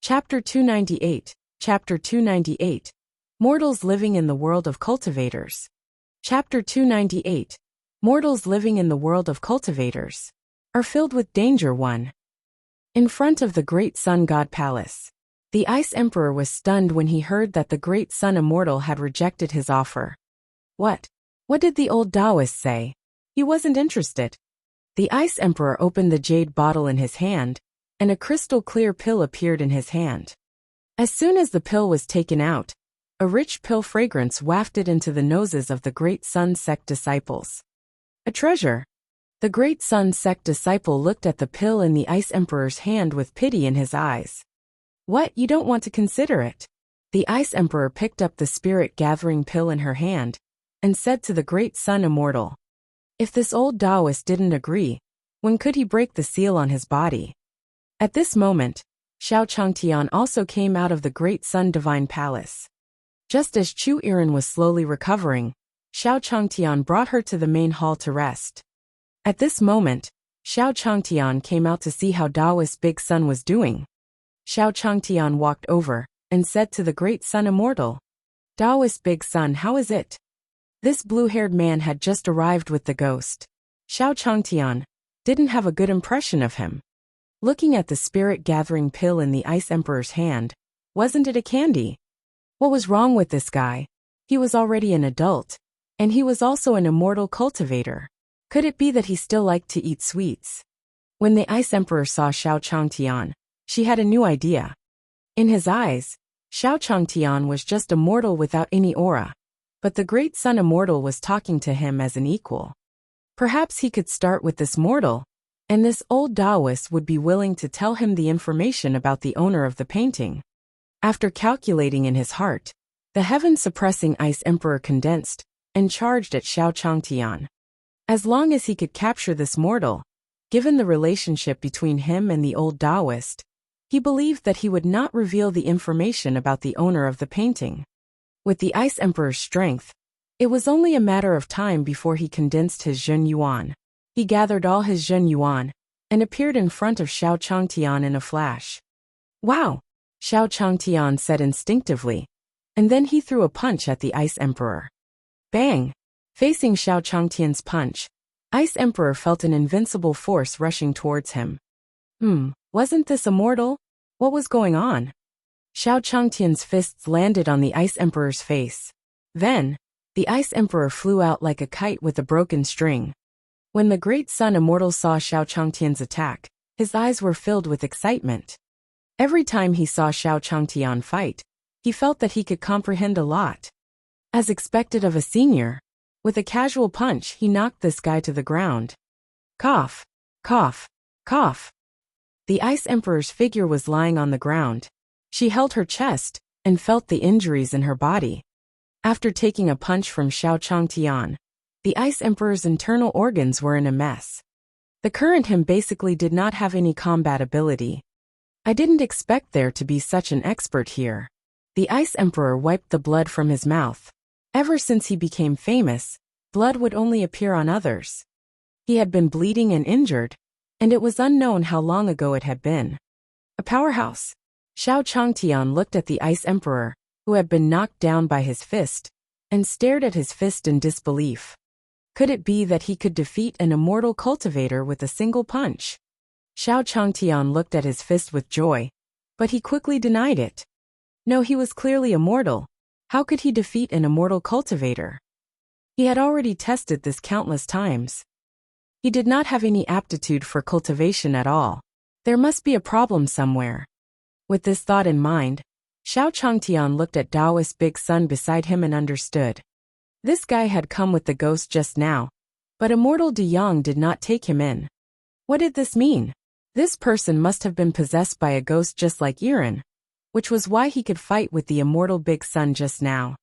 Chapter 298. Chapter 298. Mortals living in the world of cultivators. Chapter 298. Mortals living in the world of cultivators are filled with danger. 1. In front of the great sun god palace. The Ice Emperor was stunned when he heard that the great sun immortal had rejected his offer. What? What did the old Taoist say? He wasn't interested. The Ice Emperor opened the jade bottle in his hand, and a crystal-clear pill appeared in his hand. As soon as the pill was taken out, a rich pill fragrance wafted into the noses of the Great Sun sect disciples. A treasure. The Great Sun sect disciple looked at the pill in the Ice Emperor's hand with pity in his eyes. What, you don't want to consider it? The Ice Emperor picked up the spirit-gathering pill in her hand, and said to the Great Sun immortal, if this old Taoist didn't agree, when could he break the seal on his body? At this moment, Xiao Changtian also came out of the Great Sun Divine Palace. Just as Chu Iren was slowly recovering, Xiao Changtian brought her to the main hall to rest. At this moment, Xiao Changtian came out to see how Taoist Big Sun was doing. Xiao Changtian walked over and said to the Great Sun Immortal, Taoist Big Sun, how is it? This blue-haired man had just arrived with the ghost. Xiao Changtian didn't have a good impression of him. Looking at the spirit-gathering pill in the Ice Emperor's hand, wasn't it a candy? What was wrong with this guy? He was already an adult, and he was also an immortal cultivator. Could it be that he still liked to eat sweets? When the Ice Emperor saw Xiao Changtian, she had a new idea. In his eyes, Xiao Changtian was just a mortal without any aura, but the Great Sun Immortal was talking to him as an equal. Perhaps he could start with this mortal, and this old Taoist would be willing to tell him the information about the owner of the painting. After calculating in his heart, the heaven-suppressing Ice Emperor condensed and charged at Xiao Changtian. As long as he could capture this mortal, given the relationship between him and the old Taoist, he believed that he would not reveal the information about the owner of the painting. With the Ice Emperor's strength, it was only a matter of time before he condensed his Zhen Yuan. He gathered all his Zhen Yuan and appeared in front of Xiao Changtian in a flash. Wow! Xiao Changtian said instinctively, and then he threw a punch at the Ice Emperor. Bang! Facing Xiao Changtian's punch, Ice Emperor felt an invincible force rushing towards him. Wasn't this a mortal? What was going on? Xiao Changtian's fists landed on the Ice Emperor's face. Then, the Ice Emperor flew out like a kite with a broken string. When the Great Sun Immortal saw Xiao Changtian's attack, his eyes were filled with excitement. Every time he saw Xiao Changtian fight, he felt that he could comprehend a lot. As expected of a senior, with a casual punch he knocked this guy to the ground. Cough, cough, cough. The Ice Emperor's figure was lying on the ground. She held her chest and felt the injuries in her body. After taking a punch from Xiao Changtian, the Ice Emperor's internal organs were in a mess. The current him basically did not have any combat ability. I didn't expect there to be such an expert here. The Ice Emperor wiped the blood from his mouth. Ever since he became famous, blood would only appear on others. He had been bleeding and injured, and it was unknown how long ago it had been. A powerhouse. Xiao Changtian looked at the Ice Emperor, who had been knocked down by his fist, and stared at his fist in disbelief. Could it be that he could defeat an immortal cultivator with a single punch? Xiao Changtian looked at his fist with joy, but he quickly denied it. No, he was clearly immortal. How could he defeat an immortal cultivator? He had already tested this countless times. He did not have any aptitude for cultivation at all. There must be a problem somewhere. With this thought in mind, Xiao Changtian looked at Taoist Big Sun beside him and understood. This guy had come with the ghost just now, but immortal De Yang did not take him in. What did this mean? This person must have been possessed by a ghost just like Iren, which was why he could fight with the immortal Big Sun just now.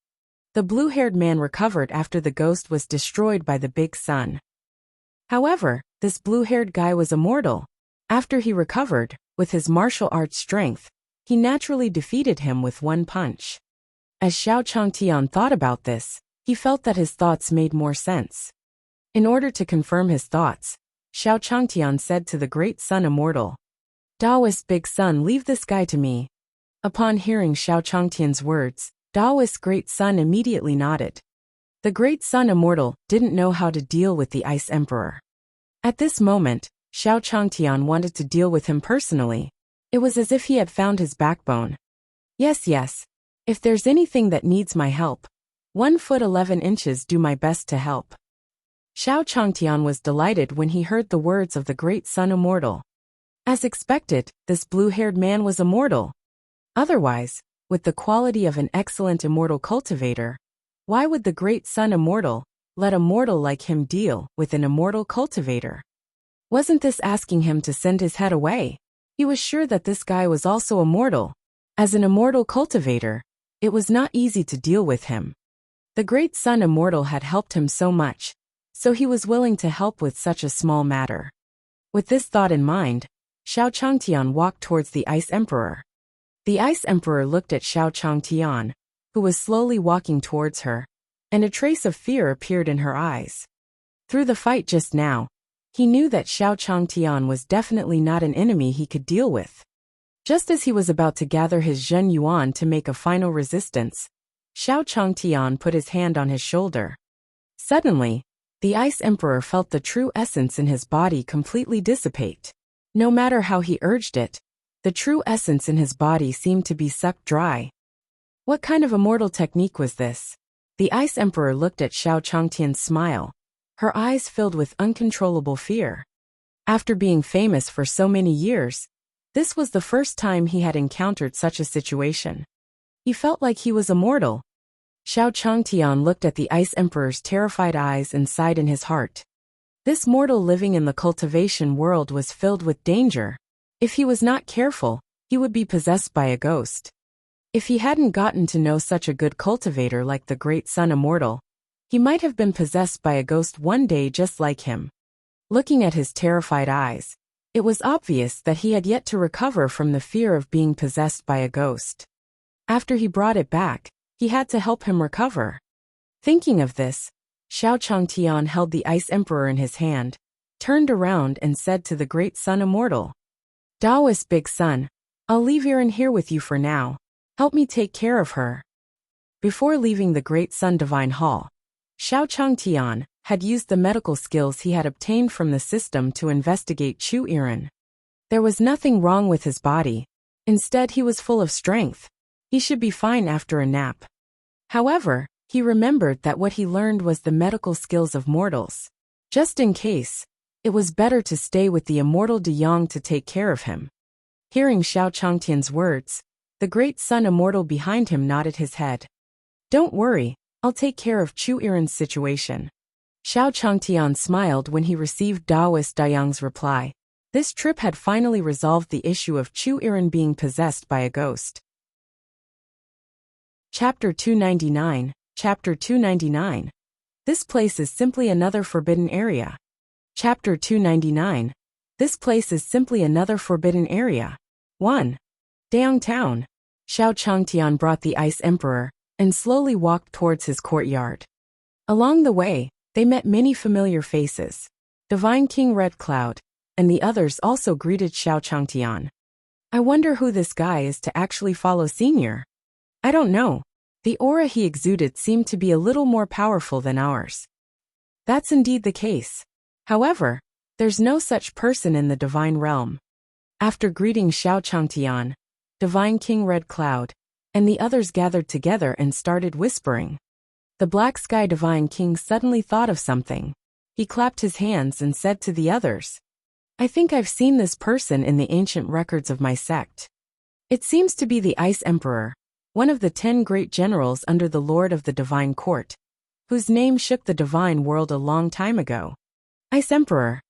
The blue-haired man recovered after the ghost was destroyed by the Big Sun. However, this blue-haired guy was immortal. After he recovered, with his martial arts strength, he naturally defeated him with one punch. As Xiao Changtian thought about this, he felt that his thoughts made more sense. In order to confirm his thoughts, Xiao Changtian said to the Great Sun Immortal, Taoist Big Sun, leave this guy to me. Upon hearing Xiao Changtian's words, Daoist's great son immediately nodded. The great sun immortal didn't know how to deal with the Ice Emperor. At this moment, Xiao Changtian wanted to deal with him personally. It was as if he had found his backbone. Yes. If there's anything that needs my help, 1 foot 11 inches do my best to help. Xiao Changtian was delighted when he heard the words of the great sun immortal. As expected, this blue-haired man was immortal. Otherwise, with the quality of an excellent immortal cultivator, why would the great sun immortal let a mortal like him deal with an immortal cultivator? Wasn't this asking him to send his head away? He was sure that this guy was also immortal. As an immortal cultivator, it was not easy to deal with him. The great sun immortal had helped him so much, so he was willing to help with such a small matter. With this thought in mind, Xiao Changtian walked towards the Ice Emperor. The Ice Emperor looked at Xiao Changtian, who was slowly walking towards her, and a trace of fear appeared in her eyes. Through the fight just now, he knew that Xiao Changtian was definitely not an enemy he could deal with. Just as he was about to gather his Zhen Yuan to make a final resistance, Xiao Changtian put his hand on his shoulder. Suddenly, the Ice Emperor felt the true essence in his body completely dissipate. No matter how he urged it, the true essence in his body seemed to be sucked dry. What kind of immortal technique was this? The Ice Emperor looked at Xiao Changtian's smile. Her eyes filled with uncontrollable fear. After being famous for so many years, this was the first time he had encountered such a situation. He felt like he was immortal. Xiao Changtian looked at the Ice Emperor's terrified eyes and sighed in his heart. This mortal living in the cultivation world was filled with danger. If he was not careful, he would be possessed by a ghost. If he hadn't gotten to know such a good cultivator like the great sun immortal, he might have been possessed by a ghost one day just like him. Looking at his terrified eyes, it was obvious that he had yet to recover from the fear of being possessed by a ghost. After he brought it back, he had to help him recover. Thinking of this, Xiao Changtian held the Ice Emperor in his hand, turned around and said to the great sun immortal, "Daoist big sun, I'll leave Erin here with you for now. Help me take care of her." Before leaving the Great Sun Divine Hall, Xiao Changtian had used the medical skills he had obtained from the system to investigate Chu Erin. There was nothing wrong with his body. Instead, he was full of strength. He should be fine after a nap. However, he remembered that what he learned was the medical skills of mortals. Just in case, it was better to stay with the immortal De Yong to take care of him. Hearing Xiao Changtian's words, the great sun immortal behind him nodded his head. "Don't worry, I'll take care of Chu Erin's situation." Xiao Changtian smiled when he received Daoist Dayang's reply. This trip had finally resolved the issue of Chu Erin being possessed by a ghost. Chapter 299. Chapter 299. This place is simply another forbidden area. Chapter 299. This place is simply another forbidden area. 1. Dayang Town. Xiao Changtian brought the Ice Emperor and slowly walked towards his courtyard. Along the way, they met many familiar faces. Divine King Red Cloud and the others also greeted Xiao Changtian. "I wonder who this guy is to actually follow Senior. I don't know. The aura he exuded seemed to be a little more powerful than ours." That's indeed the case. However, there's no such person in the divine realm. After greeting Xiao Changtian, Divine King Red Cloud and the others gathered together and started whispering. The Black Sky Divine King suddenly thought of something. He clapped his hands and said to the others, "I think I've seen this person in the ancient records of my sect. It seems to be the Ice Emperor, one of the 10 great generals under the Lord of the Divine Court, whose name shook the divine world a long time ago. Ice Emperor."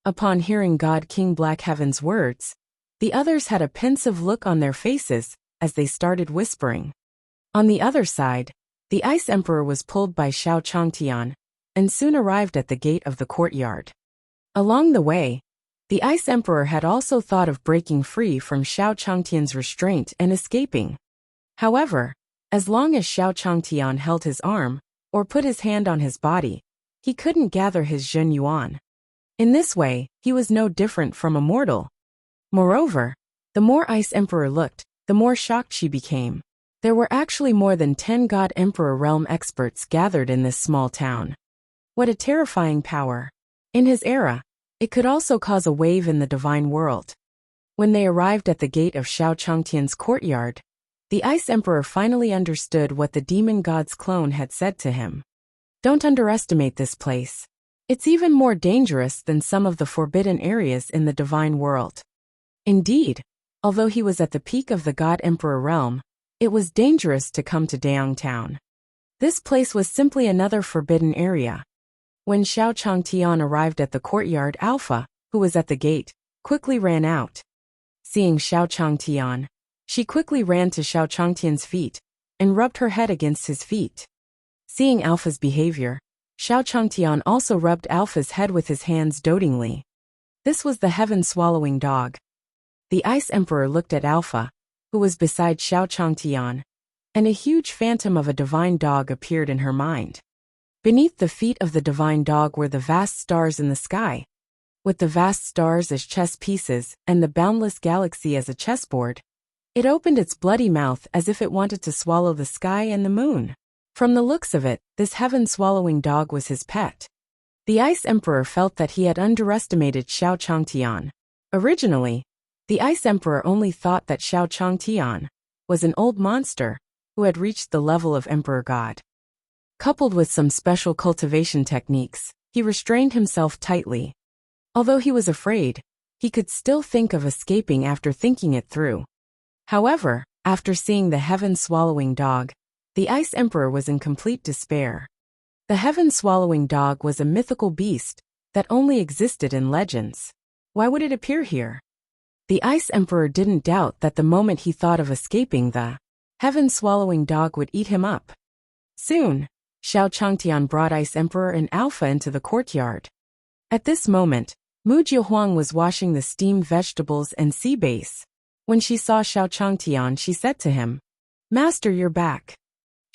Upon hearing God King Black Heaven's words, the others had a pensive look on their faces as they started whispering. On the other side, the Ice Emperor was pulled by Xiao Changtian and soon arrived at the gate of the courtyard. Along the way, the Ice Emperor had also thought of breaking free from Xiao Changtian's restraint and escaping. However, as long as Xiao Changtian held his arm or put his hand on his body, he couldn't gather his Zhen Yuan. In this way, he was no different from a mortal. Moreover, the more Ice Emperor looked, the more shocked she became. There were actually more than 10 God Emperor realm experts gathered in this small town. What a terrifying power. In his era, it could also cause a wave in the divine world. When they arrived at the gate of Xiao Changtian's courtyard, the Ice Emperor finally understood what the demon god's clone had said to him. Don't underestimate this place. It's even more dangerous than some of the forbidden areas in the divine world. Indeed, although he was at the peak of the God Emperor realm, it was dangerous to come to Daong Town. This place was simply another forbidden area. When Xiao Changtian arrived at the courtyard, Alpha, who was at the gate, quickly ran out. Seeing Xiao Changtian, she quickly ran to Xiao Changtian's feet and rubbed her head against his feet. Seeing Alpha's behavior, Xiao Changtian also rubbed Alpha's head with his hands dotingly. This was the heaven-swallowing dog. The Ice Emperor looked at Alpha, who was beside Xiao Changtian, and a huge phantom of a divine dog appeared in her mind. Beneath the feet of the divine dog were the vast stars in the sky. With the vast stars as chess pieces and the boundless galaxy as a chessboard, it opened its bloody mouth as if it wanted to swallow the sky and the moon. From the looks of it, this heaven-swallowing dog was his pet. The Ice Emperor felt that he had underestimated Xiao Changtian. Originally, the Ice Emperor only thought that Xiao Changtian was an old monster who had reached the level of Emperor God. Coupled with some special cultivation techniques, he restrained himself tightly. Although he was afraid, he could still think of escaping after thinking it through. However, after seeing the heaven-swallowing dog, the Ice Emperor was in complete despair. The heaven-swallowing dog was a mythical beast that only existed in legends. Why would it appear here? The Ice Emperor didn't doubt that the moment he thought of escaping, the heaven-swallowing dog would eat him up. Soon, Xiao Changtian brought Ice Emperor and Alpha into the courtyard. At this moment, Mu Jiahuang was washing the steamed vegetables and sea base. When she saw Xiao Changtian, she said to him, "Master, you're back."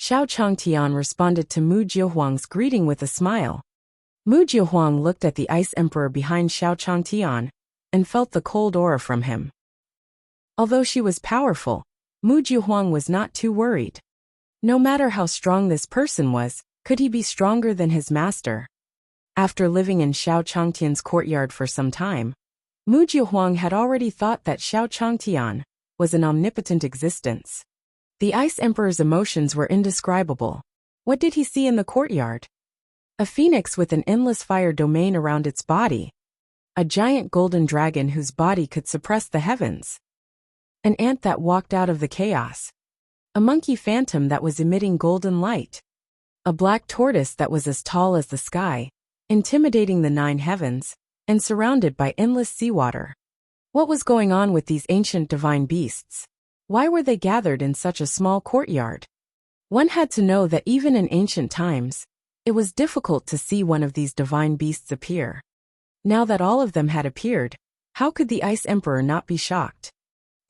Xiao Changtian responded to Mu Jiahuang's greeting with a smile. Mu Jiahuang looked at the Ice Emperor behind Xiao Changtian and felt the cold aura from him. Although she was powerful, Mu Jiahuang was not too worried. No matter how strong this person was, could he be stronger than his master? After living in Xiao Changtian's courtyard for some time, Mu Jiahuang had already thought that Xiao Changtian was an omnipotent existence. The Ice Emperor's emotions were indescribable. What did he see in the courtyard? A phoenix with an endless fire domain around its body. A giant golden dragon whose body could suppress the heavens. An ant that walked out of the chaos. A monkey phantom that was emitting golden light. A black tortoise that was as tall as the sky, intimidating the 9 heavens, and surrounded by endless seawater. What was going on with these ancient divine beasts? Why were they gathered in such a small courtyard? One had to know that even in ancient times, it was difficult to see one of these divine beasts appear. Now that all of them had appeared, how could the Ice Emperor not be shocked?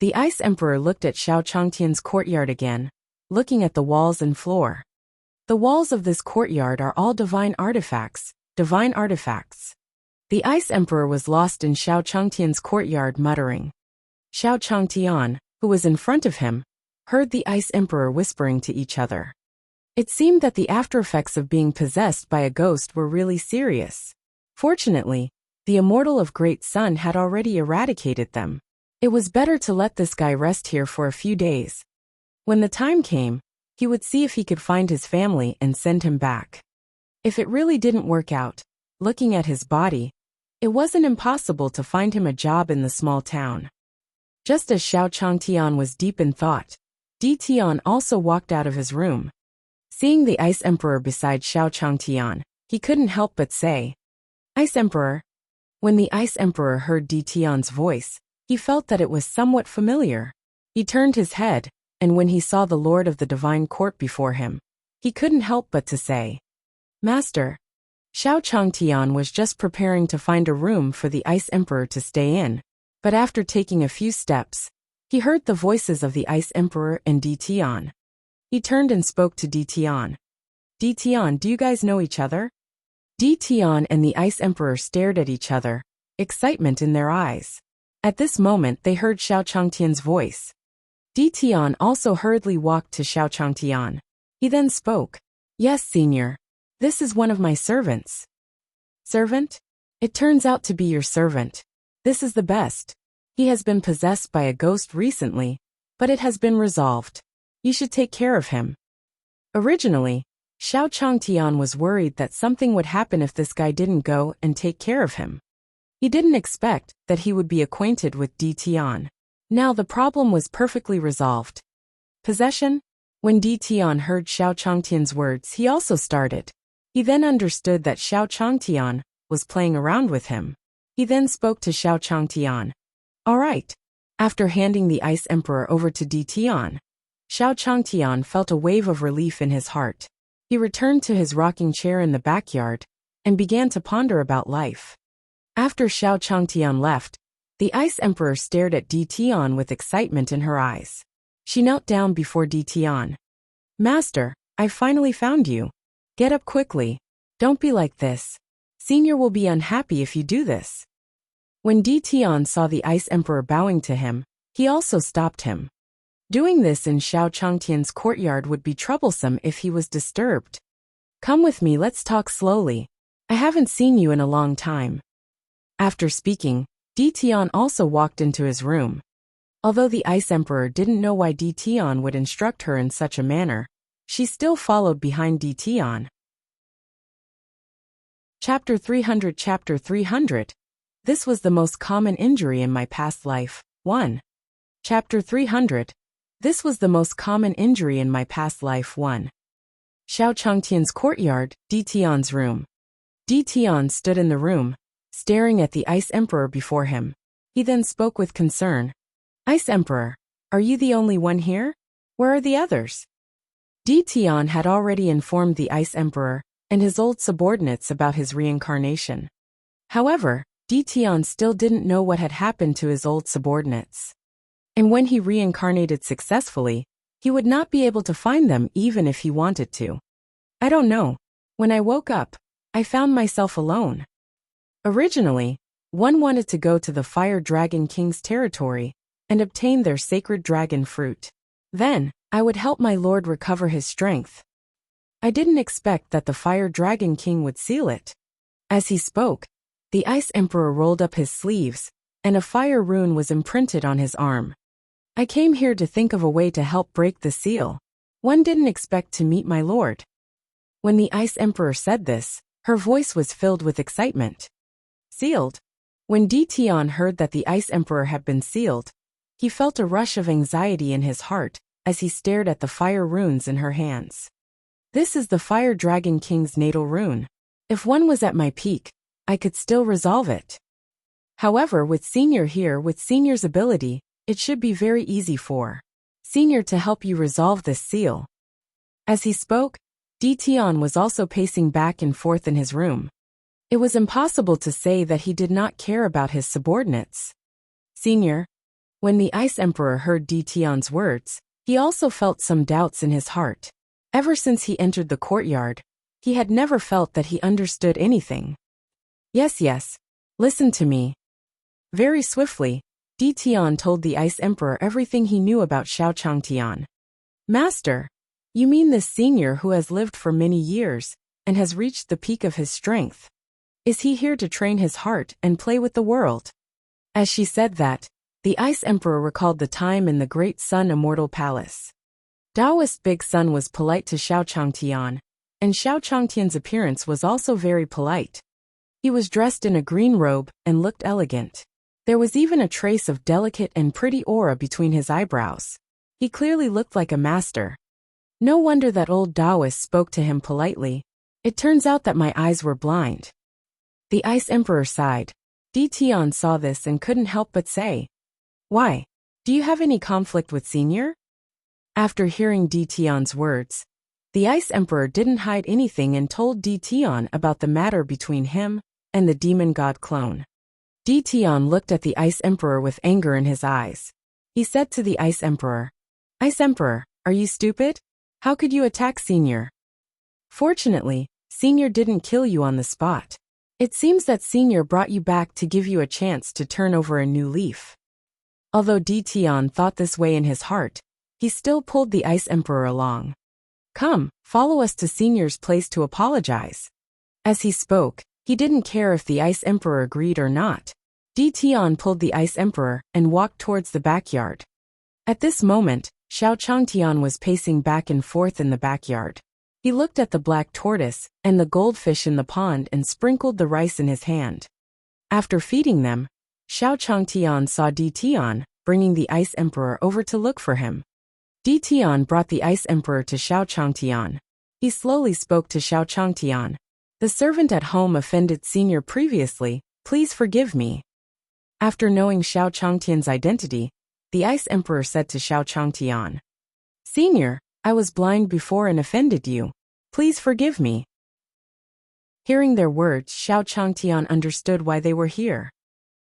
The Ice Emperor looked at Xiao Changtian's courtyard again, looking at the walls and floor. The walls of this courtyard are all divine artifacts, divine artifacts. The Ice Emperor was lost in Xiao Changtian's courtyard, muttering. Xiao Changtian, who was in front of him, heard the Ice Emperor whispering to each other. It seemed that the aftereffects of being possessed by a ghost were really serious. Fortunately, the immortal of Great Sun had already eradicated them. It was better to let this guy rest here for a few days. When the time came, he would see if he could find his family and send him back. If it really didn't work out, looking at his body, it wasn't impossible to find him a job in the small town. Just as Xiao Changtian was deep in thought, Di Tian also walked out of his room. Seeing the Ice Emperor beside Xiao Changtian, he couldn't help but say, "Ice Emperor." When the Ice Emperor heard Di Tian's voice, he felt that it was somewhat familiar. He turned his head, and when he saw the Lord of the Divine Court before him, he couldn't help but to say, "Master." Xiao Changtian was just preparing to find a room for the Ice Emperor to stay in, but after taking a few steps, he heard the voices of the Ice Emperor and Di Tian. He turned and spoke to Di Tian. "Di Tian, do you guys know each other?" Di Tian and the Ice Emperor stared at each other, excitement in their eyes. At this moment they heard Xiao Changtian's voice. Di Tian also hurriedly walked to Xiao Changtian. He then spoke. Yes, Senior. This is one of my servants. Servant? It turns out to be your servant. This is the best. He has been possessed by a ghost recently, but it has been resolved. You should take care of him. Originally, Xiao Changtian was worried that something would happen if this guy didn't go and take care of him. He didn't expect that he would be acquainted with Di Tian. Now the problem was perfectly resolved. Possession? When Di Tian heard Xiao Changtian's words, he also started. He then understood that Xiao Changtian was playing around with him. He then spoke to Xiao Changtian. All right. After handing the Ice Emperor over to Di Tian, Xiao Changtian felt a wave of relief in his heart. He returned to his rocking chair in the backyard and began to ponder about life. After Xiao Changtian left, the Ice Emperor stared at Di Tian with excitement in her eyes. She knelt down before Di Tian. Master, I finally found you. Get up quickly. Don't be like this. Senior will be unhappy if you do this. When Di Tian saw the Ice Emperor bowing to him, he also stopped him. Doing this in Xiao Changtian's courtyard would be troublesome if he was disturbed. Come with me, let's talk slowly. I haven't seen you in a long time. After speaking, Di Tian also walked into his room. Although the Ice Emperor didn't know why Di Tian would instruct her in such a manner, she still followed behind Di Tian. Chapter 300 Chapter 300. This was the most common injury in my past life. 1. Chapter 300. This was the most common injury in my past life. 1. Xiao Changtian's courtyard, Di Tian's room. Di Tian stood in the room, staring at the Ice Emperor before him. He then spoke with concern. Ice Emperor, are you the only one here? Where are the others? Di Tian had already informed the Ice Emperor and his old subordinates about his reincarnation. However, Di Tian still didn't know what had happened to his old subordinates. And when he reincarnated successfully, he would not be able to find them even if he wanted to. I don't know. When I woke up, I found myself alone. Originally, one wanted to go to the Fire Dragon King's territory and obtain their sacred dragon fruit. Then, I would help my lord recover his strength. I didn't expect that the Fire Dragon King would seal it. As he spoke, the Ice Emperor rolled up his sleeves, and a fire rune was imprinted on his arm. I came here to think of a way to help break the seal. One didn't expect to meet my lord. When the Ice Emperor said this, her voice was filled with excitement. Sealed? When Di Tian heard that the Ice Emperor had been sealed, he felt a rush of anxiety in his heart as he stared at the fire runes in her hands. This is the Fire Dragon King's natal rune. If one was at my peak, I could still resolve it. However, with Senior here, with Senior's ability, it should be very easy for Senior to help you resolve this seal. As he spoke, Di Tian was also pacing back and forth in his room. It was impossible to say that he did not care about his subordinates. Senior. When the Ice Emperor heard Di Tian's words, he also felt some doubts in his heart. Ever since he entered the courtyard, he had never felt that he understood anything. Yes, listen to me. Very swiftly, Di Tian told the Ice Emperor everything he knew about Xiao Changtian. Master, you mean this senior who has lived for many years and has reached the peak of his strength? Is he here to train his heart and play with the world? As she said that, the Ice Emperor recalled the time in the Great Sun Immortal Palace. Taoist Big Sun was polite to Xiao Changtian, and Xiao Changtian's appearance was also very polite. He was dressed in a green robe and looked elegant. There was even a trace of delicate and pretty aura between his eyebrows. He clearly looked like a master. No wonder that old Taoist spoke to him politely. It turns out that my eyes were blind. The Ice Emperor sighed. Di Tian saw this and couldn't help but say, Why? Do you have any conflict with Senior? After hearing Di Tian's words, the Ice Emperor didn't hide anything and told Di Tian about the matter between him and the demon god clone. Di Tian looked at the Ice Emperor with anger in his eyes. He said to the Ice Emperor, Ice Emperor, are you stupid? How could you attack Senior? Fortunately, Senior didn't kill you on the spot. It seems that Senior brought you back to give you a chance to turn over a new leaf. Although Di Tian thought this way in his heart, he still pulled the Ice Emperor along. "Come, follow us to Senior's place to apologize." As he spoke, he didn't care if the Ice Emperor agreed or not. Tian pulled the Ice Emperor and walked towards the backyard. At this moment, Xiao Changtian was pacing back and forth in the backyard. He looked at the black tortoise and the goldfish in the pond and sprinkled the rice in his hand. After feeding them, Xiao Changtian saw Tian bringing the Ice Emperor over to look for him. Tian brought the Ice Emperor to Xiao Changtian. He slowly spoke to Xiao Changtian. "The servant at home offended Senior previously, please forgive me." After knowing Xiao Changtian's identity, the Ice Emperor said to Xiao Changtian, "Senior, I was blind before and offended you. Please forgive me." Hearing their words, Xiao Changtian understood why they were here.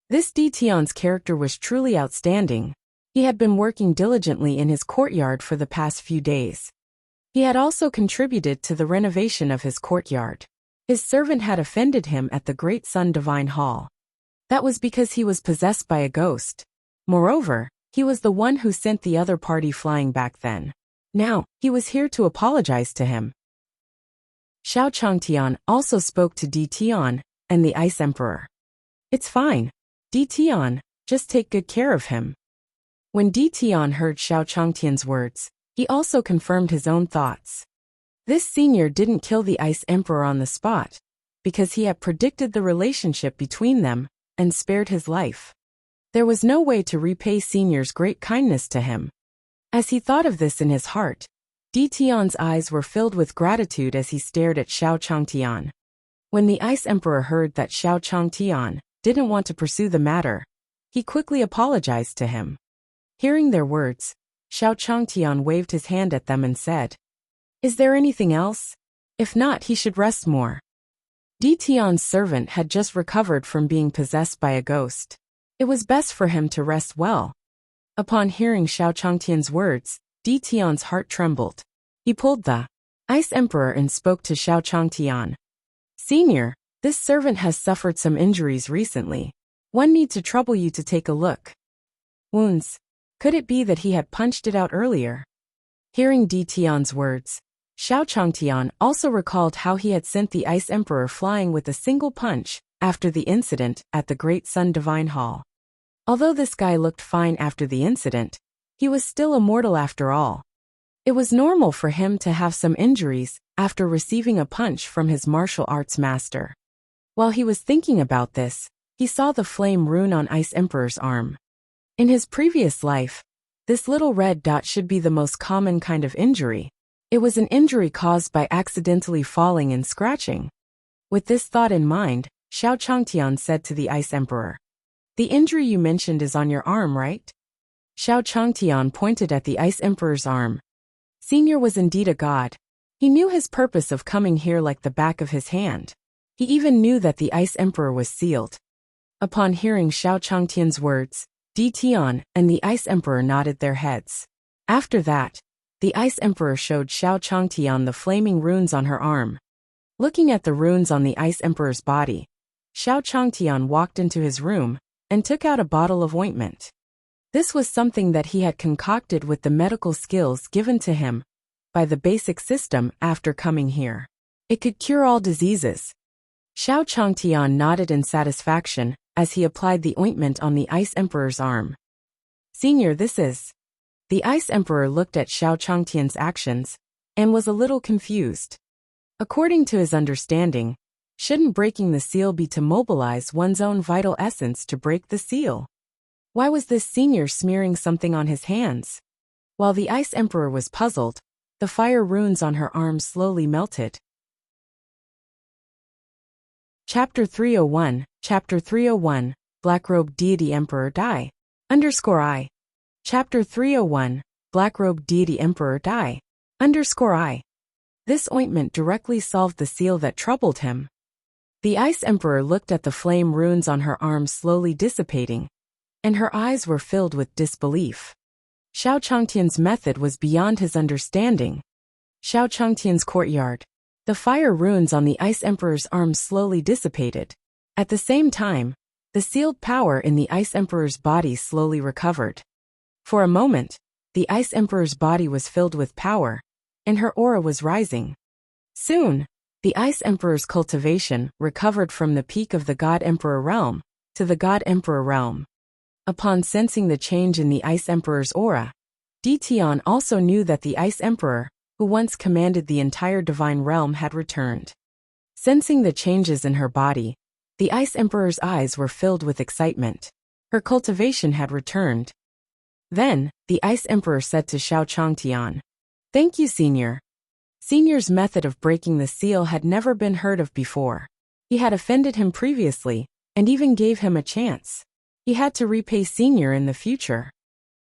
This Tian's character was truly outstanding. He had been working diligently in his courtyard for the past few days. He had also contributed to the renovation of his courtyard. His servant had offended him at the Great Sun Divine Hall. That was because he was possessed by a ghost. Moreover, he was the one who sent the other party flying back then. Now, he was here to apologize to him. Xiao Changtian also spoke to Tian and the Ice Emperor. "It's fine. Tian, just take good care of him." When Tian heard Xiao Changtian's words, he also confirmed his own thoughts. This senior didn't kill the Ice Emperor on the spot, because he had predicted the relationship between them and spared his life. There was no way to repay Senior's great kindness to him. As he thought of this in his heart, Tian's eyes were filled with gratitude as he stared at Xiao Changtian. When the Ice Emperor heard that Xiao Changtian didn't want to pursue the matter, he quickly apologized to him. Hearing their words, Xiao Changtian waved his hand at them and said, "Is there anything else? If not, he should rest more." Tian's servant had just recovered from being possessed by a ghost. It was best for him to rest well. Upon hearing Xiao Changtian's words, Tian's heart trembled. He pulled the Ice Emperor and spoke to Xiao Changtian. "Senior, this servant has suffered some injuries recently. One need to trouble you to take a look." Wounds. Could it be that he had punched it out earlier? Hearing Tian's words, Xiao Changtian also recalled how he had sent the Ice Emperor flying with a single punch after the incident at the Great Sun Divine Hall. Although this guy looked fine after the incident, he was still a mortal after all. It was normal for him to have some injuries after receiving a punch from his martial arts master. While he was thinking about this, he saw the flame rune on Ice Emperor's arm. In his previous life, this little red dot should be the most common kind of injury. It was an injury caused by accidentally falling and scratching. With this thought in mind, Xiao Changtian said to the Ice Emperor, "The injury you mentioned is on your arm, right?" Xiao Changtian pointed at the Ice Emperor's arm. Senior was indeed a god. He knew his purpose of coming here like the back of his hand. He even knew that the Ice Emperor was sealed. Upon hearing Xiao Changtian's words, Tian and the Ice Emperor nodded their heads. After that, the Ice Emperor showed Xiao Changtian the flaming runes on her arm. Looking at the runes on the Ice Emperor's body, Xiao Changtian walked into his room and took out a bottle of ointment. This was something that he had concocted with the medical skills given to him by the basic system after coming here. It could cure all diseases. Xiao Changtian nodded in satisfaction as he applied the ointment on the Ice Emperor's arm. "Senior, this is..." The Ice Emperor looked at Xiao Changtian's actions and was a little confused. According to his understanding, shouldn't breaking the seal be to mobilize one's own vital essence to break the seal? Why was this senior smearing something on his hands? While the Ice Emperor was puzzled, the fire runes on her arm slowly melted. Chapter 301, Black-Robed Deity Emperor Die. _I. Chapter 301, Black-Robed Deity Emperor Die. _I. This ointment directly solved the seal that troubled him. The Ice Emperor looked at the flame runes on her arm slowly dissipating, and her eyes were filled with disbelief. Xiao Changtian's method was beyond his understanding. Xiao Changtian's courtyard. The fire runes on the Ice Emperor's arm slowly dissipated. At the same time, the sealed power in the Ice Emperor's body slowly recovered. For a moment, the Ice Emperor's body was filled with power, and her aura was rising. Soon, the Ice Emperor's cultivation recovered from the peak of the God Emperor realm to the God Emperor realm. Upon sensing the change in the Ice Emperor's aura, Dition also knew that the Ice Emperor, who once commanded the entire divine realm, had returned. Sensing the changes in her body, the Ice Emperor's eyes were filled with excitement. Her cultivation had returned. Then, the Ice Emperor said to Xiao Changtian, "Thank you, Senior." Senior's method of breaking the seal had never been heard of before. He had offended him previously, and even gave him a chance. He had to repay Senior in the future.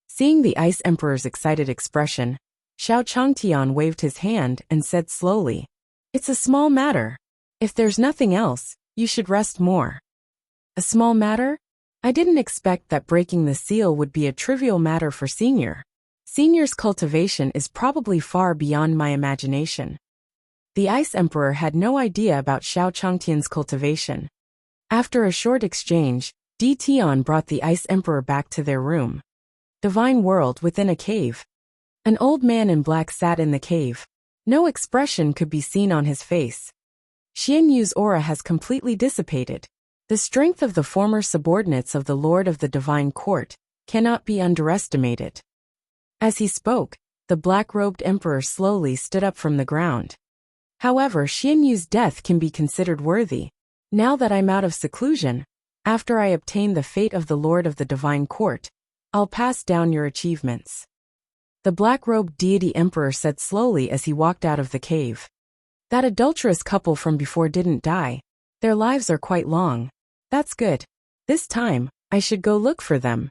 Seeing the Ice Emperor's excited expression, Xiao Changtian waved his hand and said slowly, "It's a small matter. If there's nothing else, you should rest more." A small matter? I didn't expect that breaking the seal would be a trivial matter for Senior. Senior's cultivation is probably far beyond my imagination. The Ice Emperor had no idea about Xiao Changtian's cultivation. After a short exchange, Dition brought the Ice Emperor back to their room. Divine world within a cave. An old man in black sat in the cave. No expression could be seen on his face. Xian Yu's aura has completely dissipated. The strength of the former subordinates of the Lord of the Divine Court cannot be underestimated. As he spoke, the black-robed emperor slowly stood up from the ground. However, Xian Yu's death can be considered worthy. Now that I'm out of seclusion, after I obtain the fate of the Lord of the Divine Court, I'll pass down your achievements. The black-robed deity emperor said slowly as he walked out of the cave. That adulterous couple from before didn't die. Their lives are quite long. That's good. This time, I should go look for them.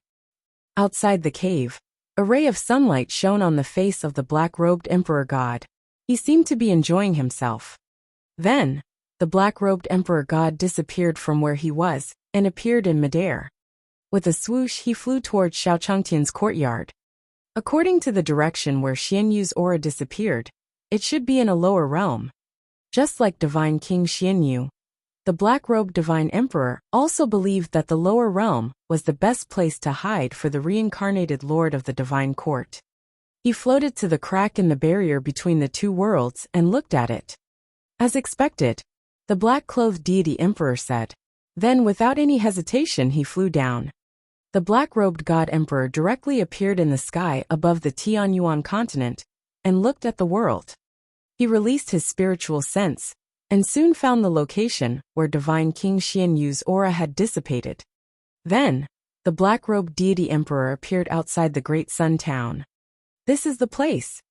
Outside the cave, a ray of sunlight shone on the face of the black-robed emperor god. He seemed to be enjoying himself. Then, the black-robed emperor god disappeared from where he was and appeared in midair. With a swoosh, he flew towards Xiao Changtian's courtyard. According to the direction where Xian Yu's aura disappeared, it should be in a lower realm. Just like Divine King Xian Yu, the black-robed Divine Emperor also believed that the lower realm was the best place to hide for the reincarnated Lord of the Divine Court. He floated to the crack in the barrier between the two worlds and looked at it. As expected, the black-clothed deity Emperor said. Then without any hesitation he flew down. The black-robed God Emperor directly appeared in the sky above the Tianyuan continent and looked at the world. He released his spiritual sense and soon found the location where Divine King Xian Yu's aura had dissipated. Then, the black-robed deity Emperor appeared outside the great sun town. This is the place.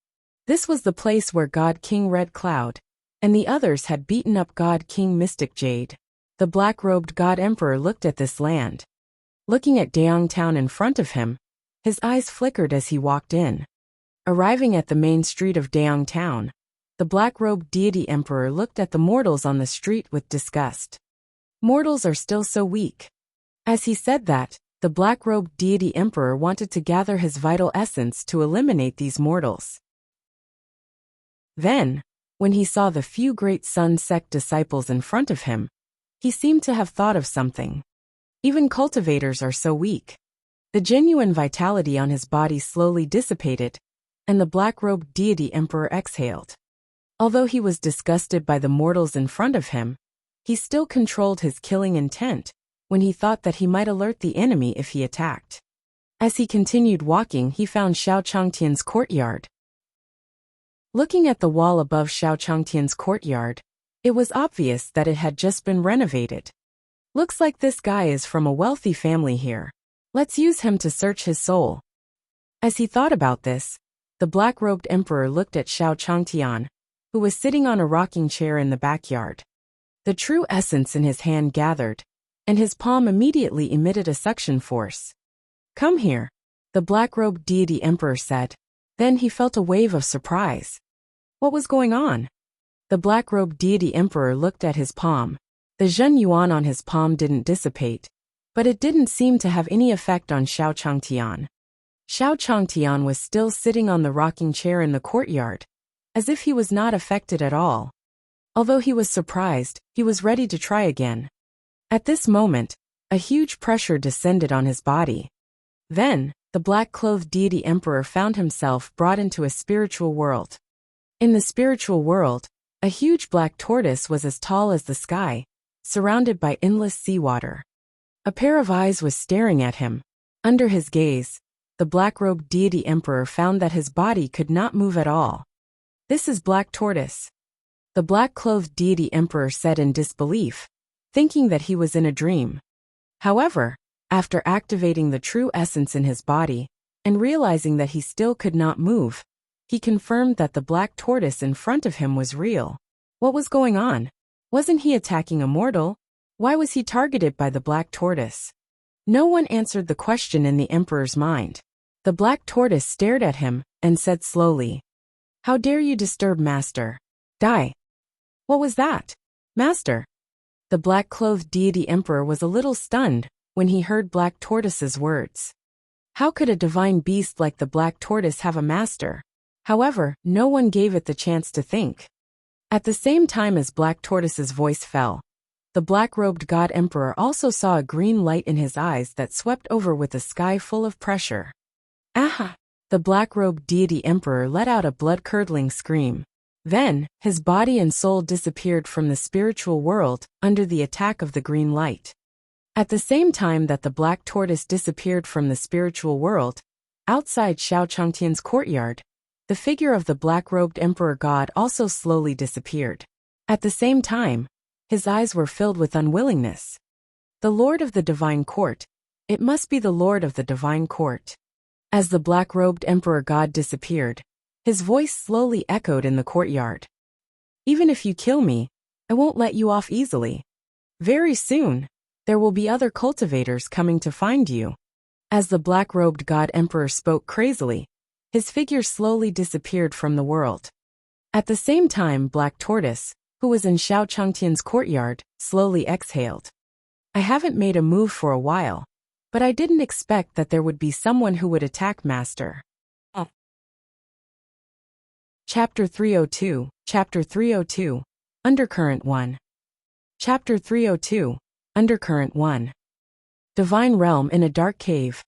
This was the place where God King Red Cloud and the others had beaten up God King Mystic Jade. The black-robed God Emperor looked at this land. Looking at Daong Town in front of him, his eyes flickered as he walked in. Arriving at the main street of Daong Town, the black-robed deity Emperor looked at the mortals on the street with disgust. Mortals are still so weak. As he said that, the black-robed deity Emperor wanted to gather his vital essence to eliminate these mortals. Then, when he saw the few great Sun sect disciples in front of him, he seemed to have thought of something. Even cultivators are so weak. The genuine vitality on his body slowly dissipated, and the black-robed deity Emperor exhaled. Although he was disgusted by the mortals in front of him, he still controlled his killing intent when he thought that he might alert the enemy if he attacked. As he continued walking, he found Xiao Changtian's courtyard. Looking at the wall above Xiao Changtian's courtyard, it was obvious that it had just been renovated. Looks like this guy is from a wealthy family here. Let's use him to search his soul. As he thought about this, the black-robed emperor looked at Xiao Changtian, who was sitting on a rocking chair in the backyard. The true essence in his hand gathered, and his palm immediately emitted a suction force. "Come here," the black-robed deity emperor said. Then he felt a wave of surprise. What was going on? The black-robed deity emperor looked at his palm. The Zhen Yuan on his palm didn't dissipate, but it didn't seem to have any effect on Xiao Changtian. Xiao Changtian was still sitting on the rocking chair in the courtyard, as if he was not affected at all. Although he was surprised, he was ready to try again. At this moment, a huge pressure descended on his body. Then, the black-clothed deity emperor found himself brought into a spiritual world. In the spiritual world, a huge black tortoise was as tall as the sky, surrounded by endless seawater. A pair of eyes was staring at him. Under his gaze, the black-robed deity emperor found that his body could not move at all. "This is Black Tortoise," the black-clothed deity emperor said in disbelief, thinking that he was in a dream. However, after activating the true essence in his body, and realizing that he still could not move, he confirmed that the black tortoise in front of him was real. What was going on? Wasn't he attacking a mortal? Why was he targeted by the black tortoise? No one answered the question in the emperor's mind. The black tortoise stared at him and said slowly, "How dare you disturb Master? Die." "What was that, Master?" The black-clothed deity emperor was a little stunned when he heard Black Tortoise's words. How could a divine beast like the black tortoise have a master? However, no one gave it the chance to think. At the same time as Black Tortoise's voice fell, the black-robed god emperor also saw a green light in his eyes that swept over with a sky full of pressure. "Aha!" The black-robed deity emperor let out a blood-curdling scream. Then, his body and soul disappeared from the spiritual world under the attack of the green light. At the same time that the black tortoise disappeared from the spiritual world, outside Xiao Changtian's courtyard, the figure of the black-robed emperor god also slowly disappeared. At the same time, his eyes were filled with unwillingness. "The Lord of the Divine Court. It must be the Lord of the Divine Court." As the black-robed emperor god disappeared, his voice slowly echoed in the courtyard. "Even if you kill me, I won't let you off easily. Very soon, there will be other cultivators coming to find you." As the black-robed god emperor spoke crazily, his figure slowly disappeared from the world. At the same time, Black Tortoise, who was in Xiao Changtian's courtyard, slowly exhaled. "I haven't made a move for a while, but I didn't expect that there would be someone who would attack Master." Chapter 302, Undercurrent 1. Chapter 302, Undercurrent 1. Divine Realm in a Dark Cave.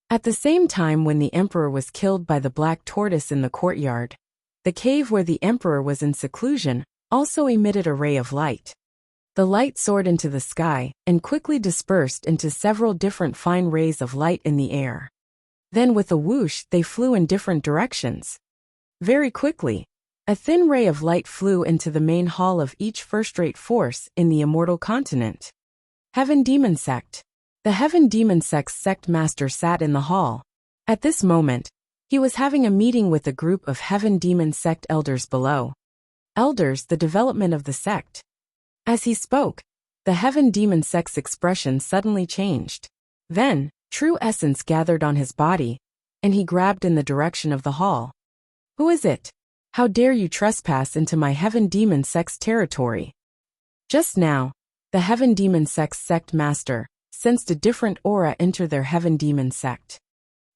At the same time when the emperor was killed by the black tortoise in the courtyard, the cave where the emperor was in seclusion also emitted a ray of light. The light soared into the sky and quickly dispersed into several different fine rays of light in the air. Then with a whoosh they flew in different directions. Very quickly, a thin ray of light flew into the main hall of each first-rate force in the immortal continent. Heaven Demon Sect. The Heaven Demon Sect's sect master sat in the hall. At this moment, he was having a meeting with a group of Heaven Demon Sect elders below. Elders, the development of the sect. As he spoke, the Heaven Demon Sect's expression suddenly changed. Then, true essence gathered on his body, and he grabbed in the direction of the hall. "Who is it? How dare you trespass into my Heaven Demon Sect's territory?" Just now, the Heaven Demon Sect's sect master sensed a different aura enter their Heaven Demon Sect.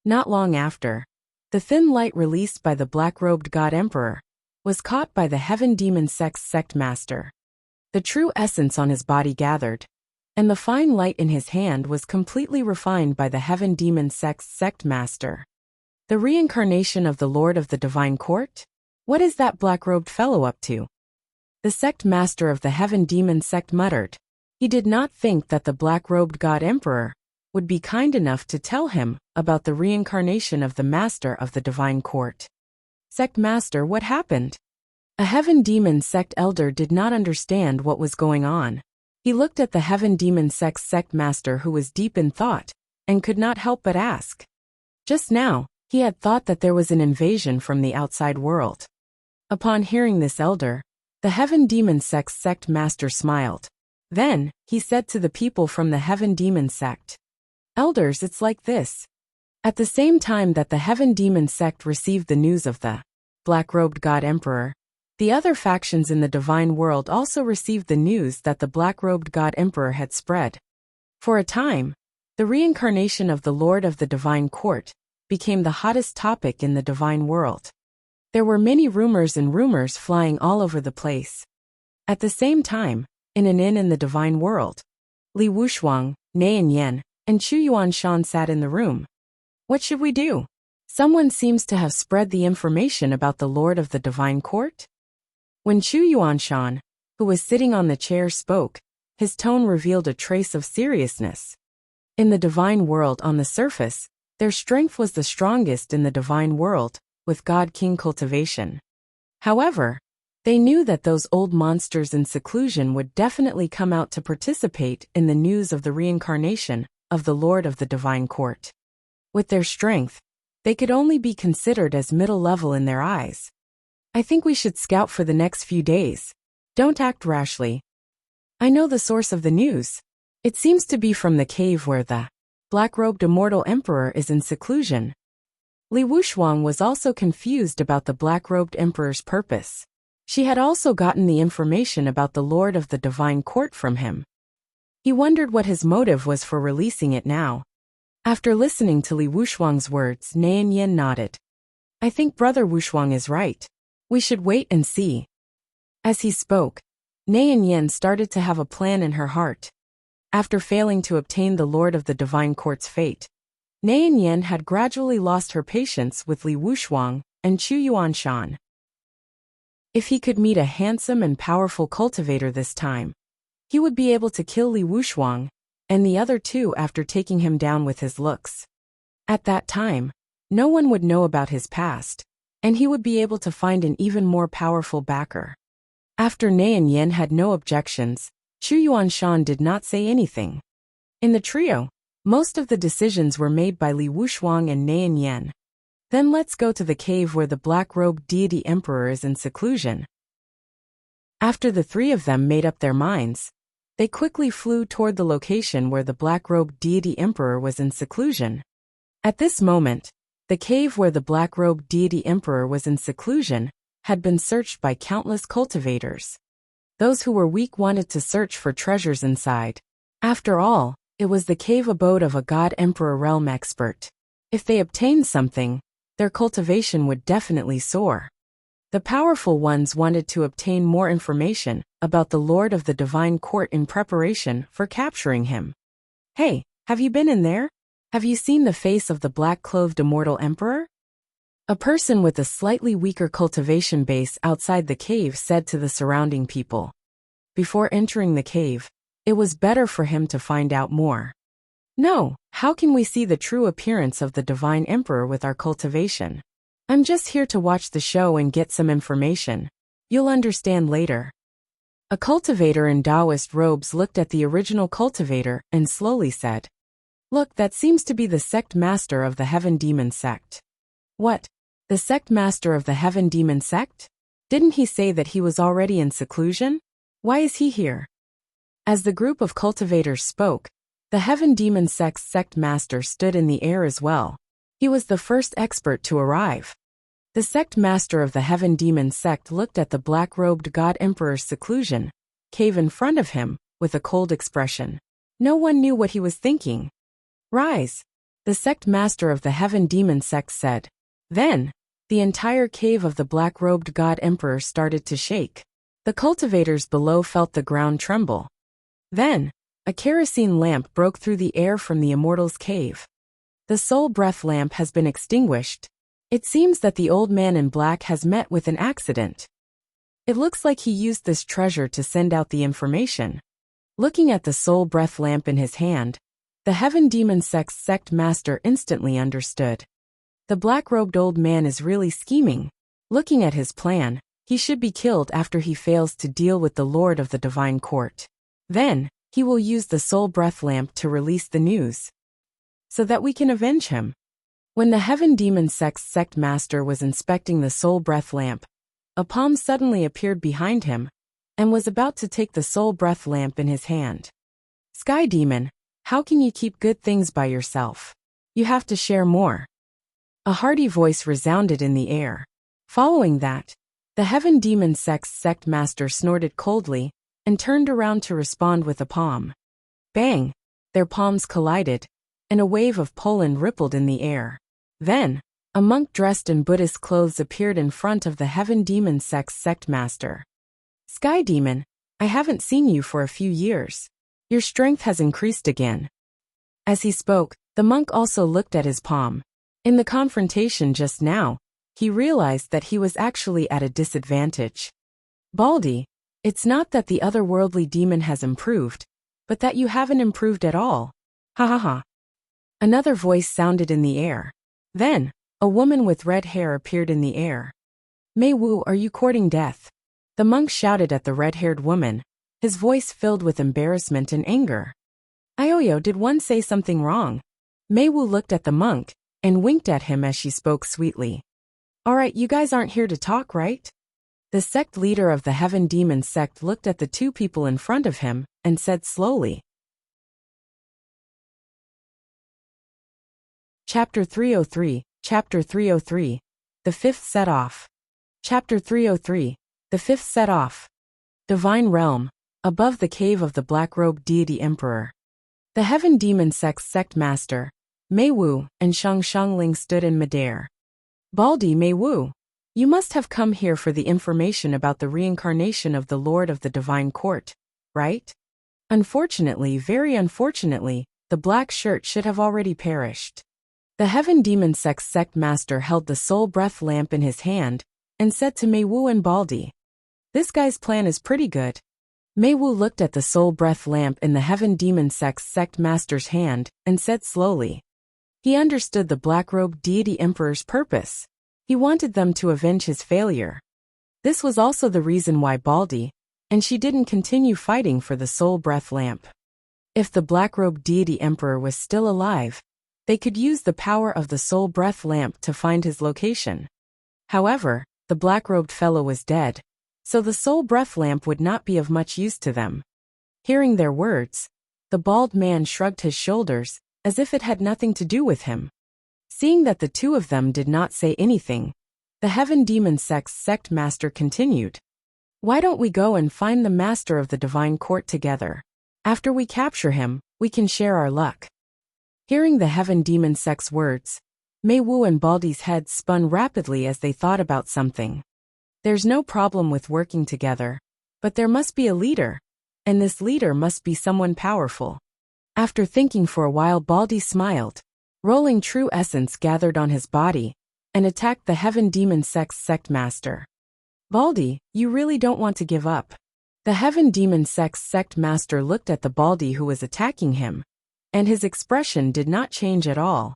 Not long after, the thin light released by the black-robed god emperor was caught by the Heaven Demon Sect's sect master. The true essence on his body gathered, and the fine light in his hand was completely refined by the Heaven Demon Sect's sect master. The reincarnation of the Lord of the Divine Court? What is that black-robed fellow up to? The sect master of the Heaven Demon Sect muttered. He did not think that the black-robed god emperor would be kind enough to tell him about the reincarnation of the master of the Divine Court. "Sect master, what happened?" A Heaven Demon Sect elder did not understand what was going on. He looked at the Heaven Demon Sect's sect master who was deep in thought, and could not help but ask. Just now, he had thought that there was an invasion from the outside world. Upon hearing this elder, the Heaven Demon Sect's sect master smiled. Then, he said to the people from the Heaven Demon Sect, "Elders, it's like this." At the same time that the Heaven Demon Sect received the news of the black-robed god emperor, the other factions in the divine world also received the news that the black-robed god emperor had spread. For a time, the reincarnation of the Lord of the Divine Court became the hottest topic in the divine world. There were many rumors and rumors flying all over the place. At the same time, in an inn in the divine world, Li Wushuang, Neian Yen, and Chu Yuanshan sat in the room. What should we do? Someone seems to have spread the information about the Lord of the Divine Court. When Chu Yuanshan, who was sitting on the chair, spoke, his tone revealed a trace of seriousness. In the divine world, on the surface, their strength was the strongest in the divine world, with God-King cultivation. However, they knew that those old monsters in seclusion would definitely come out to participate in the news of the reincarnation of the Lord of the Divine Court. With their strength, they could only be considered as middle level in their eyes. I think we should scout for the next few days. Don't act rashly. I know the source of the news. It seems to be from the cave where the black-robed immortal emperor is in seclusion. Li Wushuang was also confused about the black-robed emperor's purpose. She had also gotten the information about the Lord of the Divine Court from him. He wondered what his motive was for releasing it now. After listening to Li Wushuang's words, Nian Yen nodded. I think Brother Wushuang is right. We should wait and see. As he spoke, Nian Yen started to have a plan in her heart. After failing to obtain the Lord of the Divine Court's fate, Nian Yen had gradually lost her patience with Li Wushuang and Chu Yuanshan. If he could meet a handsome and powerful cultivator this time, he would be able to kill Li Wushuang and the other two after taking him down with his looks. At that time, no one would know about his past, and he would be able to find an even more powerful backer. After Nian Yen had no objections, Chu Yuanshan did not say anything. In the trio, most of the decisions were made by Li Wushuang and Nian Yen. Then let's go to the cave where the black-robed deity emperor is in seclusion. After the three of them made up their minds, they quickly flew toward the location where the black-robed deity emperor was in seclusion. At this moment, the cave where the black-robed deity emperor was in seclusion had been searched by countless cultivators. Those who were weak wanted to search for treasures inside. After all, it was the cave abode of a god-emperor realm expert. If they obtained something, their cultivation would definitely soar. The powerful ones wanted to obtain more information about the Lord of the Divine Court in preparation for capturing him. Hey, have you been in there? Have you seen the face of the black-clothed immortal emperor? A person with a slightly weaker cultivation base outside the cave said to the surrounding people. Before entering the cave, it was better for him to find out more. No, how can we see the true appearance of the Divine Emperor with our cultivation? I'm just here to watch the show and get some information. You'll understand later. A cultivator in Taoist robes looked at the original cultivator and slowly said, Look, that seems to be the sect master of the Heaven Demon sect. What? The sect master of the Heaven Demon sect? Didn't he say that he was already in seclusion? Why is he here? As the group of cultivators spoke, the Heaven Demon sect's sect master stood in the air as well. He was the first expert to arrive. The sect master of the Heaven Demon sect looked at the black-robed god emperor's seclusion cave in front of him with a cold expression. No one knew what he was thinking. Rise, the sect master of the Heaven Demon sect said. Then, the entire cave of the black-robed god emperor started to shake. The cultivators below felt the ground tremble. Then, a kerosene lamp broke through the air from the immortal's cave. The soul breath lamp has been extinguished. It seems that the old man in black has met with an accident. It looks like he used this treasure to send out the information. Looking at the soul breath lamp in his hand, the Heaven Demon sect's sect master instantly understood. The black-robed old man is really scheming. Looking at his plan, he should be killed after he fails to deal with the Lord of the Divine Court. Then, he will use the soul breath lamp to release the news, so that we can avenge him. When the Heaven Demon sect's sect master was inspecting the soul breath lamp, a palm suddenly appeared behind him, and was about to take the soul breath lamp in his hand. Sky Demon, how can you keep good things by yourself? You have to share more. A hearty voice resounded in the air. Following that, the Heaven Demon sect's sect master snorted coldly and turned around to respond with a palm. Bang! Their palms collided, and a wave of pollen rippled in the air. Then, a monk dressed in Buddhist clothes appeared in front of the Heaven Demon sect's sect master. Sky Demon, I haven't seen you for a few years. Your strength has increased again. As he spoke, the monk also looked at his palm, In the confrontation just now, he realized that he was actually at a disadvantage. Baldy, it's not that the otherworldly demon has improved, but that you haven't improved at all. Ha ha ha. Another voice sounded in the air. Then, a woman with red hair appeared in the air. Mei Wu, are you courting death? The monk shouted at the red-haired woman, his voice filled with embarrassment and anger. Ioyo, did one say something wrong? Mei Wu looked at the monk and winked at him as she spoke sweetly. Alright, you guys aren't here to talk, right? The sect leader of the Heaven Demon sect looked at the two people in front of him and said slowly. Chapter 303, Chapter 303, The Fifth Set Off. Chapter 303, The Fifth Set Off. Divine Realm, above the cave of the black-robed deity emperor. The Heaven Demon sect's sect master, Mei Wu, and Shang Shangling stood in midair. Baldy, Mei Wu, you must have come here for the information about the reincarnation of the Lord of the Divine Court, right? Unfortunately, very unfortunately, the black shirt should have already perished. The Heaven Demon sect's sect master held the soul breath lamp in his hand and said to Mei Wu and Baldy, this guy's plan is pretty good. Mei Wu looked at the soul breath lamp in the Heaven Demon sect's sect master's hand and said slowly. He understood the black-robed deity emperor's purpose. He wanted them to avenge his failure. This was also the reason why Baldy and she didn't continue fighting for the soul breath lamp. If the black-robed deity emperor was still alive, they could use the power of the soul breath lamp to find his location. However, the black-robed fellow was dead, so the soul breath lamp would not be of much use to them. Hearing their words, the bald man shrugged his shoulders, as if it had nothing to do with him. Seeing that the two of them did not say anything, the Heaven Demon sect's sect master continued. Why don't we go and find the master of the Divine Court together? After we capture him, we can share our luck. Hearing the Heaven Demon sect's words, Mei Wu and Baldy's heads spun rapidly as they thought about something. There's no problem with working together, but there must be a leader, and this leader must be someone powerful. After thinking for a while, Baldy smiled. Rolling true essence gathered on his body and attacked the Heaven Demon sect's sect master. Baldy, you really don't want to give up. The Heaven Demon sect's sect master looked at the Baldy who was attacking him, and his expression did not change at all.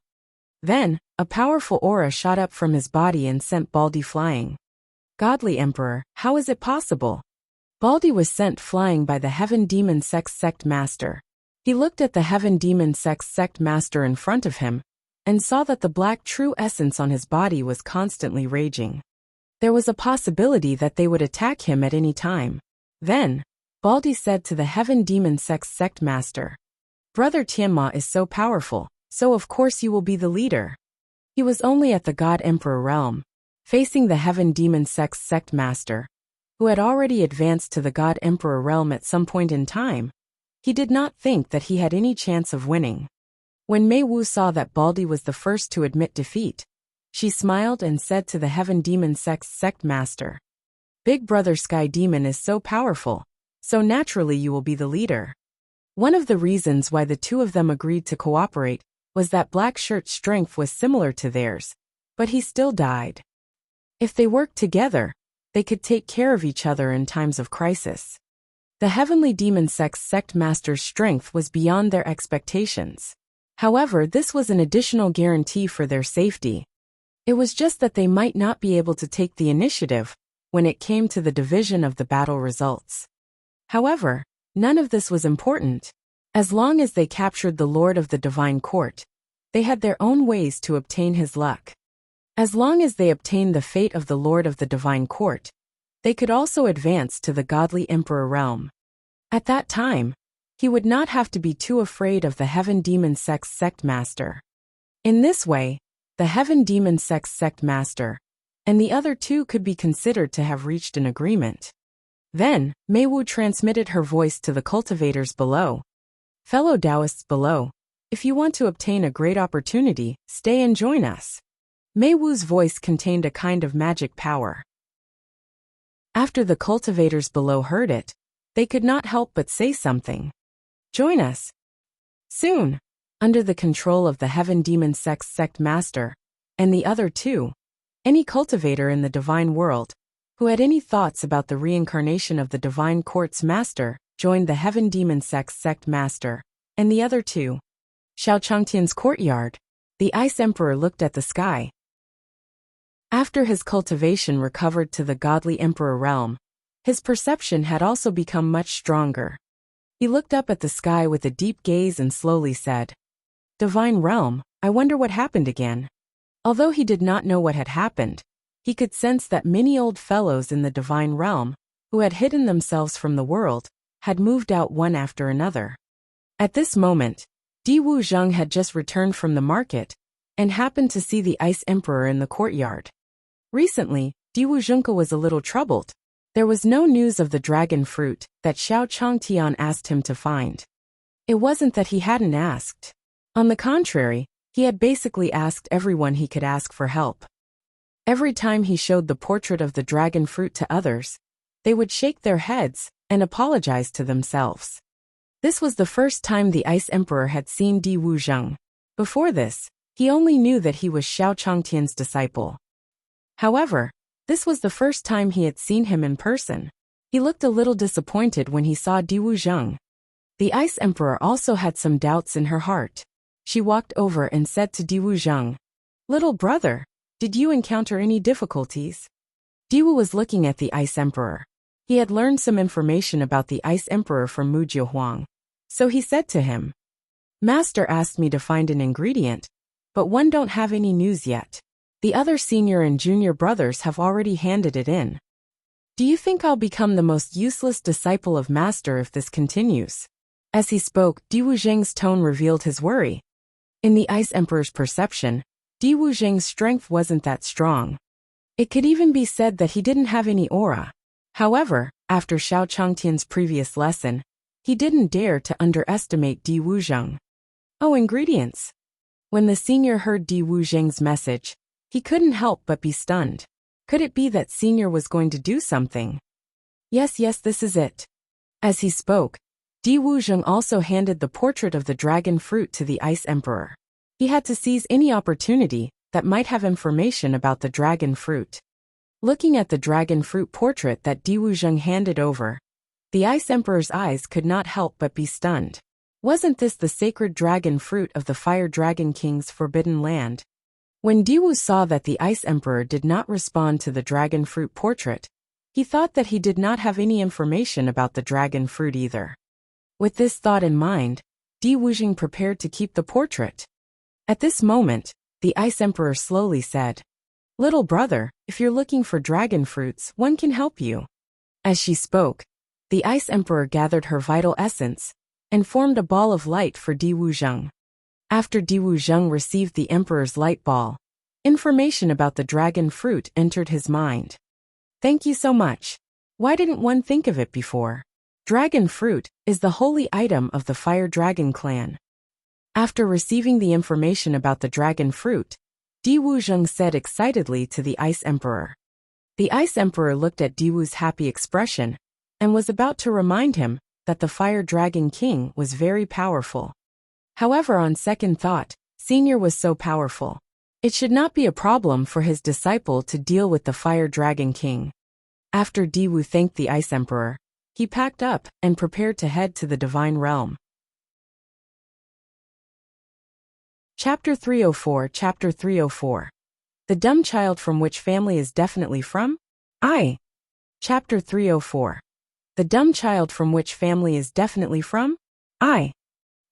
Then, a powerful aura shot up from his body and sent Baldy flying. Godly Emperor, how is it possible? Baldy was sent flying by the Heaven Demon sect's sect master. He looked at the Heaven Demon sect's sect master in front of him and saw that the black true essence on his body was constantly raging. There was a possibility that they would attack him at any time. Then, Baldy said to the Heaven Demon sect's sect master, Brother Tianma is so powerful, so of course you will be the leader. He was only at the God Emperor realm, facing the Heaven Demon sect's sect master, who had already advanced to the God Emperor realm at some point in time. He did not think that he had any chance of winning. When Mei Wu saw that Baldy was the first to admit defeat, she smiled and said to the Heaven Demon sect's sect master, Big Brother Sky Demon is so powerful, so naturally you will be the leader. One of the reasons why the two of them agreed to cooperate was that Black Shirt's strength was similar to theirs, but he still died. If they worked together, they could take care of each other in times of crisis. The Heavenly Demon sect's sect master's strength was beyond their expectations. However, this was an additional guarantee for their safety. It was just that they might not be able to take the initiative when it came to the division of the battle results. However, none of this was important. As long as they captured the Lord of the Divine Court, they had their own ways to obtain his luck. As long as they obtained the fate of the Lord of the Divine Court, they could also advance to the Godly Emperor realm. At that time, he would not have to be too afraid of the Heaven Demon sect's sect master. In this way, the Heaven Demon sect's sect master and the other two could be considered to have reached an agreement. Then, Mei Wu transmitted her voice to the cultivators below. Fellow Taoists below, if you want to obtain a great opportunity, stay and join us. Mei Wu's voice contained a kind of magic power. After the cultivators below heard it, they could not help but say something. Join us. Soon, under the control of the Heaven Demon sect's sect master, and the other two, any cultivator in the divine world who had any thoughts about the reincarnation of the divine court's master joined the heaven demon sect master, and the other two. Xiao Changtian's courtyard. The Ice Emperor looked at the sky. After his cultivation recovered to the godly emperor realm, his perception had also become much stronger. He looked up at the sky with a deep gaze and slowly said, "Divine realm, I wonder what happened again." Although he did not know what had happened, he could sense that many old fellows in the divine realm, who had hidden themselves from the world, had moved out one after another. At this moment, Di Wuzheng had just returned from the market and happened to see the Ice Emperor in the courtyard. Recently, Di Wuzheng was a little troubled. There was no news of the dragon fruit that Xiao Changtian asked him to find. It wasn't that he hadn't asked. On the contrary, he had basically asked everyone he could ask for help. Every time he showed the portrait of the dragon fruit to others, they would shake their heads and apologize to themselves. This was the first time the Ice Emperor had seen Di Wuzheng. Before this, he only knew that he was Xiao Changtian's disciple. However, this was the first time he had seen him in person. He looked a little disappointed when he saw Di Wuzheng. The Ice Emperor also had some doubts in her heart. She walked over and said to Di Wuzheng, "Little brother, did you encounter any difficulties?" Diwu was looking at the Ice Emperor. He had learned some information about the Ice Emperor from Mu Jiahuang. So he said to him, "Master asked me to find an ingredient, but one don't have any news yet. The other senior and junior brothers have already handed it in. Do you think I'll become the most useless disciple of Master if this continues?" As he spoke, Di Wuzheng's tone revealed his worry. In the Ice Emperor's perception, Di Wuzheng's strength wasn't that strong. It could even be said that he didn't have any aura. However, after Xiao Changtian's previous lesson, he didn't dare to underestimate Di Wuzheng. Oh, ingredients. When the senior heard Di Wuzheng's message, he couldn't help but be stunned. Could it be that senior was going to do something? Yes, this is it. As he spoke, Di Wuzheng also handed the portrait of the dragon fruit to the Ice Emperor. He had to seize any opportunity that might have information about the dragon fruit. Looking at the dragon fruit portrait that Di Wuzheng handed over, the Ice Emperor's eyes could not help but be stunned. Wasn't this the sacred dragon fruit of the Fire Dragon King's forbidden land? When Diwu saw that the Ice Emperor did not respond to the dragon fruit portrait, he thought that he did not have any information about the dragon fruit either. With this thought in mind, Di Wuzheng prepared to keep the portrait. At this moment, the Ice Emperor slowly said, "Little brother, if you're looking for dragon fruits, one can help you." As she spoke, the Ice Emperor gathered her vital essence and formed a ball of light for Di Wuzheng. After Di Wuzheng received the Emperor's light ball, information about the dragon fruit entered his mind. "Thank you so much. Why didn't one think of it before? Dragon fruit is the holy item of the Fire Dragon clan." After receiving the information about the dragon fruit, Di Wuzheng said excitedly to the Ice Emperor. The Ice Emperor looked at Diwu's happy expression and was about to remind him that the Fire Dragon King was very powerful. However, on second thought, Senior was so powerful. It should not be a problem for his disciple to deal with the Fire Dragon King. After Diwu thanked the Ice Emperor, he packed up and prepared to head to the Divine Realm. Chapter 304. Chapter 304. The dumb child from which family is definitely from? I. Chapter 304. The dumb child from which family is definitely from? I.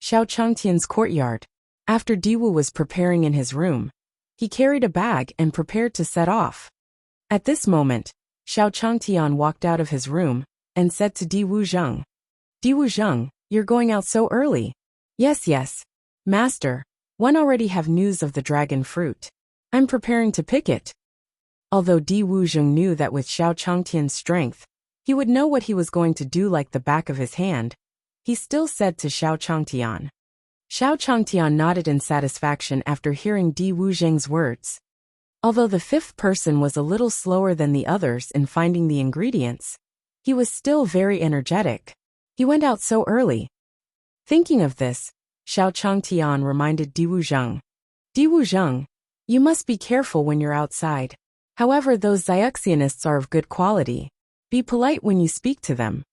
Xiao Changtian's courtyard. After Diwu was preparing in his room, he carried a bag and prepared to set off. At this moment, Xiao Changtian walked out of his room and said to Di Wuzheng, "Di Wuzheng, you're going out so early." Yes, Master. One already have news of the dragon fruit. I'm preparing to pick it." Although Di Wuzheng knew that with Xiao Changtian's strength, he would know what he was going to do like the back of his hand, he still said to Xiao Changtian. Xiao Changtian nodded in satisfaction after hearing Di Wuzheng's words. Although the fifth person was a little slower than the others in finding the ingredients, he was still very energetic. He went out so early. Thinking of this, Xiao Changtian reminded Di Wuzheng. "Di Wuzheng, You must be careful when you're outside. However, those Xiaxianists are of good quality. Be polite when you speak to them.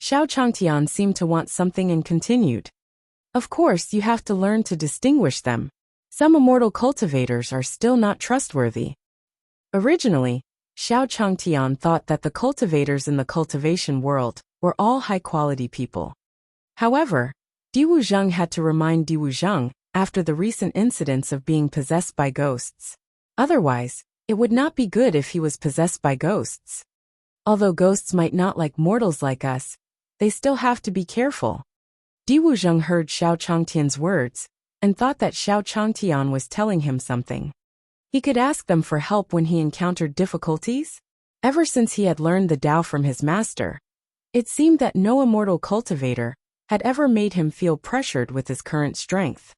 Xiao Changtian seemed to want something and continued. Of course, you have to learn to distinguish them. Some immortal cultivators are still not trustworthy. Originally, Xiao Changtian thought that the cultivators in the cultivation world were all high-quality people. However, Di Wuzheng had to remind Di Wuzheng after the recent incidents of being possessed by ghosts. Otherwise, it would not be good if he was possessed by ghosts. Although ghosts might not like mortals like us, they still have to be careful. Di Wuzheng heard Xiao Changtian's words and thought that Xiao Changtian was telling him something. He could ask them for help when he encountered difficulties. Ever since he had learned the Tao from his master, it seemed that no immortal cultivator had ever made him feel pressured with his current strength.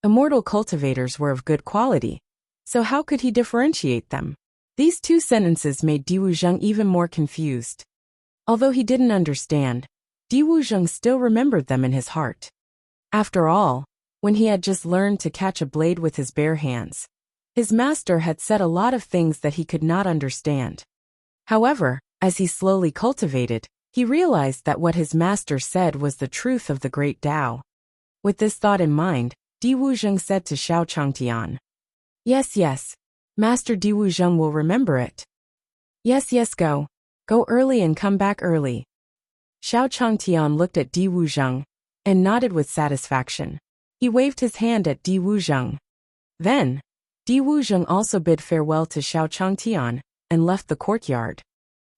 Immortal cultivators were of good quality, so how could he differentiate them? These two sentences made Di Wuzheng even more confused. Although he didn't understand, Di Wuzheng still remembered them in his heart. After all, when he had just learned to catch a blade with his bare hands, his master had said a lot of things that he could not understand. However, as he slowly cultivated, he realized that what his master said was the truth of the great Tao. With this thought in mind, Di Wuzheng said to Xiao Changtian, Yes, Master Di Wuzheng will remember it. Yes, go. Go early and come back early. Xiao Changtian looked at Di Wuzheng and nodded with satisfaction. He waved his hand at Di Wuzheng. Then, Di Wuzheng also bid farewell to Xiao Changtian and left the courtyard.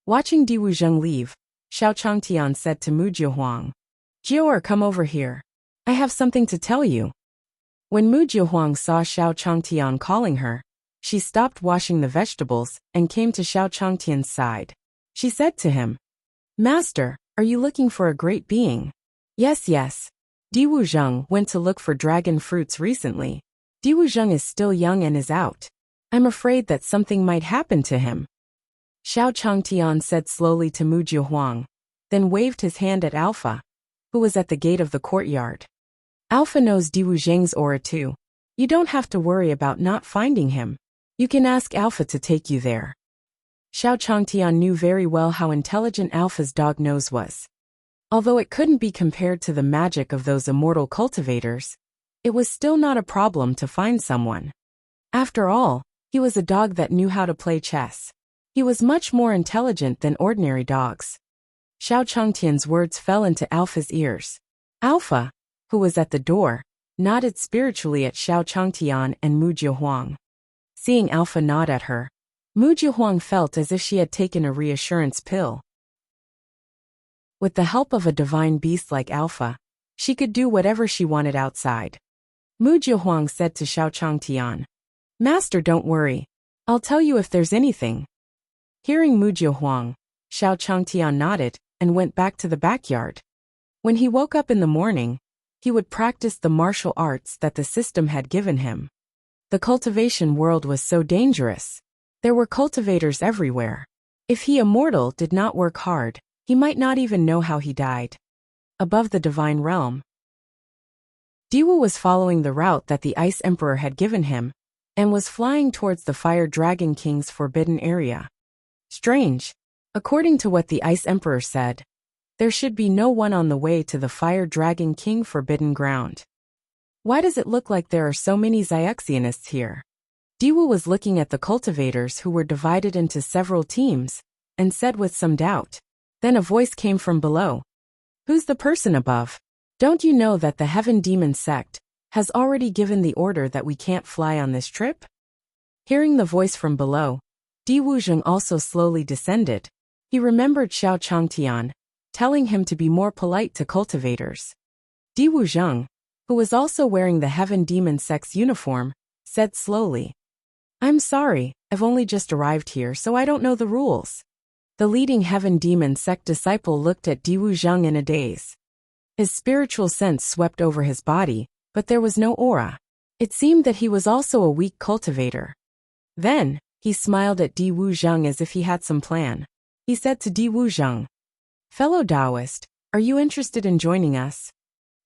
Watching Di Wuzheng leave, Xiao Changtian said to Mu Jiahuang, Jiaor, come over here. I have something to tell you. When Mu Jiahuang saw Xiao Changtian calling her, she stopped washing the vegetables and came to Xiao Changtian's side. She said to him, Master, are you looking for a great being? Yes. Di Wuzheng went to look for dragon fruits recently. Di Wuzheng is still young and is out. I'm afraid that something might happen to him. Xiao Changtian said slowly to Mu Jiahuang, then waved his hand at Alpha, who was at the gate of the courtyard. Alpha knows Di Wuzheng's aura too. You don't have to worry about not finding him. You can ask Alpha to take you there. Xiao Changtian knew very well how intelligent Alpha's dog nose was. Although it couldn't be compared to the magic of those immortal cultivators, it was still not a problem to find someone. After all, he was a dog that knew how to play chess. He was much more intelligent than ordinary dogs. Xiao Changtian's words fell into Alpha's ears. Alpha, who was at the door, nodded spiritually at Xiao Changtian and Mu Jiahuang. Seeing Alpha nod at her, Mu Jiahuang felt as if she had taken a reassurance pill. With the help of a divine beast like Alpha, she could do whatever she wanted outside. Mu Jiahuang said to Xiao Changtian, Master, don't worry. I'll tell you if there's anything. Hearing Mu Jiahuang, Xiao Changtian nodded and went back to the backyard. When he woke up in the morning, he would practice the martial arts that the system had given him. The cultivation world was so dangerous. There were cultivators everywhere. If he, a mortal, did not work hard, he might not even know how he died. Above the divine realm, Diwu was following the route that the Ice Emperor had given him, and was flying towards the Fire Dragon King's forbidden area. Strange. According to what the Ice Emperor said, there should be no one on the way to the Fire Dragon King forbidden ground. Why does it look like there are so many Xiaxianists here? Diwu was looking at the cultivators who were divided into several teams, and said with some doubt. Then a voice came from below. Who's the person above? Don't you know that the Heaven Demon sect has already given the order that we can't fly on this trip? Hearing the voice from below, Di Wuzheng also slowly descended. He remembered Xiao Changtian, telling him to be more polite to cultivators. Di Wuzheng, who was also wearing the Heaven Demon sect's uniform, said slowly, I'm sorry, I've only just arrived here so I don't know the rules. The leading Heaven Demon sect disciple looked at Di Wuzheng in a daze. His spiritual sense swept over his body, but there was no aura. It seemed that he was also a weak cultivator. Then, he smiled at Di Wuzheng as if he had some plan. He said to Di Wuzheng, Fellow Taoist, are you interested in joining us?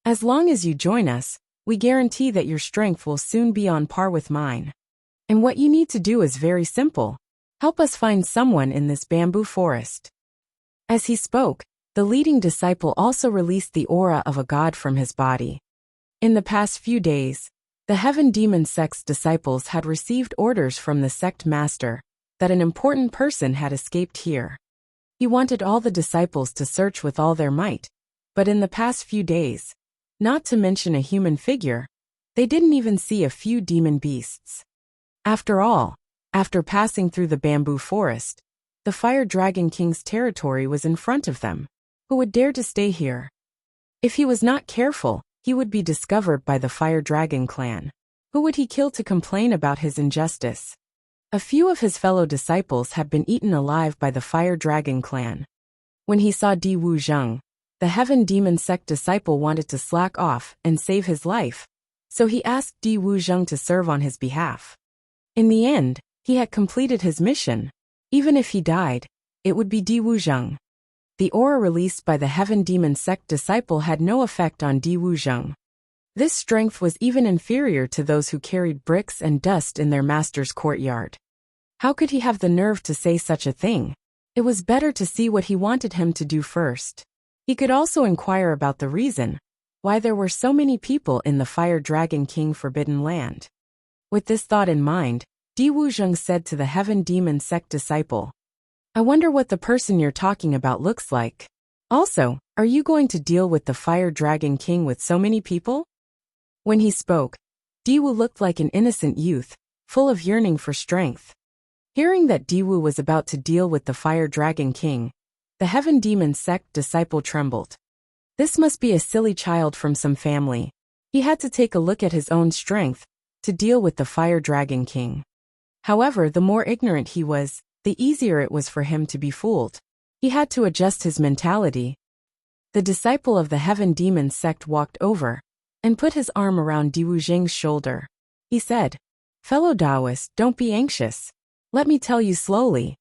As long as you join us, we guarantee that your strength will soon be on par with mine. And what you need to do is very simple. Help us find someone in this bamboo forest. As he spoke, the leading disciple also released the aura of a god from his body. In the past few days, the Heaven Demon Sect's disciples had received orders from the sect master that an important person had escaped here. He wanted all the disciples to search with all their might, but in the past few days, not to mention a human figure, they didn't even see a few demon beasts. After all, after passing through the bamboo forest, the Fire Dragon King's territory was in front of them. Who would dare to stay here? If he was not careful, he would be discovered by the Fire Dragon clan. Who would he kill to complain about his injustice? A few of his fellow disciples had been eaten alive by the Fire Dragon clan. When he saw Di Wu Zheng, the Heaven Demon Sect disciple wanted to slack off and save his life, so he asked Di Wu Zheng to serve on his behalf. In the end, he had completed his mission. Even if he died, it would be Di Wu Zheng. The aura released by the Heaven Demon Sect disciple had no effect on Di Wu Zheng. This strength was even inferior to those who carried bricks and dust in their master's courtyard. How could he have the nerve to say such a thing? It was better to see what he wanted him to do first. He could also inquire about the reason why there were so many people in the Fire Dragon King Forbidden Land. With this thought in mind, Di Wu Zheng said to the Heaven Demon Sect disciple, "I wonder what the person you're talking about looks like. Also, are you going to deal with the Fire Dragon King with so many people?" When he spoke, Di Wu looked like an innocent youth, full of yearning for strength. Hearing that Di Wu was about to deal with the Fire Dragon King, the Heaven Demon Sect disciple trembled. This must be a silly child from some family. He had to take a look at his own strength to deal with the Fire Dragon King. However, the more ignorant he was, the easier it was for him to be fooled. He had to adjust his mentality. The disciple of the Heaven Demon Sect walked over and put his arm around Di Wu Zheng's shoulder. He said, "Fellow Taoist, don't be anxious. Let me tell you slowly."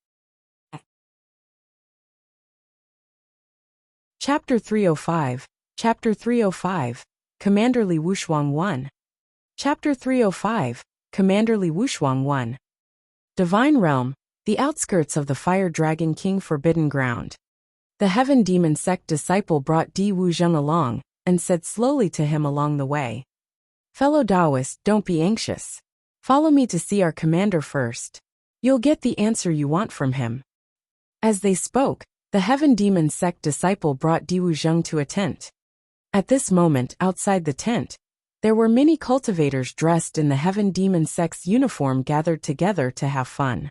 Chapter 305, Chapter 305, Commander Li Wushuang 1. Chapter 305, Commander Li Wushuang 1. Divine Realm, the outskirts of the Fire Dragon King Forbidden Ground. The Heaven Demon Sect disciple brought Di Wu Zheng along and said slowly to him along the way, "Fellow Taoist, don't be anxious. Follow me to see our commander first. You'll get the answer you want from him." As they spoke, the Heaven Demon Sect disciple brought Di Wu Zheng to a tent. At this moment, outside the tent, there were many cultivators dressed in the Heaven Demon Sect's uniform gathered together to have fun.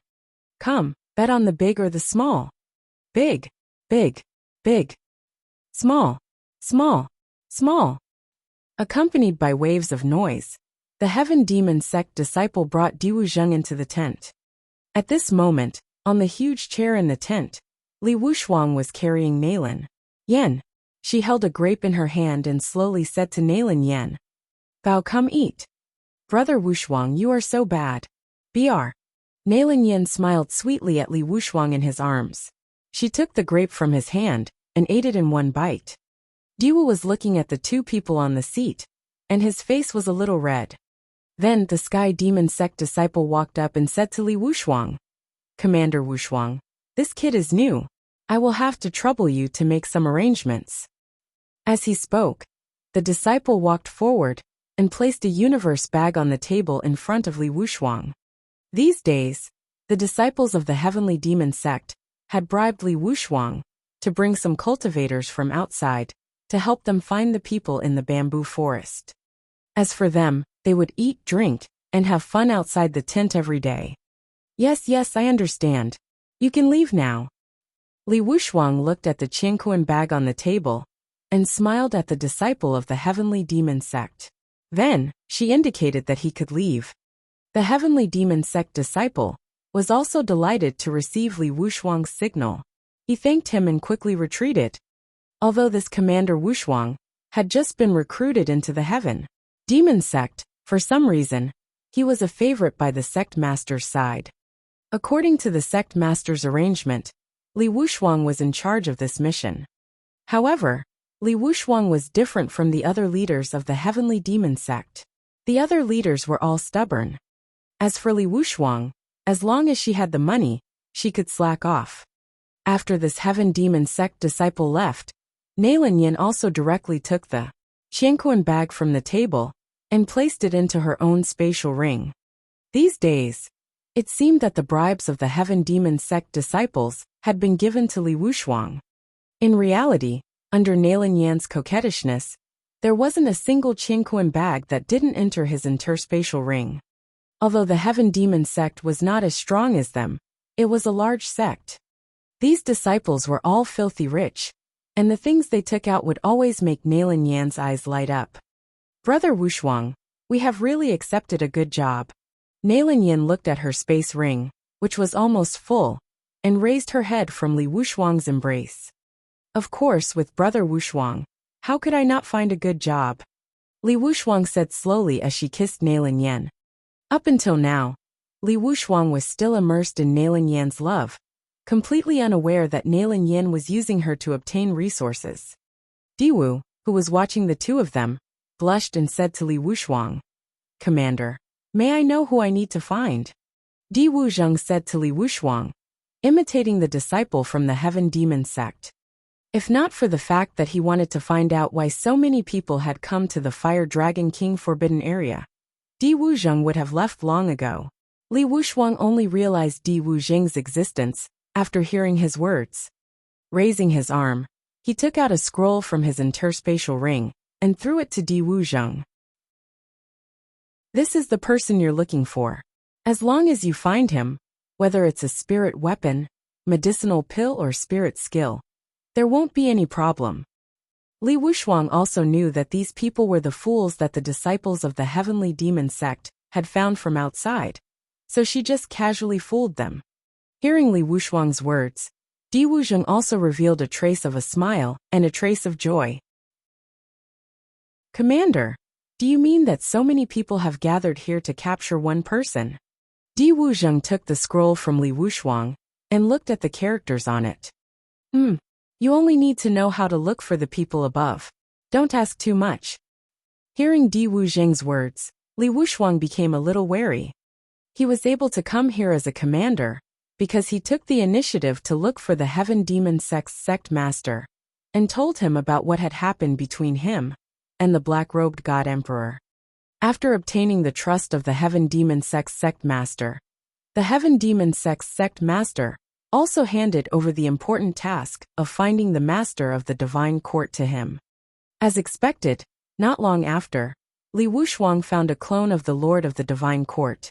"Come, bet on the big or the small. Big, big, big. Small, small, small." Accompanied by waves of noise, the Heaven Demon Sect disciple brought Di Wu Zheng into the tent. At this moment, on the huge chair in the tent, Li Wushuang was carrying Nailin Yan. She held a grape in her hand and slowly said to Nailin Yan, "Bao, come eat." "Brother Wushuang, you are so bad." "Br." Nailin Yan smiled sweetly at Li Wushuang in his arms. She took the grape from his hand and ate it in one bite. Di Wu was looking at the two people on the seat, and his face was a little red. Then the Sky Demon Sect disciple walked up and said to Li Wushuang, "Commander Wushuang, this kid is new. I will have to trouble you to make some arrangements." As he spoke, the disciple walked forward and placed a universe bag on the table in front of Li Wushuang. These days, the disciples of the Heavenly Demon Sect had bribed Li Wushuang to bring some cultivators from outside to help them find the people in the bamboo forest. As for them, they would eat, drink, and have fun outside the tent every day. Yes, I understand. You can leave now." Li Wushuang looked at the Qingquan bag on the table and smiled at the disciple of the Heavenly Demon Sect. Then, she indicated that he could leave. The Heavenly Demon Sect disciple was also delighted to receive Li Wushuang's signal. He thanked him and quickly retreated. Although this Commander Wushuang had just been recruited into the Heaven Demon Sect, for some reason, he was a favorite by the sect master's side. According to the sect master's arrangement, Li Wushuang was in charge of this mission. However, Li Wushuang was different from the other leaders of the Heavenly Demon Sect. The other leaders were all stubborn. As for Li Wushuang, as long as she had the money, she could slack off. After this heaven demon sect disciple left, Nailin Yin also directly took the Qianquan bag from the table and placed it into her own spatial ring. These days, it seemed that the bribes of the heaven demon sect disciples had been given to Li Wushuang. In reality, under Nailin Yan's coquettishness, there wasn't a single Qianquan bag that didn't enter his interspatial ring. Although the heaven demon sect was not as strong as them, it was a large sect. These disciples were all filthy rich, and the things they took out would always make Nailin Yan's eyes light up. Brother Wushuang, we have really accepted a good job. Nailin Yan looked at her space ring, which was almost full, and raised her head from Li Wushuang's embrace. Of course, with Brother Wushuang, how could I not find a good job? Li Wushuang said slowly as she kissed Nailin Yan. Up until now, Li Wushuang was still immersed in Nailin Yan's love, completely unaware that Nailin Yan was using her to obtain resources. Diwu, who was watching the two of them, blushed and said to Li Wushuang, "Commander, may I know who I need to find?" Di Wuzheng said to Li Wushuang, imitating the disciple from the heaven demon sect. If not for the fact that he wanted to find out why so many people had come to the Fire Dragon King forbidden area, Di Wuzheng would have left long ago. Li Wushuang only realized Di Wuzheng's existence after hearing his words. Raising his arm, he took out a scroll from his interspatial ring and threw it to Di Wuzheng. "This is the person you're looking for. As long as you find him, whether it's a spirit weapon, medicinal pill or spirit skill, there won't be any problem." Li Wushuang also knew that these people were the fools that the disciples of the heavenly demon sect had found from outside, so she just casually fooled them. Hearing Li Wushuang's words, Di Wuzheng also revealed a trace of a smile and a trace of joy. "Commander, do you mean that so many people have gathered here to capture one person?" Di Wuzheng took the scroll from Li Wushuang and looked at the characters on it. You only need to know how to look for the people above. Don't ask too much." Hearing Di Wuzheng's words, Li Wushuang became a little wary. He was able to come here as a commander because he took the initiative to look for the heaven demon sect's sect master and told him about what had happened between him and the black-robed god emperor. After obtaining the trust of the heaven demon sect's sect master, the heaven demon sect's sect master also handed over the important task of finding the master of the divine court to him. As expected, not long after, Li Wushuang found a clone of the lord of the divine court.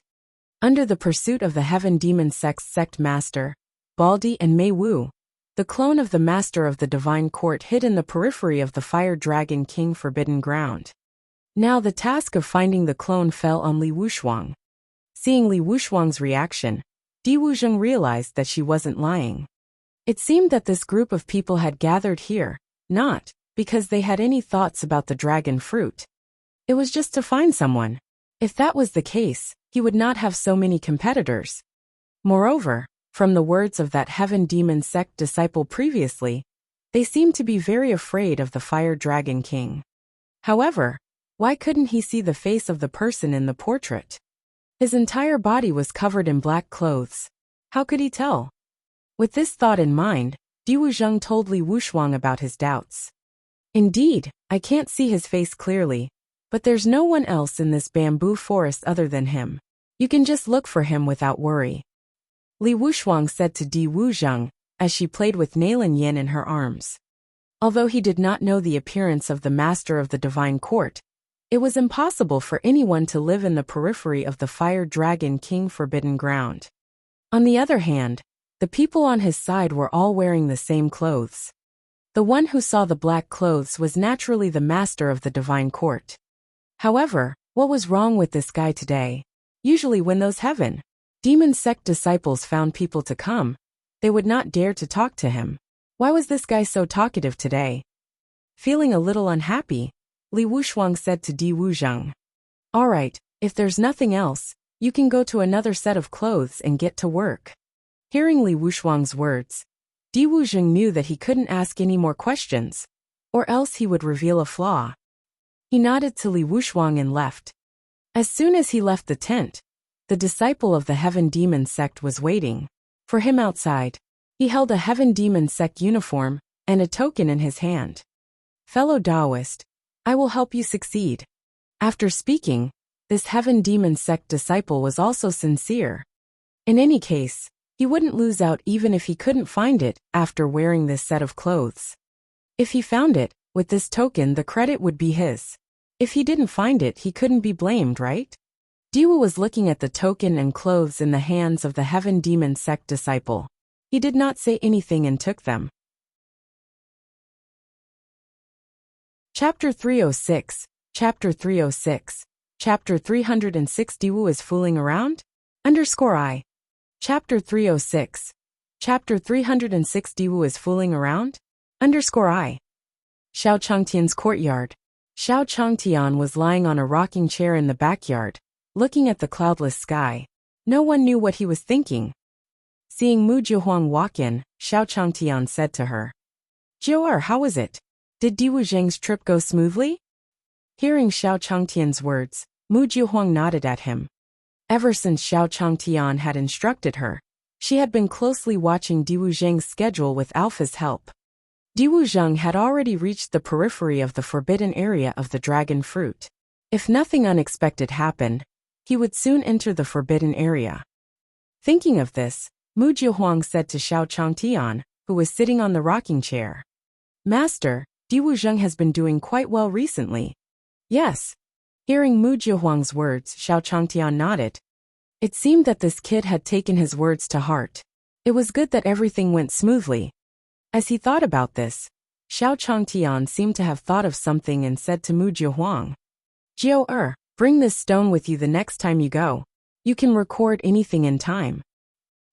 Under the pursuit of the heaven demon sect's sect master, Baldi and Mei Wu, the clone of the master of the divine court hid in the periphery of the Fire Dragon King forbidden ground. Now the task of finding the clone fell on Li Wushuang. Seeing Li Wushuang's reaction, Di Wuzheng realized that she wasn't lying. It seemed that this group of people had gathered here, not because they had any thoughts about the dragon fruit. It was just to find someone. If that was the case, he would not have so many competitors. Moreover, from the words of that heaven demon sect disciple previously, they seemed to be very afraid of the Fire Dragon King. However, why couldn't he see the face of the person in the portrait? His entire body was covered in black clothes. How could he tell? With this thought in mind, Di Wuzheng told Li Wushuang about his doubts. "Indeed, I can't see his face clearly, but there's no one else in this bamboo forest other than him. You can just look for him without worry," Li Wushuang said to Di Wuzheng as she played with Nailin Yan in her arms. Although he did not know the appearance of the master of the divine court, it was impossible for anyone to live in the periphery of the Fire Dragon King forbidden ground. On the other hand, the people on his side were all wearing the same clothes. The one who saw the black clothes was naturally the master of the divine court. However, what was wrong with this guy today? Usually when those heaven demon sect disciples found people to come, they would not dare to talk to him. Why was this guy so talkative today? Feeling a little unhappy, Li Wushuang said to Di Wuzheng, "All right, if there's nothing else, you can go to another set of clothes and get to work." Hearing Li Wushuang's words, Di Wuzheng knew that he couldn't ask any more questions, or else he would reveal a flaw. He nodded to Li Wushuang and left. As soon as he left the tent, the disciple of the Heaven Demon sect, was waiting for him outside. He held a Heaven Demon sect uniform and a token in his hand. "Fellow Taoist, I will help you succeed." After speaking, this Heaven Demon sect disciple was also sincere. In any case, he wouldn't lose out even if he couldn't find it after wearing this set of clothes. If he found it, with this token the credit would be his. If he didn't find it, he couldn't be blamed, right? Diwu was looking at the token and clothes in the hands of the Heaven Demon sect disciple. He did not say anything and took them. Chapter 306, Chapter 306, Chapter 306. Diwu is fooling around? _I. Chapter 306, Chapter 306. Diwu is fooling around? _I. Xiao Changtian's courtyard. Xiao Changtian was lying on a rocking chair in the backyard, looking at the cloudless sky. No one knew what he was thinking. Seeing Mu Jiuhuang walk in, Xiao Changtian said to her, "Jiu'er, how was it? Did Diwu Zheng's trip go smoothly?" Hearing Xiao Changtian's words, Mu Jiuhuang nodded at him. Ever since Xiao Changtian had instructed her, she had been closely watching Diwu Zheng's schedule with Alpha's help. Diwu Zheng had already reached the periphery of the forbidden area of the dragon fruit. If nothing unexpected happened, he would soon enter the forbidden area. Thinking of this, Mu Jiuhuang said to Xiao Changtian, who was sitting on the rocking chair, "Master, Diwu Zheng has been doing quite well recently." "Yes." Hearing Mu Jiuhuang's words, Xiao Changtian nodded. It seemed that this kid had taken his words to heart. It was good that everything went smoothly. As he thought about this, Xiao Changtian seemed to have thought of something and said to Mu Jiuhuang, "Jiu'er, bring this stone with you the next time you go. You can record anything in time."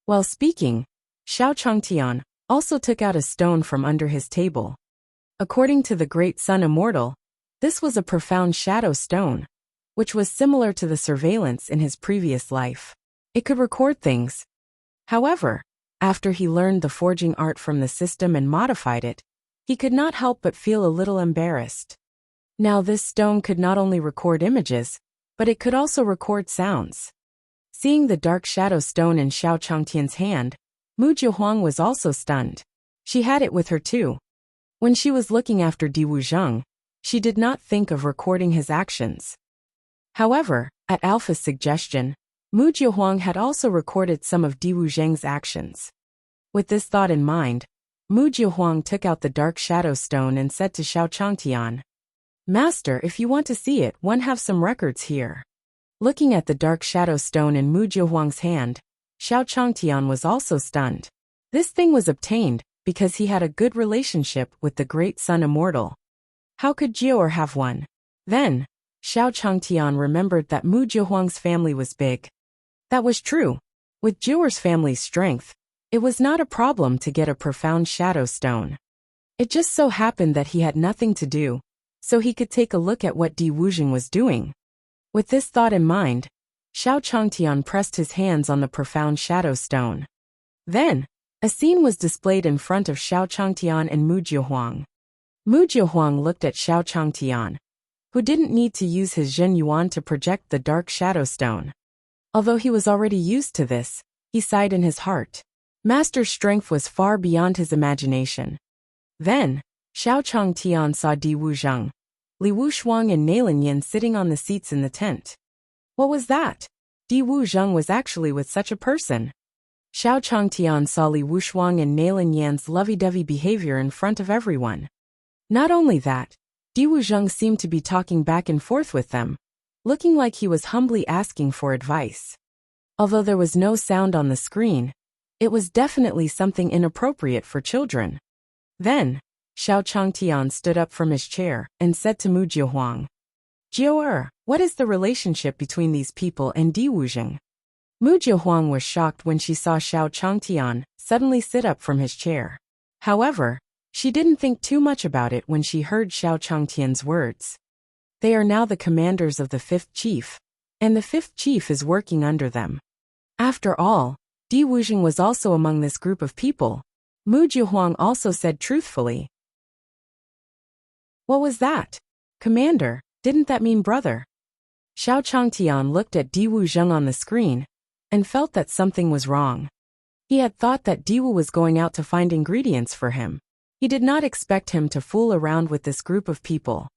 While speaking, Xiao Changtian also took out a stone from under his table. According to the Great Sun Immortal, this was a profound shadow stone, which was similar to the surveillance in his previous life. It could record things. However, after he learned the forging art from the system and modified it, he could not help but feel a little embarrassed. Now this stone could not only record images, but it could also record sounds. Seeing the dark shadow stone in Xiao Changtian's hand, Mu Jiuhuang was also stunned. She had it with her too. When she was looking after Diwu Zheng, she did not think of recording his actions. However, at Alpha's suggestion, Mu Jiuhuang had also recorded some of Diwu Zheng's actions. With this thought in mind, Mu Jiuhuang took out the dark shadow stone and said to Xiao Changtian, "Master, if you want to see it, one have some records here." Looking at the dark shadow stone in Mu Jiuhuang's hand, Xiao Changtian was also stunned. This thing was obtained because he had a good relationship with the Great Sun Immortal. How could Jiu'er have one? Then, Xiao Changtian remembered that Mu Jiuhuang's family was big. That was true. With Jiu'er's family's strength, it was not a problem to get a profound shadow stone. It just so happened that he had nothing to do, so he could take a look at what Diwu Zheng was doing. With this thought in mind, Xiao Changtian pressed his hands on the profound shadow stone. Then, a scene was displayed in front of Xiao Changtian and Mu Jiuhuang. Mu Jiuhuang looked at Xiao Changtian, who didn't need to use his Zhen Yuan to project the dark shadow stone. Although he was already used to this, he sighed in his heart. Master's strength was far beyond his imagination. Then, Xiao Changtian saw Diwu Zheng, Li Wushuang and Nailin Yin sitting on the seats in the tent. What was that? Diwu Zheng was actually with such a person. Xiao Changtian saw Li Wushuang and Nailin Yan's lovey-dovey behavior in front of everyone. Not only that, Diwu Zheng seemed to be talking back and forth with them, looking like he was humbly asking for advice. Although there was no sound on the screen, it was definitely something inappropriate for children. Then, Xiao Changtian stood up from his chair and said to Mu Jiuhuang, "Jiu'er, what is the relationship between these people and Diwu Zheng?" Mu Jiuhuang was shocked when she saw Xiao Changtian suddenly sit up from his chair. However, she didn't think too much about it when she heard Xiao Changtian's words. They are now the commanders of the fifth chief, and the fifth chief is working under them. After all, Diwu Zheng was also among this group of people. Mu Jiuhuang also said truthfully, "What was that? Commander, didn't that mean brother?" Xiao Changtian looked at Diwu Zheng on the screen and felt that something was wrong. He had thought that Diwu was going out to find ingredients for him. He did not expect him to fool around with this group of people.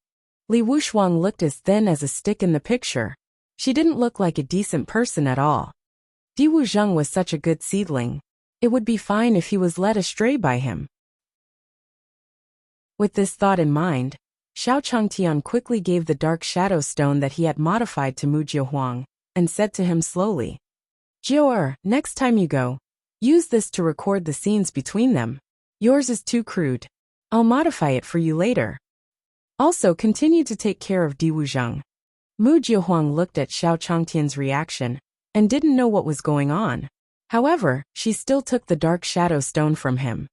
Li Wushuang looked as thin as a stick in the picture. She didn't look like a decent person at all. Diwu Zheng was such a good seedling. It would be fine if he was led astray by him. With this thought in mind, Xiao Changtian quickly gave the dark shadow stone that he had modified to Mu Jiehuang, and said to him slowly, "Jiu'er, next time you go, use this to record the scenes between them. Yours is too crude. I'll modify it for you later. Also continue to take care of Diwu Zheng." Mu Jiehuang looked at Xiao Changtian's reaction, and didn't know what was going on. However, she still took the dark shadow stone from him.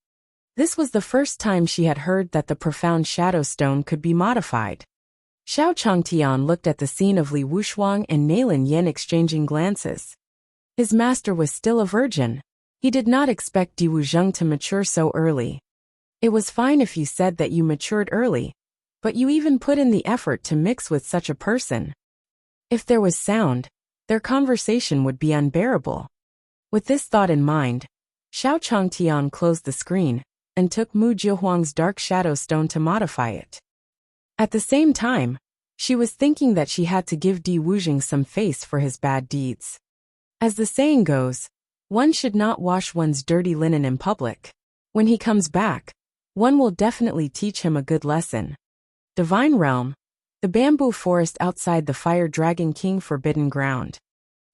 This was the first time she had heard that the profound shadow stone could be modified. Xiao Changtian looked at the scene of Li Wushuang and Nalin Yen exchanging glances. His master was still a virgin. He did not expect Diwu Zheng to mature so early. It was fine if you said that you matured early, but you even put in the effort to mix with such a person. If there was sound, their conversation would be unbearable. With this thought in mind, Xiao Changtian closed the screen and took Mu Jiehuang's dark shadow stone to modify it. At the same time, she was thinking that she had to give Diwu Zheng some face for his bad deeds. As the saying goes, one should not wash one's dirty linen in public. When he comes back, one will definitely teach him a good lesson. Divine Realm, the bamboo forest outside the Fire Dragon King Forbidden Ground.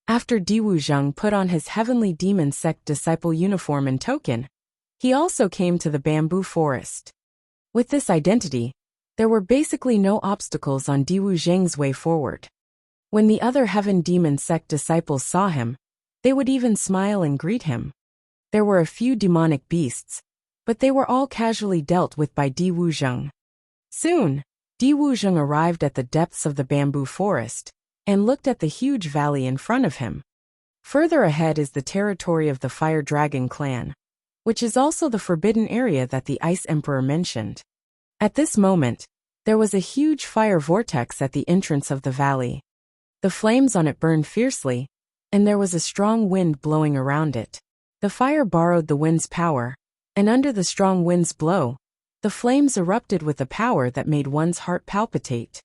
After Diwu Zheng put on his Heavenly Demon Sect disciple uniform and token, he also came to the bamboo forest. With this identity, there were basically no obstacles on Diwu Zheng's way forward. When the other Heaven Demon Sect disciples saw him, they would even smile and greet him. There were a few demonic beasts, but they were all casually dealt with by Diwu Zheng. Soon, Diwu Zheng arrived at the depths of the bamboo forest and looked at the huge valley in front of him. Further ahead is the territory of the Fire Dragon clan, which is also the forbidden area that the Ice Emperor mentioned. At this moment, there was a huge fire vortex at the entrance of the valley. The flames on it burned fiercely, and there was a strong wind blowing around it. The fire borrowed the wind's power, and under the strong wind's blow, the flames erupted with a power that made one's heart palpitate.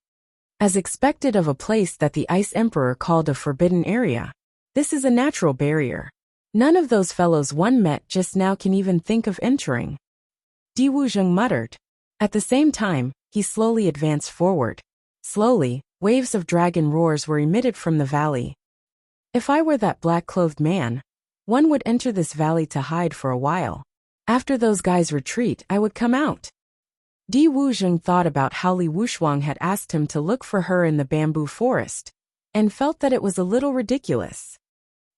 As expected of a place that the Ice Emperor called a forbidden area, this is a natural barrier. None of those fellows one met just now can even think of entering. Diwu Zheng muttered. At the same time, he slowly advanced forward. Slowly, waves of dragon roars were emitted from the valley. If I were that black-clothed man, one would enter this valley to hide for a while. After those guys retreat, I would come out. Diwu Zheng thought about how Li Wushuang had asked him to look for her in the bamboo forest, and felt that it was a little ridiculous.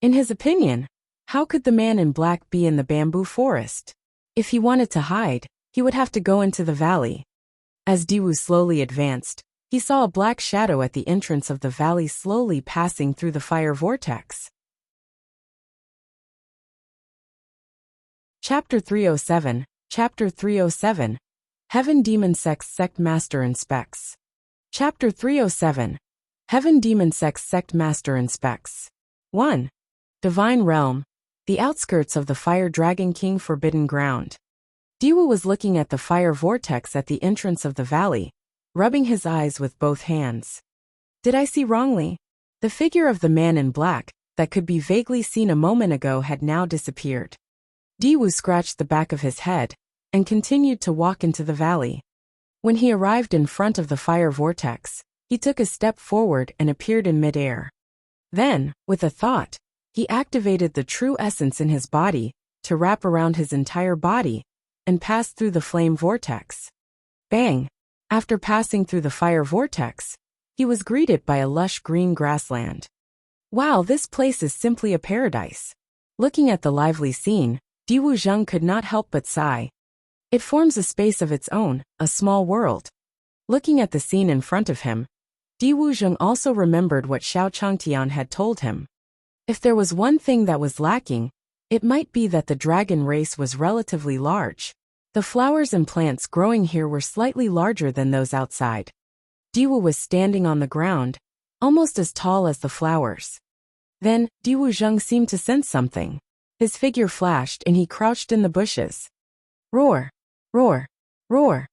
In his opinion, how could the man in black be in the bamboo forest? If he wanted to hide, he would have to go into the valley. As Diwu slowly advanced, he saw a black shadow at the entrance of the valley slowly passing through the fire vortex. Chapter 307, Chapter 307, Heaven Demon Sect Master Inspects. Chapter 307, Heaven Demon Sect Master Inspects. 1. Divine Realm, the outskirts of the Fire Dragon King Forbidden Ground. Diwu was looking at the fire vortex at the entrance of the valley, rubbing his eyes with both hands. Did I see wrongly? The figure of the man in black, that could be vaguely seen a moment ago, had now disappeared. Diwu scratched the back of his head, and continued to walk into the valley. When he arrived in front of the fire vortex, he took a step forward and appeared in midair. Then, with a thought, he activated the true essence in his body to wrap around his entire body and pass through the flame vortex. Bang! After passing through the fire vortex, he was greeted by a lush green grassland. Wow, this place is simply a paradise. Looking at the lively scene, Diwu Zheng could not help but sigh. It forms a space of its own, a small world. Looking at the scene in front of him, Diwu Zheng also remembered what Xiao Changtian had told him. If there was one thing that was lacking, it might be that the dragon race was relatively large. The flowers and plants growing here were slightly larger than those outside. Diwu was standing on the ground, almost as tall as the flowers. Then, Diwu Zheng seemed to sense something. His figure flashed and he crouched in the bushes. Roar! Roar! Roar!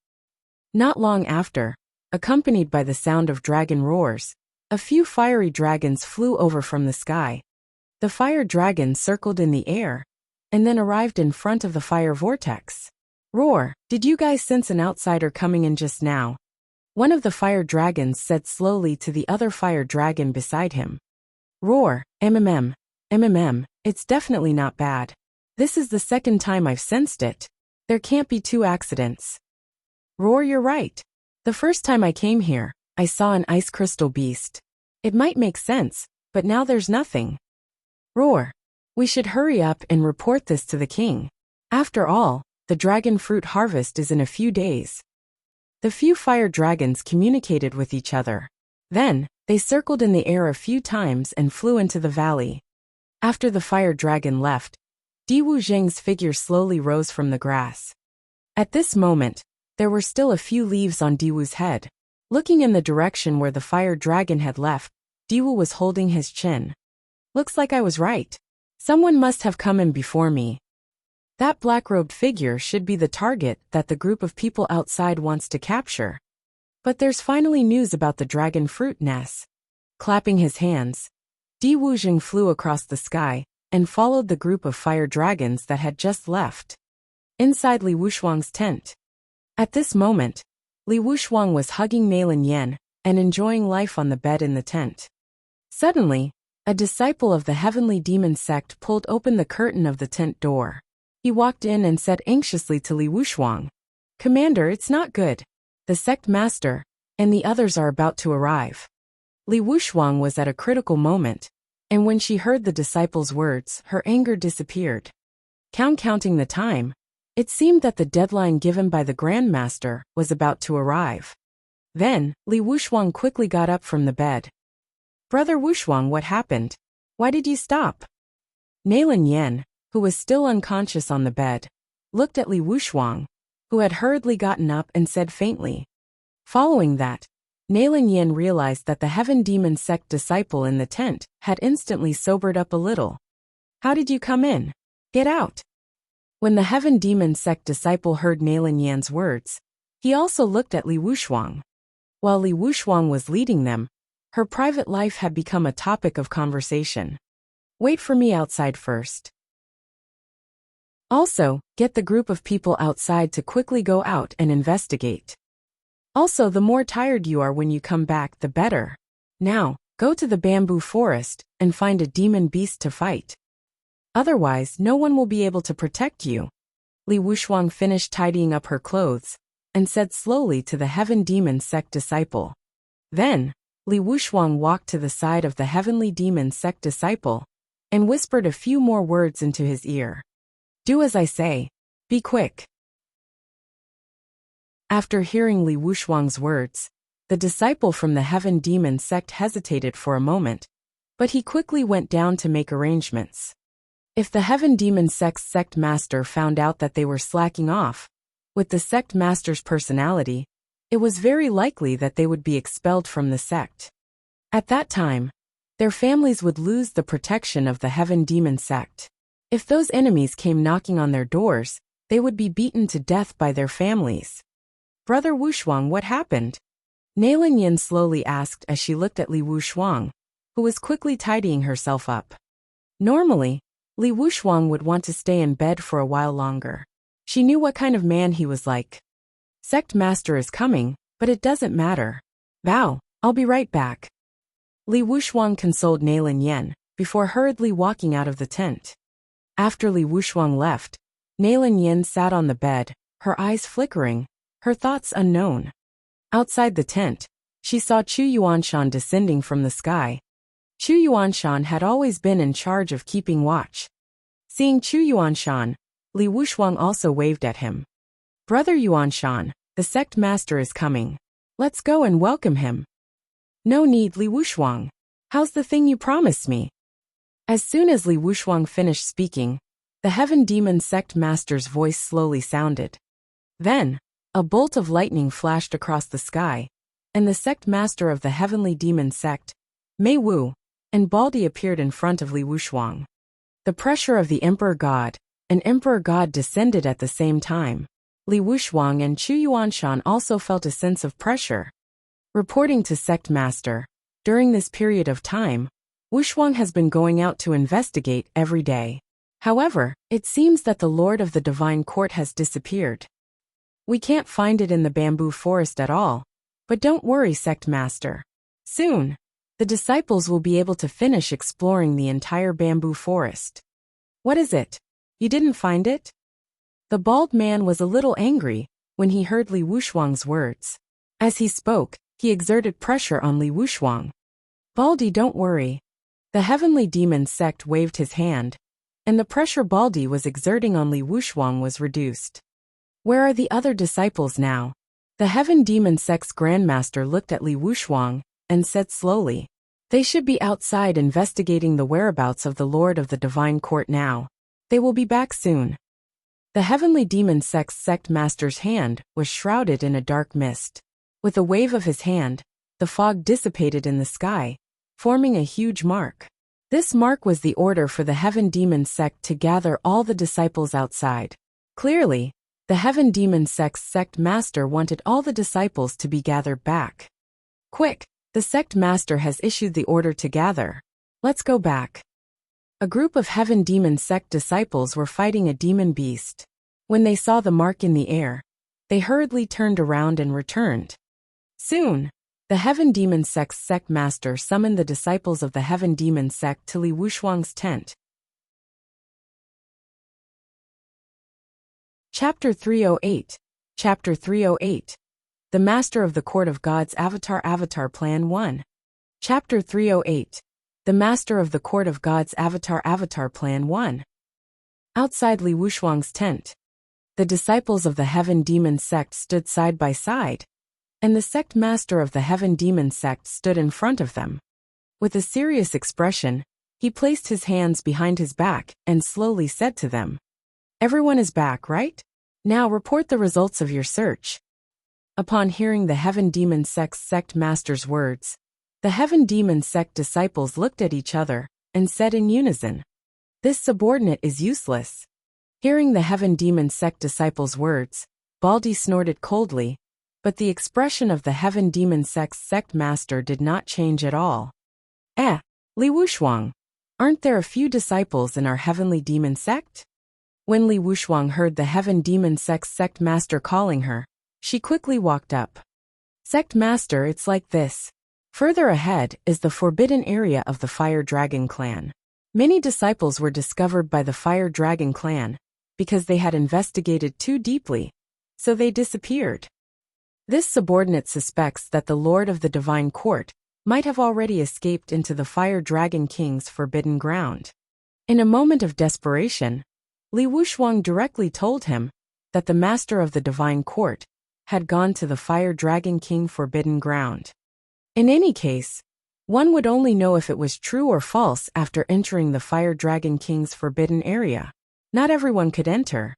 Not long after, accompanied by the sound of dragon roars, a few fiery dragons flew over from the sky. The fire dragons circled in the air, and then arrived in front of the fire vortex. Roar! Did you guys sense an outsider coming in just now? One of the fire dragons said slowly to the other fire dragon beside him. Roar! It's definitely not bad. This is the second time I've sensed it. There can't be two accidents. Roar, you're right. The first time I came here, I saw an ice crystal beast. It might make sense, but now there's nothing. Roar! We should hurry up and report this to the king. After all, the dragon fruit harvest is in a few days. The few fire dragons communicated with each other. Then, they circled in the air a few times and flew into the valley. After the fire dragon left, Diwu Zheng's figure slowly rose from the grass. At this moment, there were still a few leaves on Diwu's head. Looking in the direction where the fire dragon had left, Diwu was holding his chin. Looks like I was right. Someone must have come in before me. That black-robed figure should be the target that the group of people outside wants to capture. But there's finally news about the dragon fruit nest. Clapping his hands, Diwu Zheng flew across the sky and followed the group of fire dragons that had just left. Inside Li Wushuang's tent. At this moment, Li Wushuang was hugging Nalin Yan and enjoying life on the bed in the tent. Suddenly, a disciple of the heavenly demon sect pulled open the curtain of the tent door. He walked in and said anxiously to Li Wushuang, "Commander, it's not good. The sect master and the others are about to arrive." Li Wushuang was at a critical moment, and when she heard the disciple's words, her anger disappeared. Counting the time, it seemed that the deadline given by the Grand Master was about to arrive. Then, Li Wushuang quickly got up from the bed. "Brother Wushuang, what happened? Why did you stop?" Nalin Yan, who was still unconscious on the bed, looked at Li Wushuang, who had hurriedly gotten up and said faintly. Following that, Nalin Yan realized that the Heaven Demon Sect disciple in the tent had instantly sobered up a little. "How did you come in? Get out." When the Heaven Demon Sect disciple heard Nalin Yan's words, he also looked at Li Wushuang. While Li Wushuang was leading them, her private life had become a topic of conversation. "Wait for me outside first. Also, get the group of people outside to quickly go out and investigate. Also, the more tired you are when you come back, the better. Now, go to the bamboo forest and find a demon beast to fight. Otherwise, no one will be able to protect you." Li Wushuang finished tidying up her clothes and said slowly to the Heaven Demon Sect disciple. Then, Li Wushuang walked to the side of the Heavenly Demon Sect disciple and whispered a few more words into his ear. "Do as I say. Be quick." After hearing Li Wushuang's words, the disciple from the Heaven Demon Sect hesitated for a moment, but he quickly went down to make arrangements. If the Heaven Demon Sect's sect master found out that they were slacking off, with the sect master's personality, it was very likely that they would be expelled from the sect. At that time, their families would lose the protection of the Heaven Demon Sect. If those enemies came knocking on their doors, they would be beaten to death by their families. "Brother Wushuang, what happened?" Nalin Yan slowly asked as she looked at Li Wushuang, who was quickly tidying herself up. Normally, Li Wushuang would want to stay in bed for a while longer. She knew what kind of man he was like. "Sect master is coming, but it doesn't matter. Bow, I'll be right back." Li Wushuang consoled Nalin Yan before hurriedly walking out of the tent. After Li Wushuang left, Nalin Yan sat on the bed, her eyes flickering, her thoughts unknown. Outside the tent, she saw Chu Yuanshan descending from the sky. Chu Yuanshan had always been in charge of keeping watch. Seeing Chu Yuanshan, Li Wushuang also waved at him. "Brother Yuanshan, the sect master is coming. Let's go and welcome him." "No need, Li Wushuang. How's the thing you promised me?" As soon as Li Wushuang finished speaking, the Heaven Demon Sect master's voice slowly sounded. Then, a bolt of lightning flashed across the sky, and the sect master of the Heavenly Demon Sect Mei Wu, and Baldi appeared in front of Li Wuxuang. The pressure of the Emperor God and Emperor God descended at the same time. Li Wuxuang and Chu Yuanshan also felt a sense of pressure. Reporting to Sect Master, during this period of time, Wuxuang has been going out to investigate every day. However, it seems that the Lord of the Divine Court has disappeared. We can't find it in the bamboo forest at all, but don't worry, Sect Master. Soon, the disciples will be able to finish exploring the entire bamboo forest. What is it? You didn't find it? The bald man was a little angry when he heard Li Wuxuang's words. As he spoke, he exerted pressure on Li Wuxuang. Baldi, don't worry. The heavenly demon sect waved his hand, and the pressure Baldi was exerting on Li Wuxuang was reduced. Where are the other disciples now? The heaven demon sect's grandmaster looked at Li Wuxuang and said slowly, they should be outside investigating the whereabouts of the Lord of the Divine Court now. They will be back soon. The heavenly demon sect's sect master's hand was shrouded in a dark mist. With a wave of his hand, the fog dissipated in the sky, forming a huge mark. This mark was the order for the heaven demon sect to gather all the disciples outside. Clearly, the heaven demon sect's sect master wanted all the disciples to be gathered back. Quick, the sect master has issued the order to gather. Let's go back. A group of heaven demon sect disciples were fighting a demon beast. When they saw the mark in the air, they hurriedly turned around and returned. Soon, the heaven demon sect's sect master summoned the disciples of the heaven demon sect to Li Wuxuang's tent. Chapter 308. Chapter 308. The Master of the Court of God's Avatar Plan 1. Chapter 308. The Master of the Court of God's Avatar Plan 1. Outside Li Wuxuang's tent, the disciples of the heaven demon sect stood side by side, and the sect master of the heaven demon sect stood in front of them. With a serious expression, he placed his hands behind his back and slowly said to them, everyone is back, right? Now report the results of your search. Upon hearing the heaven demon sect's sect master's words, the heaven demon sect disciples looked at each other and said in unison, this subordinate is useless. Hearing the heaven demon sect disciples' words, Baldi snorted coldly, but the expression of the heaven demon sect's sect master did not change at all. Li Wuxuang, aren't there a few disciples in our heavenly demon sect? When Li Wuxuang heard the heaven demon sect's sect master calling her, she quickly walked up. Sect master, it's like this. Further ahead is the forbidden area of the Fire Dragon clan. Many disciples were discovered by the Fire Dragon clan because they had investigated too deeply, so they disappeared. This subordinate suspects that the Lord of the Divine Court might have already escaped into the Fire Dragon King's forbidden ground. In a moment of desperation, Li Wuxuang directly told him that the Master of the Divine Court had gone to the Fire Dragon King forbidden ground. In any case, one would only know if it was true or false after entering the Fire Dragon King's forbidden area. Not everyone could enter.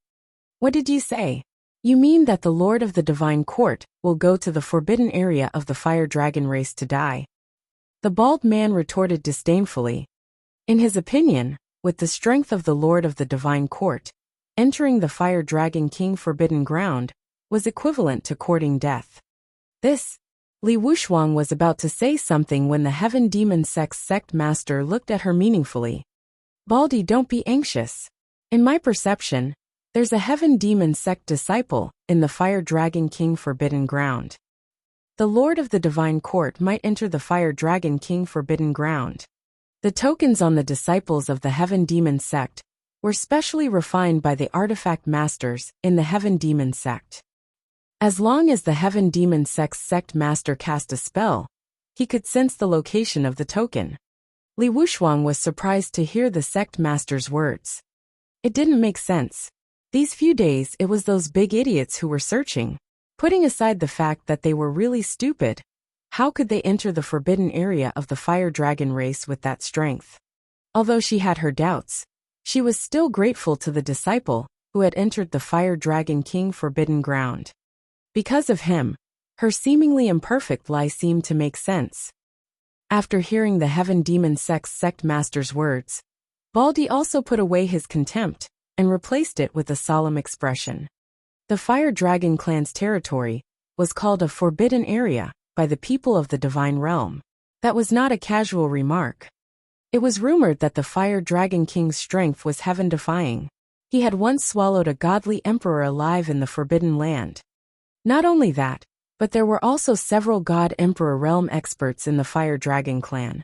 What did you say? You mean that the Lord of the Divine Court will go to the forbidden area of the Fire Dragon race to die? The bald man retorted disdainfully. In his opinion, with the strength of the Lord of the Divine Court, entering the Fire Dragon King forbidden ground was equivalent to courting death. Li Wuxuang was about to say something when the heaven demon sect's sect master looked at her meaningfully. Baldi, don't be anxious. In my perception, there's a heaven demon sect disciple in the Fire Dragon King forbidden ground. The Lord of the Divine Court might enter the Fire Dragon King forbidden ground. The tokens on the disciples of the heaven demon sect were specially refined by the artifact masters in the heaven demon sect. As long as the heaven demon sect's sect master cast a spell, he could sense the location of the token. Li Wuxuang was surprised to hear the sect master's words. It didn't make sense. These few days it was those big idiots who were searching. Putting aside the fact that they were really stupid, how could they enter the forbidden area of the Fire Dragon race with that strength? Although she had her doubts, she was still grateful to the disciple who had entered the Fire Dragon King forbidden ground. Because of him, her seemingly imperfect lie seemed to make sense. After hearing the Heaven Demon sect master's words, Baldy also put away his contempt and replaced it with a solemn expression. The Fire Dragon clan's territory was called a forbidden area by the people of the divine realm. That was not a casual remark. It was rumored that the Fire Dragon King's strength was heaven-defying. He had once swallowed a godly emperor alive in the Forbidden Land. Not only that, but there were also several God-Emperor realm experts in the Fire Dragon clan.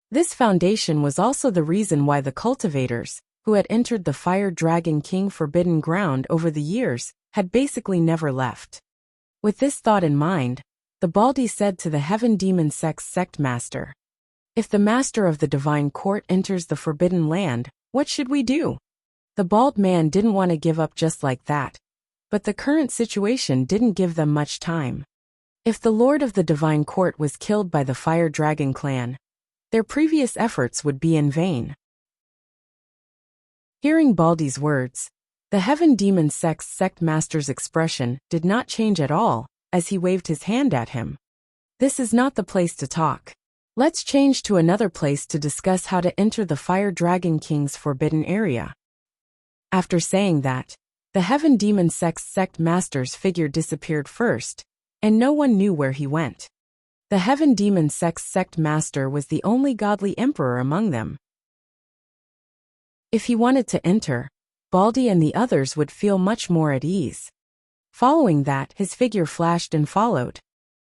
This foundation was also the reason why the cultivators, who had entered the Fire Dragon King Forbidden Ground over the years, had basically never left. With this thought in mind, the Baldy said to the Heaven Demon sect master, "If the master of the divine court enters the Forbidden Land, what should we do?" The bald man didn't want to give up just like that, but the current situation didn't give them much time. If the lord of the divine court was killed by the Fire Dragon clan, their previous efforts would be in vain. Hearing Baldy's words, the Heaven Demon sect master's expression did not change at all as he waved his hand at him. "This is not the place to talk. Let's change to another place to discuss how to enter the Fire Dragon King's forbidden area." After saying that, the Heaven Demon sect master's figure disappeared first, and no one knew where he went. The Heaven Demon sect master was the only godly emperor among them. If he wanted to enter, Baldy and the others would feel much more at ease. Following that, his figure flashed and followed.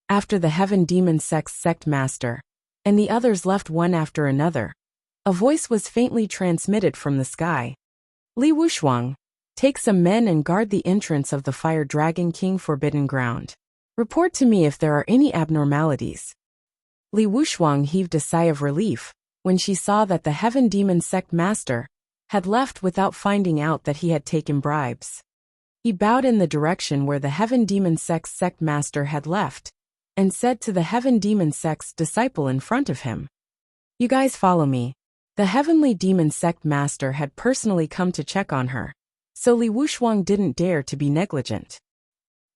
After the Heaven Demon sect master and the others left one after another, a voice was faintly transmitted from the sky. "Li Wuxia, take some men and guard the entrance of the Fire Dragon King Forbidden Ground. Report to me if there are any abnormalities." Li Wuxia heaved a sigh of relief when she saw that the Heaven Demon sect master had left without finding out that he had taken bribes. He bowed in the direction where the Heaven Demon sect master had left, and said to the Heaven Demon sect's disciple in front of him, "You guys follow me." The Heavenly Demon sect master had personally come to check on her, so Li Wuxia didn't dare to be negligent.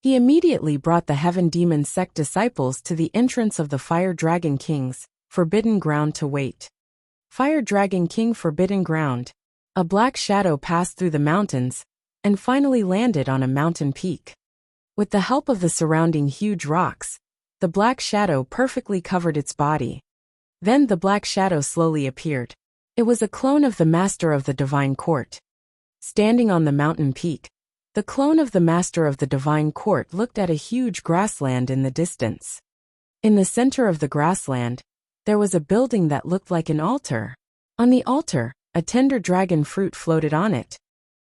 He immediately brought the Heaven Demon sect disciples to the entrance of the Fire Dragon King's Forbidden Ground to wait. Fire Dragon King Forbidden Ground. A black shadow passed through the mountains and finally landed on a mountain peak. With the help of the surrounding huge rocks, the black shadow perfectly covered its body. Then the black shadow slowly appeared. It was a clone of the master of the divine court. Standing on the mountain peak, the clone of the master of the divine court looked at a huge grassland in the distance. In the center of the grassland, there was a building that looked like an altar. On the altar, a tender dragon fruit floated on it.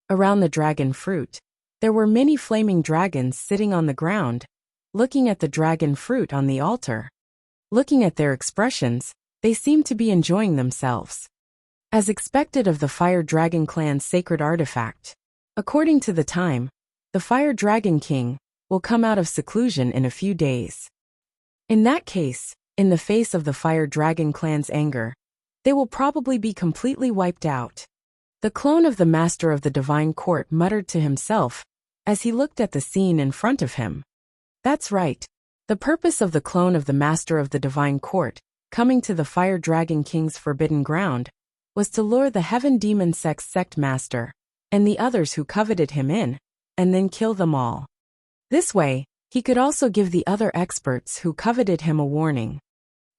Around the dragon fruit, there were many flaming dragons sitting on the ground, looking at the dragon fruit on the altar. Looking at their expressions, they seemed to be enjoying themselves. As expected of the Fire Dragon clan's sacred artifact, according to the time, the Fire Dragon King will come out of seclusion in a few days. In that case, in the face of the Fire Dragon clan's anger, they will probably be completely wiped out. The clone of the master of the divine court muttered to himself as he looked at the scene in front of him. That's right. The purpose of the clone of the master of the divine court coming to the Fire Dragon King's forbidden ground was to lure the Heaven Demon sect master and the others who coveted him in, and then kill them all. This way, he could also give the other experts who coveted him a warning.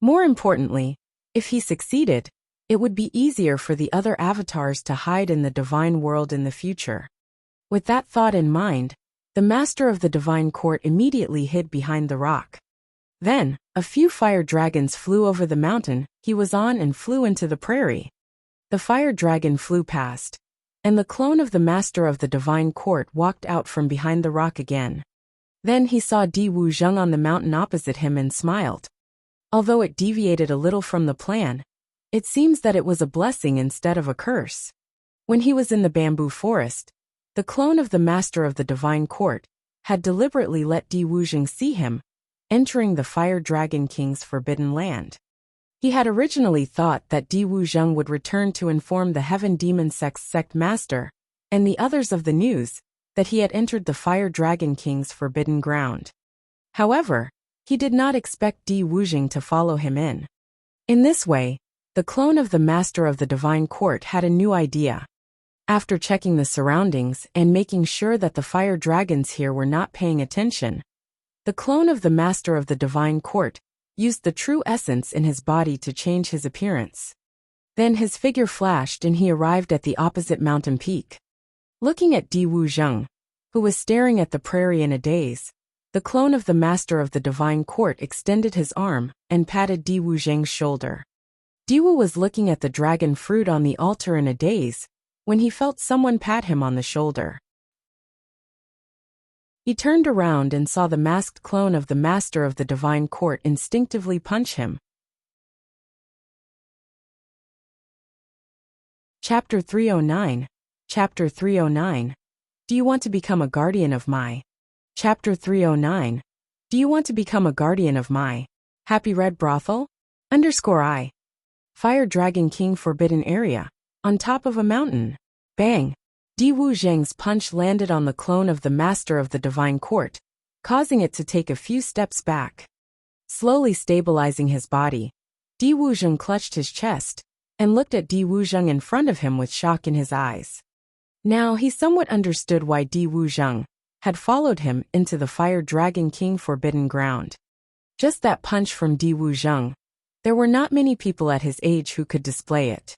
More importantly, if he succeeded, it would be easier for the other avatars to hide in the divine world in the future. With that thought in mind, the master of the divine court immediately hid behind the rock. Then, a few fire dragons flew over the mountain he was on and flew into the prairie. The fire dragon flew past, and the clone of the master of the divine court walked out from behind the rock again. Then he saw Di Wuzheng on the mountain opposite him and smiled. Although it deviated a little from the plan, it seems that it was a blessing instead of a curse. When he was in the bamboo forest, the clone of the master of the divine court had deliberately let Di Wuzheng see him entering the Fire Dragon King's forbidden land. He had originally thought that Di Wuzheng would return to inform the Heaven Demon sect master and the others of the news that he had entered the Fire Dragon King's forbidden ground. However, he did not expect Di Wuzheng to follow him in. In this way, the clone of the Master of the Divine Court had a new idea. After checking the surroundings and making sure that the fire dragons here were not paying attention, the clone of the Master of the Divine Court used the true essence in his body to change his appearance. Then his figure flashed and he arrived at the opposite mountain peak. Looking at Di Wuzheng, who was staring at the prairie in a daze, the clone of the Master of the Divine Court extended his arm and patted Di Wuzheng's shoulder. Di Wu was looking at the dragon fruit on the altar in a daze when he felt someone pat him on the shoulder. He turned around and saw the masked clone of the Master of the Divine Court instinctively punch him. Chapter 309. Chapter 309. Do you want to become a guardian of my? Chapter 309. Do you want to become a guardian of my Happy Red Brothel? _I. Fire Dragon King Forbidden Area. On top of a mountain. Bang! Di Wuzheng's punch landed on the clone of the Master of the Divine Court, causing it to take a few steps back. Slowly stabilizing his body, Di Wuzheng clutched his chest and looked at Di Wuzheng in front of him with shock in his eyes. Now he somewhat understood why Di Wuzheng had followed him into the Fire Dragon King Forbidden Ground. Just that punch from Di Wuzheng, there were not many people at his age who could display it.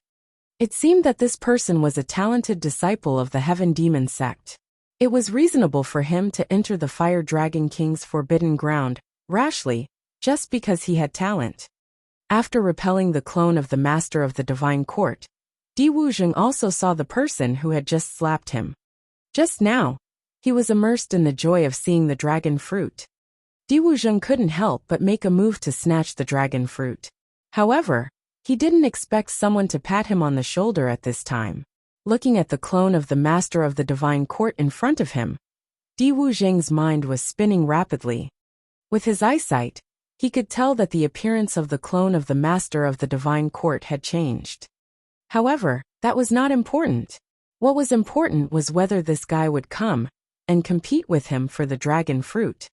It seemed that this person was a talented disciple of the Heaven Demon sect. It was reasonable for him to enter the Fire Dragon King's Forbidden Ground rashly, just because he had talent. After repelling the clone of the Master of the Divine Court, Di Wuzheng also saw the person who had just slapped him. Just now, he was immersed in the joy of seeing the dragon fruit. Di Wuzheng couldn't help but make a move to snatch the dragon fruit. However, he didn't expect someone to pat him on the shoulder at this time. Looking at the clone of the Master of the Divine Court in front of him, Di Wuzheng's mind was spinning rapidly. With his eyesight, he could tell that the appearance of the clone of the Master of the Divine Court had changed. However, that was not important. What was important was whether this guy would come and compete with him for the dragon fruit.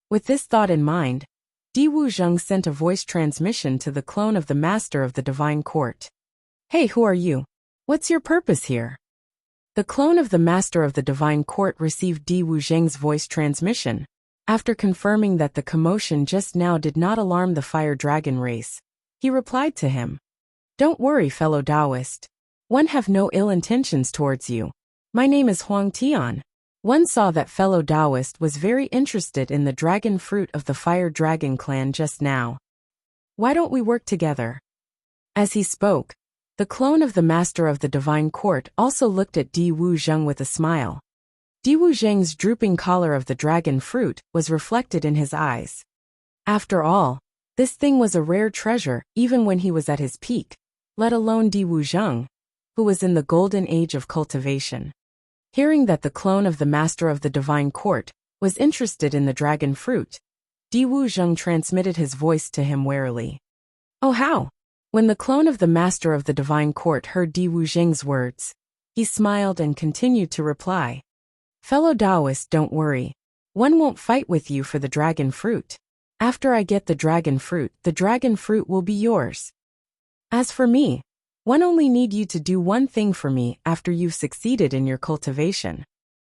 With this thought in mind, Di Wuzheng sent a voice transmission to the clone of the Master of the Divine Court. Hey, who are you? What's your purpose here? The clone of the Master of the Divine Court received Di Wuzheng's voice transmission. After confirming that the commotion just now did not alarm the fire dragon race, he replied to him. Don't worry, fellow Taoist. One have no ill intentions towards you. My name is Huang Tian. One saw that fellow Taoist was very interested in the dragon fruit of the Fire Dragon clan just now. Why don't we work together? As he spoke, the clone of the Master of the Divine Court also looked at Di Wuzheng with a smile. Di Wuzheng's drooping collar of the dragon fruit was reflected in his eyes. After all, this thing was a rare treasure even when he was at his peak, let alone Di Wuzheng, who was in the golden age of cultivation. Hearing that the clone of the Master of the Divine Court was interested in the dragon fruit, Di Wuzheng transmitted his voice to him warily. Oh how? When the clone of the Master of the Divine Court heard Di Wuzheng's words, he smiled and continued to reply. Fellow Taoist, don't worry. One won't fight with you for the dragon fruit. After I get the dragon fruit will be yours. As for me, one only need you to do one thing for me after you've succeeded in your cultivation.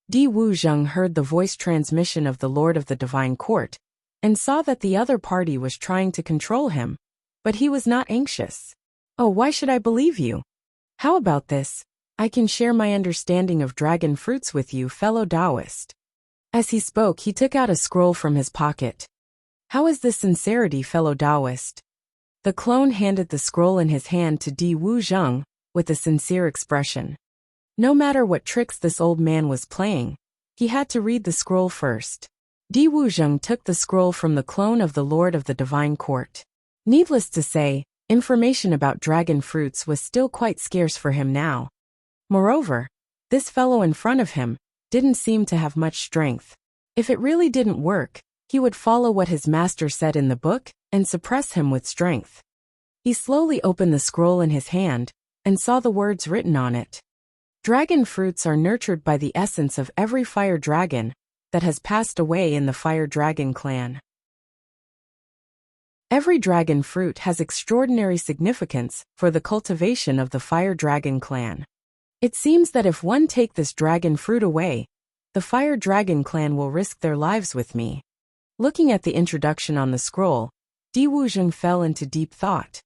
Di Wuzheng heard the voice transmission of the Lord of the Divine Court, and saw that the other party was trying to control him, but he was not anxious. Oh, why should I believe you? How about this? I can share my understanding of dragon fruits with you, fellow Taoist. As he spoke, he took out a scroll from his pocket. How is this sincerity, fellow Taoist? The clone handed the scroll in his hand to Di Wuzheng with a sincere expression. No matter what tricks this old man was playing, he had to read the scroll first. Di Wuzheng took the scroll from the clone of the Lord of the Divine Court. Needless to say, information about dragon fruits was still quite scarce for him now. Moreover, this fellow in front of him didn't seem to have much strength. If it really didn't work, he would follow what his master said in the book and suppress him with strength. He slowly opened the scroll in his hand and saw the words written on it. Dragon fruits are nurtured by the essence of every fire dragon that has passed away in the Fire Dragon clan. Every dragon fruit has extraordinary significance for the cultivation of the Fire Dragon clan. It seems that if one take this dragon fruit away, the Fire Dragon clan will risk their lives with me. Looking at the introduction on the scroll, Di Wuzheng fell into deep thought.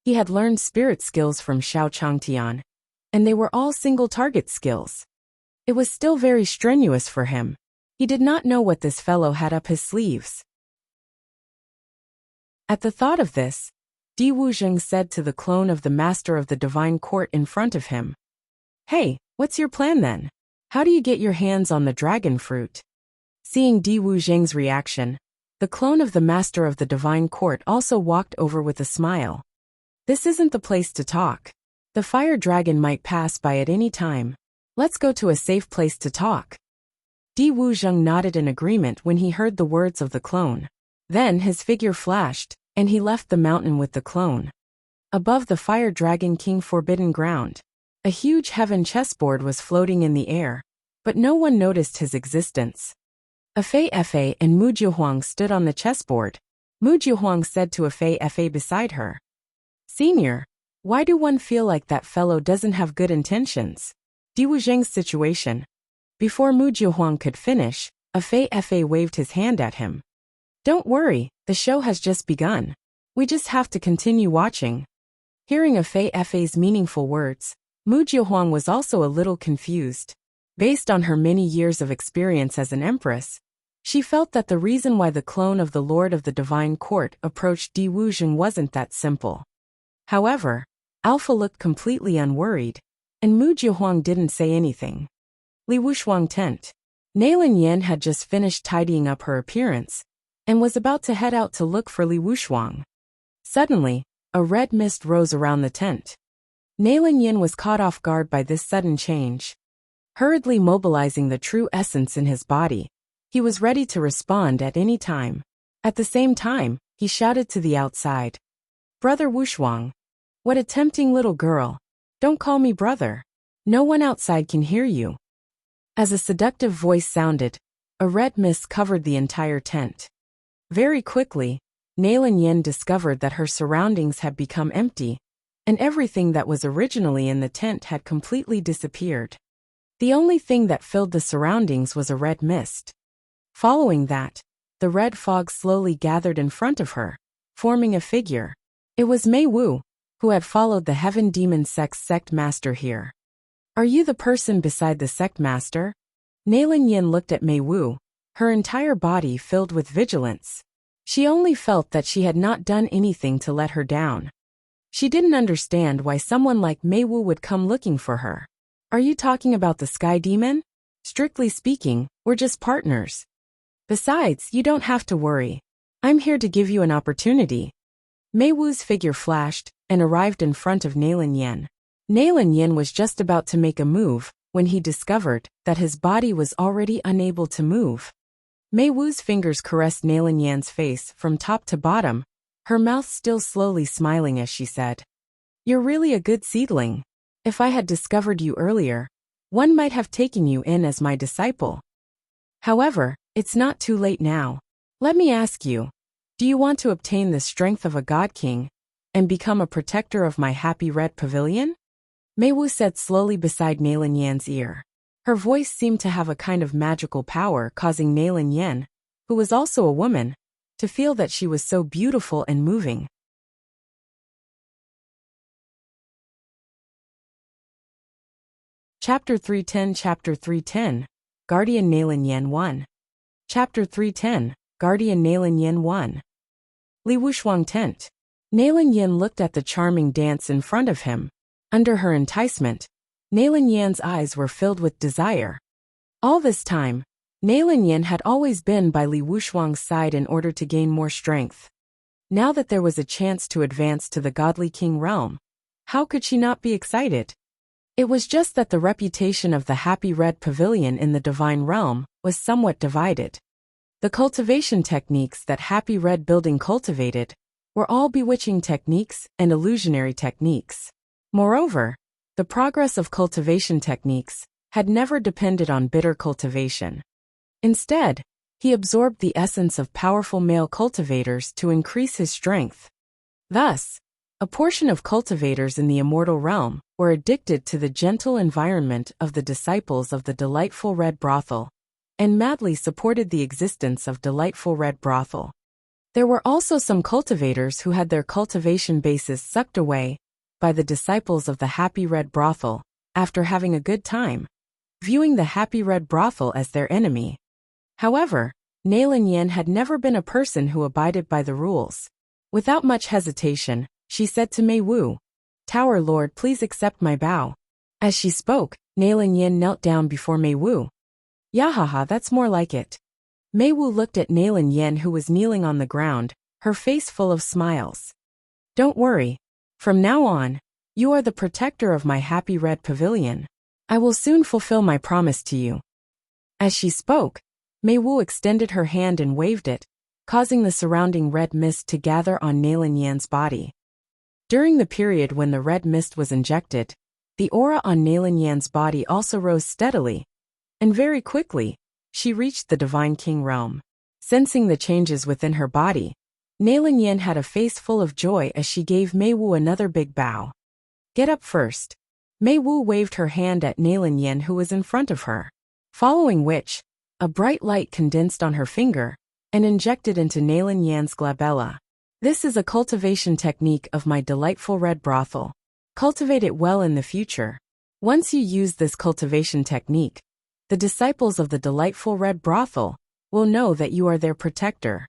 He had learned spirit skills from Xiao Changtian, and they were all single-target skills. It was still very strenuous for him. He did not know what this fellow had up his sleeves. At the thought of this, Di Wuzheng said to the clone of the master of the divine court in front of him, "Hey, what's your plan then? How do you get your hands on the dragon fruit?" Seeing Di Wuzheng's reaction, the clone of the master of the divine court also walked over with a smile. "This isn't the place to talk. The fire dragon might pass by at any time. Let's go to a safe place to talk." Di Wuzheng nodded in agreement when he heard the words of the clone. Then his figure flashed, and he left the mountain with the clone. Above the Fire Dragon King forbidden ground, a huge heaven chessboard was floating in the air, but no one noticed his existence. Fei and Mu Jiuhuang stood on the chessboard. Mu Jiuhuang said to Fei beside her, "Senior, why do one feel like that fellow doesn't have good intentions?" Di Wuzheng's situation. Before Mu Jiuhuang could finish, Fei waved his hand at him. "Don't worry, the show has just begun. We just have to continue watching." Hearing Fei's meaningful words, Mu Jiuhuang was also a little confused. Based on her many years of experience as an empress, she felt that the reason why the clone of the Lord of the Divine Court approached Di Wuzheng wasn't that simple. However, Alpha looked completely unworried, and Mu Jiuhuang didn't say anything. Li Wushuang tent. Nailin Yan had just finished tidying up her appearance, and was about to head out to look for Li Wushuang. Suddenly, a red mist rose around the tent. Nailin Yan was caught off guard by this sudden change. Hurriedly mobilizing the true essence in his body, he was ready to respond at any time. At the same time, he shouted to the outside, "Brother Wushuang, what a tempting little girl. Don't call me brother. No one outside can hear you." As a seductive voice sounded, a red mist covered the entire tent. Very quickly, Nailin Yan discovered that her surroundings had become empty, and everything that was originally in the tent had completely disappeared. The only thing that filled the surroundings was a red mist. Following that, the red fog slowly gathered in front of her, forming a figure. It was Mei Wu, who had followed the Heaven Demon Sect's sect master here. "Are you the person beside the sect master?" Nailin Yan looked at Mei Wu, her entire body filled with vigilance. She only felt that she had not done anything to let her down. She didn't understand why someone like Mei Wu would come looking for her. "Are you talking about the Sky Demon? Strictly speaking, we're just partners. Besides, you don't have to worry. I'm here to give you an opportunity." Mei Wu's figure flashed and arrived in front of Nailin Yan. Nailin Yan was just about to make a move when he discovered that his body was already unable to move. Mei Wu's fingers caressed Nailin Yan's face from top to bottom, her mouth still slowly smiling as she said, "You're really a good seedling. If I had discovered you earlier, one might have taken you in as my disciple. However, it's not too late now. Let me ask you, do you want to obtain the strength of a god king and become a protector of my happy red pavilion?" Mei Wu said slowly beside Nailin Yan's ear. Her voice seemed to have a kind of magical power, causing Nailin Yan, who was also a woman, to feel that she was so beautiful and moving. Chapter 310 Guardian Nailin Yan 1. Chapter 310 Guardian Nailin Yan 1. Li Wushuang tent. Nailin Yan looked at the charming dance in front of him. Under her enticement, Nailin Yan's eyes were filled with desire. All this time, Nailin Yan had always been by Li Wushuang's side in order to gain more strength. Now that there was a chance to advance to the Godly King realm, how could she not be excited? It was just that the reputation of the Happy Red Pavilion in the Divine Realm was somewhat divided. The cultivation techniques that Happy Red Building cultivated were all bewitching techniques and illusionary techniques. Moreover, the progress of cultivation techniques had never depended on bitter cultivation. Instead, He absorbed the essence of powerful male cultivators to increase his strength. Thus, a portion of cultivators in the immortal realm were addicted to the gentle environment of the disciples of the delightful red brothel, and madly supported the existence of delightful red brothel. There were also some cultivators who had their cultivation bases sucked away by the disciples of the happy red brothel after having a good time, viewing the happy red brothel as their enemy. However, Neilin Yen had never been a person who abided by the rules. Without much hesitation, she said to Mei Wu, "Tower Lord, please accept my bow." As she spoke, Neilin Yen knelt down before Mei Wu. "Yahaha, that's more like it." Mei Wu looked at Neilin Yen, who was kneeling on the ground, her face full of smiles. "Don't worry. From now on, you are the protector of my happy red pavilion. I will soon fulfill my promise to you." As she spoke, Mei Wu extended her hand and waved it, causing the surrounding red mist to gather on Neilin Yan's body. During the period when the red mist was injected, the aura on Neilin Yan's body also rose steadily, and very quickly, she reached the Divine King realm. Sensing the changes within her body, Neilin Yan had a face full of joy as she gave Mei Wu another big bow. "Get up first." Mei Wu waved her hand at Neilin Yan, who was in front of her, following which, a bright light condensed on her finger and injected into Neilin Yan's glabella. "This is a cultivation technique of my delightful red brothel. Cultivate it well in the future. Once you use this cultivation technique, the disciples of the delightful red brothel will know that you are their protector."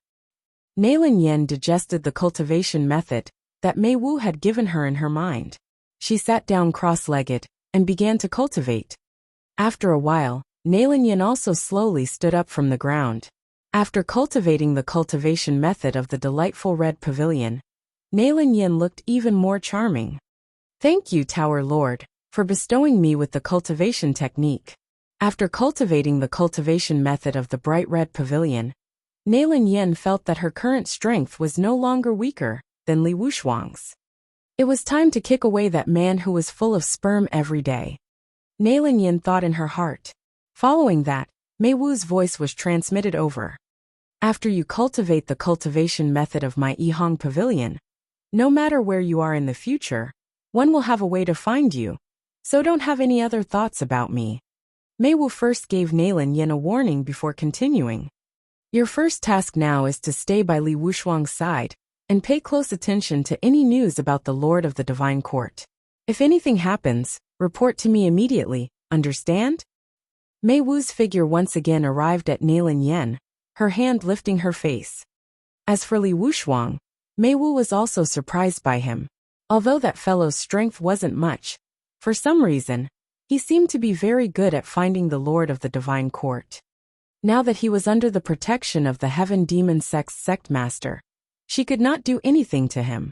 Neilin Yan digested the cultivation method that Mei Wu had given her in her mind. She sat down cross-legged and began to cultivate. After a while, Neilin Yan also slowly stood up from the ground. After cultivating the cultivation method of the delightful red pavilion, Neilin Yan looked even more charming. "Thank you, Tower Lord, for bestowing me with the cultivation technique." After cultivating the cultivation method of the bright red pavilion, Neilin Yan felt that her current strength was no longer weaker than Li Wushuang's. It was time to kick away that man who was full of sperm every day. Neilin Yan thought in her heart. Following that, Mei Wu's voice was transmitted over. "After you cultivate the cultivation method of my Yihong pavilion, no matter where you are in the future, one will have a way to find you, so don't have any other thoughts about me." Mei Wu first gave Neilin Yan a warning before continuing. "Your first task now is to stay by Li Wushuang's side and pay close attention to any news about the Lord of the Divine Court. If anything happens, report to me immediately, understand?" Mei Wu's figure once again arrived at Neilin Yan, her hand lifting her face. As for Li Wushuang, Mei Wu was also surprised by him. Although that fellow's strength wasn't much, for some reason, he seemed to be very good at finding the Lord of the Divine Court. Now that he was under the protection of the Heaven Demon Sect's sect master, she could not do anything to him.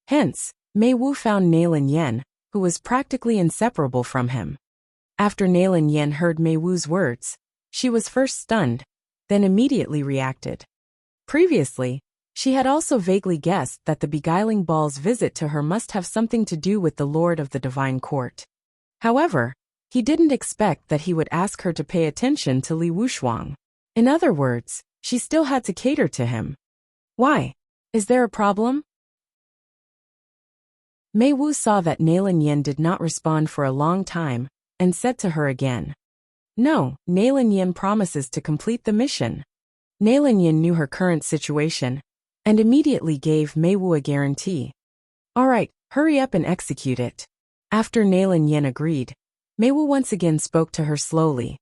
Hence, Mei Wu found Neilin Yan, who was practically inseparable from him. After Neilin Yan heard Mei Wu's words, she was first stunned, then immediately reacted. Previously, she had also vaguely guessed that the beguiling ball's visit to her must have something to do with the Lord of the Divine Court. However, he didn't expect that he would ask her to pay attention to Li Wushuang. In other words, she still had to cater to him. "Why? Is there a problem?" Mei Wu saw that Neilin Yan did not respond for a long time, and said to her again, "No, Neilin Yan promises to complete the mission." Neilin Yan knew her current situation, and immediately gave Mei Wu a guarantee. "All right, hurry up and execute it." After Neilin Yan agreed, Mei Wu once again spoke to her slowly.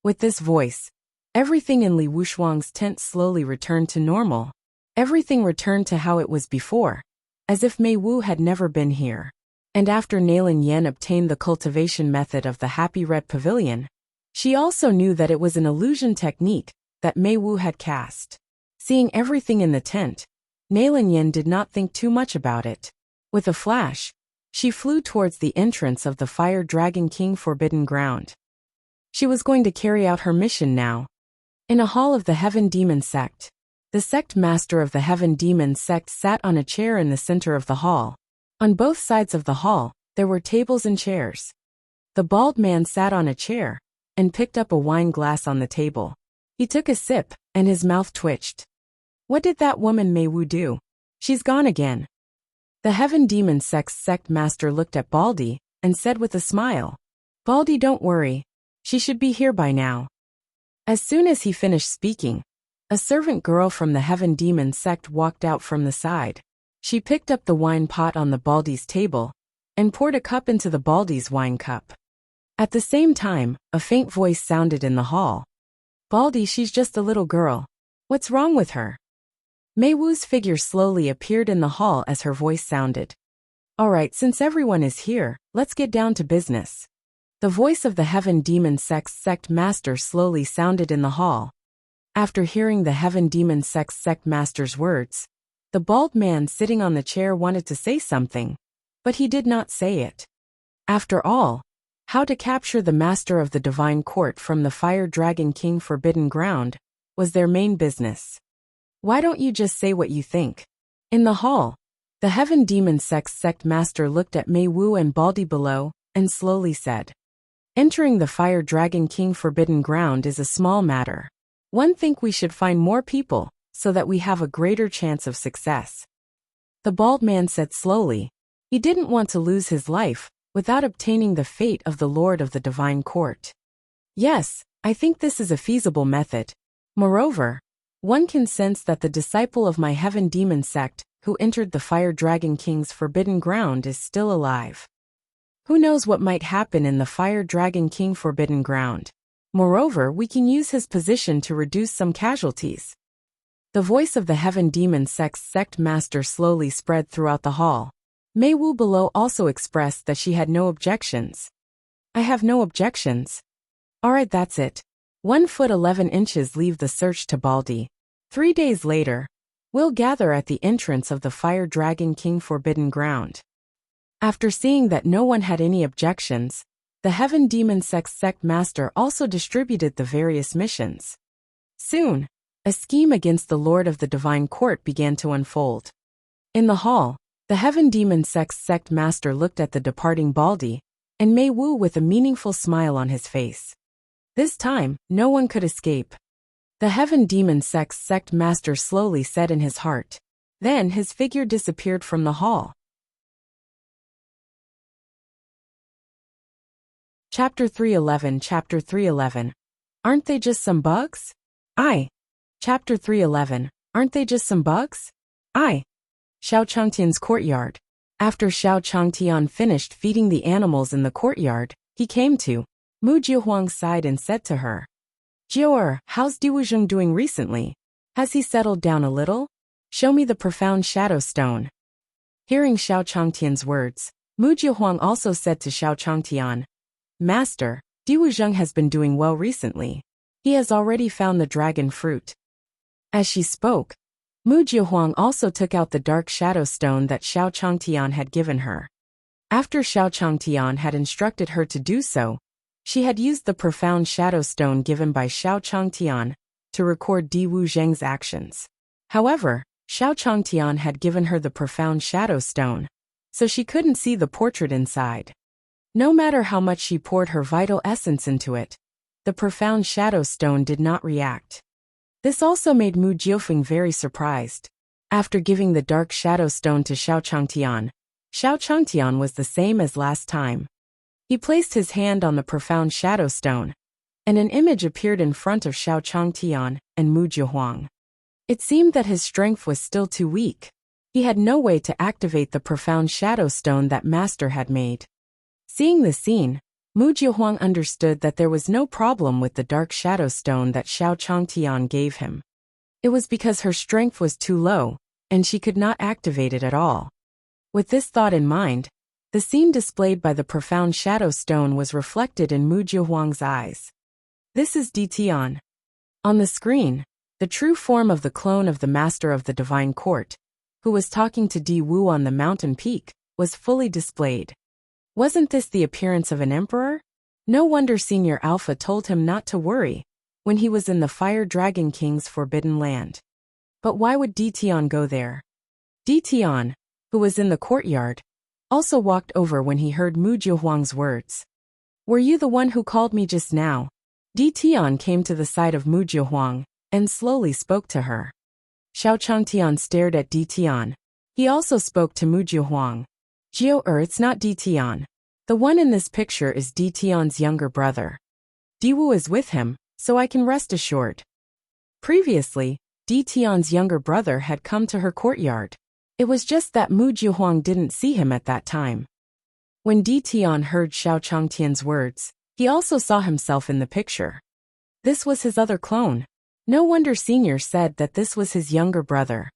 With this voice, everything in Li Wushuang's tent slowly returned to normal. Everything returned to how it was before, as if Mei Wu had never been here. And after Neilin Yan obtained the cultivation method of the Happy Red Pavilion, she also knew that it was an illusion technique that Mei Wu had cast. Seeing everything in the tent, Neilin Yan did not think too much about it. With a flash, she flew towards the entrance of the Fire Dragon King Forbidden Ground. She was going to carry out her mission now. In a hall of the Heaven Demon Sect, the sect master of the Heaven Demon Sect sat on a chair in the center of the hall. On both sides of the hall, there were tables and chairs. The bald man sat on a chair, and picked up a wine glass on the table. He took a sip, and his mouth twitched. What did that woman Mei Wu do? She's gone again. The Heaven Demon sect master looked at Baldy, and said with a smile, Baldy, don't worry. She should be here by now. As soon as he finished speaking, a servant girl from the Heaven Demon sect walked out from the side. She picked up the wine pot on the Baldy's table, and poured a cup into the Baldy's wine cup. At the same time, a faint voice sounded in the hall. Baldy, she's just a little girl. What's wrong with her? Mei Wu's figure slowly appeared in the hall as her voice sounded. Alright, since everyone is here, let's get down to business. The voice of the Heaven Demon sect master slowly sounded in the hall. After hearing the Heaven Demon sect master's words, the bald man sitting on the chair wanted to say something, but he did not say it. After all, how to capture the master of the divine court from the Fire Dragon King Forbidden Ground was their main business. Why don't you just say what you think? In the hall, the Heaven Demon sect master looked at Mei Wu and Baldy below, and slowly said, Entering the Fire Dragon King Forbidden Ground is a small matter. One think we should find more people, so that we have a greater chance of success. The bald man said slowly. He didn't want to lose his life without obtaining the fate of the Lord of the Divine Court. Yes, I think this is a feasible method. Moreover, one can sense that the disciple of my Heaven Demon sect, who entered the Fire Dragon King's Forbidden Ground, is still alive. Who knows what might happen in the Fire Dragon King Forbidden Ground? Moreover, we can use his position to reduce some casualties. The voice of the Heaven Demon sect master slowly spread throughout the hall. Mei Wu below also expressed that she had no objections. I have no objections. Alright, that's it. 1 foot 11 inches leave the search to Baldy. 3 days later, we'll gather at the entrance of the Fire Dragon King Forbidden Ground. After seeing that no one had any objections, the Heaven Demon sect master also distributed the various missions. Soon, a scheme against the Lord of the Divine Court began to unfold. In the hall, the Heaven Demon sect master looked at the departing Baldy, and Mei Wu with a meaningful smile on his face. This time, no one could escape. The Heaven Demon sect master slowly said in his heart. Then his figure disappeared from the hall. Chapter 311. Aren't they just some bugs? Chapter 311. Aren't they just some bugs? Xiao Changtian's courtyard. After Xiao Changtian finished feeding the animals in the courtyard, he came to Mu Jiahuang's side and said to her, Jiaer, how's Diwuzheng doing recently? Has he settled down a little? Show me the profound shadow stone. Hearing Xiao Changtian's words, Mu Jiahuang also said to Xiao Changtian, Master, Diwuzheng has been doing well recently. He has already found the dragon fruit. As she spoke, Mu Jiahuang also took out the dark shadow stone that Xiao Changtian had given her. After Xiao Changtian had instructed her to do so, she had used the profound shadow stone given by Xiao Changtian to record Diwuzheng's actions. However, Xiao Changtian had given her the profound shadow stone, so she couldn't see the portrait inside. No matter how much she poured her vital essence into it, the profound shadow stone did not react. This also made Mu Jiaofeng very surprised. After giving the dark shadow stone to Xiao Changtian was the same as last time. He placed his hand on the profound shadow stone, and an image appeared in front of Xiao Changtian and Mu Jiahuang. It seemed that his strength was still too weak. He had no way to activate the profound shadow stone that Master had made. Seeing the scene, Mu Jiahuang understood that there was no problem with the dark shadow stone that Xiao Changtian gave him. It was because her strength was too low, and she could not activate it at all. With this thought in mind, the scene displayed by the profound shadow stone was reflected in Mu Jiahuang's eyes. This is Ditian. On the screen, the true form of the clone of the Master of the Divine Court, who was talking to Di Wu on the mountain peak, was fully displayed. Wasn't this the appearance of an emperor? No wonder Senior Alpha told him not to worry when he was in the Fire Dragon King's Forbidden Land. But why would Ditian go there? Ditian, who was in the courtyard, also walked over when he heard Mu Jiahuang's words. Were you the one who called me just now? Di Tian came to the side of Mu Jiahuang and slowly spoke to her. Xiao Changtian stared at Di Tian. He also spoke to Mu Jiahuang. It's not Di Tian. The one in this picture is Di Tian's younger brother. Di Wu is with him, so I can rest assured. Previously, Di Tian's younger brother had come to her courtyard. It was just that Mu Jiahuang didn't see him at that time. When Di Tian heard Xiao Changtian's words, he also saw himself in the picture. This was his other clone. No wonder Senior said that this was his younger brother.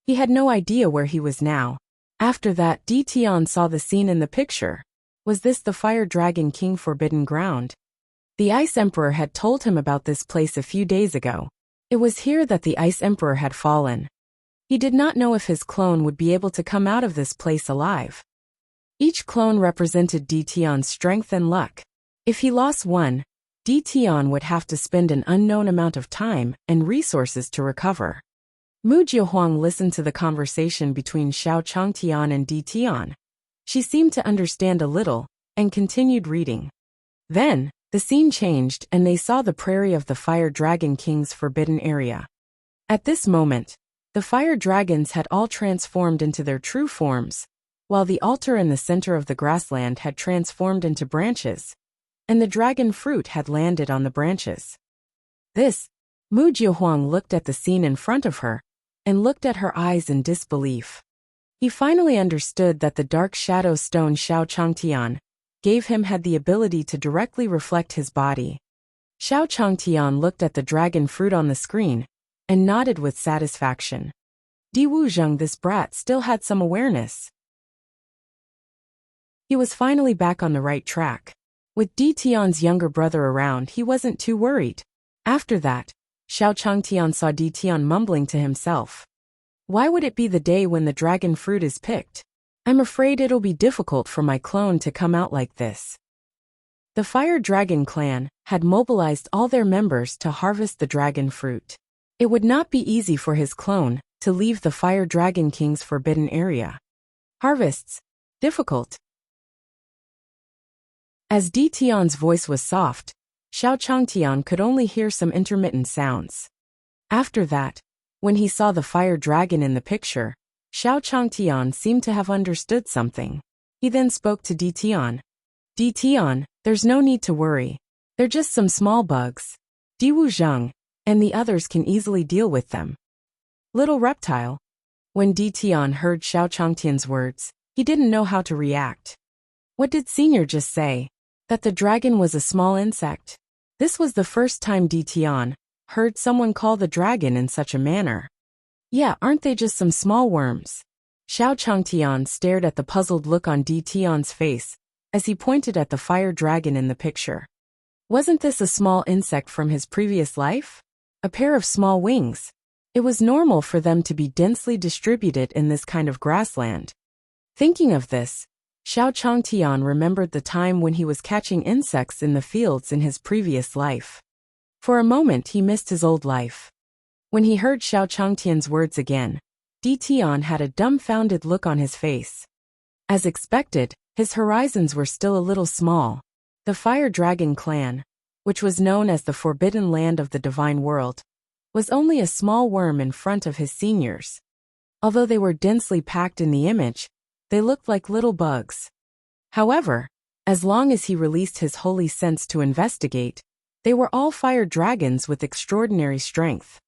He had no idea where he was now. After that, Di Tian saw the scene in the picture. Was this the Fire Dragon King Forbidden Ground? The Ice Emperor had told him about this place a few days ago. It was here that the Ice Emperor had fallen. He did not know if his clone would be able to come out of this place alive. Each clone represented Di Tian's strength and luck. If he lost one, Di Tian would have to spend an unknown amount of time and resources to recover. Mu Jiahuang listened to the conversation between Xiao Changtian and Di Tian. She seemed to understand a little, and continued reading. Then, the scene changed and they saw the prairie of the Fire Dragon King's forbidden area. At this moment, the fire dragons had all transformed into their true forms, while the altar in the center of the grassland had transformed into branches, and the dragon fruit had landed on the branches. Mu Jiahuang looked at the scene in front of her, and looked at her eyes in disbelief. He finally understood that the dark shadow stone Xiao Changtian gave him had the ability to directly reflect his body. Xiao Changtian looked at the dragon fruit on the screen, and nodded with satisfaction. Di Wuzheng, this brat, still had some awareness. He was finally back on the right track. With Di Tian's younger brother around, he wasn't too worried. After that, Xiao Changtian saw Di Tian mumbling to himself. Why would it be the day when the dragon fruit is picked? I'm afraid it'll be difficult for my clone to come out like this. The Fire Dragon clan had mobilized all their members to harvest the dragon fruit. It would not be easy for his clone to leave the Fire Dragon King's forbidden area. Harvests. Difficult. As Di Tian's voice was soft, Xiao Changtian could only hear some intermittent sounds. After that, when he saw the fire dragon in the picture, Xiao Changtian seemed to have understood something. He then spoke to Di Tian. Di Tian, there's no need to worry. They're just some small bugs. Di Wuzheng and the others can easily deal with them. Little reptile. When Di Tian heard Xiao Changtian's words, he didn't know how to react. What did Senior just say? That the dragon was a small insect? This was the first time Di Tian heard someone call the dragon in such a manner. Yeah, aren't they just some small worms? Xiao Changtian stared at the puzzled look on Di Tian's face as he pointed at the fire dragon in the picture. Wasn't this a small insect from his previous life? A pair of small wings. It was normal for them to be densely distributed in this kind of grassland. Thinking of this, Xiao Changtian remembered the time when he was catching insects in the fields in his previous life. For a moment he missed his old life. When he heard Xiao Changtian's words again, Di Tian had a dumbfounded look on his face. As expected, his horizons were still a little small. The Fire Dragon clan, which was known as the Forbidden Land of the Divine World, was only a small worm in front of his seniors. Although they were densely packed in the image, they looked like little bugs. However, as long as he released his holy sense to investigate, they were all fire dragons with extraordinary strength.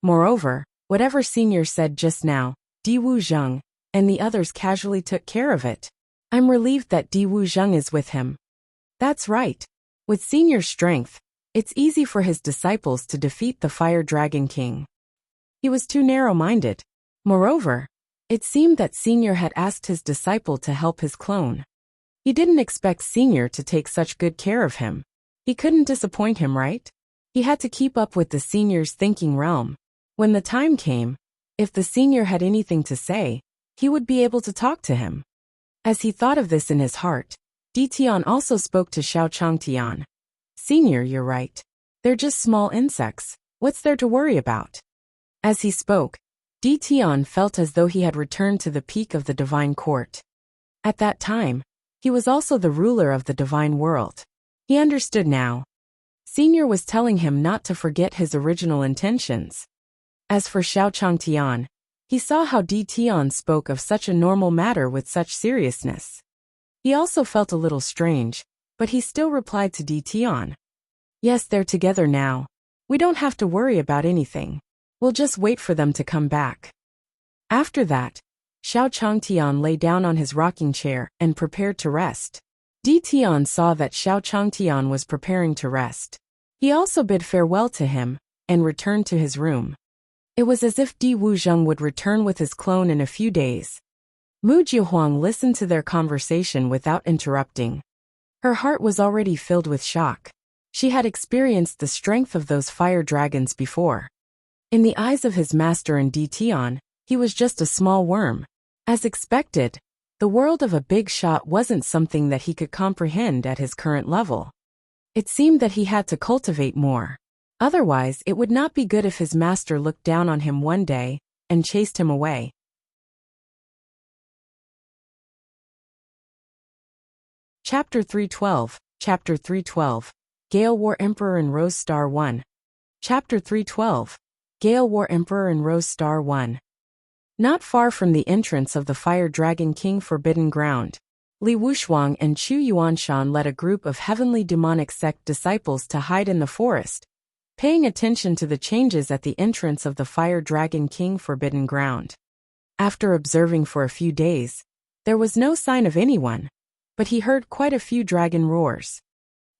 Moreover, whatever Senior said just now, Di Wuzheng and the others casually took care of it. I'm relieved that Di Wuzheng is with him. That's right. With Senior's strength, it's easy for his disciples to defeat the Fire Dragon King. He was too narrow-minded. Moreover, it seemed that Senior had asked his disciple to help his clone. He didn't expect Senior to take such good care of him. He couldn't disappoint him, right? He had to keep up with the Senior's thinking realm. When the time came, if the Senior had anything to say, he would be able to talk to him. As he thought of this in his heart, Di Tian also spoke to Xiao Changtian. Senior, you're right. They're just small insects. What's there to worry about? As he spoke, Di Tian felt as though he had returned to the peak of the divine court. At that time, he was also the ruler of the divine world. He understood now. senior was telling him not to forget his original intentions. As for Xiao Changtian, he saw how Di Tian spoke of such a normal matter with such seriousness. He also felt a little strange, but he still replied to Di Tian. Yes, they're together now. We don't have to worry about anything. We'll just wait for them to come back. After that, Xiao Changtian lay down on his rocking chair and prepared to rest. Di Tian saw that Xiao Changtian was preparing to rest. He also bid farewell to him and returned to his room. It was as if Di Wuzheng would return with his clone in a few days. Mu Jiahuang listened to their conversation without interrupting. Her heart was already filled with shock. She had experienced the strength of those fire dragons before. In the eyes of his master and Di Tian, he was just a small worm. As expected, the world of a big shot wasn't something that he could comprehend at his current level. It seemed that he had to cultivate more. Otherwise, it would not be good if his master looked down on him one day and chased him away. Chapter 312, Chapter 312, Gale War Emperor and Rose Star 1. Chapter 312, Gale War Emperor and Rose Star 1. Not far from the entrance of the Fire Dragon King Forbidden Ground, Li Wushuang and Chu Yuanshan led a group of heavenly demonic sect disciples to hide in the forest, paying attention to the changes at the entrance of the Fire Dragon King Forbidden Ground. After observing for a few days, there was no sign of anyone, but he heard quite a few dragon roars.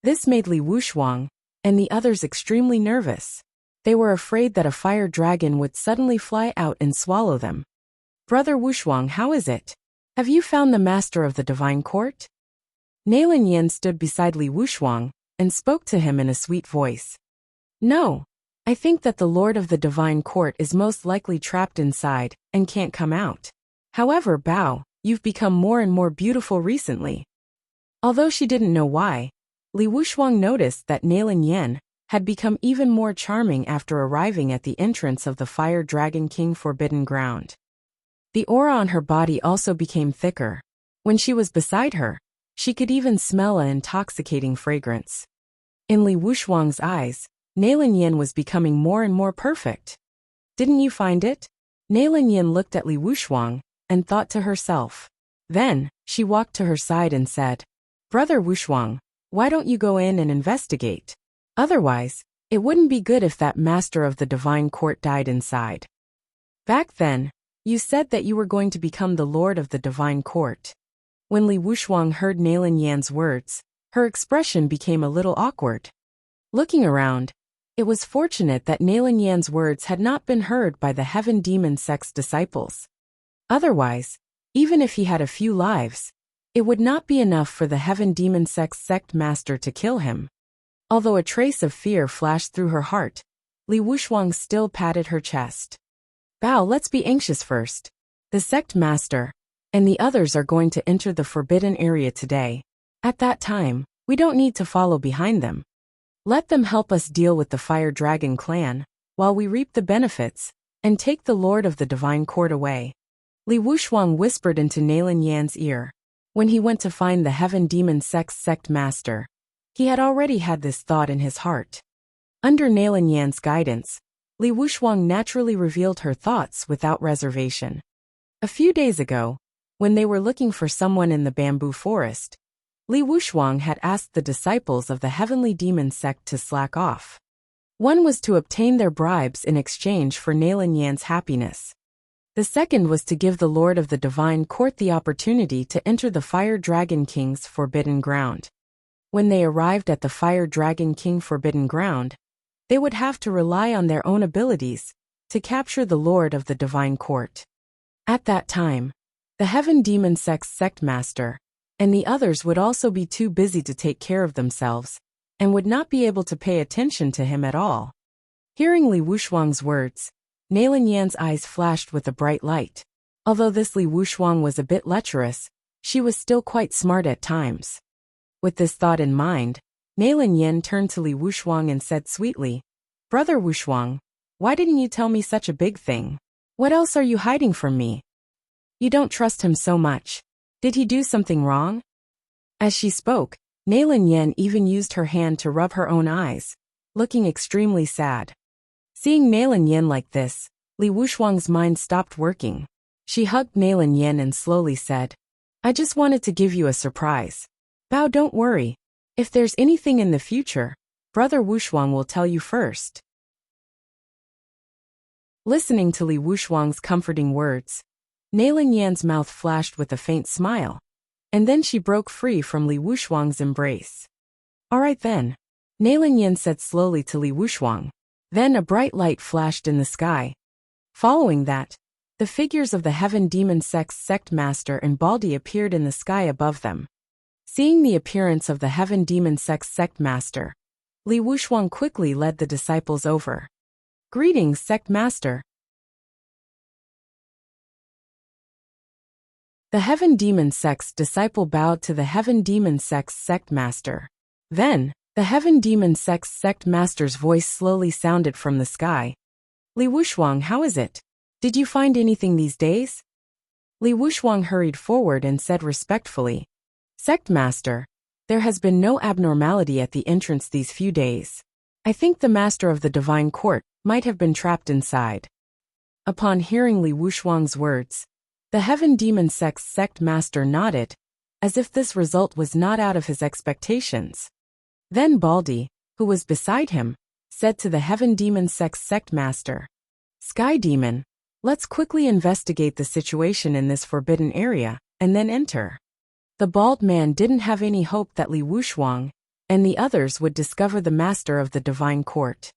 This made Li Wushuang and the others extremely nervous. They were afraid that a fire dragon would suddenly fly out and swallow them. Brother Wushuang, how is it? Have you found the master of the divine court? Nalin Yen stood beside Li Wushuang and spoke to him in a sweet voice. No, I think that the Lord of the Divine Court is most likely trapped inside and can't come out. However, Bao, you've become more and more beautiful recently. Although she didn't know why, Li Wushuang noticed that Nalin Yen had become even more charming after arriving at the entrance of the Fire Dragon King Forbidden Ground. The aura on her body also became thicker. When she was beside her, she could even smell an intoxicating fragrance. In Li Wushuang's eyes, Nalin Yen was becoming more and more perfect. Didn't you find it? Nalin Yen looked at Li Wushuang and thought to herself. Then, she walked to her side and said, Brother Wushuang, why don't you go in and investigate? Otherwise, it wouldn't be good if that master of the divine court died inside. Back then, you said that you were going to become the lord of the divine court. When Li Wushuang heard Nalin Yan's words, her expression became a little awkward. Looking around, it was fortunate that Nalin Yan's words had not been heard by the Heaven Demon Sect's disciples. Otherwise, even if he had a few lives, it would not be enough for the Heaven Demon Sect's sect master to kill him. Although a trace of fear flashed through her heart, Li Wushuang still patted her chest. Bao, let's be anxious first. The sect master and the others are going to enter the forbidden area today. At that time, we don't need to follow behind them. Let them help us deal with the Fire Dragon clan, while we reap the benefits, and take the Lord of the Divine Court away. Li Wushuang whispered into Nalin Yan's ear. When he went to find the Heaven Demon Sect's sect master, he had already had this thought in his heart. Under Nalin Yan's guidance, Li Wushuang naturally revealed her thoughts without reservation. A few days ago, when they were looking for someone in the bamboo forest, Li Wushuang had asked the disciples of the Heavenly Demon Sect to slack off. One was to obtain their bribes in exchange for Nalin Yan's happiness. The second was to give the Lord of the Divine Court the opportunity to enter the Fire Dragon King's Forbidden Ground. When they arrived at the Fire Dragon King Forbidden Ground, they would have to rely on their own abilities to capture the Lord of the Divine Court. At that time, the Heaven Demon Sect's sect master and the others would also be too busy to take care of themselves, and would not be able to pay attention to him at all. Hearing Li Wushuang's words, Nalin Yan's eyes flashed with a bright light. Although this Li Wushuang was a bit lecherous, she was still quite smart at times. With this thought in mind, Nalin Yan turned to Li Wushuang and said sweetly, Brother Wushuang, why didn't you tell me such a big thing? What else are you hiding from me? You don't trust him so much. Did he do something wrong? As she spoke, Nalin Yan even used her hand to rub her own eyes, looking extremely sad. Seeing Nailan Yin like this, Li Wuxuang's mind stopped working. She hugged Nailan Yin and slowly said, I just wanted to give you a surprise. Bao, don't worry. If there's anything in the future, Brother Wuxuang will tell you first. Listening to Li Wuxuang's comforting words, Nailan Yan's mouth flashed with a faint smile, and then she broke free from Li Wuxuang's embrace. All right then, Nailan Yan said slowly to Li Wuxuang. Then a bright light flashed in the sky. Following that, the figures of the Heaven Demon Sect Master and Baldi appeared in the sky above them. Seeing the appearance of the Heaven Demon Sect Master, Li Wuxuang quickly led the disciples over. Greetings, Sect Master. The Heaven Demon Sect's disciple bowed to the Heaven Demon Sect Master. Then, the Heaven Demon Sect Master's voice slowly sounded from the sky. Li Wuxuang, how is it? Did you find anything these days? Li Wuxuang hurried forward and said respectfully, Sect Master, there has been no abnormality at the entrance these few days. I think the Master of the Divine Court might have been trapped inside. Upon hearing Li Wuxuang's words, the Heaven Demon Sect Master nodded, as if this result was not out of his expectations. Then Baldi, who was beside him, said to the Heaven Demon Sect Master, Sky Demon, let's quickly investigate the situation in this forbidden area, and then enter. The bald man didn't have any hope that Li Wuxuang and the others would discover the Master of the Divine Court.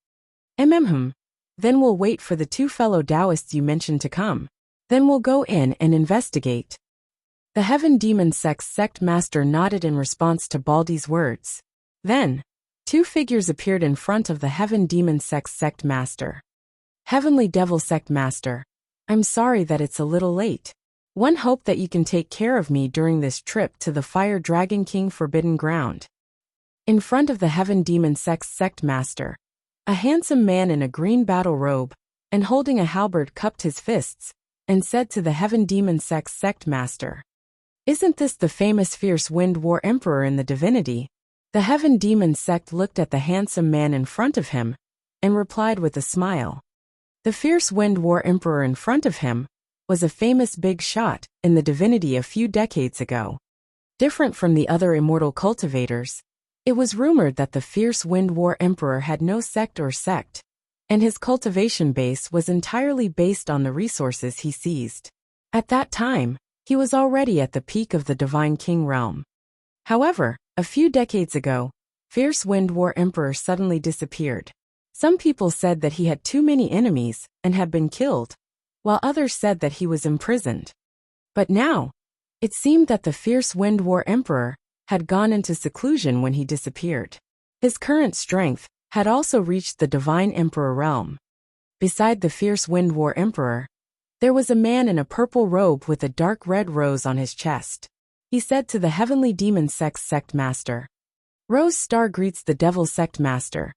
Then we'll wait for the two fellow Taoists you mentioned to come. Then we'll go in and investigate. The Heaven Demon Sect Master nodded in response to Baldi's words. Then, two figures appeared in front of the Heaven Demon Sect Master. Heavenly Devil Sect Master, I'm sorry that it's a little late. One hope that you can take care of me during this trip to the Fire Dragon King Forbidden Ground. In front of the Heaven Demon Sect Master, a handsome man in a green battle robe and holding a halberd cupped his fists and said to the Heaven Demon Sect Master, Isn't this the famous Fierce Wind War Emperor in the divinity? The Heaven Demon Sect looked at the handsome man in front of him and replied with a smile. The Fierce Wind War Emperor in front of him was a famous big shot in the divinity a few decades ago. Different from the other immortal cultivators, it was rumored that the Fierce Wind War Emperor had no sect, and his cultivation base was entirely based on the resources he seized. At that time, he was already at the peak of the Divine King realm. However, a few decades ago, Fierce Wind War Emperor suddenly disappeared. Some people said that he had too many enemies and had been killed, while others said that he was imprisoned. But now, it seemed that the Fierce Wind War Emperor had gone into seclusion when he disappeared. His current strength had also reached the Divine Emperor realm. Beside the Fierce Wind War Emperor, there was a man in a purple robe with a dark red rose on his chest. He said to the Heavenly Demon Sect Master, Rose Star greets the Devil Sect Master.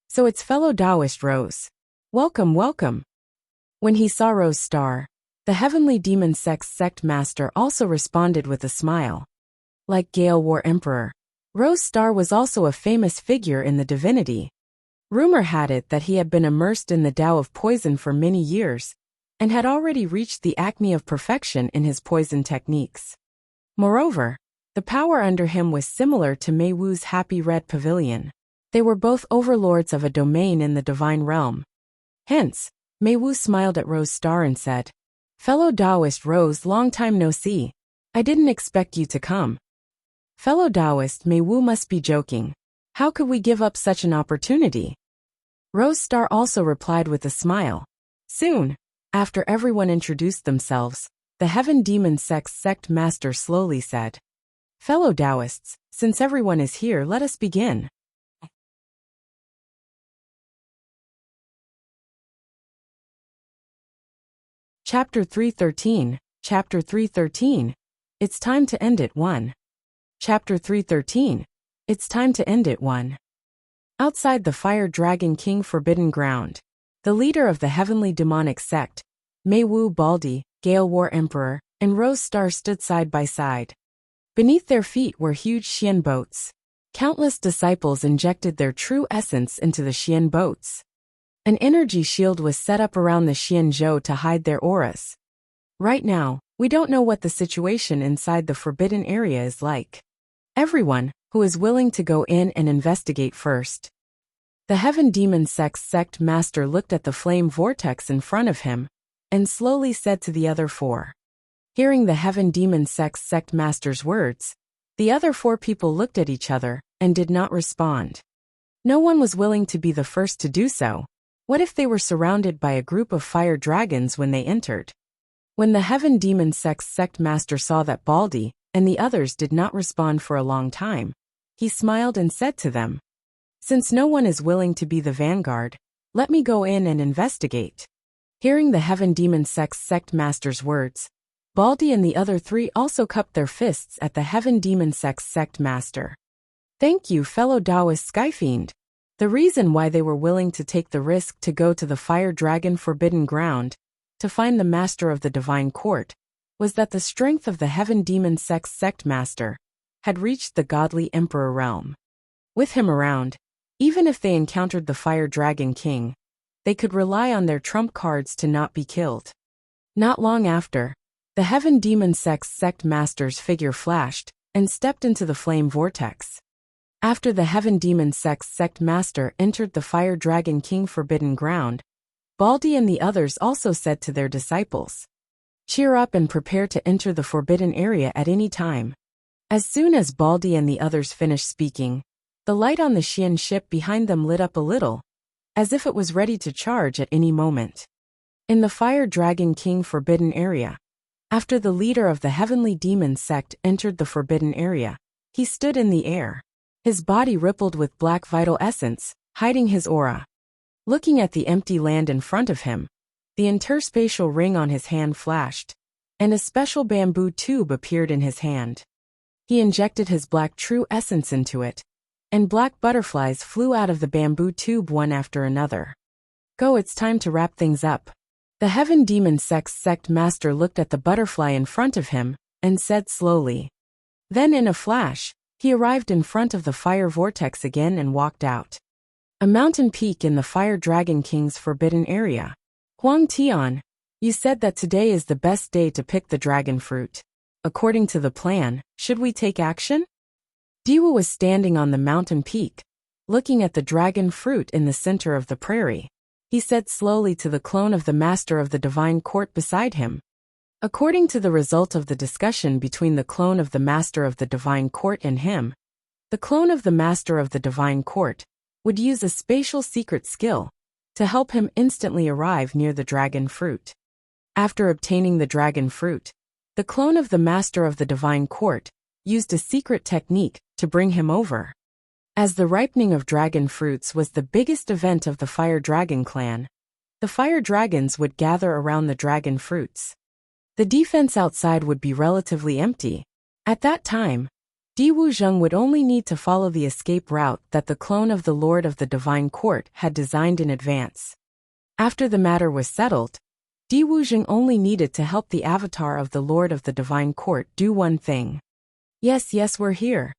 So it's fellow Taoist Rose. Welcome, welcome. When he saw Rose Star, the Heavenly Demon Sect Master also responded with a smile. Like Gale War Emperor, Rose Star was also a famous figure in the divinity. Rumor had it that he had been immersed in the Tao of poison for many years, and had already reached the acme of perfection in his poison techniques. Moreover, the power under him was similar to Mei Wu's Happy Red Pavilion. They were both overlords of a domain in the divine realm. Hence, Mei Wu smiled at Rose Star and said, Fellow Taoist Rose, long time no see. I didn't expect you to come. Fellow Taoist, Mei Wu must be joking. How could we give up such an opportunity? Rose Star also replied with a smile. Soon, after everyone introduced themselves, the Heaven Demon Sect Master slowly said, Fellow Taoists, since everyone is here, let us begin. Chapter 313, Chapter 313. It's time to end it 1. Chapter 313. It's time to end it 1. Outside the Fire Dragon King Forbidden Ground, the leader of the Heavenly Demonic Sect, Mei Wu, Baldi, Gale War Emperor, and Rose Star stood side by side. Beneath their feet were huge Xian boats, Countless disciples injected their true essence into the Xian boats. An energy shield was set up around the Xian Zhou to hide their auras. Right now, we don't know what the situation inside the forbidden area is like. Everyone who is willing to go in and investigate first. The Heaven Demon Sect Master looked at the flame vortex in front of him and slowly said to the other four. Hearing the Heaven Demon Sect Master's words, the other four people looked at each other and did not respond. No one was willing to be the first to do so. What if they were surrounded by a group of fire dragons when they entered? When the Heaven Demon Sect Master saw that Baldy and the others did not respond for a long time, he smiled and said to them, "Since no one is willing to be the vanguard, let me go in and investigate." Hearing the Heaven Demon Sect Master's words, Baldy and the other three also cupped their fists at the Heaven Demon Sect Master. Thank you, fellow Taoist Skyfiend. The reason why they were willing to take the risk to go to the Fire Dragon Forbidden Ground to find the Master of the Divine Court was that the strength of the Heaven Demon Sect Master had reached the godly Emperor realm. With him around, even if they encountered the Fire Dragon King, they could rely on their trump cards to not be killed. Not long after, the Heaven Demon Sect Master's figure flashed and stepped into the flame vortex. After the Heaven Demon Sect Master entered the Fire Dragon King Forbidden Ground, Baldy and the others also said to their disciples, "Cheer up and prepare to enter the forbidden area at any time." As soon as Baldy and the others finished speaking, the light on the Xian ship behind them lit up a little, as if it was ready to charge at any moment. In the Fire Dragon King Forbidden Area, after the leader of the Heavenly Demon Sect entered the forbidden area, he stood in the air. His body rippled with black vital essence, hiding his aura. Looking at the empty land in front of him, the interspatial ring on his hand flashed, and a special bamboo tube appeared in his hand. He injected his black true essence into it, and black butterflies flew out of the bamboo tube one after another. Go, it's time to wrap things up. The Heaven Demon Sect Master looked at the butterfly in front of him and said slowly. Then in a flash, he arrived in front of the fire vortex again and walked out. A mountain peak in the Fire Dragon King's forbidden area. Huang Tian, you said that today is the best day to pick the dragon fruit. According to the plan, should we take action? Diwu was standing on the mountain peak, looking at the dragon fruit in the center of the prairie. He said slowly to the clone of the Master of the Divine Court beside him. According to the result of the discussion between the clone of the Master of the Divine Court and him, the clone of the Master of the Divine Court would use a spatial secret skill to help him instantly arrive near the dragon fruit. After obtaining the dragon fruit, the clone of the Master of the Divine Court used a secret technique to bring him over. As the ripening of dragon fruits was the biggest event of the Fire Dragon clan, the fire dragons would gather around the dragon fruits. The defense outside would be relatively empty. At that time, Di Wuzheng would only need to follow the escape route that the clone of the Lord of the Divine Court had designed in advance. After the matter was settled, Di Wuzheng only needed to help the avatar of the Lord of the Divine Court do one thing. Yes, we're here.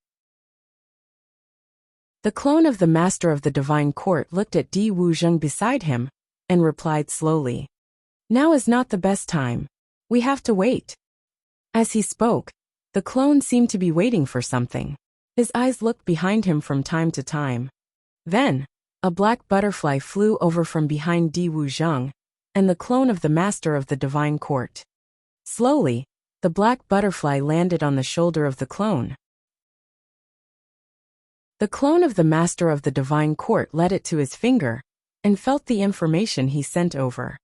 The clone of the Master of the Divine Court looked at Di Wuzheng beside him and replied slowly. Now is not the best time. We have to wait. As he spoke, the clone seemed to be waiting for something. His eyes looked behind him from time to time. Then, a black butterfly flew over from behind Di Wuzheng and the clone of the Master of the Divine Court. Slowly, the black butterfly landed on the shoulder of the clone. The clone of the Master of the Divine Court led it to his finger and felt the information he sent over.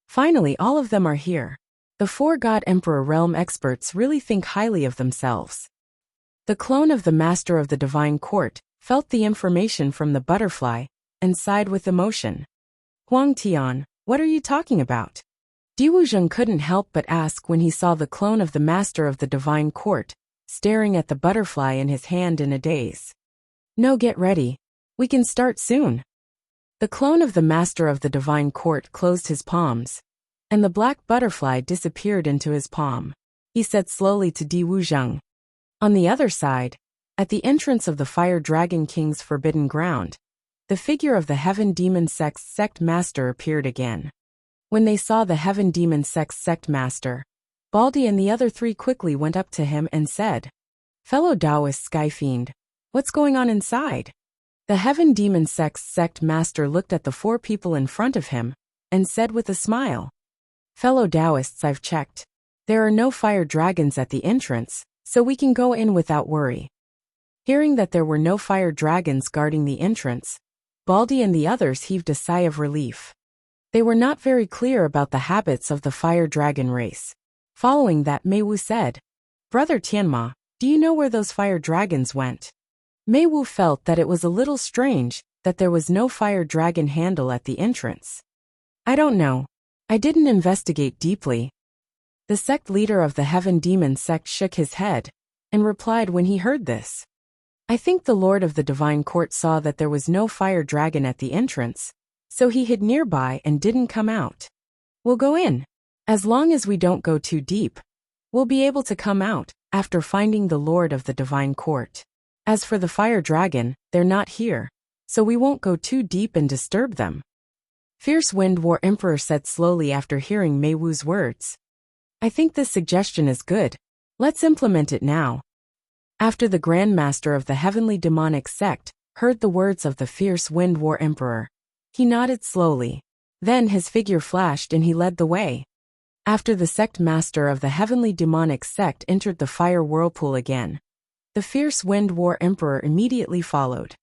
Finally, all of them are here. The four God Emperor realm experts really think highly of themselves. The clone of the Master of the Divine Court felt the information from the butterfly and sighed with emotion. Huang Tian, what are you talking about? Di Wuzheng couldn't help but ask when he saw the clone of the Master of the Divine Court staring at the butterfly in his hand in a daze. No, get ready. We can start soon. The clone of the Master of the Divine Court closed his palms, and the black butterfly disappeared into his palm. He said slowly to Di Wuzheng. On the other side, At the entrance of the Fire Dragon King's forbidden ground, the figure of the Heaven Demon Sect Master appeared again. When they saw the Heaven Demon Sect Master, Baldy and the other three quickly went up to him and said, "Fellow Taoist Sky Fiend, what's going on inside?" The Heaven Demon Sect Master looked at the four people in front of him and said with a smile, "Fellow Taoists, I've checked. There are no fire dragons at the entrance, so we can go in without worry." Hearing that there were no fire dragons guarding the entrance, Baldy and the others heaved a sigh of relief. They were not very clear about the habits of the fire dragon race. Following that, Mei Wu said, "Brother Tianma, do you know where those fire dragons went?" Mei Wu felt that it was a little strange that there was no fire dragon handle at the entrance. "I don't know. I didn't investigate deeply." The sect leader of the Heaven Demon Sect shook his head and replied when he heard this, "I think the Lord of the Divine Court saw that there was no fire dragon at the entrance, so he hid nearby and didn't come out. We'll go in. As long as we don't go too deep, we'll be able to come out after finding the Lord of the Divine Court. As for the fire dragon, they're not here, so we won't go too deep and disturb them." Fierce Wind War Emperor said slowly after hearing Mei Wu's words, "I think this suggestion is good. Let's implement it now." After the Grand Master of the Heavenly Demonic Sect heard the words of the Fierce Wind War Emperor, he nodded slowly. Then his figure flashed and he led the way. After the Sect Master of the Heavenly Demonic Sect entered the fire whirlpool again, the Fierce Wind War Emperor immediately followed.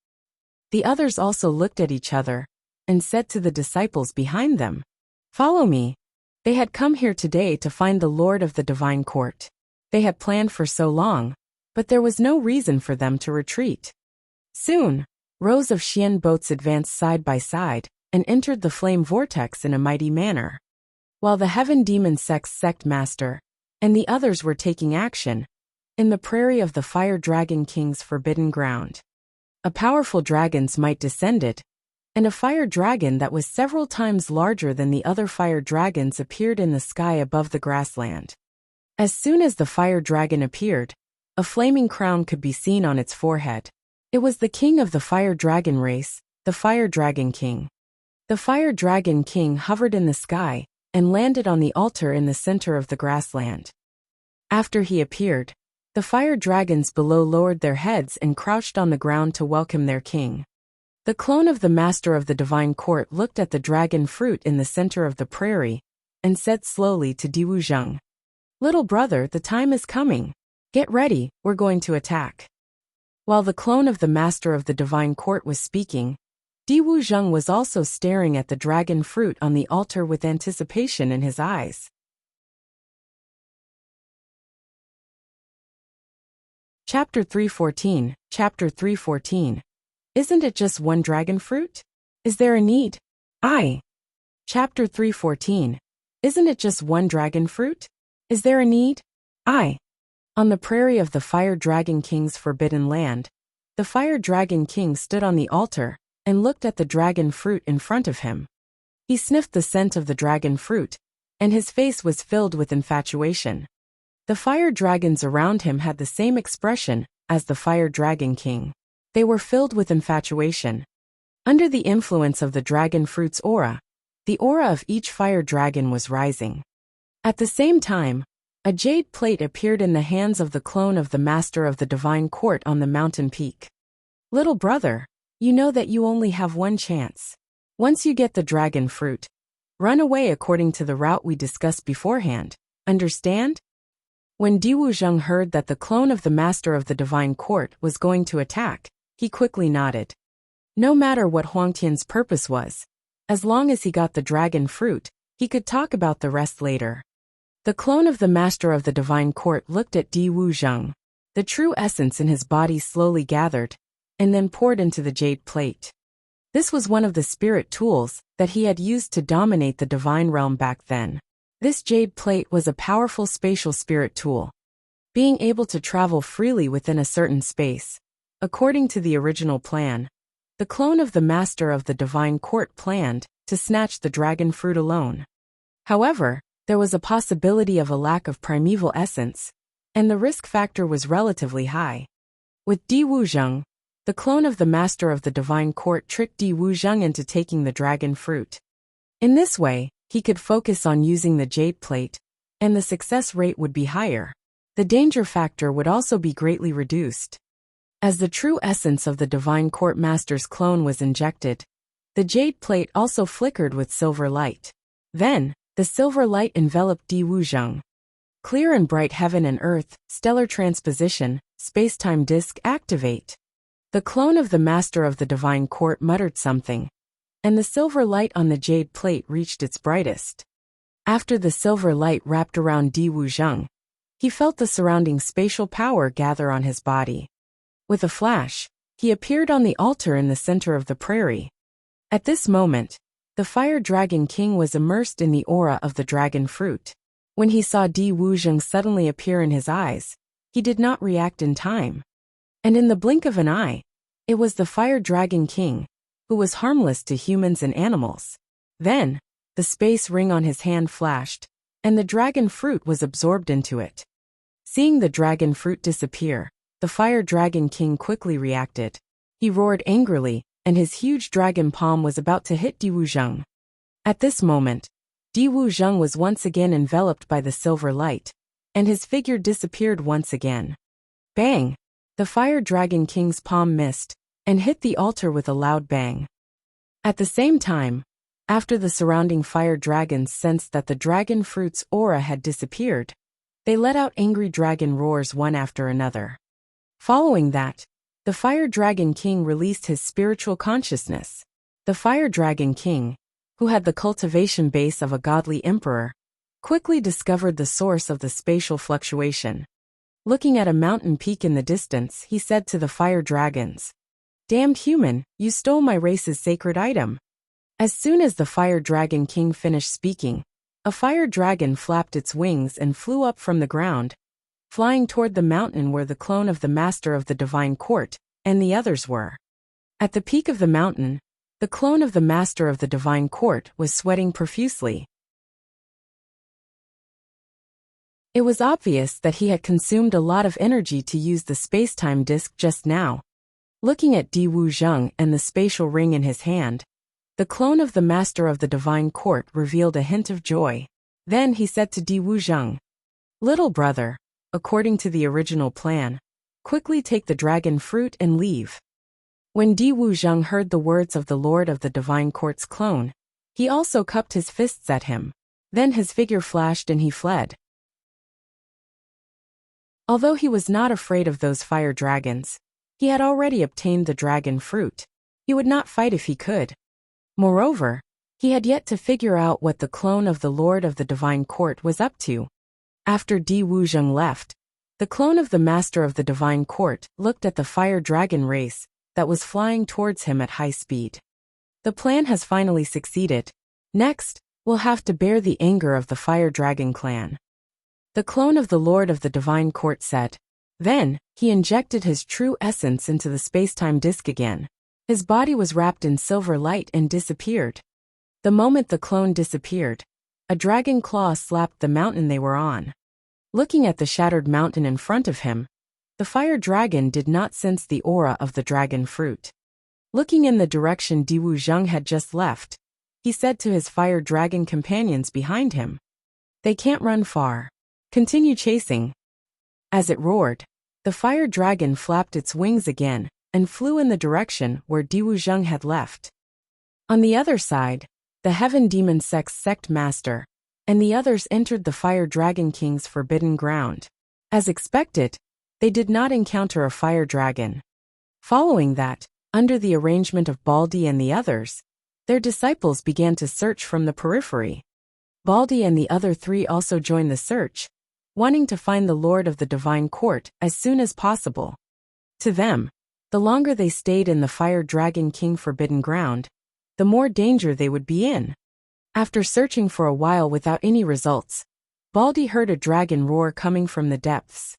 The others also looked at each other and said to the disciples behind them, "Follow me." They had come here today to find the Lord of the Divine Court. They had planned for so long, but there was no reason for them to retreat. Soon, rows of Xian boats advanced side by side and entered the flame vortex in a mighty manner. While the Heaven Demon Sect Master and the others were taking action in the prairie of the Fire Dragon King's forbidden ground, a powerful dragon's might descended, and a fire dragon that was several times larger than the other fire dragons appeared in the sky above the grassland. As soon as the fire dragon appeared, a flaming crown could be seen on its forehead. It was the king of the fire dragon race, the Fire Dragon King. The Fire Dragon King hovered in the sky and landed on the altar in the center of the grassland. After he appeared, the fire dragons below lowered their heads and crouched on the ground to welcome their king. The clone of the Master of the Divine Court looked at the dragon fruit in the center of the prairie and said slowly to Diwu Zheng, "Little brother, the time is coming. Get ready, we're going to attack." While the clone of the Master of the Divine Court was speaking, Diwu Zheng was also staring at the dragon fruit on the altar with anticipation in his eyes. Chapter 314. Chapter 314. Isn't it just one dragon fruit? Is there a need? Chapter 314. Isn't it just one dragon fruit? Is there a need? On the prairie of the Fire Dragon King's forbidden land, the Fire Dragon King stood on the altar and looked at the dragon fruit in front of him. He sniffed the scent of the dragon fruit, and his face was filled with infatuation. The fire dragons around him had the same expression as the Fire Dragon King. They were filled with infatuation. Under the influence of the dragon fruit's aura, the aura of each fire dragon was rising. At the same time, a jade plate appeared in the hands of the clone of the Master of the Divine Court on the mountain peak. "Little brother, you know that you only have one chance. Once you get the dragon fruit, run away according to the route we discussed beforehand. Understand?" When Diwu Zheng heard that the clone of the Master of the Divine Court was going to attack, he quickly nodded. No matter what Huangtian's purpose was, as long as he got the dragon fruit, he could talk about the rest later. The clone of the Master of the Divine Court looked at Diwu Zheng. The true essence in his body slowly gathered, and then poured into the jade plate. This was one of the spirit tools that he had used to dominate the divine realm back then. This jade plate was a powerful spatial spirit tool, being able to travel freely within a certain space. According to the original plan, the clone of the Master of the Divine Court planned to snatch the dragon fruit alone. However, there was a possibility of a lack of primeval essence, and the risk factor was relatively high. With Di Wuzheng, the clone of the master of the divine court tricked Di Wuzheng into taking the dragon fruit. In this way, he could focus on using the jade plate, and the success rate would be higher. The danger factor would also be greatly reduced. As the true essence of the divine court master's clone was injected, the jade plate also flickered with silver light. Then, the silver light enveloped Di Wuzheng. Clear and bright heaven and earth, stellar transposition, space-time disk activate. The clone of the master of the divine court muttered something, and the silver light on the jade plate reached its brightest. After the silver light wrapped around Di Wuzheng, he felt the surrounding spatial power gather on his body. With a flash, he appeared on the altar in the center of the prairie. At this moment, the Fire Dragon King was immersed in the aura of the dragon fruit. When he saw Di Wuzheng suddenly appear in his eyes, he did not react in time. And in the blink of an eye, it was the Fire Dragon King, who was harmless to humans and animals. Then, the space ring on his hand flashed, and the dragon fruit was absorbed into it. Seeing the dragon fruit disappear, the Fire Dragon King quickly reacted. He roared angrily, and his huge dragon palm was about to hit Di Wuzheng. At this moment, Di Wuzheng was once again enveloped by the silver light, and his figure disappeared once again. Bang! The Fire Dragon King's palm missed, and hit the altar with a loud bang. At the same time, after the surrounding fire dragons sensed that the dragon fruit's aura had disappeared, they let out angry dragon roars one after another. Following that, the Fire Dragon King released his spiritual consciousness. The Fire Dragon King, who had the cultivation base of a godly emperor, quickly discovered the source of the spatial fluctuation. Looking at a mountain peak in the distance, he said to the fire dragons, "Damned human, you stole my race's sacred item." As soon as the Fire Dragon King finished speaking, a fire dragon flapped its wings and flew up from the ground, flying toward the mountain where the clone of the master of the divine court and the others were. At the peak of the mountain, the clone of the master of the divine court was sweating profusely. It was obvious that he had consumed a lot of energy to use the space-time disk just now. Looking at Di Wuzheng and the spatial ring in his hand, the clone of the master of the divine court revealed a hint of joy. Then he said to Di Wuzheng, "Little brother, according to the original plan, quickly take the dragon fruit and leave." When Di Wuzheng heard the words of the lord of the divine court's clone, he also cupped his fists at him. Then his figure flashed and he fled. Although he was not afraid of those fire dragons, he had already obtained the dragon fruit. He would not fight if he could. Moreover, he had yet to figure out what the clone of the Lord of the Divine Court was up to. After Di Wuzheng left, the clone of the Master of the Divine Court looked at the fire dragon race that was flying towards him at high speed. The plan has finally succeeded. Next, we'll have to bear the anger of the Fire Dragon clan. The clone of the Lord of the Divine Court said. Then, he injected his true essence into the space-time disk again. His body was wrapped in silver light and disappeared. The moment the clone disappeared, a dragon claw slapped the mountain they were on. Looking at the shattered mountain in front of him, the fire dragon did not sense the aura of the dragon fruit. Looking in the direction Di Wuzheng had just left, he said to his fire dragon companions behind him, "They can't run far. Continue chasing." As it roared, the fire dragon flapped its wings again and flew in the direction where Di Wuzheng had left. On the other side, the Heaven Demon sect master and the others entered the Fire Dragon King's forbidden ground. As expected, they did not encounter a fire dragon. Following that, under the arrangement of Baldi and the others, their disciples began to search from the periphery. Baldi and the other three also joined the search, wanting to find the Lord of the Divine Court as soon as possible. To them, the longer they stayed in the Fire Dragon King forbidden ground, the more danger they would be in. After searching for a while without any results, Baldi heard a dragon roar coming from the depths.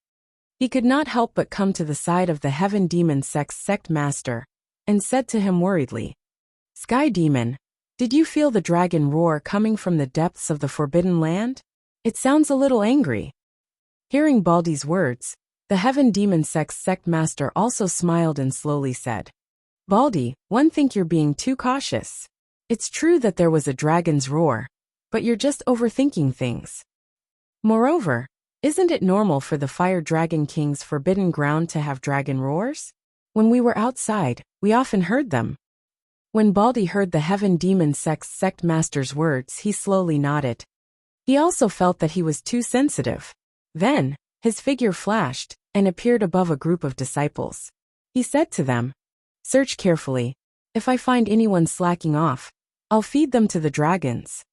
He could not help but come to the side of the Heaven Demon sect master and said to him worriedly, "Sky Demon, did you feel the dragon roar coming from the depths of the Forbidden Land? It sounds a little angry." Hearing Baldi's words, The Heaven Demon sect master also smiled and slowly said, "Baldy, one think you're being too cautious. It's true that there was a dragon's roar, but you're just overthinking things. Moreover, isn't it normal for the Fire Dragon King's forbidden ground to have dragon roars? When we were outside, we often heard them." When Baldy heard the Heaven Demon sect master's words, he slowly nodded. He also felt that he was too sensitive. Then, his figure flashed and appeared above a group of disciples. He said to them, "Search carefully. If I find anyone slacking off, I'll feed them to the dragons."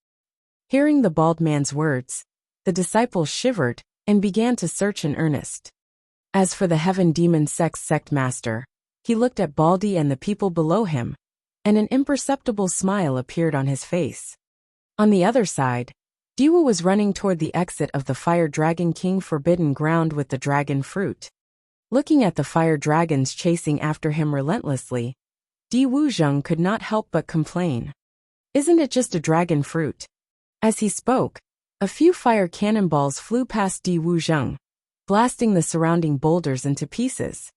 Hearing the bald man's words, the disciples shivered and began to search in earnest. As for the Heaven Demon sect master, he looked at Baldy and the people below him, and an imperceptible smile appeared on his face. On the other side, Diwu was running toward the exit of the Fire Dragon King forbidden ground with the dragon fruit. Looking at the fire dragons chasing after him relentlessly, Di Wuzheng could not help but complain. "Isn't it just a dragon fruit?" As he spoke, a few fire cannonballs flew past Di Wuzheng, blasting the surrounding boulders into pieces.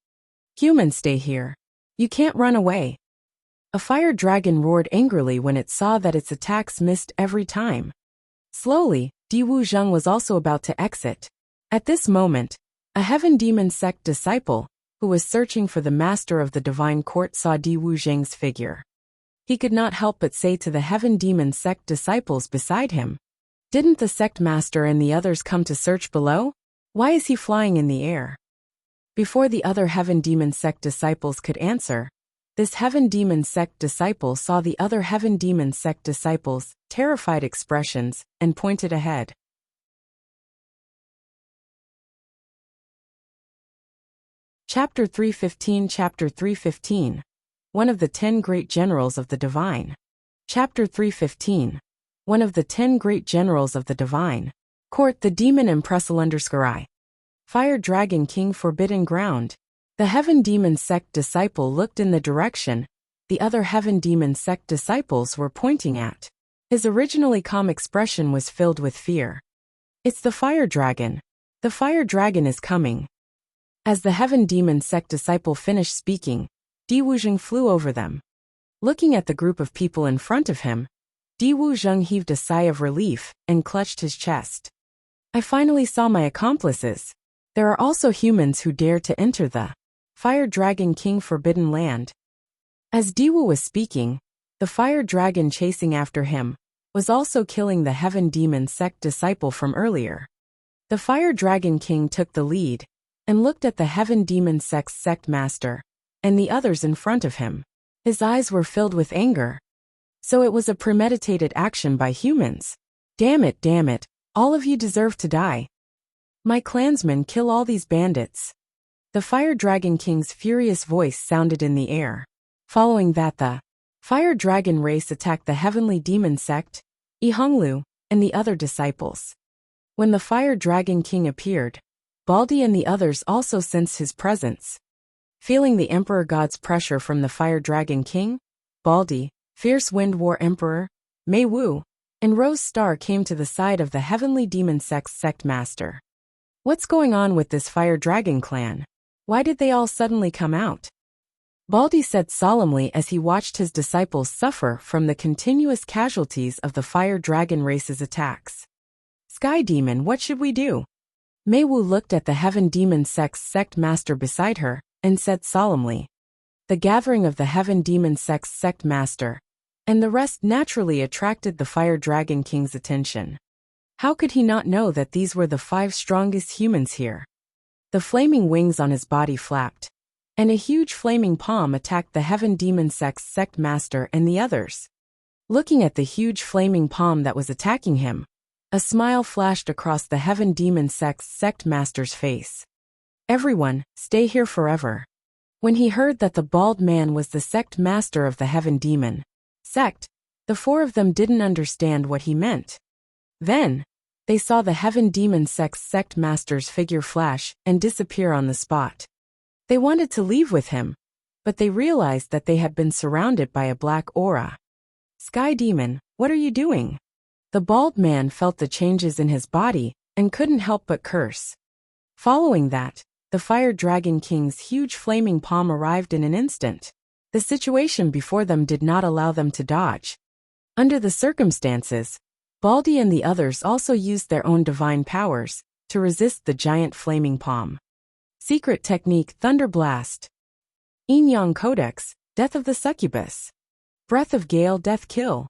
"Humans, stay here. You can't run away." A fire dragon roared angrily when it saw that its attacks missed every time. Slowly, Di Wuzheng was also about to exit. At this moment, a Heaven Demon sect disciple, who was searching for the master of the divine court, saw Di Wuzheng's figure. He could not help but say to the Heaven Demon sect disciples beside him, "Didn't the sect master and the others come to search below? Why is he flying in the air?" Before the other Heaven Demon sect disciples could answer, this Heaven Demon sect disciple saw the other Heaven Demon sect disciples' terrified expressions and pointed ahead. Chapter 315 One of the 10 Great Generals of the Divine. Chapter 315 One of the 10 Great Generals of the Divine Court. The Demon Empress _I. Fire Dragon King forbidden ground. The Heaven Demon sect disciple looked in the direction the other Heaven Demon sect disciples were pointing at. His originally calm expression was filled with fear. "It's the fire dragon. The fire dragon is coming." As the Heaven Demon sect disciple finished speaking, Di Wuzheng flew over them. Looking at the group of people in front of him, Di Wuzheng heaved a sigh of relief and clutched his chest. "I finally saw my accomplices. There are also humans who dare to enter the Fire Dragon King forbidden land." As Diwu was speaking, the fire dragon chasing after him was also killing the Heaven Demon sect disciple from earlier. The Fire Dragon King took the lead and looked at the Heaven Demon sect master and the others in front of him. His eyes were filled with anger. So it was a premeditated action by humans. Damn it, all of you deserve to die. My clansmen, kill all these bandits." The Fire Dragon King's furious voice sounded in the air. Following that, the Fire Dragon race attacked the Heavenly Demon sect, Yihonglu, and the other disciples. When the Fire Dragon King appeared, Baldy and the others also sensed his presence. Feeling the Emperor God's pressure from the Fire Dragon King, Baldy, Fierce Wind War Emperor, Mei Wu, and Rose Star came to the side of the Heavenly Demon sect master. "What's going on with this Fire Dragon clan? Why did they all suddenly come out?" Baldy said solemnly as he watched his disciples suffer from the continuous casualties of the Fire Dragon race's attacks. "Sky Demon, what should we do?" Mei Wu looked at the Heaven Demon sect master beside her and said solemnly. The gathering of the Heaven Demon sect master and the rest naturally attracted the Fire Dragon King's attention. How could he not know that these were the 5 strongest humans here? The flaming wings on his body flapped, and a huge flaming palm attacked the Heaven Demon sect master and the others. Looking at the huge flaming palm that was attacking him, a smile flashed across the Heaven Demon sect master's face. "Everyone, stay here forever." When he heard that the bald man was the sect master of the Heaven Demon sect, the 4 of them didn't understand what he meant. Then, they saw the Heaven Demon sect master's figure flash and disappear on the spot. They wanted to leave with him, but they realized that they had been surrounded by a black aura. "Sky Demon, what are you doing?" The bald man felt the changes in his body and couldn't help but curse. Following that, the Fire Dragon King's huge flaming palm arrived in an instant. The situation before them did not allow them to dodge. Under the circumstances, Baldy and the others also used their own divine powers to resist the giant flaming palm. Secret Technique Thunder Blast. Yin Yang Codex, Death of the Succubus. Breath of Gale Death Kill.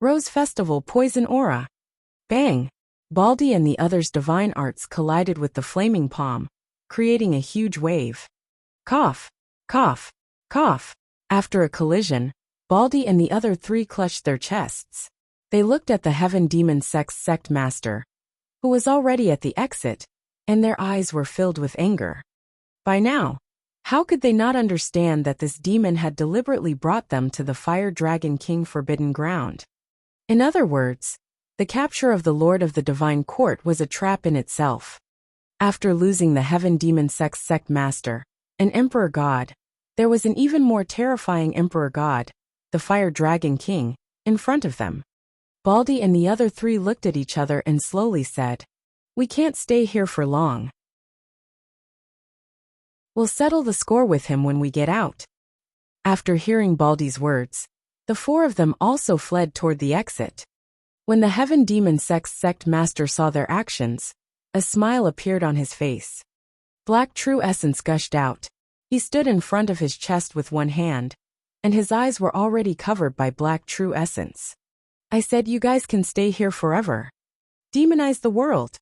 Rose Festival Poison Aura. Bang! Baldy and the others' divine arts collided with the flaming palm, creating a huge wave. Cough! Cough! Cough! After a collision, Baldy and the other three clutched their chests. They looked at the Heaven Demon Sect Master, who was already at the exit, and their eyes were filled with anger. By now, how could they not understand that this demon had deliberately brought them to the Fire Dragon King forbidden ground? In other words, the capture of the Lord of the Divine Court was a trap in itself. After losing the Heaven Demon Sect Master, an Emperor God, there was an even more terrifying Emperor God, the Fire Dragon King, in front of them. Baldy and the other three looked at each other and slowly said, "We can't stay here for long. We'll settle the score with him when we get out." After hearing Baldy's words, the four of them also fled toward the exit. When the Heaven Demon Sect Master saw their actions, a smile appeared on his face. Black true essence gushed out. He stood in front of his chest with one hand, and his eyes were already covered by black true essence. "I said you guys can stay here forever. Demonize the world."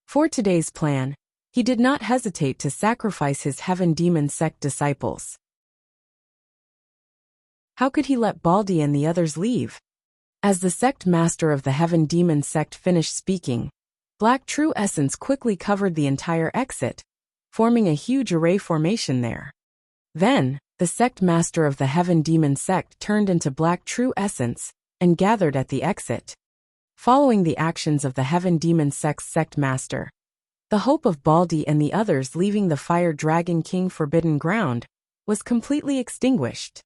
For today's plan, he did not hesitate to sacrifice his Heaven Demon Sect disciples. How could he let Baldy and the others leave? As the sect master of the Heaven Demon Sect finished speaking, black true essence quickly covered the entire exit, forming a huge array formation there. Then, the sect master of the Heaven Demon Sect turned into black true essence and gathered at the exit. Following the actions of the Heaven Demon Sect master, the hope of Baldy and the others leaving the Fire Dragon King forbidden ground was completely extinguished.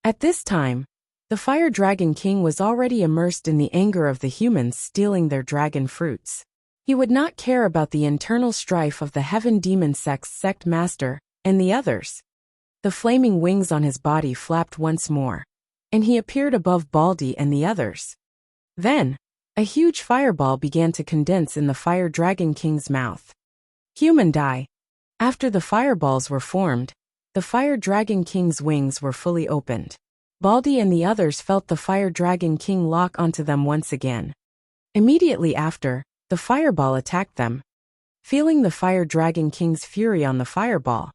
At this time, the Fire Dragon King was already immersed in the anger of the humans stealing their dragon fruits. He would not care about the internal strife of the Heaven Demon Sect master and the others. The flaming wings on his body flapped once more, and he appeared above Baldy and the others. Then, a huge fireball began to condense in the Fire Dragon King's mouth. Human die. After the fireballs were formed, the Fire Dragon King's wings were fully opened. Baldy and the others felt the Fire Dragon King lock onto them once again. Immediately after, the fireball attacked them. Feeling the Fire Dragon King's fury on the fireball,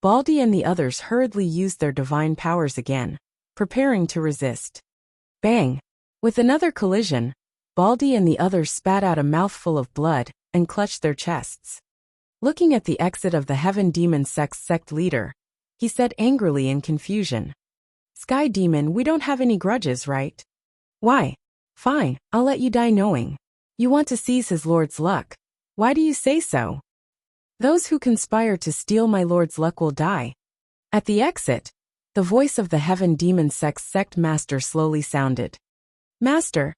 Baldy and the others hurriedly used their divine powers again, preparing to resist. Bang! With another collision, Baldy and the others spat out a mouthful of blood and clutched their chests. Looking at the exit of the Heaven Demon Sect leader, he said angrily in confusion, "Sky Demon, we don't have any grudges, right?" "Why? Fine, I'll let you die knowing. You want to seize his lord's luck. Why do you say so? Those who conspire to steal my lord's luck will die." At the exit, the voice of the Heaven Demon Sect master slowly sounded. "Master."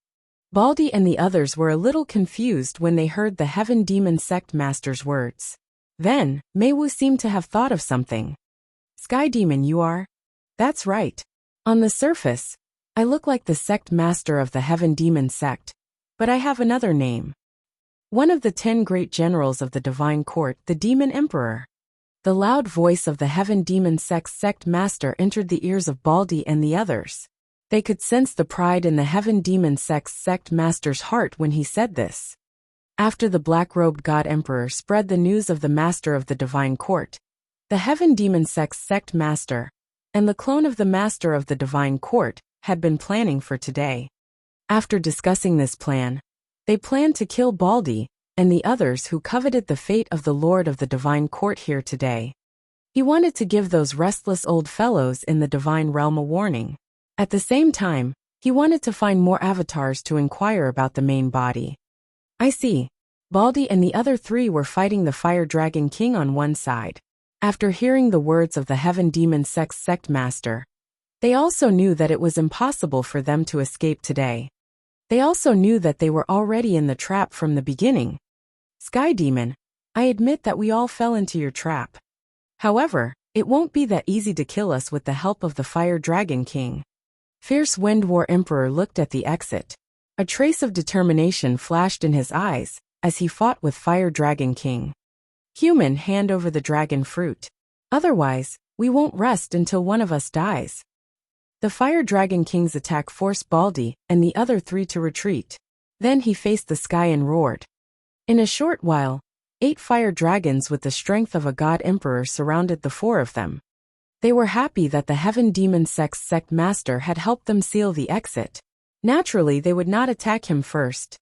Baldy and the others were a little confused when they heard the Heaven Demon Sect master's words. Then, Meiwu seemed to have thought of something. "Sky Demon you are?" "That's right. On the surface, I look like the sect master of the Heaven Demon Sect, but I have another name. One of the 10 great generals of the Divine Court, the Demon Emperor." The loud voice of the Heaven Demon Sect master entered the ears of Baldy and the others. They could sense the pride in the Heaven Demon Sect master's heart when he said this. After the black-robed God Emperor spread the news of the master of the Divine Court, the Heaven Demon Sect master, and the clone of the master of the Divine Court, had been planning for today. After discussing this plan, they planned to kill Baldy and the others who coveted the fate of the Lord of the Divine Court here today. He wanted to give those restless old fellows in the Divine Realm a warning. At the same time, he wanted to find more avatars to inquire about the main body. I see. Baldy and the other three were fighting the Fire Dragon King on one side. After hearing the words of the Heaven Demon Sect master, they also knew that it was impossible for them to escape today. They also knew that they were already in the trap from the beginning. "Sky Demon, I admit that we all fell into your trap. However, it won't be that easy to kill us with the help of the Fire Dragon King. Fierce Wind War Emperor looked at the exit. A trace of determination flashed in his eyes as he fought with Fire Dragon King. Human, hand over the dragon fruit. Otherwise, we won't rest until one of us dies. The Fire Dragon King's attack forced Baldi and the other three to retreat. Then he faced the sky and roared. In a short while, 8 fire dragons with the strength of a god emperor surrounded the 4 of them. They were happy that the Heaven Demon Sect Master had helped them seal the exit. Naturally, they would not attack him first.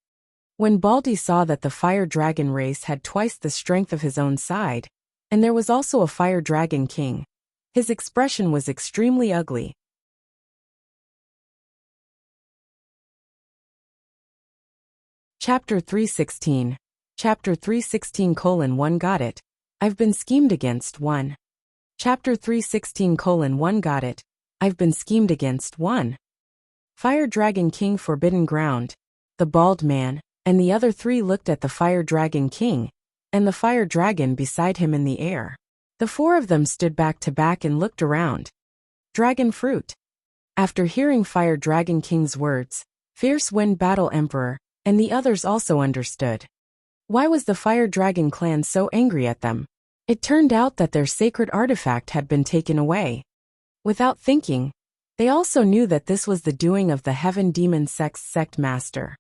When Baldi saw that the fire dragon race had twice the strength of his own side, and there was also a Fire Dragon King, his expression was extremely ugly. Chapter 316. Chapter 316:1 Got it. I've been schemed against 1. Chapter 316:1 Got it. I've been schemed against 1. Fire Dragon King Forbidden Ground. The bald man and the other 3 looked at the Fire Dragon King and the fire dragon beside him in the air. The 4 of them stood back to back and looked around. Dragon fruit. After hearing Fire Dragon King's words, Fierce Wind Battle Emperor and the others also understood. Why was the Fire Dragon clan so angry at them? It turned out that their sacred artifact had been taken away. Without thinking, they also knew that this was the doing of the Heaven Demon Sect Master.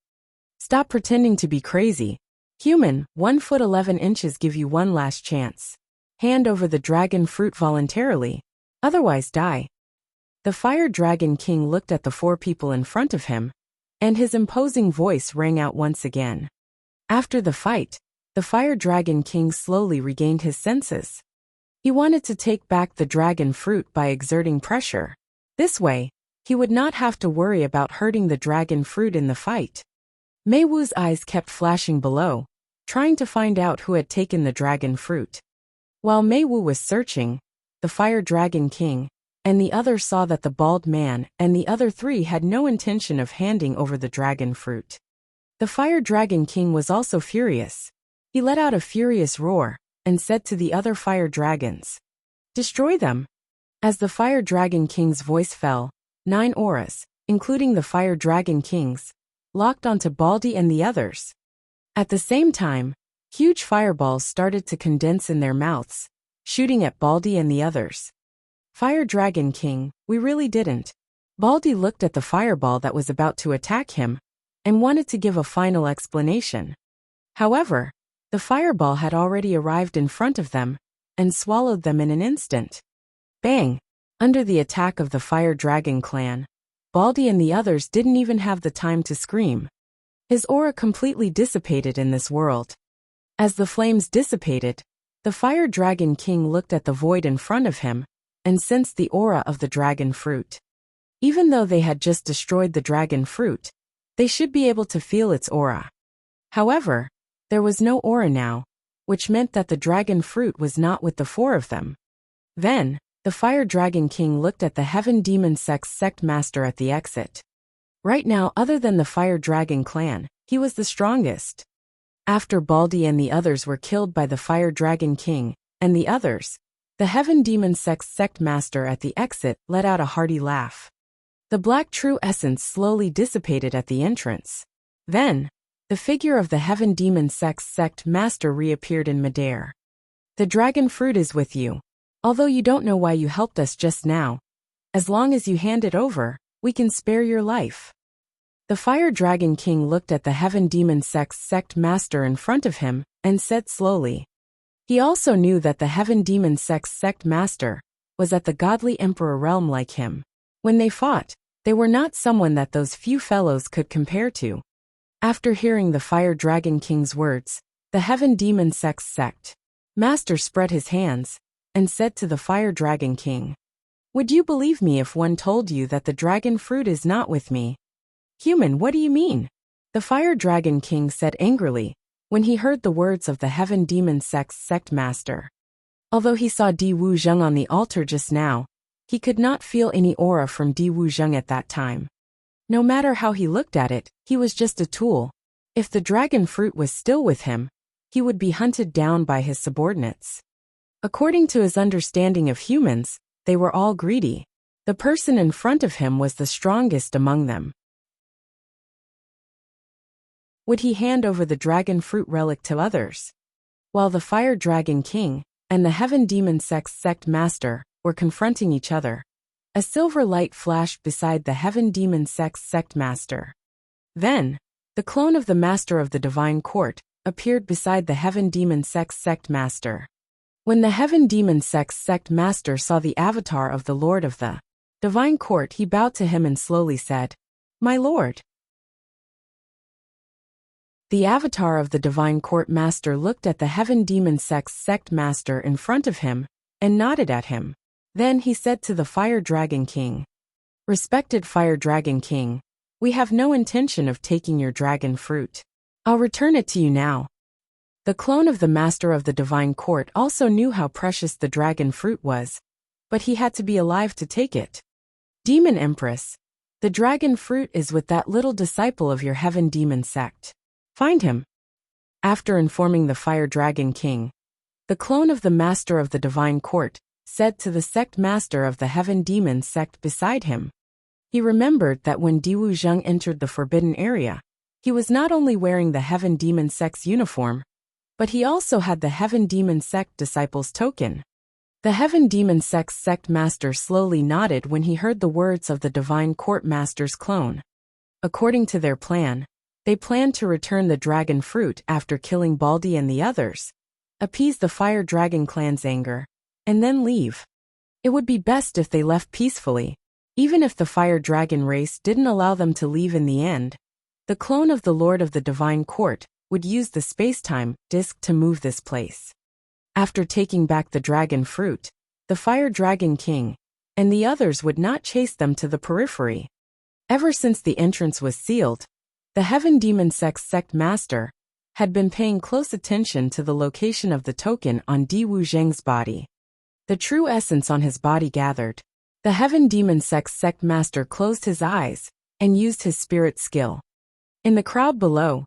Stop pretending to be crazy. Human, 1 foot 11 inches, give you one last chance. Hand over the dragon fruit voluntarily. Otherwise die. The Fire Dragon King looked at the 4 people in front of him, and his imposing voice rang out once again. After the fight, the Fire Dragon King slowly regained his senses. He wanted to take back the dragon fruit by exerting pressure. This way, he would not have to worry about hurting the dragon fruit in the fight. Mei Wu's eyes kept flashing below, trying to find out who had taken the dragon fruit. While Mei Wu was searching, the Fire Dragon King and the others saw that the bald man and the other 3 had no intention of handing over the dragon fruit. The Fire Dragon King was also furious. He let out a furious roar and said to the other fire dragons, "Destroy them." As the Fire Dragon King's voice fell, 9 auras, including the Fire Dragon King's, locked onto Baldi and the others. At the same time, huge fireballs started to condense in their mouths, shooting at Baldi and the others. Fire Dragon King, we really didn't. Baldi looked at the fireball that was about to attack him and wanted to give a final explanation. However, the fireball had already arrived in front of them and swallowed them in an instant. Bang! Under the attack of the Fire Dragon clan, Baldi and the others didn't even have the time to scream. His aura completely dissipated in this world. As the flames dissipated, the Fire Dragon King looked at the void in front of him and sensed the aura of the dragon fruit. Even though they had just destroyed the dragon fruit, they should be able to feel its aura. However, there was no aura now, which meant that the dragon fruit was not with the 4 of them. Then, the Fire Dragon King looked at the Heaven Demon Sect Master at the exit. Right now, other than the Fire Dragon clan, he was the strongest. After Baldi and the others were killed by the Fire Dragon King and the others, the Heaven Demon Sect Master at the exit let out a hearty laugh. The black true essence slowly dissipated at the entrance. Then, the figure of the Heaven Demon Sect Master reappeared in midair. The dragon fruit is with you. Although you don't know why you helped us just now, as long as you hand it over, we can spare your life. The Fire Dragon King looked at the Heaven Demon Sect Master in front of him and said slowly. He also knew that the Heaven Demon Sect Master was at the godly emperor realm like him. When they fought, they were not someone that those few fellows could compare to. After hearing the Fire Dragon King's words, the Heaven Demon Sect Master spread his hands and said to the Fire Dragon King, "Would you believe me if one told you that the dragon fruit is not with me?" "Human, what do you mean?" the Fire Dragon King said angrily when he heard the words of the Heaven Demon Sect Master. Although he saw Di Wuzheng on the altar just now, he could not feel any aura from Di Wuzheng at that time. No matter how he looked at it, he was just a tool. If the dragon fruit was still with him, he would be hunted down by his subordinates. According to his understanding of humans, they were all greedy. The person in front of him was the strongest among them. Would he hand over the dragon fruit relic to others? While the Fire Dragon King and the Heaven Demon Sect Master were confronting each other, a silver light flashed beside the Heaven Demon Sect Master. Then, the clone of the Master of the Divine Court appeared beside the Heaven Demon Sect Master. When the Heaven Demon Sect Master saw the avatar of the Lord of the Divine Court, he bowed to him and slowly said, "My lord." The avatar of the Divine Court Master looked at the Heaven Demon Sect Master in front of him and nodded at him. Then he said to the Fire Dragon King, "Respected Fire Dragon King, we have no intention of taking your dragon fruit. I'll return it to you now." The clone of the Master of the Divine Court also knew how precious the dragon fruit was, but he had to be alive to take it. "Demon Empress, the dragon fruit is with that little disciple of your Heaven Demon Sect. Find him." After informing the Fire Dragon King, the clone of the Master of the Divine Court said to the Sect Master of the Heaven Demon Sect beside him. He remembered that when Diwu Zheng entered the Forbidden Area, he was not only wearing the Heaven Demon Sect's uniform, but he also had the Heaven Demon Sect Disciples token. The Heaven Demon Sect Master slowly nodded when he heard the words of the Divine Court Master's clone. According to their plan, they planned to return the dragon fruit after killing Baldi and the others, appease the Fire Dragon clan's anger, and then leave. It would be best if they left peacefully, even if the Fire Dragon race didn't allow them to leave in the end. The clone of the Lord of the Divine Court would use the space-time disk to move this place. After taking back the dragon fruit, the Fire Dragon King and the others would not chase them to the periphery. Ever since the entrance was sealed, the Heaven Demon Sect Master had been paying close attention to the location of the token on Diwu Zheng's body. The true essence on his body gathered. The Heaven Demon Sect Master closed his eyes and used his spirit skill. In the crowd below,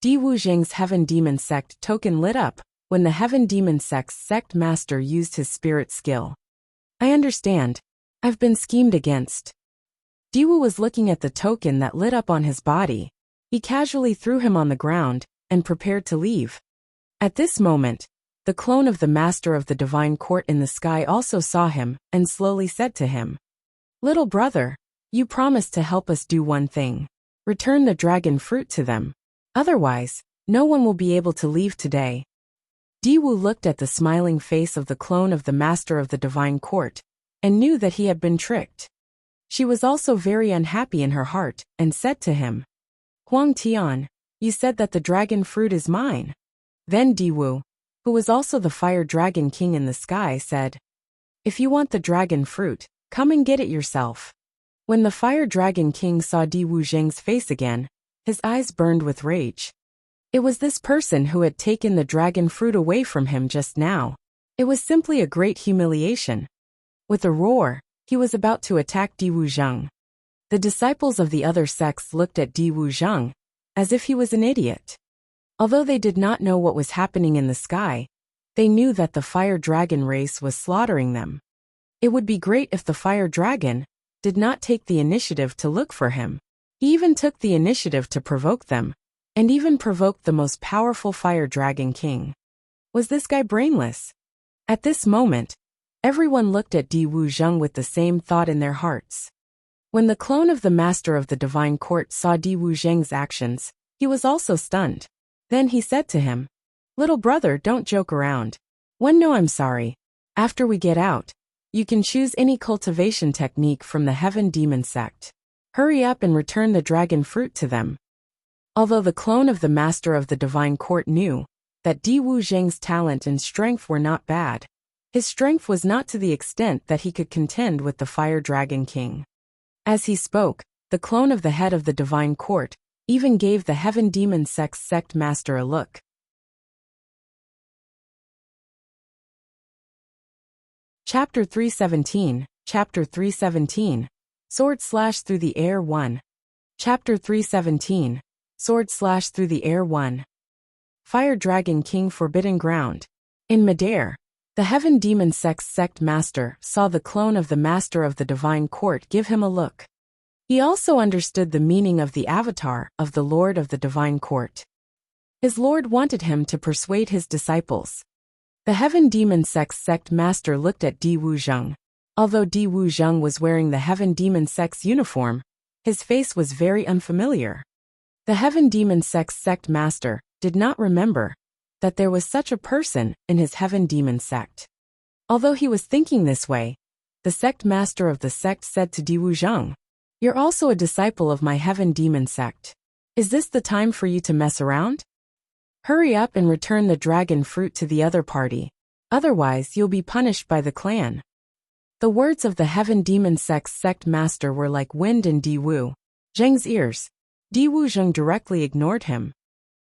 Diwu Zheng's Heaven Demon Sect token lit up when the Heaven Demon Sect Master used his spirit skill. "I understand. I've been schemed against." Diwu was looking at the token that lit up on his body. He casually threw him on the ground and prepared to leave. At this moment, the clone of the Master of the Divine Court in the sky also saw him and slowly said to him, "Little brother, you promised to help us do one thing. Return the dragon fruit to them. Otherwise, no one will be able to leave today." Diwu looked at the smiling face of the clone of the Master of the Divine Court and knew that he had been tricked. She was also very unhappy in her heart and said to him, "Huang Tian, you said that the dragon fruit is mine." Then Diwu, who was also the Fire Dragon King in the sky, said, "If you want the dragon fruit, come and get it yourself." When the Fire Dragon King saw Diwu Zheng's face again, his eyes burned with rage. It was this person who had taken the dragon fruit away from him just now. It was simply a great humiliation. With a roar, he was about to attack Diwu Zheng. The disciples of the other sects looked at Diwu Zheng as if he was an idiot. Although they did not know what was happening in the sky, they knew that the Fire Dragon race was slaughtering them. It would be great if the Fire Dragon did not take the initiative to look for him. He even took the initiative to provoke them, and even provoked the most powerful Fire Dragon King. Was this guy brainless? At this moment, everyone looked at Diwu Zheng with the same thought in their hearts. When the clone of the Master of the Divine Court saw Diwu Zheng's actions, he was also stunned. Then he said to him, "Little brother, don't joke around. No, I'm sorry. After we get out, you can choose any cultivation technique from the Heaven Demon Sect. Hurry up and return the dragon fruit to them." Although the clone of the Master of the Divine Court knew that Diwu Zheng's talent and strength were not bad, his strength was not to the extent that he could contend with the Fire Dragon King. As he spoke, the clone of the head of the Divine Court even gave the Heaven Demon Sect Master a look. Chapter 317, Chapter 317, Sword Slash Through the Air 1. Chapter 317, Sword Slash Through the Air 1. Fire Dragon King Forbidden Ground. In midair, The Heaven Demon sect master saw the clone of the master of the divine court give him a look. He also understood the meaning of the avatar of the Lord of the divine court. His lord wanted him to persuade his disciples. The Heaven Demon sect master looked at Di Wuzheng. Although Di Wuzheng was wearing the Heaven Demon sect's uniform, his face was very unfamiliar. The Heaven Demon sect master did not remember that there was such a person in his Heaven Demon sect. Although he was thinking this way, the sect master of the sect said to Di Wuzheng, "You're also a disciple of my Heaven Demon sect. Is this the time for you to mess around? Hurry up and return the dragon fruit to the other party. Otherwise you'll be punished by the clan." The words of the Heaven Demon sect master were like wind in Di Wuzheng's ears. Di Wuzheng directly ignored him.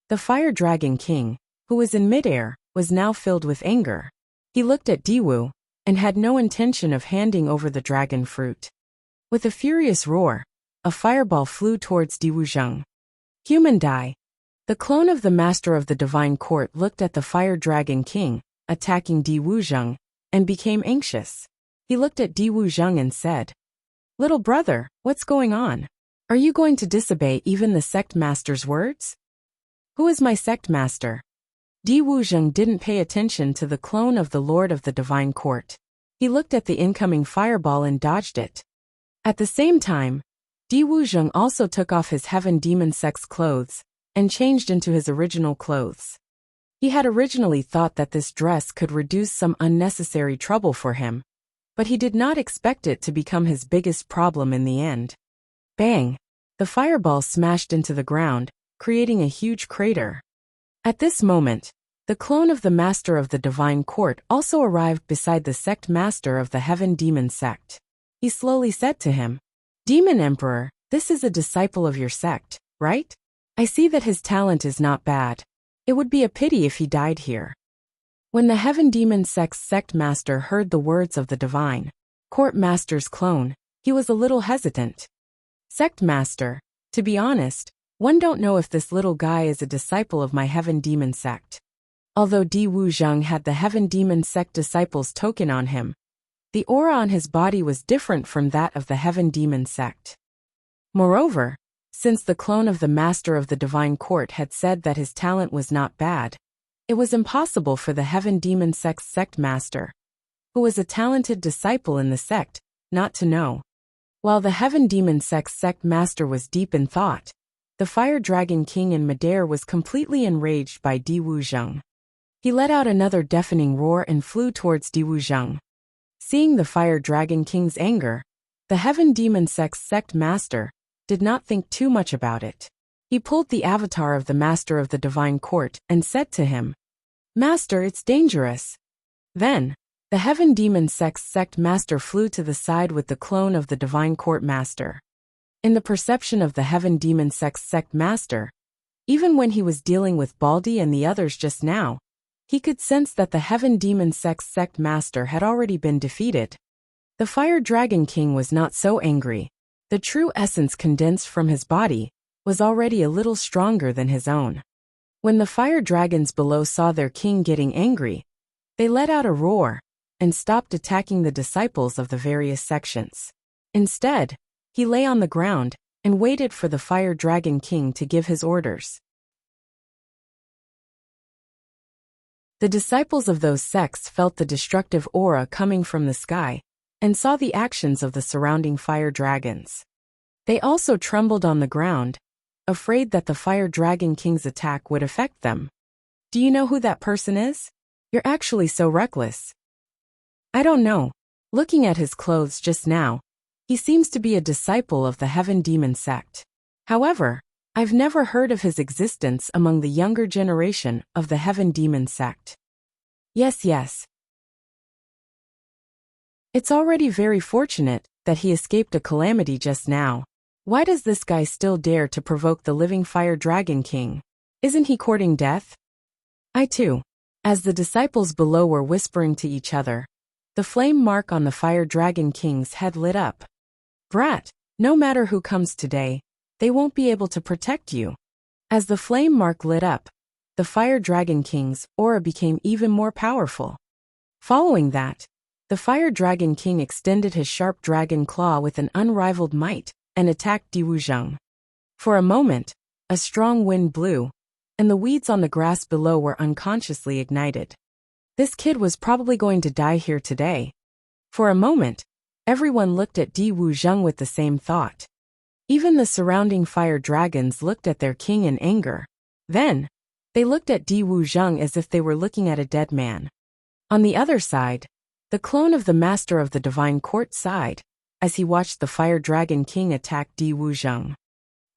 The Fire Dragon King, who was in midair, was now filled with anger. He looked at Di Wu and had no intention of handing over the dragon fruit. With a furious roar, a fireball flew towards Di Wuzheng. Human die. The clone of the master of the divine court looked at the Fire Dragon King, attacking Di Wuzheng, and became anxious. He looked at Di Wuzheng and said, "Little brother, what's going on? Are you going to disobey even the sect master's words?" "Who is my sect master?" Di Wuzheng didn't pay attention to the clone of the Lord of the Divine Court. He looked at the incoming fireball and dodged it. At the same time, Di Wuzheng also took off his Heaven Demon sect's clothes and changed into his original clothes. He had originally thought that this dress could reduce some unnecessary trouble for him, but he did not expect it to become his biggest problem in the end. Bang! The fireball smashed into the ground, creating a huge crater. At this moment, the clone of the master of the divine court also arrived beside the sect master of the Heaven Demon sect. He slowly said to him, "Demon Emperor, this is a disciple of your sect, right? I see that his talent is not bad. It would be a pity if he died here." When the Heaven Demon sect's sect master heard the words of the divine court master's clone, he was a little hesitant. "Sect master, to be honest, one don't know if this little guy is a disciple of my Heaven Demon sect." Although Di Wuzheng had the Heaven Demon sect disciple's token on him, the aura on his body was different from that of the Heaven Demon sect. Moreover, since the clone of the master of the divine court had said that his talent was not bad, it was impossible for the Heaven Demon sect's sect master, who was a talented disciple in the sect, not to know. While the Heaven Demon sect's sect master was deep in thought, the Fire Dragon King in midair was completely enraged by Di Wuzheng. He let out another deafening roar and flew towards Di Wuzheng. Seeing the Fire Dragon King's anger, the Heaven Demon sect's sect master did not think too much about it. He pulled the avatar of the master of the divine court and said to him, "Master, it's dangerous." Then, the Heaven Demon sect's sect master flew to the side with the clone of the divine court master. In the perception of the Heaven Demon sect's sect master, even when he was dealing with Baldi and the others just now, he could sense that the Heaven Demon sect's sect master had already been defeated. The Fire Dragon King was not so angry. The true essence condensed from his body was already a little stronger than his own. When the fire dragons below saw their king getting angry, they let out a roar and stopped attacking the disciples of the various sections. Instead, he lay on the ground and waited for the Fire Dragon King to give his orders. The disciples of those sects felt the destructive aura coming from the sky and saw the actions of the surrounding fire dragons. They also trembled on the ground, afraid that the Fire Dragon King's attack would affect them. "Do you know who that person is? You're actually so reckless." "I don't know. Looking at his clothes just now, he seems to be a disciple of the Heaven Demon sect. However, I've never heard of his existence among the younger generation of the Heaven Demon sect." Yes. It's already very fortunate that he escaped a calamity just now. Why does this guy still dare to provoke the living Fire Dragon King? Isn't he courting death? I too. As the disciples below were whispering to each other, the flame mark on the Fire Dragon King's head lit up. "Brat, no matter who comes today, they won't be able to protect you." As the flame mark lit up, the Fire Dragon King's aura became even more powerful. Following that, the Fire Dragon King extended his sharp dragon claw with an unrivaled might and attacked Di Wuzheng. For a moment, a strong wind blew, and the weeds on the grass below were unconsciously ignited. This kid was probably going to die here today. For a moment, everyone looked at Di Wuzheng with the same thought. Even the surrounding fire dragons looked at their king in anger. Then, they looked at Di Wuzheng as if they were looking at a dead man. On the other side, the clone of the Master of the Divine Court sighed as he watched the Fire Dragon King attack Di Wuzheng.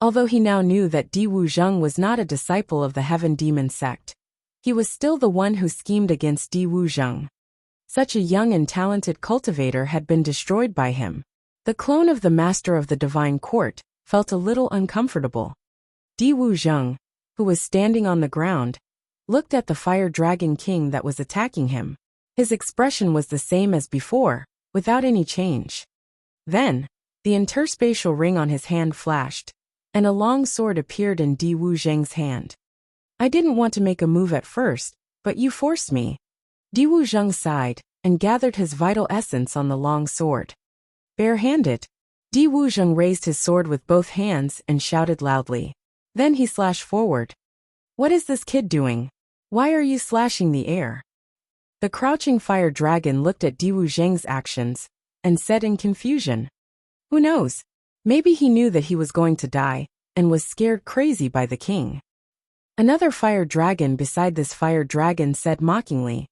Although he now knew that Di Wuzheng was not a disciple of the Heaven Demon sect, he was still the one who schemed against Di Wuzheng. Such a young and talented cultivator had been destroyed by him. The clone of the Master of the Divine Court felt a little uncomfortable. Di Wuzheng, who was standing on the ground, looked at the Fire Dragon King that was attacking him. His expression was the same as before, without any change. Then, the interspatial ring on his hand flashed, and a long sword appeared in Di Wuzheng's hand. I didn't want to make a move at first, but you forced me. Di Wuzheng sighed and gathered his vital essence on the long sword. Bare-handed, Di Wuzheng raised his sword with both hands and shouted loudly. Then he slashed forward. What is this kid doing? Why are you slashing the air? The crouching fire dragon looked at Di Wuzheng's actions and said in confusion. Who knows? Maybe he knew that he was going to die and was scared crazy by the king. Another fire dragon beside this fire dragon said mockingly.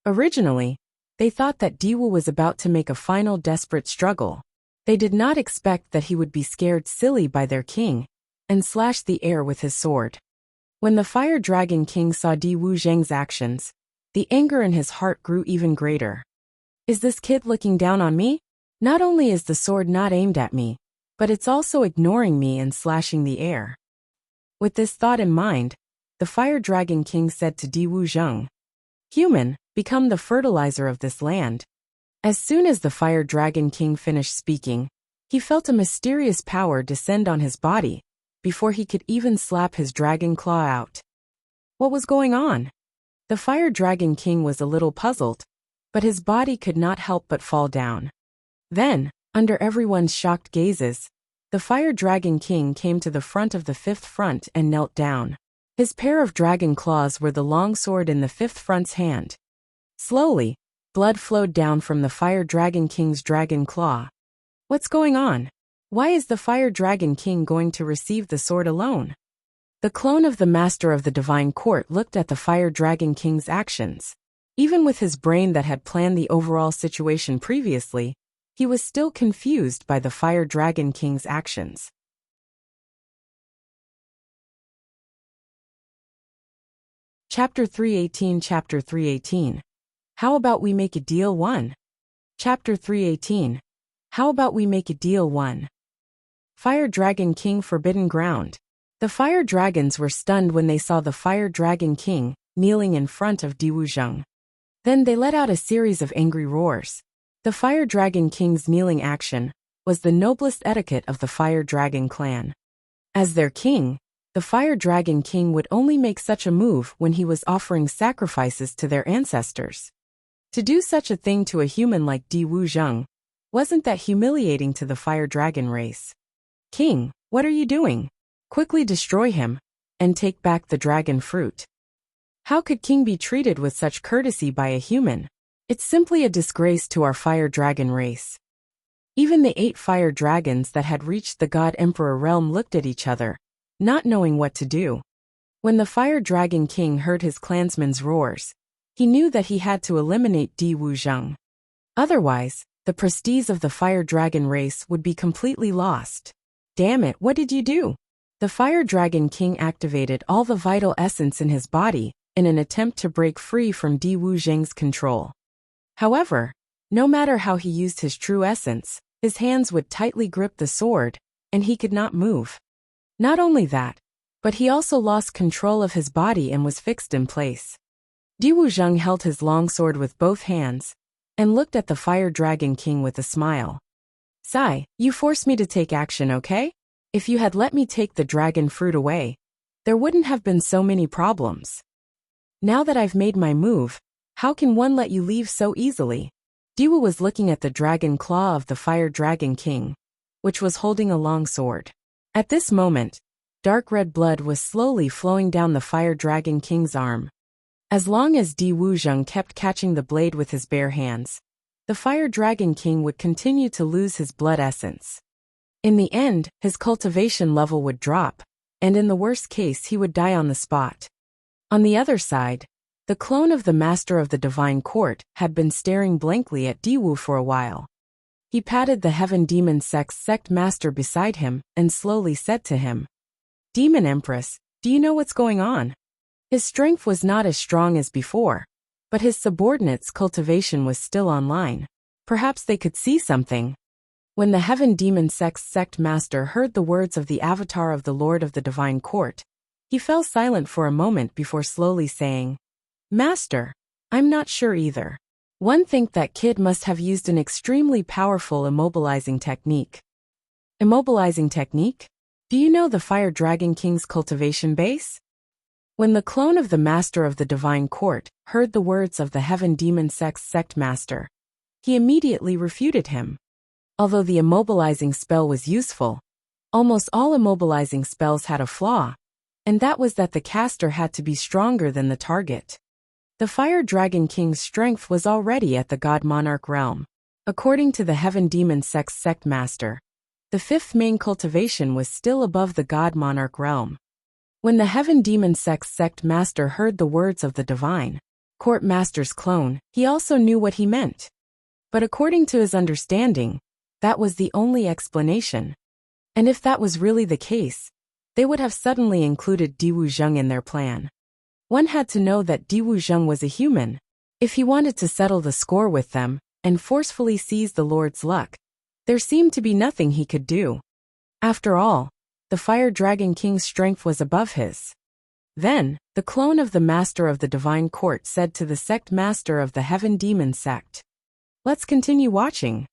Originally, they thought that Di Wu was about to make a final desperate struggle. They did not expect that he would be scared silly by their king and slash the air with his sword. When the Fire Dragon King saw Di Wuzheng's actions, the anger in his heart grew even greater. Is this kid looking down on me? Not only is the sword not aimed at me, but it's also ignoring me and slashing the air. With this thought in mind, the Fire Dragon King said to Di Wuzheng, Human, become the fertilizer of this land. As soon as the Fire Dragon King finished speaking, he felt a mysterious power descend on his body, before he could even slap his dragon claw out. What was going on? The Fire Dragon King was a little puzzled, but his body could not help but fall down. Then, under everyone's shocked gazes, the Fire Dragon King came to the front of the fifth front and knelt down. His pair of dragon claws were the long sword in the fifth front's hand. Slowly, blood flowed down from the Fire Dragon King's dragon claw. What's going on? Why is the Fire Dragon King going to receive the sword alone? The clone of the Master of the Divine Court looked at the Fire Dragon King's actions. Even with his brain that had planned the overall situation previously, he was still confused by the Fire Dragon King's actions. Chapter 318 Chapter 318 How about we make a deal 1? Chapter 318 How about we make a deal 1? Fire Dragon King Forbidden Ground. The fire dragons were stunned when they saw the Fire Dragon King kneeling in front of Di Wuzheng. Then they let out a series of angry roars. The Fire Dragon King's kneeling action was the noblest etiquette of the Fire Dragon clan. As their king, the Fire Dragon King would only make such a move when he was offering sacrifices to their ancestors. To do such a thing to a human like Di Wuzheng, wasn't that humiliating to the Fire Dragon race? King, what are you doing? Quickly destroy him, and take back the dragon fruit. How could King be treated with such courtesy by a human? It's simply a disgrace to our Fire Dragon race. Even the 8 fire dragons that had reached the God Emperor realm looked at each other, not knowing what to do. When the Fire Dragon King heard his clansmen's roars, he knew that he had to eliminate Di Wuzheng. Otherwise, the prestige of the Fire Dragon race would be completely lost. Damn it, what did you do? The Fire Dragon King activated all the vital essence in his body in an attempt to break free from Di Wuzheng's control. However, no matter how he used his true essence, his hands would tightly grip the sword, and he could not move. Not only that, but he also lost control of his body and was fixed in place. Di Wuzheng held his long sword with both hands, and looked at the Fire Dragon King with a smile. Sai, you forced me to take action, okay? If you had let me take the dragon fruit away, there wouldn't have been so many problems. Now that I've made my move, How can one let you leave so easily? Diwu was looking at the dragon claw of the Fire Dragon King, which was holding a long sword. At this moment, dark red blood was slowly flowing down the Fire Dragon King's arm. As long as Di Wuzheng kept catching the blade with his bare hands, the Fire Dragon King would continue to lose his blood essence. In the end, his cultivation level would drop, and in the worst case he would die on the spot. On the other side, the clone of the Master of the Divine Court had been staring blankly at Diwu for a while. He patted the Heaven Demon Sect Master beside him and slowly said to him, "Demon Empress, do you know what's going on?" His strength was not as strong as before, but his subordinates' cultivation was still online. Perhaps they could see something. When the Heaven Demon Sect Master heard the words of the avatar of the Lord of the Divine Court, he fell silent for a moment before slowly saying, "Master, I'm not sure either. One think that kid must have used an extremely powerful immobilizing technique." Immobilizing technique? Do you know the Fire Dragon King's cultivation base? When the clone of the Master of the Divine Court heard the words of the Heaven Demon Sect Master, he immediately refuted him. Although the immobilizing spell was useful, almost all immobilizing spells had a flaw, and that was that the caster had to be stronger than the target. The Fire Dragon King's strength was already at the God Monarch realm. According to the Heaven Demon Sect Master, the fifth main cultivation was still above the God Monarch realm. When the Heaven Demon Sect Master heard the words of the Divine Court Master's clone, he also knew what he meant. But according to his understanding, that was the only explanation. And if that was really the case, they would have suddenly included Di Wuzheng in their plan. One had to know that Di Wuzheng was a human. If he wanted to settle the score with them and forcefully seize the Lord's luck, there seemed to be nothing he could do. After all, the Fire Dragon King's strength was above his. Then, the clone of the Master of the Divine Court said to the Sect Master of the Heaven Demon Sect, "Let's continue watching."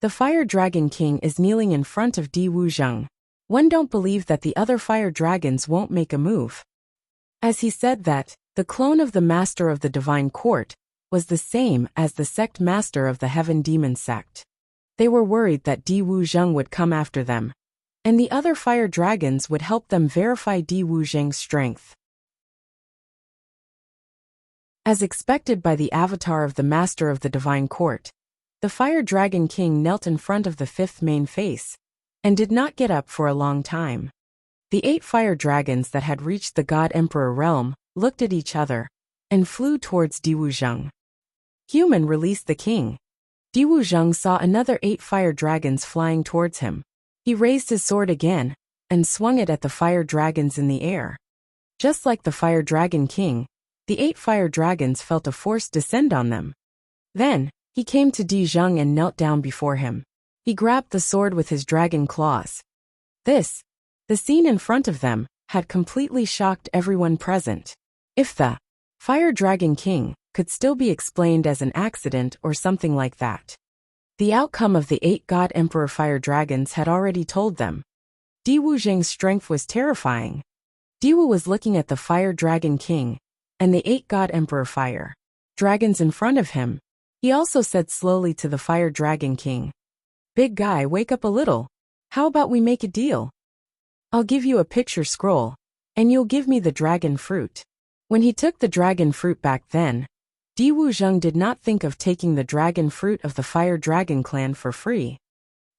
The Fire Dragon King is kneeling in front of Di Wuzheng. One don't believe that the other fire dragons won't make a move. As he said that, the clone of the Master of the Divine Court was the same as the Sect Master of the Heaven Demon Sect. They were worried that Di Wuzheng would come after them, and the other fire dragons would help them verify Di Wuzheng's strength. As expected by the avatar of the Master of the Divine Court, the Fire Dragon King knelt in front of the fifth main face, and did not get up for a long time. The 8 fire dragons that had reached the God Emperor realm looked at each other and flew towards Di Wuzheng. Human released the king. Di Wuzheng saw another 8 fire dragons flying towards him. He raised his sword again and swung it at the fire dragons in the air. Just like the Fire Dragon King, the 8 fire dragons felt a force descend on them. Then, he came to Di Wuzheng and knelt down before him. He grabbed the sword with his dragon claws. The scene in front of them, had completely shocked everyone present. If the Fire Dragon King could still be explained as an accident or something like that, the outcome of the 8 God Emperor Fire Dragons had already told them. Di Wuzheng's strength was terrifying. Diwu was looking at the Fire Dragon King and the 8 God Emperor Fire Dragons in front of him. He also said slowly to the Fire Dragon King, "Big guy, wake up a little. How about we make a deal? I'll give you a picture scroll, and you'll give me the dragon fruit." When he took the dragon fruit back then, Di Wuzheng did not think of taking the dragon fruit of the Fire Dragon clan for free.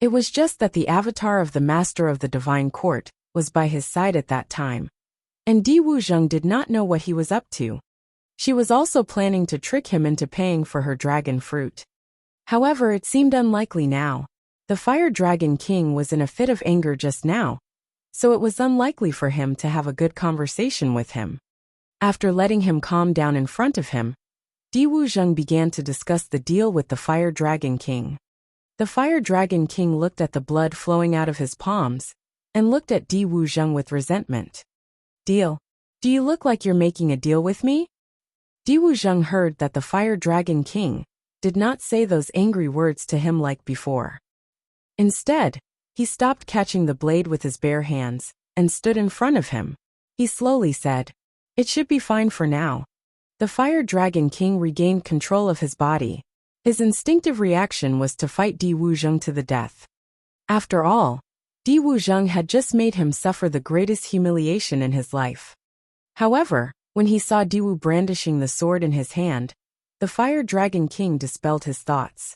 It was just that the avatar of the Master of the Divine Court was by his side at that time, and Di Wuzheng did not know what he was up to. She was also planning to trick him into paying for her dragon fruit. However, it seemed unlikely now. The Fire Dragon King was in a fit of anger just now, so it was unlikely for him to have a good conversation with him. After letting him calm down in front of him, Di Wuzheng began to discuss the deal with the Fire Dragon King. The Fire Dragon King looked at the blood flowing out of his palms, and looked at Di Wuzheng with resentment. "Deal? Do you look like you're making a deal with me?" Di Wuzheng heard that the Fire Dragon King did not say those angry words to him like before. Instead, he stopped catching the blade with his bare hands, and stood in front of him. He slowly said, "It should be fine for now. The Fire Dragon King regained control of his body. His instinctive reaction was to fight Di Wuzheng to the death. After all, Di Wuzheng had just made him suffer the greatest humiliation in his life. However, when he saw Di Wu brandishing the sword in his hand, the Fire Dragon King dispelled his thoughts.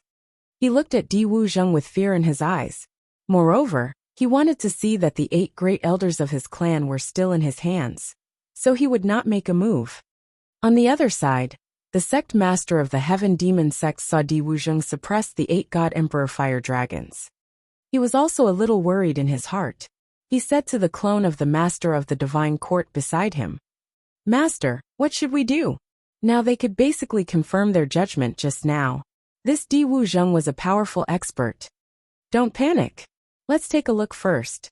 He looked at Di Wuzheng with fear in his eyes. Moreover, he wanted to see that the 8 great elders of his clan were still in his hands, so he would not make a move. On the other side, the sect master of the Heaven Demon sect saw Di Wuzheng suppress the 8 God Emperor Fire Dragons. He was also a little worried in his heart. He said to the clone of the Master of the Divine Court beside him, "Master, what should we do?" Now they could basically confirm their judgment just now. This Di Wuzheng was a powerful expert. Don't panic. Let's take a look first.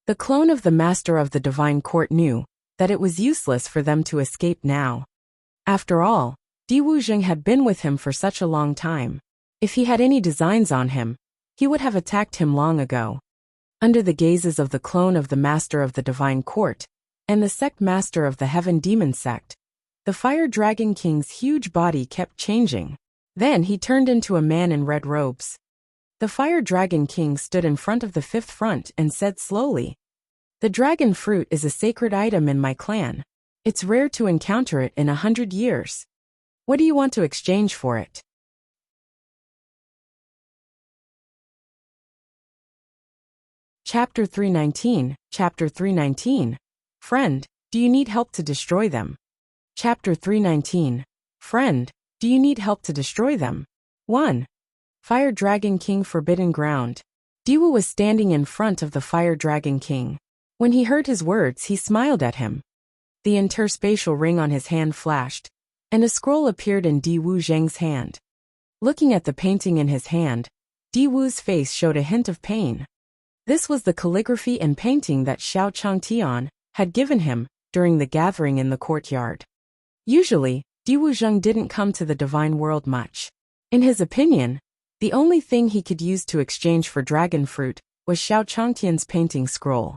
The clone of the Master of the Divine Court knew that it was useless for them to escape now. After all, Di Wuzheng had been with him for such a long time. If he had any designs on him, he would have attacked him long ago. Under the gazes of the clone of the Master of the Divine Court and the sect master of the Heaven Demon sect, the Fire Dragon King's huge body kept changing. Then he turned into a man in red robes. The Fire Dragon King stood in front of the 5th front and said slowly, "The dragon fruit is a sacred item in my clan. It's rare to encounter it in 100 years. What do you want to exchange for it?" Chapter 319, Chapter 319. Friend, do you need help to destroy them? Chapter 319. Friend, do you need help to destroy them? 1. Fire Dragon King Forbidden Ground. Di Wu was standing in front of the Fire Dragon King. When he heard his words, he smiled at him. The interspatial ring on his hand flashed, and a scroll appeared in Di Wuzheng's hand. Looking at the painting in his hand, Di Wu's face showed a hint of pain. This was the calligraphy and painting that Xiao Changtian had given him during the gathering in the courtyard. Usually, Di Wuzheng didn't come to the divine world much. In his opinion, the only thing he could use to exchange for dragon fruit was Xiao Changtian's painting scroll.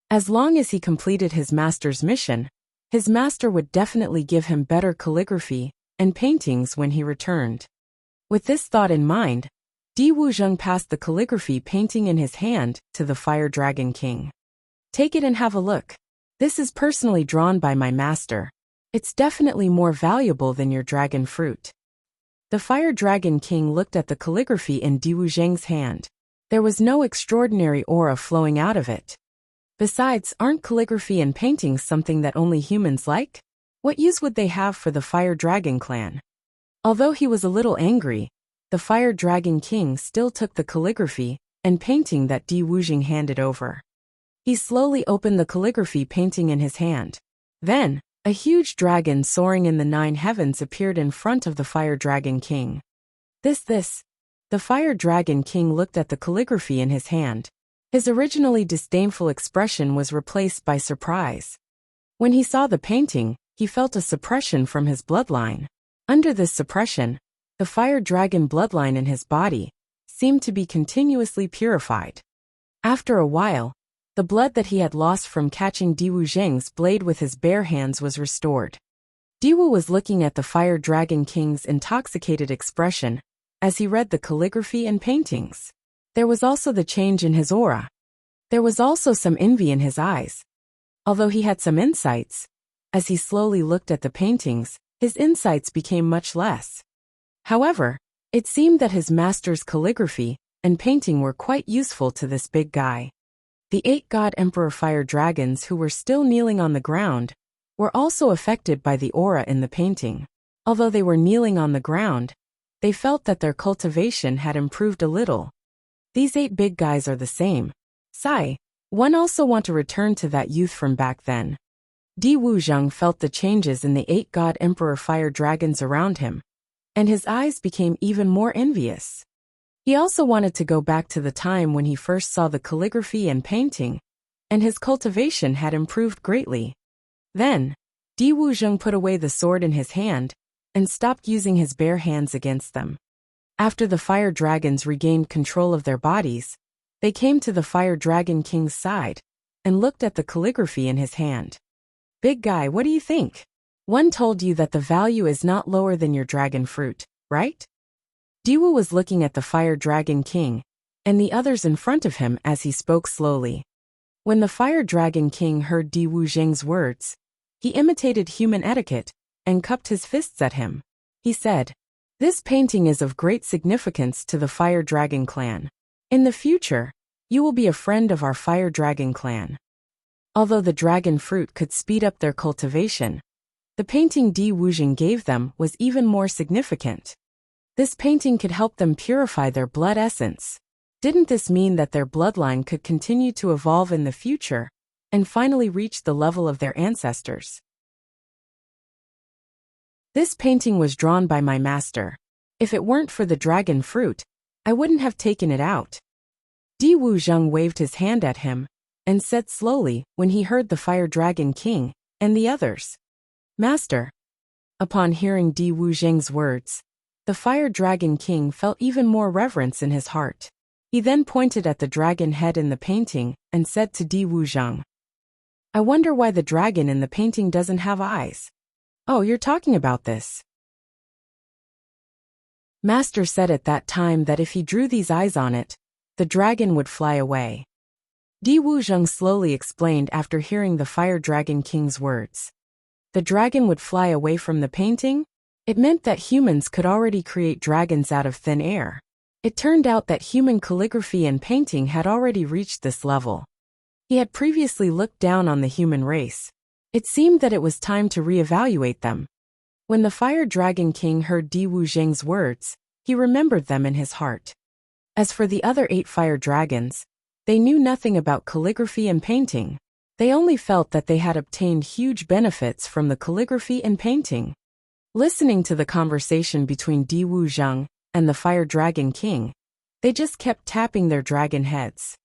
As long as he completed his master's mission, his master would definitely give him better calligraphy and paintings when he returned. With this thought in mind, Di Wuzheng passed the calligraphy painting in his hand to the Fire Dragon King. "Take it and have a look. This is personally drawn by my master. It's definitely more valuable than your dragon fruit." The Fire Dragon King looked at the calligraphy in Di Wuzheng's hand. There was no extraordinary aura flowing out of it. Besides, aren't calligraphy and paintings something that only humans like? What use would they have for the Fire Dragon clan? Although he was a little angry, the Fire Dragon King still took the calligraphy and painting that Di Wuzheng handed over. He slowly opened the calligraphy painting in his hand. Then, a huge dragon soaring in the 9 heavens appeared in front of the Fire Dragon King. This. The Fire Dragon King looked at the calligraphy in his hand. His originally disdainful expression was replaced by surprise. When he saw the painting, he felt a suppression from his bloodline. Under this suppression, the Fire Dragon bloodline in his body seemed to be continuously purified. After a while, the blood that he had lost from catching Di Wuzheng's blade with his bare hands was restored. Di Wu was looking at the Fire Dragon King's intoxicated expression as he read the calligraphy and paintings. There was also the change in his aura. There was also some envy in his eyes. Although he had some insights, as he slowly looked at the paintings, his insights became much less. However, it seemed that his master's calligraphy and painting were quite useful to this big guy. The 8 God Emperor Fire Dragons who were still kneeling on the ground were also affected by the aura in the painting. Although they were kneeling on the ground, they felt that their cultivation had improved a little. These 8 big guys are the same. Sigh, one also want to return to that youth from back then. Di Wuzheng felt the changes in the 8 God Emperor Fire Dragons around him, and his eyes became even more envious. He also wanted to go back to the time when he first saw the calligraphy and painting, and his cultivation had improved greatly. Then, Di Wuzheng put away the sword in his hand and stopped using his bare hands against them. After the Fire Dragons regained control of their bodies, they came to the Fire Dragon King's side and looked at the calligraphy in his hand. "Big guy, what do you think? One told you that the value is not lower than your dragon fruit, right? Diwu was looking at the Fire Dragon King and the others in front of him as he spoke slowly. When the Fire Dragon King heard Diwu Zheng's words, he imitated human etiquette and cupped his fists at him. He said, "This painting is of great significance to the Fire Dragon clan. In the future, you will be a friend of our Fire Dragon clan." Although the dragon fruit could speed up their cultivation, the painting Di Wuzheng gave them was even more significant. This painting could help them purify their blood essence. Didn't this mean that their bloodline could continue to evolve in the future and finally reach the level of their ancestors? This painting was drawn by my master. If it weren't for the dragon fruit, I wouldn't have taken it out. Di Wuzheng waved his hand at him and said slowly when he heard the Fire Dragon King and the others, "Master." Upon hearing Di Wuzheng's words, the Fire Dragon King felt even more reverence in his heart. He then pointed at the dragon head in the painting and said to Di Wuzheng, "I wonder why the dragon in the painting doesn't have eyes." "Oh, you're talking about this." Master said at that time that if he drew these eyes on it, the dragon would fly away. Di Wuzheng slowly explained after hearing the Fire Dragon King's words. The dragon would fly away from the painting? It meant that humans could already create dragons out of thin air. It turned out that human calligraphy and painting had already reached this level. He had previously looked down on the human race. It seemed that it was time to reevaluate them. When the Fire Dragon King heard Di Wuzheng's words, he remembered them in his heart. As for the other 8 fire dragons, they knew nothing about calligraphy and painting. They only felt that they had obtained huge benefits from the calligraphy and painting. Listening to the conversation between Di Wuzheng and the Fire Dragon King, they just kept tapping their dragon heads.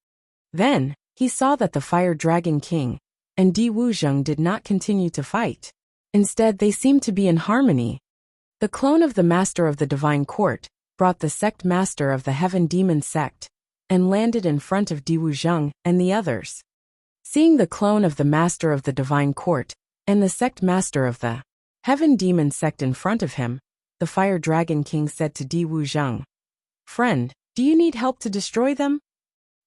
Then, he saw that the Fire Dragon King and Di Wuzheng did not continue to fight. Instead, they seemed to be in harmony. The clone of the Master of the Divine Court brought the sect master of the Heaven Demon sect and landed in front of Di Wuzheng and the others. Seeing the clone of the Master of the Divine Court and the sect master of the Heaven Demon sect in front of him, the Fire Dragon King said to Di Wuzheng, "Friend, do you need help to destroy them?"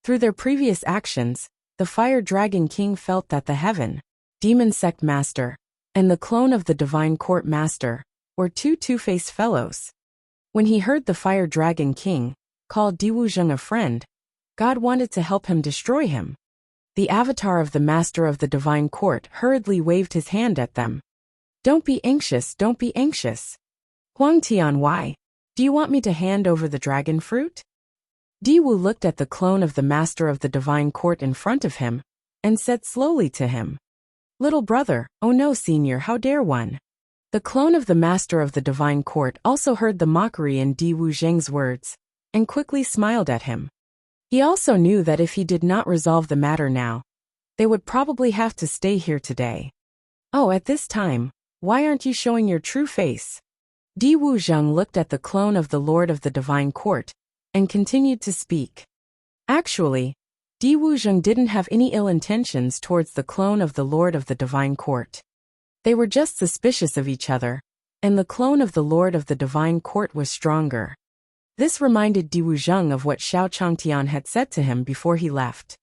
Through their previous actions, the Fire Dragon King felt that the Heaven Demon sect master and the clone of the Divine Court master were two-faced fellows. When he heard the Fire Dragon King call Di Wuzheng a friend, God wanted to help him destroy him. The avatar of the Master of the Divine Court hurriedly waved his hand at them. "Don't be anxious, don't be anxious. Huang Tian, why? Do you want me to hand over the dragon fruit?" Di Wu looked at the clone of the Master of the Divine Court in front of him and said slowly to him, "Little brother, oh no, senior, how dare one?" The clone of the Master of the Divine Court also heard the mockery in Di Wuzheng's words and quickly smiled at him. He also knew that if he did not resolve the matter now, they would probably have to stay here today. "Oh, at this time, why aren't you showing your true face?" Di Wuzheng looked at the clone of the Lord of the Divine Court and continued to speak. Actually, Di Wuzheng didn't have any ill intentions towards the clone of the Lord of the Divine Court. They were just suspicious of each other, and the clone of the Lord of the Divine Court was stronger. This reminded Di Wuzheng of what Xiao Changtian had said to him before he left.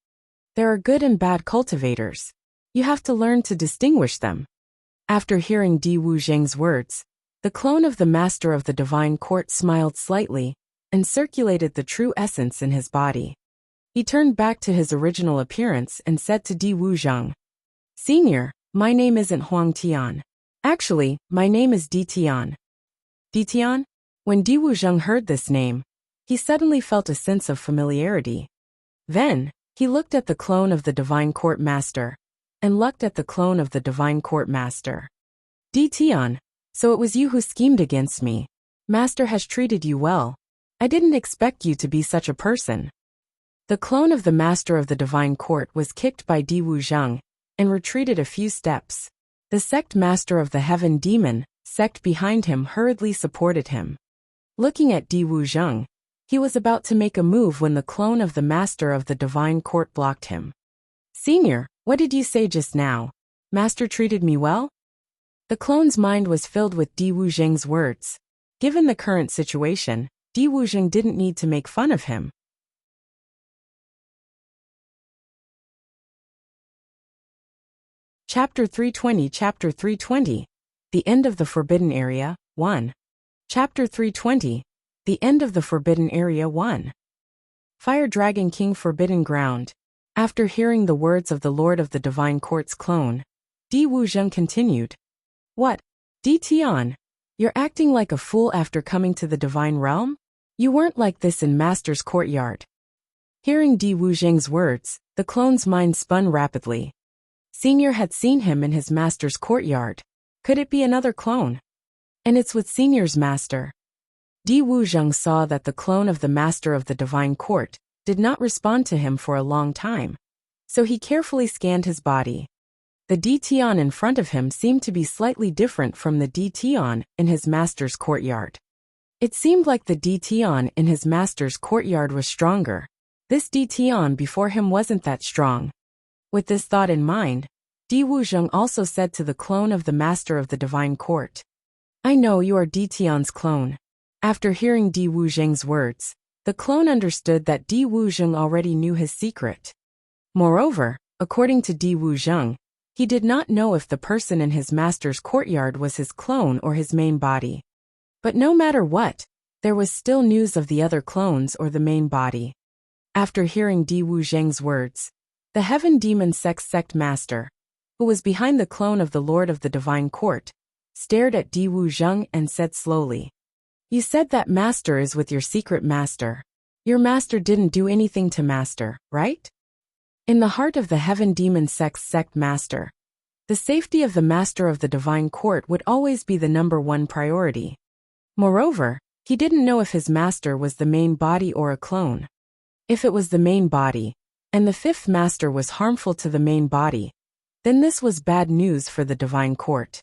There are good and bad cultivators. You have to learn to distinguish them. After hearing Di Wuzheng's words, the clone of the Master of the Divine Court smiled slightly and circulated the true essence in his body. He turned back to his original appearance and said to Di Wuzheng, "Senior, my name isn't Huang Tian. Actually, my name is Di Tian." Di Tian? When Di Wuzheng heard this name, he suddenly felt a sense of familiarity. Then, he looked at the clone of the Divine Court Master and looked at the clone of the Divine Court Master. "Di Tian, so it was you who schemed against me. Master has treated you well. I didn't expect you to be such a person." The clone of the Master of the Divine Court was kicked by Di Wuzheng and retreated a few steps. The sect master of the Heaven Demon sect behind him hurriedly supported him. Looking at Di Wuzheng, he was about to make a move when the clone of the Master of the Divine Court blocked him. "Senior, what did you say just now? Master treated me well?" The clone's mind was filled with Di Wuzheng's words. Given the current situation, Di Wuzheng didn't need to make fun of him. Chapter 320 Chapter 320 The End of the Forbidden Area, 1. Chapter 320 The End of the Forbidden Area 1. Fire Dragon King Forbidden Ground. After hearing the words of the Lord of the Divine Court's clone, Di Wuzheng continued. What? Di Tian? You're acting like a fool after coming to the Divine Realm? You weren't like this in Master's courtyard. Hearing Di Wuzheng's words, the clone's mind spun rapidly. Senior had seen him in his master's courtyard. Could it be another clone? And it's with Senior's master. Di Wuzheng saw that the clone of the Master of the Divine Court did not respond to him for a long time. So he carefully scanned his body. The Di Tian in front of him seemed to be slightly different from the Di Tian in his master's courtyard. It seemed like the Di Tian in his master's courtyard was stronger. This Di Tian before him wasn't that strong. With this thought in mind, Di Wuzheng also said to the clone of the Master of the Divine Court, I know you are Di Tian's clone. After hearing Di Wuzheng's words, the clone understood that Di Wuzheng already knew his secret. Moreover, according to Di Wuzheng, he did not know if the person in his master's courtyard was his clone or his main body. But no matter what, there was still news of the other clones or the main body. After hearing Di Wuzheng's words, the Heaven Demon Sect Master, who was behind the clone of the Lord of the Divine Court, stared at Di Wuzheng and said slowly, You said that Master is with your secret master. Your master didn't do anything to Master, right? In the heart of the Heaven Demon Sect Master, the safety of the Master of the Divine Court would always be the #1 priority. Moreover, he didn't know if his master was the main body or a clone. If it was the main body, and the fifth master was harmful to the main body, then this was bad news for the Divine Court.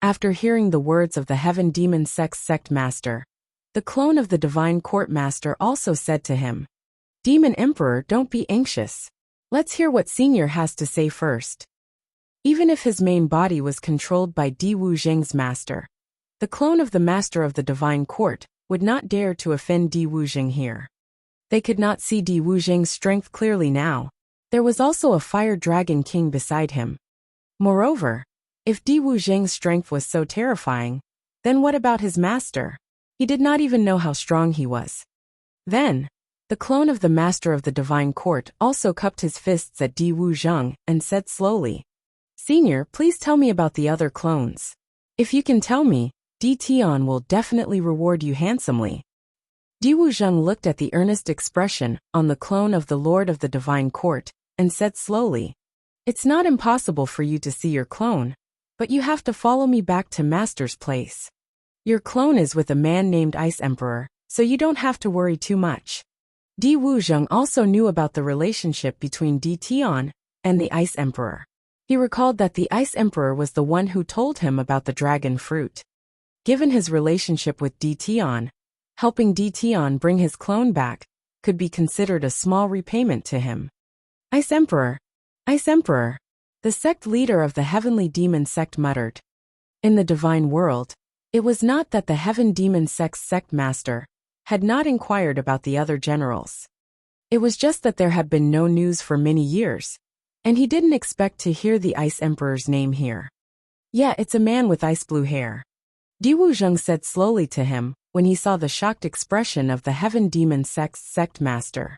After hearing the words of the Heaven Demon Sect Master, the clone of the Divine Court Master also said to him, Demon Emperor, don't be anxious. Let's hear what Senior has to say first. Even if his main body was controlled by Di Wuzheng's master, the clone of the Master of the Divine Court would not dare to offend Di Wuzheng here. They could not see Di Wuzheng's strength clearly now. There was also a Fire Dragon King beside him. Moreover, if Di Wuzheng's strength was so terrifying, then what about his master? He did not even know how strong he was. Then, the clone of the Master of the Divine Court also cupped his fists at Di Wuzheng and said slowly, Senior, please tell me about the other clones. If you can tell me, Di Tian will definitely reward you handsomely. Di Wuzheng looked at the earnest expression on the clone of the Lord of the Divine Court and said slowly, It's not impossible for you to see your clone, but you have to follow me back to Master's place. Your clone is with a man named Ice Emperor, so you don't have to worry too much. Di Wuzheng also knew about the relationship between Di Tian and the Ice Emperor. He recalled that the Ice Emperor was the one who told him about the dragon fruit. Given his relationship with Di Tian, helping Di Tian bring his clone back could be considered a small repayment to him. Ice Emperor, the sect leader of the Heavenly Demon Sect muttered. In the divine world, it was not that the Heaven Demon Sect Master had not inquired about the other generals. It was just that there had been no news for many years, and he didn't expect to hear the Ice Emperor's name here. Yeah, it's a man with ice blue hair. Di Wuzheng said slowly to him when he saw the shocked expression of the Heaven Demon Sect Master.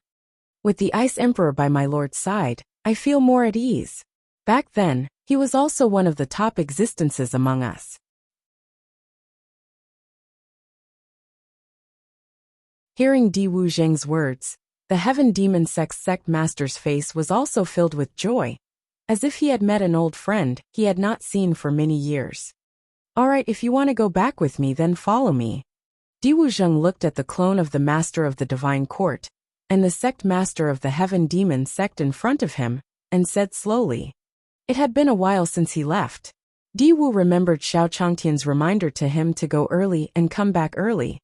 With the Ice Emperor by my lord's side, I feel more at ease. Back then, he was also one of the top existences among us. Hearing Di Wuzheng's words, the Heaven Demon Sect Master's face was also filled with joy, as if he had met an old friend he had not seen for many years. Alright, if you want to go back with me, then follow me. Di Wuzheng looked at the clone of the Master of the Divine Court and the Sect Master of the Heaven Demon Sect in front of him, and said slowly. It had been a while since he left. Di Wu remembered Xiao Changtian's reminder to him to go early and come back early.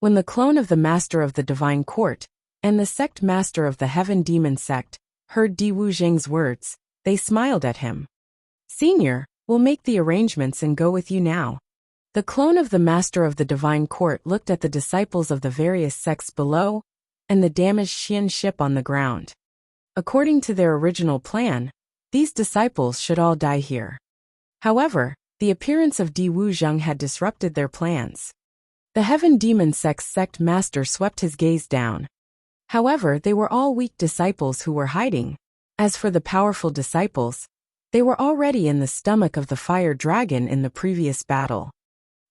When the clone of the Master of the Divine Court and the Sect Master of the Heaven Demon Sect heard Di Wuzheng's words, they smiled at him. Senior, we'll make the arrangements and go with you now. The clone of the master of the divine court looked at the disciples of the various sects below and the damaged Xian ship on the ground. According to their original plan, these disciples should all die here. However, the appearance of Di Wuzheng had disrupted their plans. The Heaven Demon sect master swept his gaze down. However, they were all weak disciples who were hiding. As for the powerful disciples, they were already in the stomach of the fire dragon in the previous battle.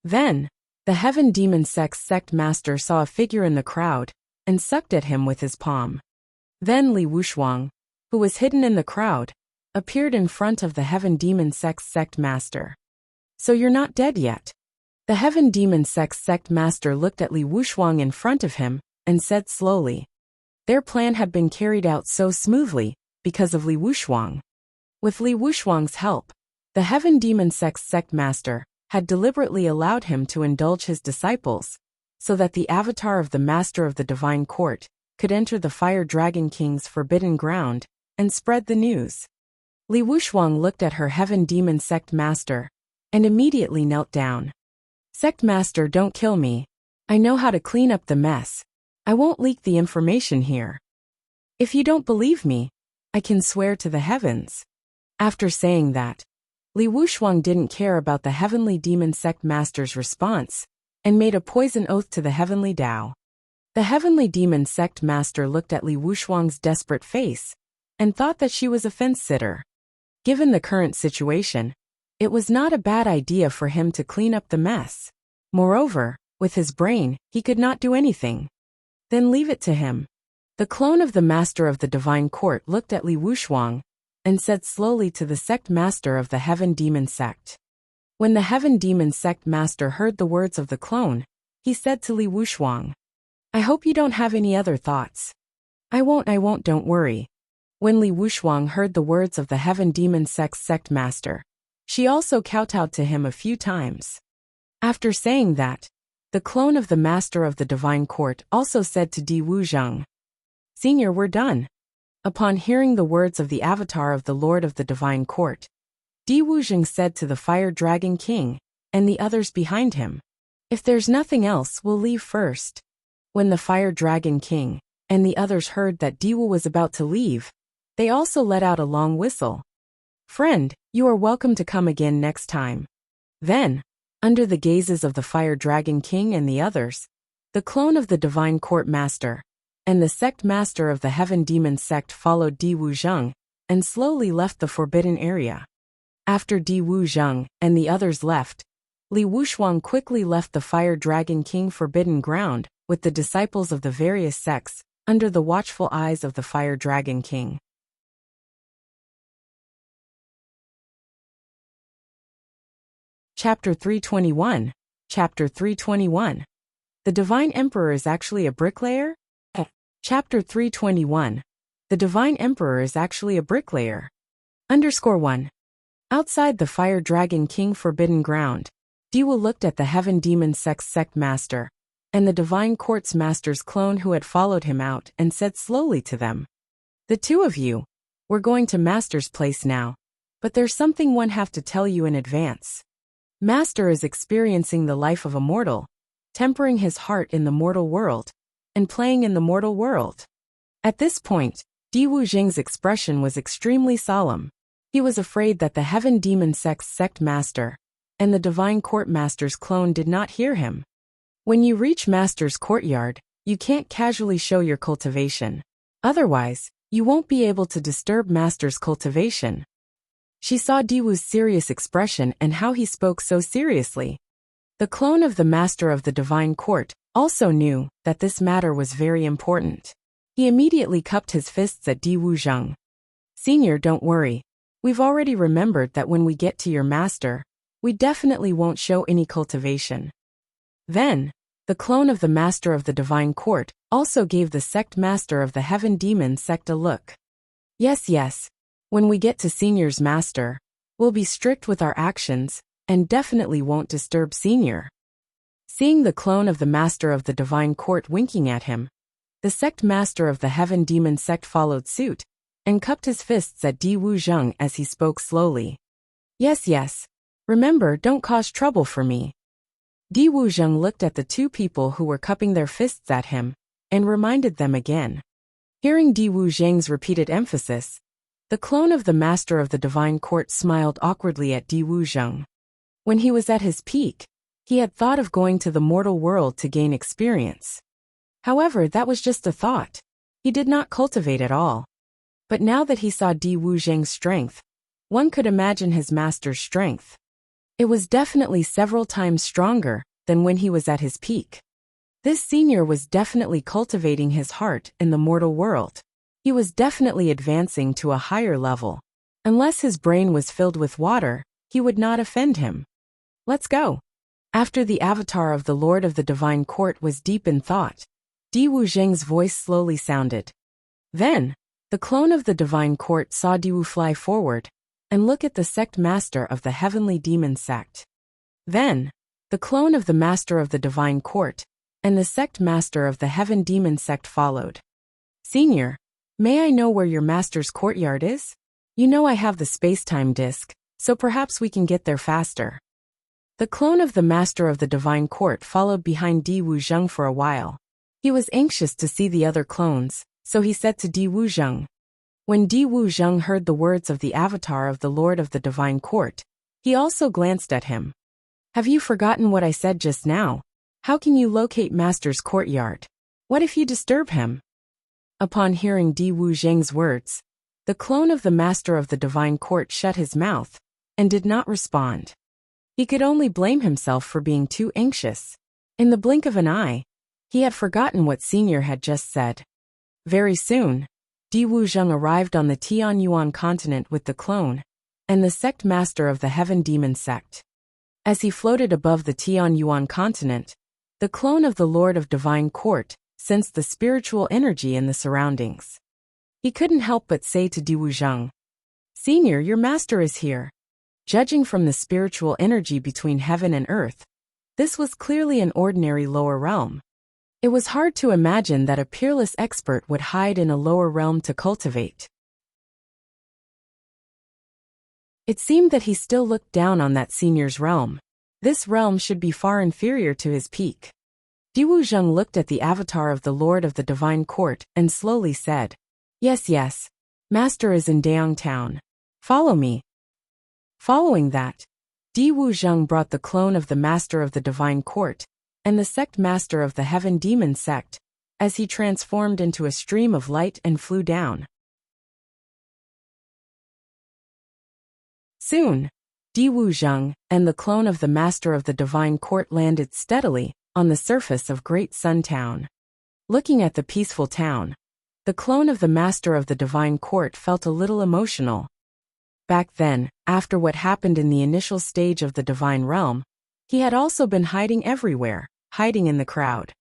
Then, the Heaven Demon sect master saw a figure in the crowd and sucked at him with his palm. Then Li Wushuang, who was hidden in the crowd, appeared in front of the Heaven Demon sect master. So you're not dead yet? The Heaven Demon sect master looked at Li Wushuang in front of him and said slowly. Their plan had been carried out so smoothly because of Li Wushuang. With Li Wushuang's help, the Heaven Demon sect master had deliberately allowed him to indulge his disciples so that the avatar of the master of the divine court could enter the Fire Dragon King's forbidden ground and spread the news. Li Wushuang looked at her Heaven Demon sect master and immediately knelt down. Sect master, don't kill me. I know how to clean up the mess. I won't leak the information here. If you don't believe me, I can swear to the heavens. After saying that, Li Wushuang didn't care about the Heavenly Demon sect master's response and made a poison oath to the Heavenly Tao. The Heavenly Demon sect master looked at Li Wushuang's desperate face and thought that she was a fence-sitter. Given the current situation, it was not a bad idea for him to clean up the mess. Moreover, with his brain, he could not do anything. Then leave it to him. The clone of the master of the divine court looked at Li Wushuang and said slowly to the sect master of the Heaven Demon sect. When the Heaven Demon sect master heard the words of the clone, he said to Li Wushuang, I hope you don't have any other thoughts. I won't, don't worry. When Li Wushuang heard the words of the Heaven Demon sect master, she also kowtowed to him a few times. After saying that, the clone of the master of the divine court also said to Di Wuzheng, Senior, we're done. Upon hearing the words of the avatar of the Lord of the Divine Court, Di Wuzheng said to the Fire Dragon King and the others behind him, If there's nothing else, we'll leave first. When the Fire Dragon King and the others heard that Di Wu was about to leave, they also let out a long whistle. Friend, you are welcome to come again next time. Then, under the gazes of the Fire Dragon King and the others, the clone of the Divine Court Master and the sect master of the Heaven Demon sect followed Di Wuzheng and slowly left the forbidden area. After Di Wuzheng and the others left, Li Wushuang quickly left the Fire Dragon King forbidden ground with the disciples of the various sects under the watchful eyes of the Fire Dragon King. Chapter 321. Chapter 321. The Divine Emperor is actually a bricklayer? Chapter 321. The Divine Emperor is actually a bricklayer. _1. Outside the Fire Dragon King forbidden ground, Di Wu looked at the Heaven Demon sect master and the Divine Court's master's clone who had followed him out and said slowly to them, The two of you, we're going to Master's place now, but there's something one have to tell you in advance. Master is experiencing the life of a mortal, tempering his heart in the mortal world, and playing in the mortal world. At this point, Di Wuzheng's expression was extremely solemn. He was afraid that the Heaven Demon sect master and the Divine Court Master's clone did not hear him. When you reach Master's courtyard, you can't casually show your cultivation. Otherwise, you won't be able to disturb Master's cultivation. She saw Di Wu's serious expression and how he spoke so seriously. The clone of the Master of the Divine Court also knew that this matter was very important. He immediately cupped his fists at Di Wuzheng. Senior, don't worry. We've already remembered that when we get to your master, we definitely won't show any cultivation. Then, the clone of the Master of the Divine Court also gave the sect master of the Heaven Demon sect a look. Yes. When we get to Senior's master, we'll be strict with our actions and definitely won't disturb Senior. Seeing the clone of the Master of the Divine Court winking at him, the sect master of the Heaven Demon sect followed suit and cupped his fists at Di Wuzheng as he spoke slowly. Yes, yes. Remember, don't cause trouble for me. Di Wuzheng looked at the two people who were cupping their fists at him, and reminded them again. Hearing Di Wuzheng's repeated emphasis, the clone of the Master of the Divine Court smiled awkwardly at Di Wuzheng. When he was at his peak, he had thought of going to the mortal world to gain experience. However, that was just a thought. He did not cultivate at all. But now that he saw Di Wuzheng's strength, one could imagine his master's strength. It was definitely several times stronger than when he was at his peak. This senior was definitely cultivating his heart in the mortal world. He was definitely advancing to a higher level. Unless his brain was filled with water, he would not offend him. Let's go. After the avatar of the Lord of the Divine Court was deep in thought, Di Wuzheng's voice slowly sounded. Then, the clone of the Divine Court saw Di Wu fly forward and look at the sect master of the Heavenly Demon Sect. Then, the clone of the Master of the Divine Court and the sect master of the Heaven Demon Sect followed. Senior, may I know where your master's courtyard is? You know I have the space-time disk, so perhaps we can get there faster. The clone of the Master of the Divine Court followed behind Di Wuzheng for a while. He was anxious to see the other clones, so he said to Di Wuzheng. When Di Wuzheng heard the words of the avatar of the Lord of the Divine Court, he also glanced at him. Have you forgotten what I said just now? How can you locate Master's courtyard? What if you disturb him? Upon hearing Di Wuzheng's words, the clone of the Master of the Divine Court shut his mouth and did not respond. He could only blame himself for being too anxious. In the blink of an eye, he had forgotten what Senior had just said. Very soon, Di Wuzheng arrived on the Tianyuan continent with the clone and the sect master of the Heaven Demon Sect. As he floated above the Tianyuan continent, the clone of the Lord of Divine Court sensed the spiritual energy in the surroundings. He couldn't help but say to Di Wuzheng, Senior, your master is here. Judging from the spiritual energy between heaven and earth, this was clearly an ordinary lower realm. It was hard to imagine that a peerless expert would hide in a lower realm to cultivate. It seemed that he still looked down on that senior's realm. This realm should be far inferior to his peak. Di Wuzheng looked at the avatar of the Lord of the Divine Court and slowly said, Yes, yes. Master is in Daong Town. Follow me. Following that, Di Wuzheng brought the clone of the Master of the Divine Court and the sect master of the Heaven Demon Sect, as he transformed into a stream of light and flew down. Soon, Di Wuzheng and the clone of the Master of the Divine Court landed steadily on the surface of Great Sun Town. Looking at the peaceful town, the clone of the Master of the Divine Court felt a little emotional. Back then, after what happened in the initial stage of the Divine Realm, he had also been hiding everywhere, hiding in the crowd.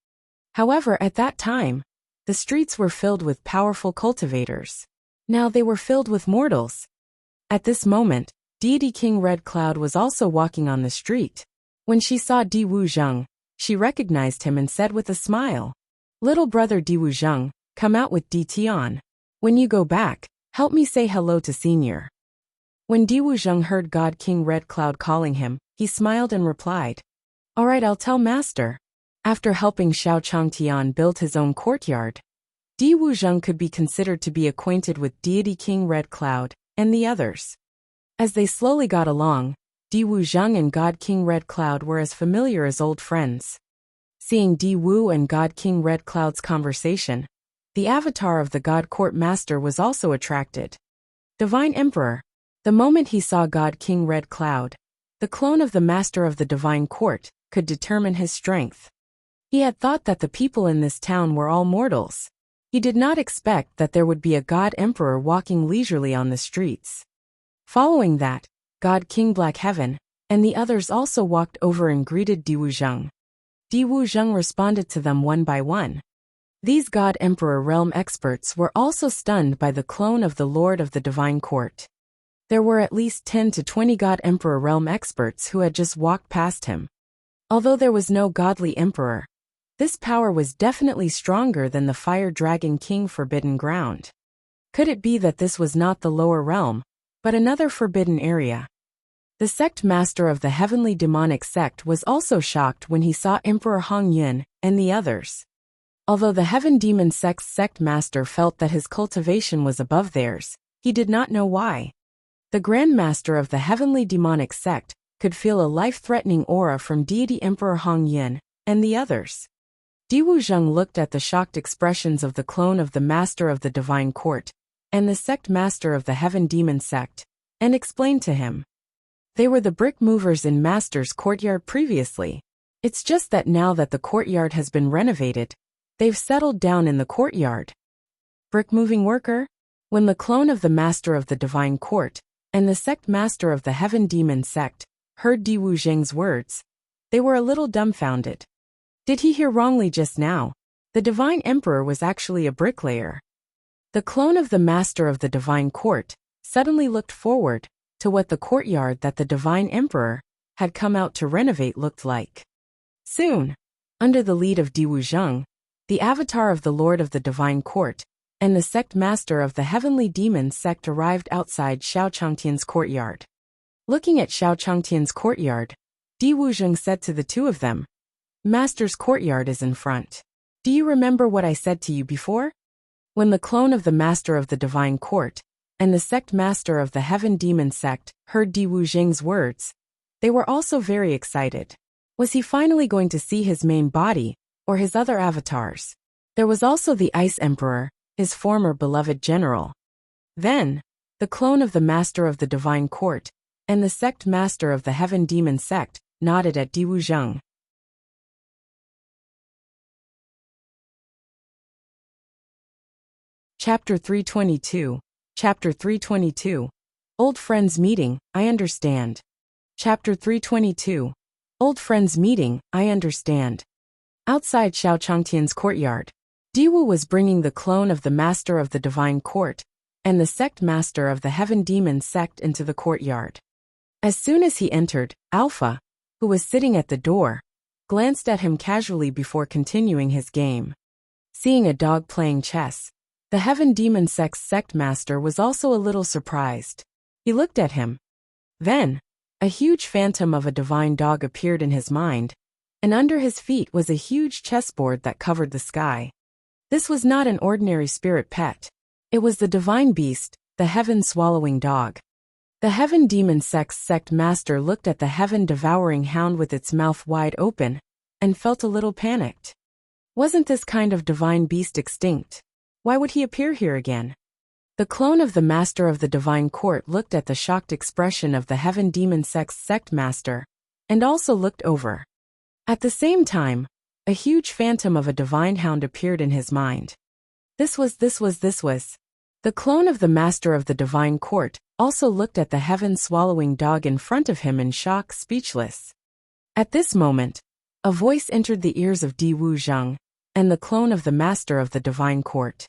However, at that time, the streets were filled with powerful cultivators. Now they were filled with mortals. At this moment, Deity King Red Cloud was also walking on the street. When she saw Di Wuzheng, she recognized him and said with a smile, Little brother Di Wuzheng, come out with Di Tian. When you go back, help me say hello to Senior. When Di Wuzheng heard God King Red Cloud calling him, he smiled and replied, All right, I'll tell Master. After helping Xiao Changtian build his own courtyard, Di Wuzheng could be considered to be acquainted with Deity King Red Cloud and the others. As they slowly got along, Di Wuzheng and God King Red Cloud were as familiar as old friends. Seeing Di Wu and God King Red Cloud's conversation, the avatar of the God Court Master was also attracted. Divine Emperor. The moment he saw God King Red Cloud, the clone of the Master of the Divine Court could determine his strength. He had thought that the people in this town were all mortals. He did not expect that there would be a God Emperor walking leisurely on the streets. Following that, God King Black Heaven and the others also walked over and greeted Di Wuzheng. Di Wuzheng responded to them one by one. These God Emperor realm experts were also stunned by the clone of the Lord of the Divine Court. There were at least 10 to 20 God Emperor realm experts who had just walked past him. Although there was no godly emperor, this power was definitely stronger than the Fire Dragon King Forbidden Ground. Could it be that this was not the lower realm, but another forbidden area? The sect master of the heavenly demonic sect was also shocked when he saw Emperor Hong Yun and the others. Although the heaven demon sect's sect master felt that his cultivation was above theirs, he did not know why. The Grand Master of the heavenly demonic sect could feel a life-threatening aura from deity Emperor Hong Yun and the others. Diwu Zheng looked at the shocked expressions of the clone of the Master of the Divine Court and the sect master of the Heaven Demon sect, and explained to him. They were the brick movers in Master's courtyard previously. It's just that now that the courtyard has been renovated, they've settled down in the courtyard. Brick moving worker? When the clone of the Master of the Divine Court and the sect master of the Heaven Demon sect heard Diwu Zheng's words, they were a little dumbfounded. Did he hear wrongly just now? The Divine Emperor was actually a bricklayer. The clone of the Master of the Divine Court suddenly looked forward to what the courtyard that the Divine Emperor had come out to renovate looked like. Soon, under the lead of Diwu Zheng, the avatar of the Lord of the Divine Court and the sect master of the Heavenly Demon sect arrived outside Xiao Changtian's courtyard. Looking at Xiao Changtian's courtyard, Diwu Zheng said to the two of them, Master's courtyard is in front. Do you remember what I said to you before? When the clone of the Master of the Divine Court and the sect master of the Heaven Demon sect heard Diwu Zheng's words, they were also very excited. Was he finally going to see his main body or his other avatars? There was also the Ice Emperor, his former beloved general. Then, the clone of the Master of the Divine Court and the sect master of the Heaven Demon sect nodded at Diwu Zheng. Chapter 322. Chapter 322. Old Friends Meeting, I Understand. Chapter 322. Old Friends Meeting, I Understand. Outside Xiao Changtian's courtyard, Diwu was bringing the clone of the Master of the Divine Court and the sect master of the Heaven Demon sect into the courtyard. As soon as he entered, Alpha, who was sitting at the door, glanced at him casually before continuing his game. Seeing a dog playing chess, the Heaven Demon sect's sect master was also a little surprised. He looked at him. Then, a huge phantom of a divine dog appeared in his mind, and under his feet was a huge chessboard that covered the sky. This was not an ordinary spirit pet. It was the divine beast, the heaven-swallowing dog. The Heaven Demon sect's sect master looked at the heaven-devouring hound with its mouth wide open, and felt a little panicked. Wasn't this kind of divine beast extinct? Why would he appear here again? The clone of the Master of the Divine Court looked at the shocked expression of the Heaven Demon sect's sect master, and also looked over. At the same time, a huge phantom of a divine hound appeared in his mind. This was. The clone of the Master of the Divine Court also looked at the heaven-swallowing dog in front of him in shock, speechless. At this moment, a voice entered the ears of Diwu Zheng and the clone of the Master of the Divine Court.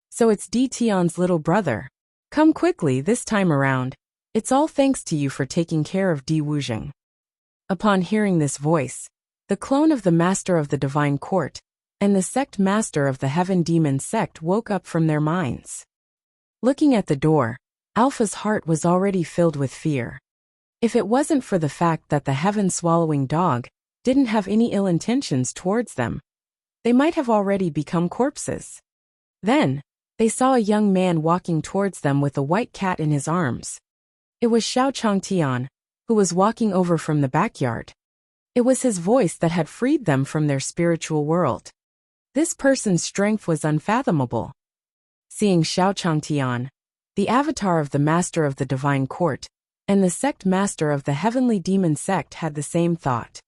So it's Di Tian's little brother. Come quickly this time around. It's all thanks to you for taking care of Diwu Zheng. Upon hearing this voice, the clone of the Master of the Divine Court and the sect master of the Heaven Demon sect woke up from their minds. Looking at the door, Alpha's heart was already filled with fear. If it wasn't for the fact that the heaven-swallowing dog didn't have any ill intentions towards them, they might have already become corpses. Then, they saw a young man walking towards them with a white cat in his arms. It was Xiao Changtian, who was walking over from the backyard. It was his voice that had freed them from their spiritual world. This person's strength was unfathomable. Seeing Xiao Changtian, the avatar of the Master of the Divine Court, and the sect master of the Heavenly Demon sect had the same thought.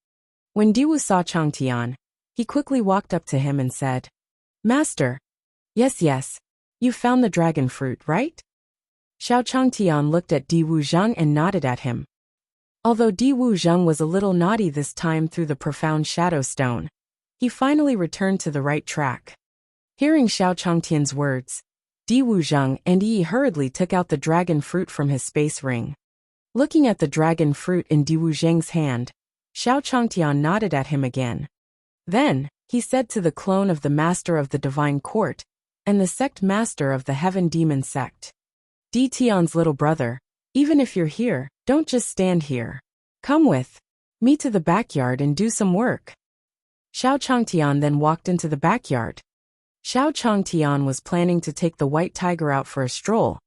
When Diwu saw Changtian, he quickly walked up to him and said, Master. Yes, you found the dragon fruit, right? Xiao Changtian looked at Diwu Zheng and nodded at him. Although Diwu Zheng was a little naughty this time through the profound shadow stone, he finally returned to the right track. Hearing Xiao Changtian's words, Diwu Zheng and Yi hurriedly took out the dragon fruit from his space ring. Looking at the dragon fruit in Diwu Zheng's hand, Xiao Changtian nodded at him again. Then, he said to the clone of the Master of the Divine Court and the sect master of the Heaven Demon sect, Di Tian's little brother, Even if you're here, don't just stand here. Come with me to the backyard and do some work. Xiao Changtian then walked into the backyard. Xiao Changtian was planning to take the white tiger out for a stroll,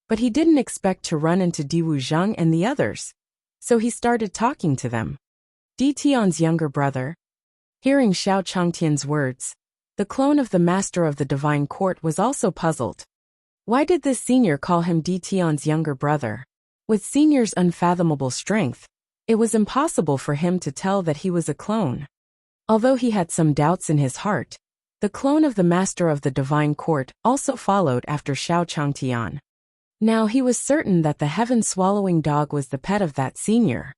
but he didn't expect to run into Di Wuzheng and the others, so he started talking to them. Di Tian's younger brother. Hearing Xiao Changtian's words, the clone of the master of the divine court was also puzzled. Why did this senior call him Di Tian's younger brother? With senior's unfathomable strength, it was impossible for him to tell that he was a clone. Although he had some doubts in his heart, the clone of the master of the divine court also followed after Xiao Changtian. Now he was certain that the heaven-swallowing dog was the pet of that senior.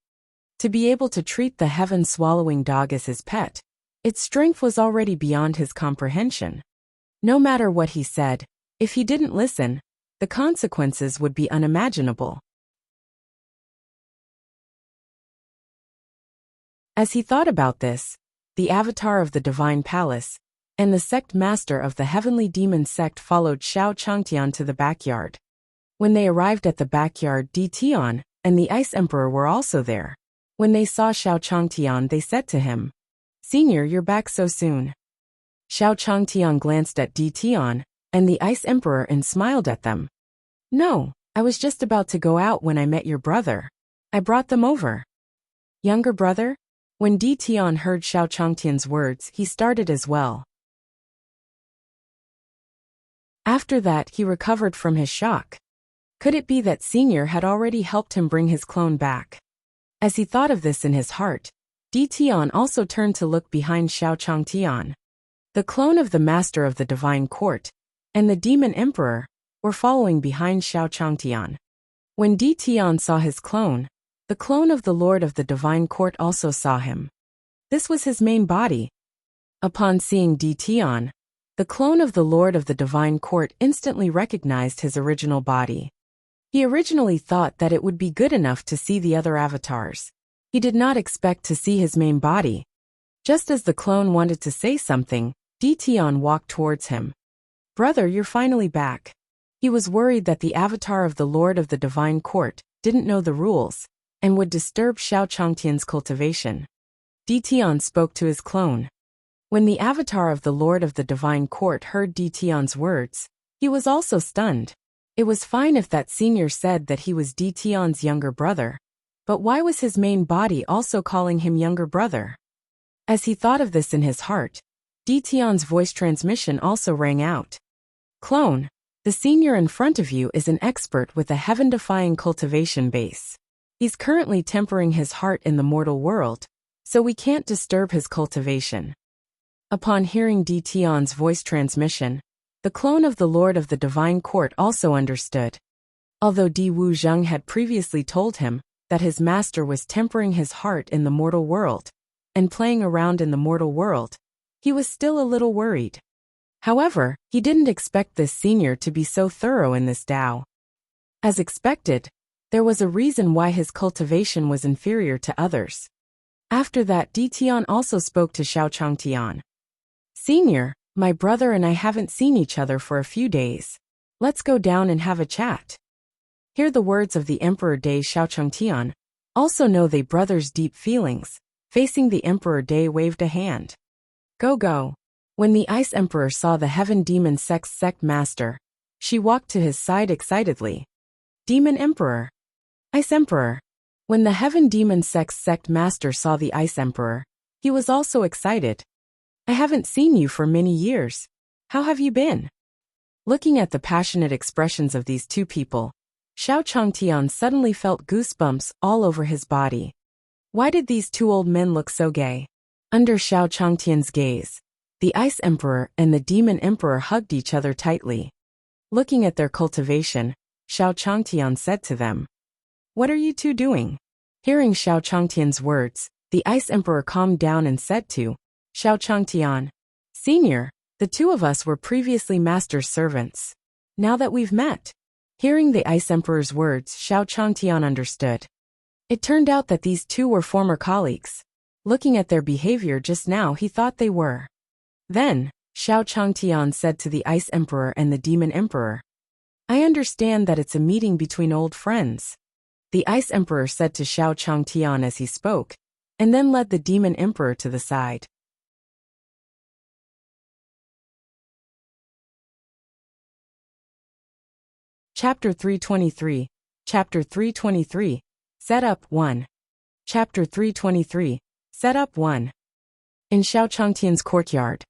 To be able to treat the heaven-swallowing dog as his pet, its strength was already beyond his comprehension. No matter what he said, if he didn't listen, the consequences would be unimaginable. As he thought about this, the avatar of the divine palace and the sect master of the heavenly demon sect followed Xiao Changtian to the backyard. When they arrived at the backyard, Di Tian and the Ice Emperor were also there. When they saw Xiao Changtian, they said to him, "Senior, you're back so soon." Xiao Changtian glanced at Di Tian and the Ice Emperor and smiled at them. "No, I was just about to go out when I met your brother. I brought them over." Younger brother? When Di Tian heard Xiao Changtian's words, he started as well. After that, he recovered from his shock. Could it be that senior had already helped him bring his clone back? As he thought of this in his heart, Di Tian also turned to look behind Xiao Changtian. The clone of the master of the divine court and the demon emperor were following behind Xiao Changtian. When Di Tian saw his clone, the clone of the lord of the divine court also saw him. This was his main body. Upon seeing Di Tian, the clone of the lord of the divine court instantly recognized his original body. He originally thought that it would be good enough to see the other avatars. He did not expect to see his main body. Just as the clone wanted to say something, Di Tian walked towards him. "Brother, you're finally back." He was worried that the avatar of the lord of the divine court didn't know the rules and would disturb Xiao Changtian's cultivation. Di Tian spoke to his clone. When the avatar of the lord of the divine court heard Di Tian's words, he was also stunned. It was fine if that senior said that he was Di Tian's younger brother, but why was his main body also calling him younger brother? As he thought of this in his heart, Di Tian's voice transmission also rang out. "Clone, the senior in front of you is an expert with a heaven-defying cultivation base. He's currently tempering his heart in the mortal world, so we can't disturb his cultivation." Upon hearing Di Tian's voice transmission, the clone of the lord of the divine court also understood. Although Di Wuzheng had previously told him that his master was tempering his heart in the mortal world and playing around in the mortal world, he was still a little worried. However, he didn't expect this senior to be so thorough in this Tao. As expected, there was a reason why his cultivation was inferior to others. After that, Di Tian also spoke to Xiao Changtian. "Senior, my brother and I haven't seen each other for a few days. Let's go down and have a chat." Hear the words of the Emperor Day. Xiao Changtian also know they brothers' deep feelings. Facing the Emperor Day, waved a hand. "Go, go." When the Ice Emperor saw the Heaven Demon sect master, she walked to his side excitedly. "Demon Emperor." "Ice Emperor." When the Heaven Demon sect master saw the Ice Emperor, he was also excited. "I haven't seen you for many years. How have you been?" Looking at the passionate expressions of these two people, Xiao Changtian suddenly felt goosebumps all over his body. Why did these two old men look so gay? Under Xiao Changtian's gaze, the Ice Emperor and the Demon Emperor hugged each other tightly. Looking at their cultivation, Xiao Changtian said to them, "What are you two doing?" Hearing Xiao Changtian's words, the Ice Emperor calmed down and said to Xiao Changtian, "Senior, the two of us were previously master's servants. Now that we've met." Hearing the Ice Emperor's words, Xiao Changtian understood. It turned out that these two were former colleagues. Looking at their behavior just now, he thought they were. Then, Xiao Changtian said to the Ice Emperor and the Demon Emperor, "I understand that it's a meeting between old friends. the Ice Emperor said to Xiao Changtian as he spoke, and then led the Demon Emperor to the side. Chapter 323. Chapter 323. Setup 1. Chapter 323. Setup 1. In Xiao Changtian's courtyard,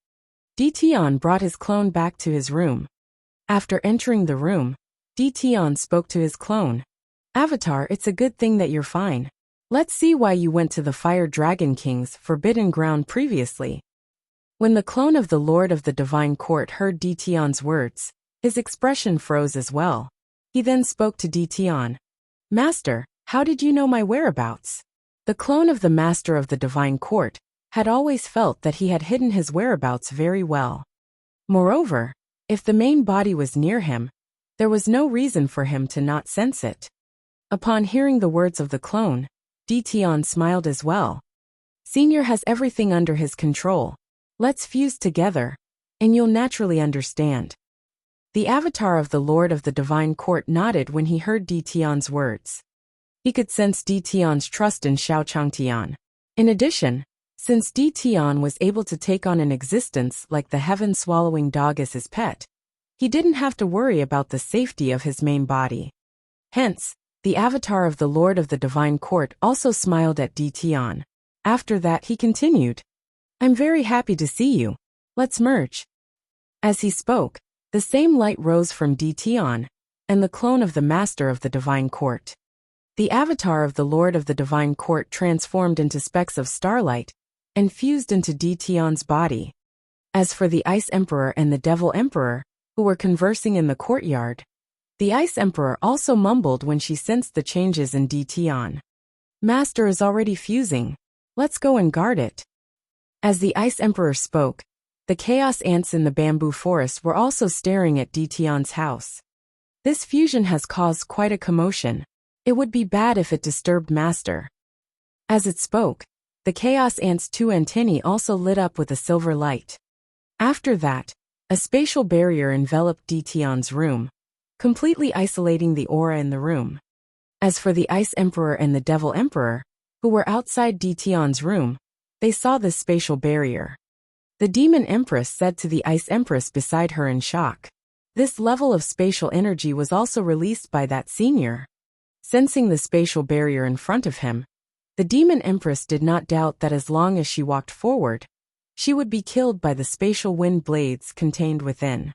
Di Tian brought his clone back to his room. After entering the room, Di Tian spoke to his clone. Avatar, it's a good thing that you're fine. Let's see why you went to the Fire Dragon King's forbidden ground previously. When the clone of the Lord of the Divine Court heard Di Tian's words, his expression froze as well. He then spoke to Di Tian. Master, how did you know my whereabouts? The clone of the Master of the Divine Court had always felt that he had hidden his whereabouts very well. Moreover, if the main body was near him, there was no reason for him to not sense it. Upon hearing the words of the clone, Di Tian smiled as well. Senior has everything under his control. Let's fuse together, and you'll naturally understand. The avatar of the Lord of the Divine Court nodded when he heard Di Tian's words. He could sense Di Tian's trust in Xiao Changtian. In addition, since Di Tian was able to take on an existence like the heaven-swallowing dog as his pet, he didn't have to worry about the safety of his main body. Hence, the avatar of the Lord of the Divine Court also smiled at Di Tian. After that he continued, I'm very happy to see you. Let's merge. As he spoke, the same light rose from Di Tian, and the clone of the Master of the Divine Court. The avatar of the Lord of the Divine Court transformed into specks of starlight, and fused into Di Tian's body. As for the Ice Emperor and the Devil Emperor, who were conversing in the courtyard, the Ice Emperor also mumbled when she sensed the changes in Di Tian. Master is already fusing. Let's go and guard it. As the Ice Emperor spoke, the chaos ants in the bamboo forest were also staring at Di Tian's house. This fusion has caused quite a commotion. It would be bad if it disturbed Master. As it spoke, the chaos ant's two antennae also lit up with a silver light. After that, a spatial barrier enveloped Di Tian's room, completely isolating the aura in the room. As for the Ice Emperor and the Devil Emperor, who were outside Di Tian's room, they saw this spatial barrier. The Demon Empress said to the Ice Empress beside her in shock. This level of spatial energy was also released by that senior. Sensing the spatial barrier in front of him, the Demon Empress did not doubt that as long as she walked forward, she would be killed by the spatial wind blades contained within.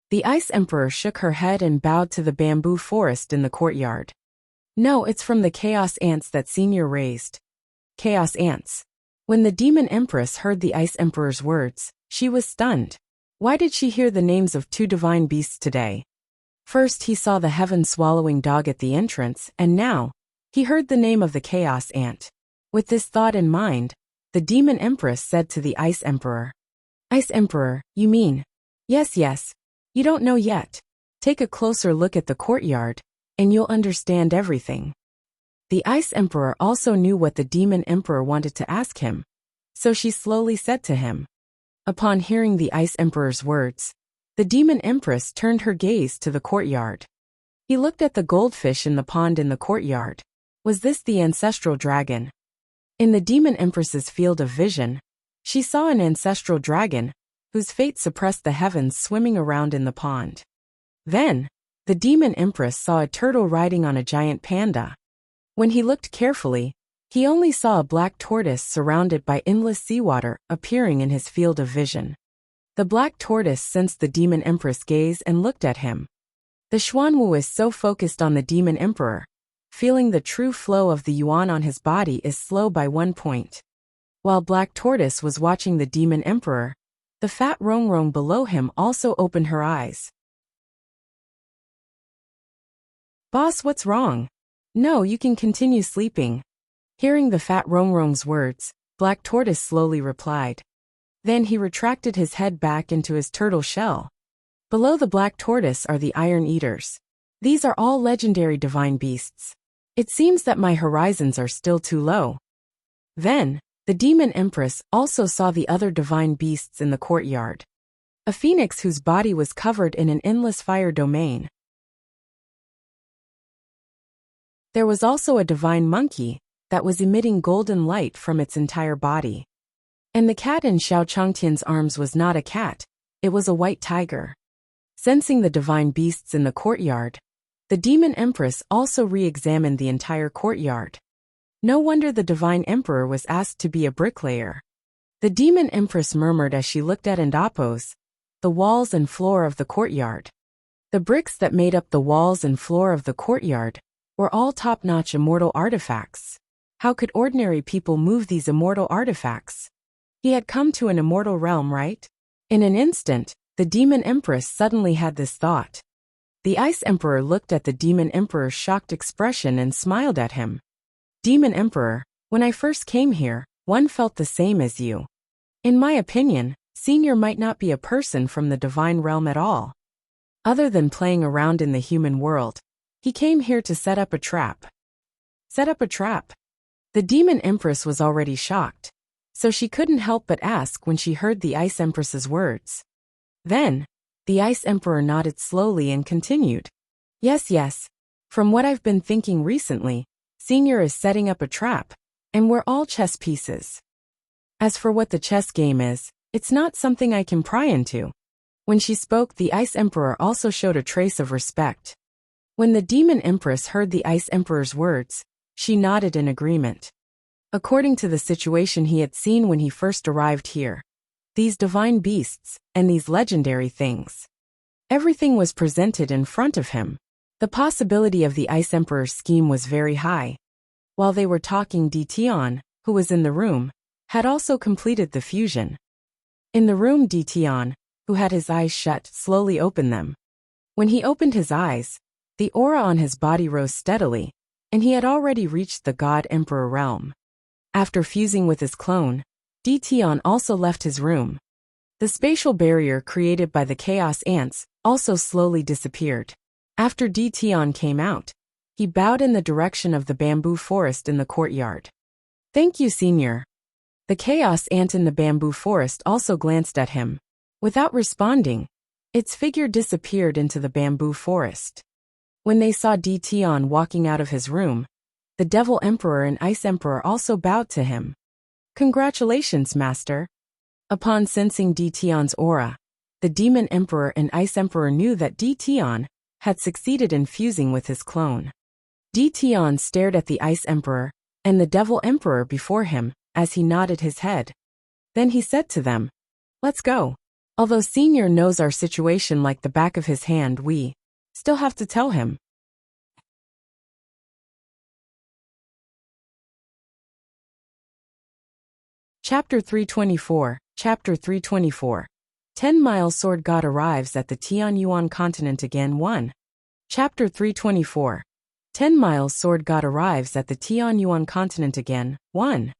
The Ice Emperor shook her head and bowed to the bamboo forest in the courtyard. No, it's from the chaos ants that senior raised. Chaos ants. When the Demon Empress heard the Ice Emperor's words, she was stunned. Why did she hear the names of two divine beasts today? First he saw the heaven-swallowing dog at the entrance, and now, he heard the name of the chaos ant. With this thought in mind, the Demon Empress said to the Ice Emperor. Ice Emperor, you mean? Yes. You don't know yet. Take a closer look at the courtyard, and you'll understand everything. The Ice Emperor also knew what the Demon Emperor wanted to ask him, so she slowly said to him. Upon hearing the Ice Emperor's words, the Demon Empress turned her gaze to the courtyard. He looked at the goldfish in the pond in the courtyard. Was this the ancestral dragon? In the Demon Empress's field of vision, she saw an ancestral dragon, whose fate suppressed the heavens swimming around in the pond. Then, the Demon Empress saw a turtle riding on a giant panda. When he looked carefully, he only saw a black tortoise surrounded by endless seawater appearing in his field of vision. The black tortoise sensed the Demon Empress gaze and looked at him. The Xuanwu is so focused on the Demon Emperor, feeling the true flow of the yuan on his body is slow by 1 point. While Black Tortoise was watching the Demon Emperor, the fat Rongrong below him also opened her eyes. Boss, what's wrong? No, you can continue sleeping. Hearing the fat Rongrong's words, Black Tortoise slowly replied. Then he retracted his head back into his turtle shell. Below the Black Tortoise are the Iron Eaters. These are all legendary divine beasts. It seems that my horizons are still too low. Then, the Demon Empress also saw the other divine beasts in the courtyard. A phoenix whose body was covered in an endless fire domain. There was also a divine monkey that was emitting golden light from its entire body. And the cat in Xiao Changtian's arms was not a cat, it was a white tiger. Sensing the divine beasts in the courtyard, the demon empress also re-examined the entire courtyard. No wonder the divine emperor was asked to be a bricklayer. The demon empress murmured as she looked at and opposed the walls and floor of the courtyard. The bricks that made up the walls and floor of the courtyard were all top-notch immortal artifacts. How could ordinary people move these immortal artifacts? He had come to an immortal realm, right? In an instant, the demon empress suddenly had this thought. The ice emperor looked at the demon emperor's shocked expression and smiled at him. Demon emperor, when I first came here, one felt the same as you. In my opinion, Senior might not be a person from the divine realm at all. Other than playing around in the human world, he came here to set up a trap. Set up a trap? The demon empress was already shocked, so she couldn't help but ask when she heard the ice empress's words. Then, the ice emperor nodded slowly and continued. Yes. From what I've been thinking recently, Senior is setting up a trap, and we're all chess pieces. As for what the chess game is, it's not something I can pry into. When she spoke, the ice emperor also showed a trace of respect. When the demon empress heard the ice emperor's words, she nodded in agreement. According to the situation he had seen when he first arrived here, these divine beasts, and these legendary things, everything was presented in front of him. The possibility of the ice emperor's scheme was very high. While they were talking, Di Tian, who was in the room, had also completed the fusion. In the room, Di Tian, who had his eyes shut, slowly opened them. When he opened his eyes, the aura on his body rose steadily, and he had already reached the God Emperor realm. After fusing with his clone, Di Tian also left his room. The spatial barrier created by the chaos ants also slowly disappeared. After Di Tian came out, he bowed in the direction of the bamboo forest in the courtyard. Thank you, Senior. The chaos ant in the bamboo forest also glanced at him. Without responding, its figure disappeared into the bamboo forest. When they saw Di Tian walking out of his room, the Devil Emperor and Ice Emperor also bowed to him. Congratulations, Master. Upon sensing Di Tian's aura, the Demon Emperor and Ice Emperor knew that Di Tian had succeeded in fusing with his clone. Di Tian stared at the Ice Emperor and the Devil Emperor before him as he nodded his head. Then he said to them, Let's go. Although Senior knows our situation like the back of his hand, we still have to tell him. Chapter 324, Chapter 324. 10-Mile Sword God arrives at the Tianyuan continent again 1. Chapter 324. 10-Mile Sword God arrives at the Tianyuan continent again 1.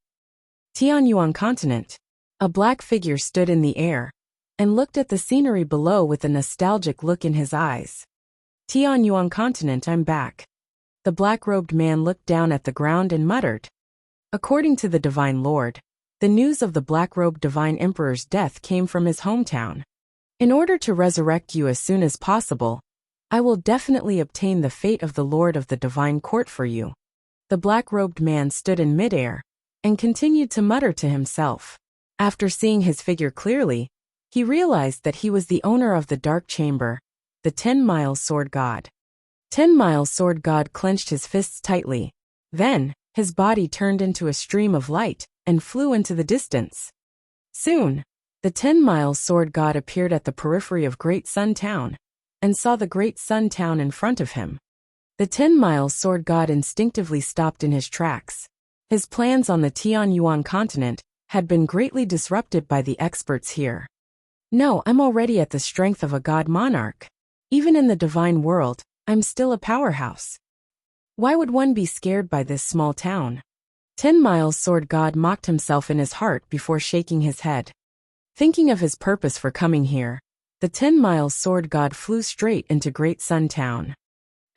Tianyuan continent. A black figure stood in the air and looked at the scenery below with a nostalgic look in his eyes. Tianyuan continent, I'm back. The black-robed man looked down at the ground and muttered. According to the Divine Lord, the news of the black-robed Divine Emperor's death came from his hometown. In order to resurrect you as soon as possible, I will definitely obtain the fate of the Lord of the Divine Court for you. The black-robed man stood in midair and continued to mutter to himself. After seeing his figure clearly, he realized that he was the owner of the Dark Chamber, the 10-Mile Sword God. 10-Mile Sword God clenched his fists tightly. Then, his body turned into a stream of light and flew into the distance. Soon, the 10-Mile Sword God appeared at the periphery of Great Sun Town and saw the Great Sun Town in front of him. The 10-Mile Sword God instinctively stopped in his tracks. His plans on the Tianyuan continent had been greatly disrupted by the experts here. No, I'm already at the strength of a god monarch. Even in the divine world, I'm still a powerhouse. Why would one be scared by this small town? 10-Mile Sword God mocked himself in his heart before shaking his head. Thinking of his purpose for coming here, the 10-Mile Sword God flew straight into Great Sun Town.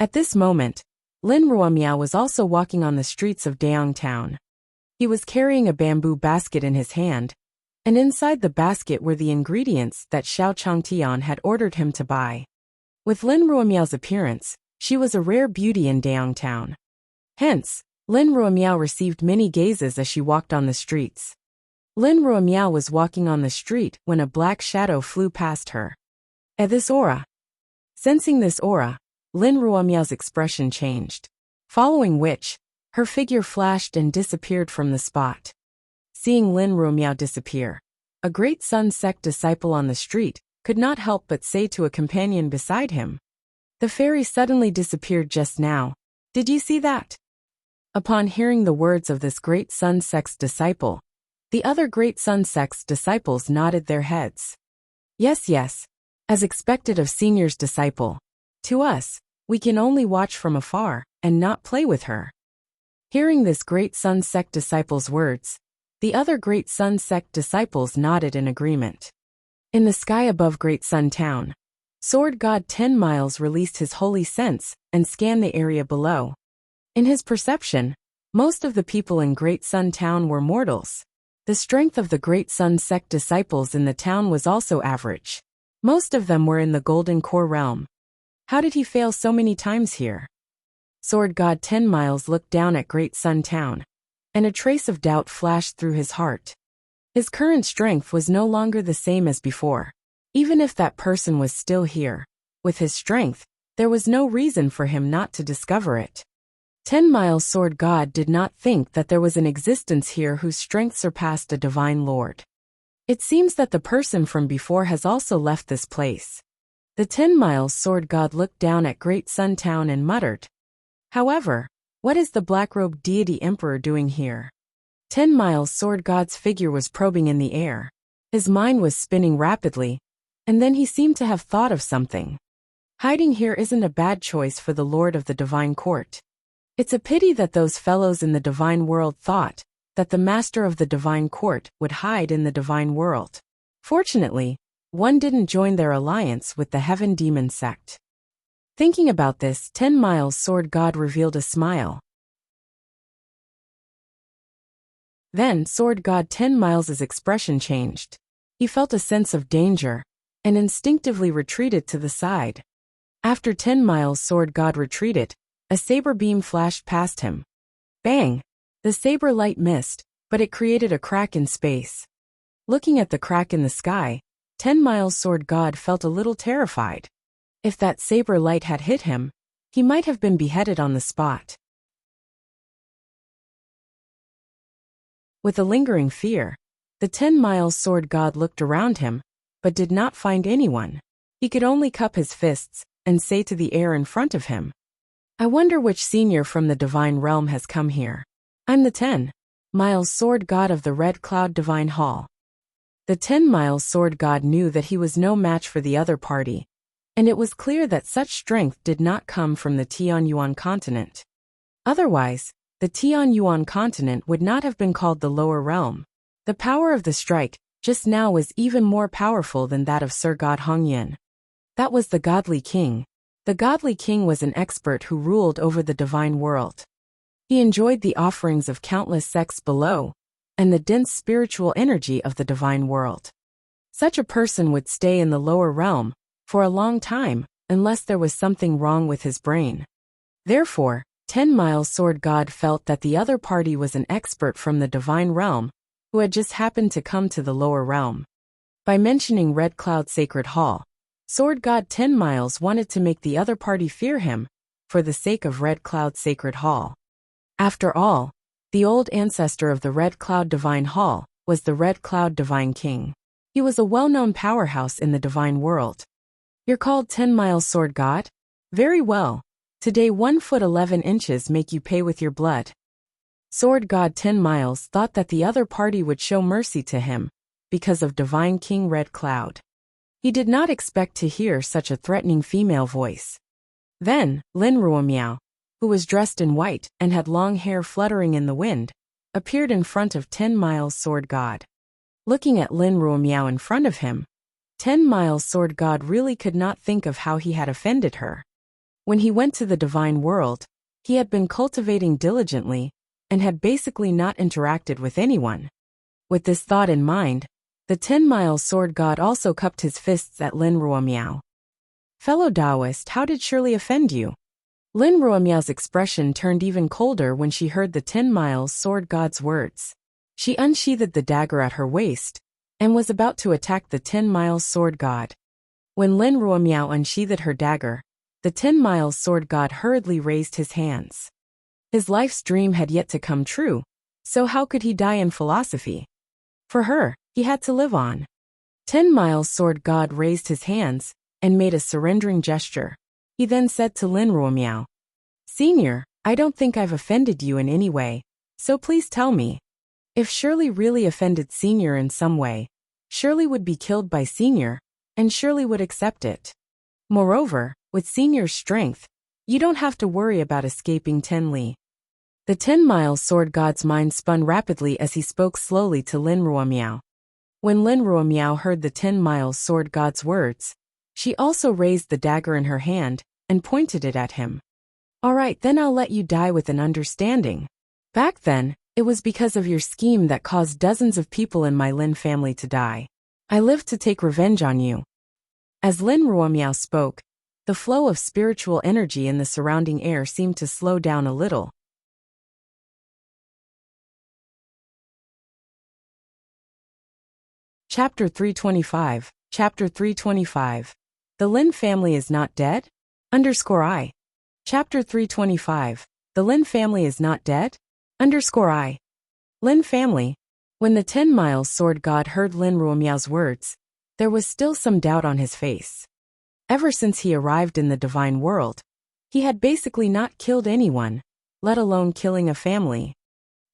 At this moment, Lin Ruomiao was also walking on the streets of Daong Town. He was carrying a bamboo basket in his hand, and inside the basket were the ingredients that Xiao Changtian had ordered him to buy. With Lin Ruomiao's appearance, she was a rare beauty in Daong Town. Hence, Lin Ruomiao received many gazes as she walked on the streets. Lin Ruomiao was walking on the street when a black shadow flew past her. At this aura. Sensing this aura, Lin Ruomiao's expression changed. Following which, her figure flashed and disappeared from the spot. Seeing Lin Ruomiao disappear, a great Sun sect disciple on the street could not help but say to a companion beside him, "The fairy suddenly disappeared just now. Did you see that?" Upon hearing the words of this great Sun sect's disciple, the other great Sun sect's disciples nodded their heads. Yes, yes, as expected of senior's disciple. To us, we can only watch from afar and not play with her. Hearing this great Sun sect disciple's words, the other great Sun sect disciples nodded in agreement. In the sky above Great Sun Town, Sword God 10 Miles released his holy sense and scanned the area below. In his perception, most of the people in Great Sun Town were mortals. The strength of the Great Sun sect disciples in the town was also average. Most of them were in the Golden Core realm. How did he fail so many times here? Sword God 10 Miles looked down at Great Sun Town, and a trace of doubt flashed through his heart. His current strength was no longer the same as before. Even if that person was still here, with his strength, there was no reason for him not to discover it. 10 Miles Sword God did not think that there was an existence here whose strength surpassed a divine lord. It seems that the person from before has also left this place. The 10 Miles Sword God looked down at Great Sun Town and muttered, "However, what is the black-robed deity emperor doing here?" 10 Miles Sword God's figure was probing in the air. His mind was spinning rapidly, and then he seemed to have thought of something. Hiding here isn't a bad choice for the Lord of the Divine Court. It's a pity that those fellows in the Divine World thought that the Master of the Divine Court would hide in the Divine World. Fortunately, one didn't join their alliance with the Heaven Demon sect. Thinking about this, 10 Miles Sword God revealed a smile. Then Sword God 10 Miles' expression changed. He felt a sense of danger, and instinctively retreated to the side. After 10 Miles Sword God retreated, a saber beam flashed past him. Bang! The saber light missed, but it created a crack in space. Looking at the crack in the sky, 10 Miles Sword God felt a little terrified. If that saber light had hit him, he might have been beheaded on the spot. With a lingering fear, the 10 Miles Sword God looked around him, but did not find anyone. He could only cup his fists and say to the air in front of him, "I wonder which senior from the Divine Realm has come here. I'm the 10 Miles Sword God of the Red Cloud Divine Hall." The 10 Miles Sword God knew that he was no match for the other party, and it was clear that such strength did not come from the Tianyuan continent. Otherwise, the Tianyuan continent would not have been called the lower realm. The power of the strike just now was even more powerful than that of Sir God Hongyan. That was the Godly King. The Godly King was an expert who ruled over the divine world. He enjoyed the offerings of countless sects below, and the dense spiritual energy of the divine world. Such a person would stay in the lower realm for a long time, unless there was something wrong with his brain. Therefore, 10 Miles Sword God felt that the other party was an expert from the divine realm, who had just happened to come to the lower realm. By mentioning Red Cloud Sacred Hall, Sword God 10 Miles wanted to make the other party fear him, for the sake of Red Cloud Sacred Hall. After all, the old ancestor of the Red Cloud Divine Hall was the Red Cloud Divine King. He was a well-known powerhouse in the divine world. "You're called 10 Miles Sword God? Very well. Today 1 foot 11 inches make you pay with your blood." Sword God 10 Miles thought that the other party would show mercy to him, because of Divine King Red Cloud. He did not expect to hear such a threatening female voice. Then, Lin Ruomiao, who was dressed in white and had long hair fluttering in the wind, appeared in front of 10 Miles Sword God. Looking at Lin Ruomiao in front of him, 10 Miles Sword God really could not think of how he had offended her. When he went to the divine world, he had been cultivating diligently, and had basically not interacted with anyone. With this thought in mind, the 10 Miles Sword God also cupped his fists at Lin Ruomiao. "Fellow Taoist, how did Shirley offend you?" Lin Ruomiao's expression turned even colder when she heard the 10 Miles Sword God's words. She unsheathed the dagger at her waist and was about to attack the 10 Miles Sword God. When Lin Ruomiao unsheathed her dagger, the 10 Miles Sword God hurriedly raised his hands. His life's dream had yet to come true, so how could he die in philosophy? For her, he had to live on. 10 Miles Sword God raised his hands and made a surrendering gesture. He then said to Lin Ruomiao, "Senior, I don't think I've offended you in any way, so please tell me. If Shirley really offended Senior in some way, Shirley would be killed by Senior, and Shirley would accept it. Moreover, with Senior's strength, you don't have to worry about escaping Ten Li." The 10 Miles Sword God's mind spun rapidly as he spoke slowly to Lin Ruomiao. When Lin Ruomiao heard the 10 Miles Sword God's words, she also raised the dagger in her hand and pointed it at him. "All right, then I'll let you die with an understanding. Back then, it was because of your scheme that caused dozens of people in my Lin family to die. I lived to take revenge on you." As Lin Ruomiao spoke, the flow of spiritual energy in the surrounding air seemed to slow down a little. Chapter 325. Chapter 325. The Lin family is not dead? _I. Chapter 325. The Lin family is not dead? _I. Lin family. When the 10 Miles Sword God heard Lin Ruomiao's words, there was still some doubt on his face. Ever since he arrived in the divine world, he had basically not killed anyone, let alone killing a family.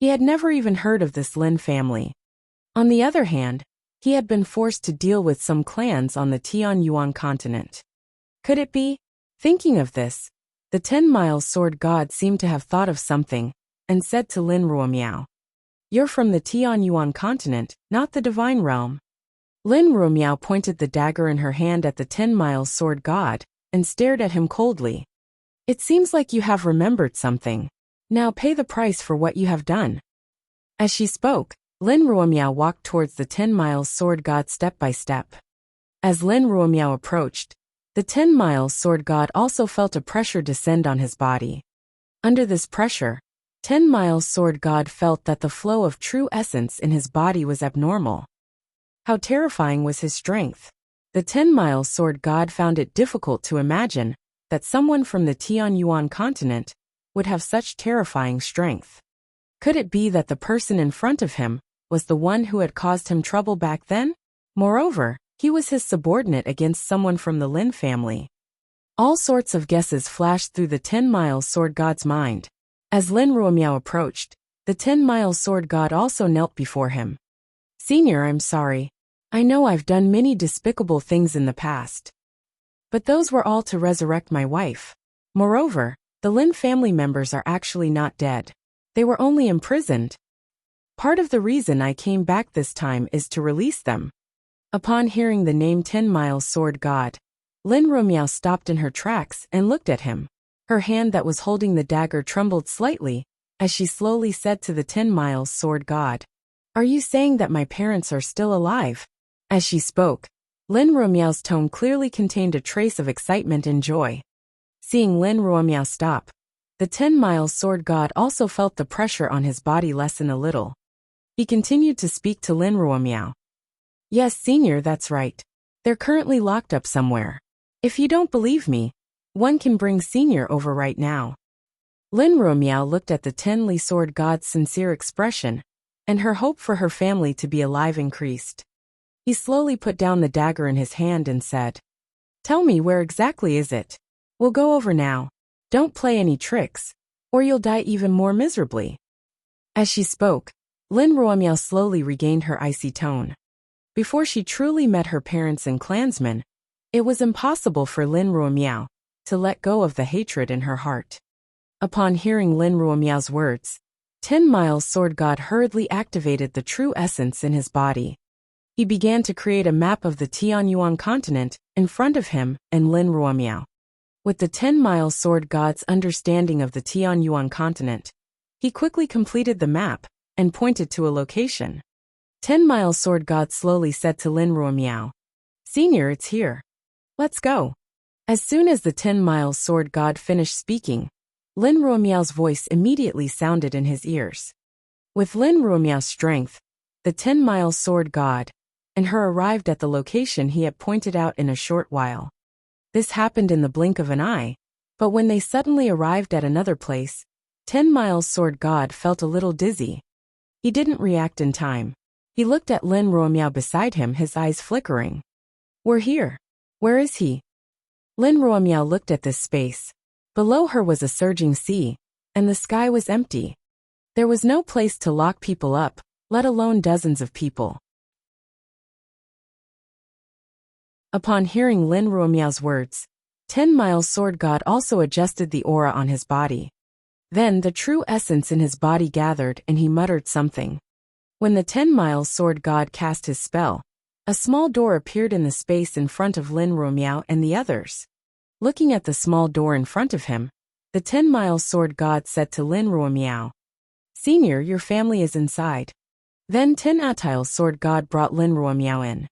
He had never even heard of this Lin family. On the other hand, he had been forced to deal with some clans on the Tianyuan continent. Could it be? Thinking of this, the 10 Miles Sword God seemed to have thought of something, and said to Lin Ruomiao, "You're from the Tianyuan continent, not the divine realm." Lin Ruomiao pointed the dagger in her hand at the 10 Miles Sword God, and stared at him coldly. "It seems like you have remembered something. Now pay the price for what you have done." As she spoke, Lin Ruomiao walked towards the 10 Miles Sword God step by step. As Lin Ruomiao approached, the 10 Miles Sword God also felt a pressure descend on his body. Under this pressure, 10 Miles Sword God felt that the flow of true essence in his body was abnormal. How terrifying was his strength! The 10 Miles Sword God found it difficult to imagine that someone from the Tianyuan continent would have such terrifying strength. Could it be that the person in front of him was the one who had caused him trouble back then? Moreover, he was his subordinate against someone from the Lin family. All sorts of guesses flashed through the 10 Miles Sword God's mind. As Lin Ruomiao approached, the 10 Miles Sword God also knelt before him. "Senior, I'm sorry. I know I've done many despicable things in the past. But those were all to resurrect my wife. Moreover, the Lin family members are actually not dead. They were only imprisoned. Part of the reason I came back this time is to release them." Upon hearing the name 10 Miles Sword God, Lin Ruomiao stopped in her tracks and looked at him. Her hand that was holding the dagger trembled slightly as she slowly said to the 10 Miles Sword God, "Are you saying that my parents are still alive?" As she spoke, Lin Ruomiao's tone clearly contained a trace of excitement and joy. Seeing Lin Ruomiao stop, the 10 Miles Sword God also felt the pressure on his body lessen a little. He continued to speak to Lin Ruomiao. "Yes, Senior, that's right. They're currently locked up somewhere. If you don't believe me, one can bring Senior over right now." Lin Ruomiao looked at the 10 Li Sword God's sincere expression, and her hope for her family to be alive increased. He slowly put down the dagger in his hand and said, "Tell me, where exactly is it? We'll go over now. Don't play any tricks, or you'll die even more miserably." As she spoke, Lin Ruomiao slowly regained her icy tone. Before she truly met her parents and clansmen, it was impossible for Lin Ruomiao to let go of the hatred in her heart. Upon hearing Lin Ruomiao's words, 10 Miles Sword God hurriedly activated the true essence in his body. He began to create a map of the Tianyuan continent in front of him and Lin Ruomiao. With the 10 Miles Sword God's understanding of the Tianyuan continent, he quickly completed the map and pointed to a location. 10 Miles Sword God slowly said to Lin Ruomiao, "Senior, it's here. Let's go." As soon as the 10-mile sword god finished speaking, Lin Ruomiao's voice immediately sounded in his ears. With Lin Ruomiao's strength, the 10-mile sword god and her arrived at the location he had pointed out in a short while. This happened in the blink of an eye, but when they suddenly arrived at another place, 10-mile sword god felt a little dizzy. He didn't react in time. He looked at Lin Ruomiao beside him, his eyes flickering. "We're here. Where is he?" Lin Ruomiao looked at this space. Below her was a surging sea, and the sky was empty. There was no place to lock people up, let alone dozens of people. Upon hearing Lin Ruomiao's words, 10-mile sword god also adjusted the aura on his body. Then the true essence in his body gathered and he muttered something. When the 10-mile sword god cast his spell, a small door appeared in the space in front of Lin Ruomiao and the others. Looking at the small door in front of him, the 10-mile sword god said to Lin Ruomiao, "Senior, your family is inside." Then 10-mile sword god brought Lin Ruomiao in.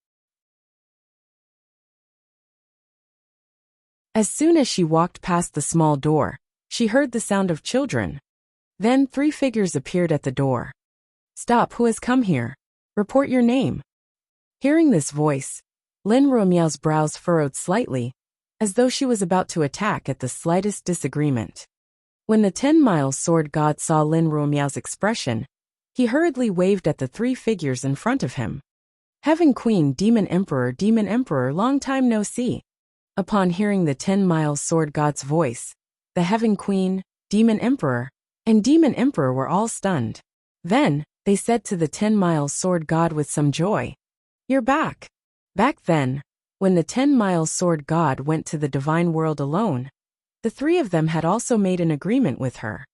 As soon as she walked past the small door, she heard the sound of children. Then 3 figures appeared at the door. "Stop, who has come here? Report your name." Hearing this voice, Lin Ruomiao's brows furrowed slightly, as though she was about to attack at the slightest disagreement. When the 10-mile sword god saw Lin Ruomiao's expression, he hurriedly waved at the 3 figures in front of him. "Heaven Queen, Demon Emperor, long time no see." Upon hearing the 10-mile sword god's voice, the Heaven Queen, Demon Emperor, and Demon Emperor were all stunned. Then, they said to the 10-mile sword god with some joy, "You're back." Back then, when the 10-mile sword god went to the divine world alone, the 3 of them had also made an agreement with her.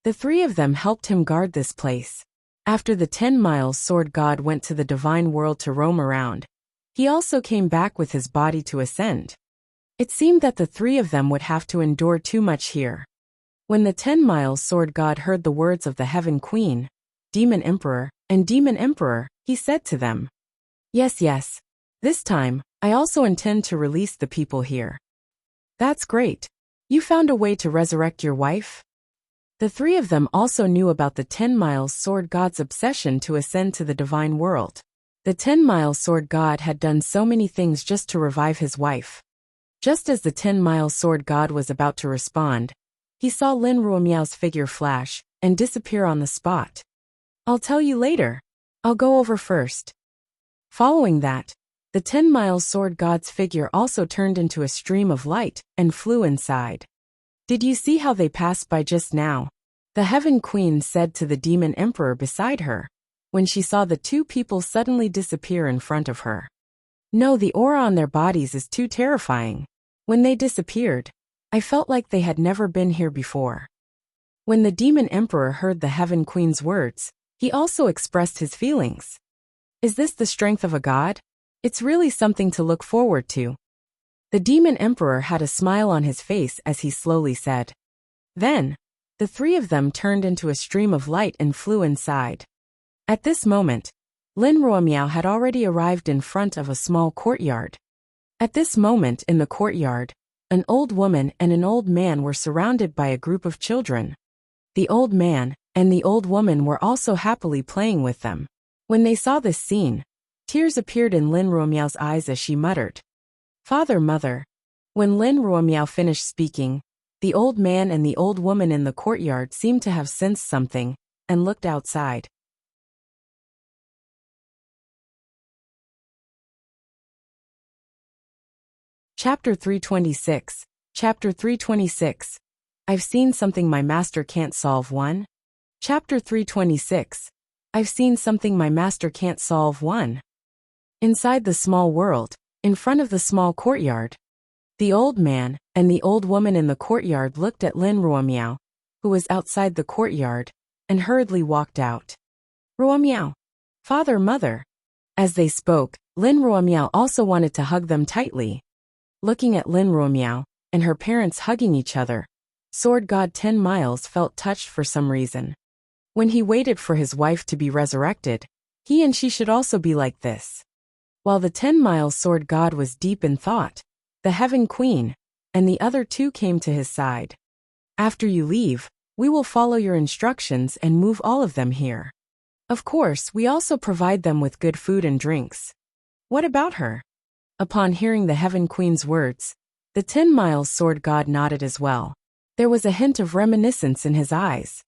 The 3 of them helped him guard this place. After the 10-mile sword god went to the divine world to roam around, he also came back with his body to ascend. It seemed that the 3 of them would have to endure too much here. When the 10-mile sword god heard the words of the Heaven Queen, Demon Emperor, and Demon Emperor, he said to them, Yes. This time, I also intend to release the people here." "That's great. You found a way to resurrect your wife?" The 3 of them also knew about the 10-mile sword god's obsession to ascend to the divine world. The 10-mile sword god had done so many things just to revive his wife. Just as the 10-mile sword god was about to respond, he saw Lin Ruomiao's figure flash and disappear on the spot. "I'll tell you later. I'll go over first." Following that, the 10-mile sword god's figure also turned into a stream of light and flew inside. "Did you see how they passed by just now?" the Heaven Queen said to the Demon Emperor beside her, when she saw the 2 people suddenly disappear in front of her. "No, the aura on their bodies is too terrifying. When they disappeared, I felt like they had never been here before." When the Demon Emperor heard the Heaven Queen's words, he also expressed his feelings. "Is this the strength of a god? It's really something to look forward to." The Demon Emperor had a smile on his face as he slowly said. Then, the 3 of them turned into a stream of light and flew inside. At this moment, Lin Ruomiao had already arrived in front of a small courtyard. At this moment in the courtyard, an old woman and an old man were surrounded by a group of children. The old man and the old woman were also happily playing with them. When they saw this scene, tears appeared in Lin Ruomiao's eyes as she muttered, "Father, mother." When Lin Ruomiao finished speaking, the old man and the old woman in the courtyard seemed to have sensed something and looked outside. Chapter 326. Chapter 326. I've seen something my master can't solve. 1. Chapter 326. I've seen something my master can't solve. 1. Inside the small world, in front of the small courtyard, the old man and the old woman in the courtyard looked at Lin Ruomiao, who was outside the courtyard, and hurriedly walked out. "Ruomiao. Father, mother." As they spoke, Lin Ruomiao also wanted to hug them tightly. Looking at Lin Ruomiao and her parents hugging each other, Sword God 10 Miles felt touched for some reason. When he waited for his wife to be resurrected, he and she should also be like this. While the 10 Miles Sword God was deep in thought, the Heaven Queen, and the other two came to his side. After you leave, we will follow your instructions and move all of them here. Of course, we also provide them with good food and drinks. What about her? Upon hearing the Heaven Queen's words, the 10 Miles Sword God nodded as well. There was a hint of reminiscence in his eyes.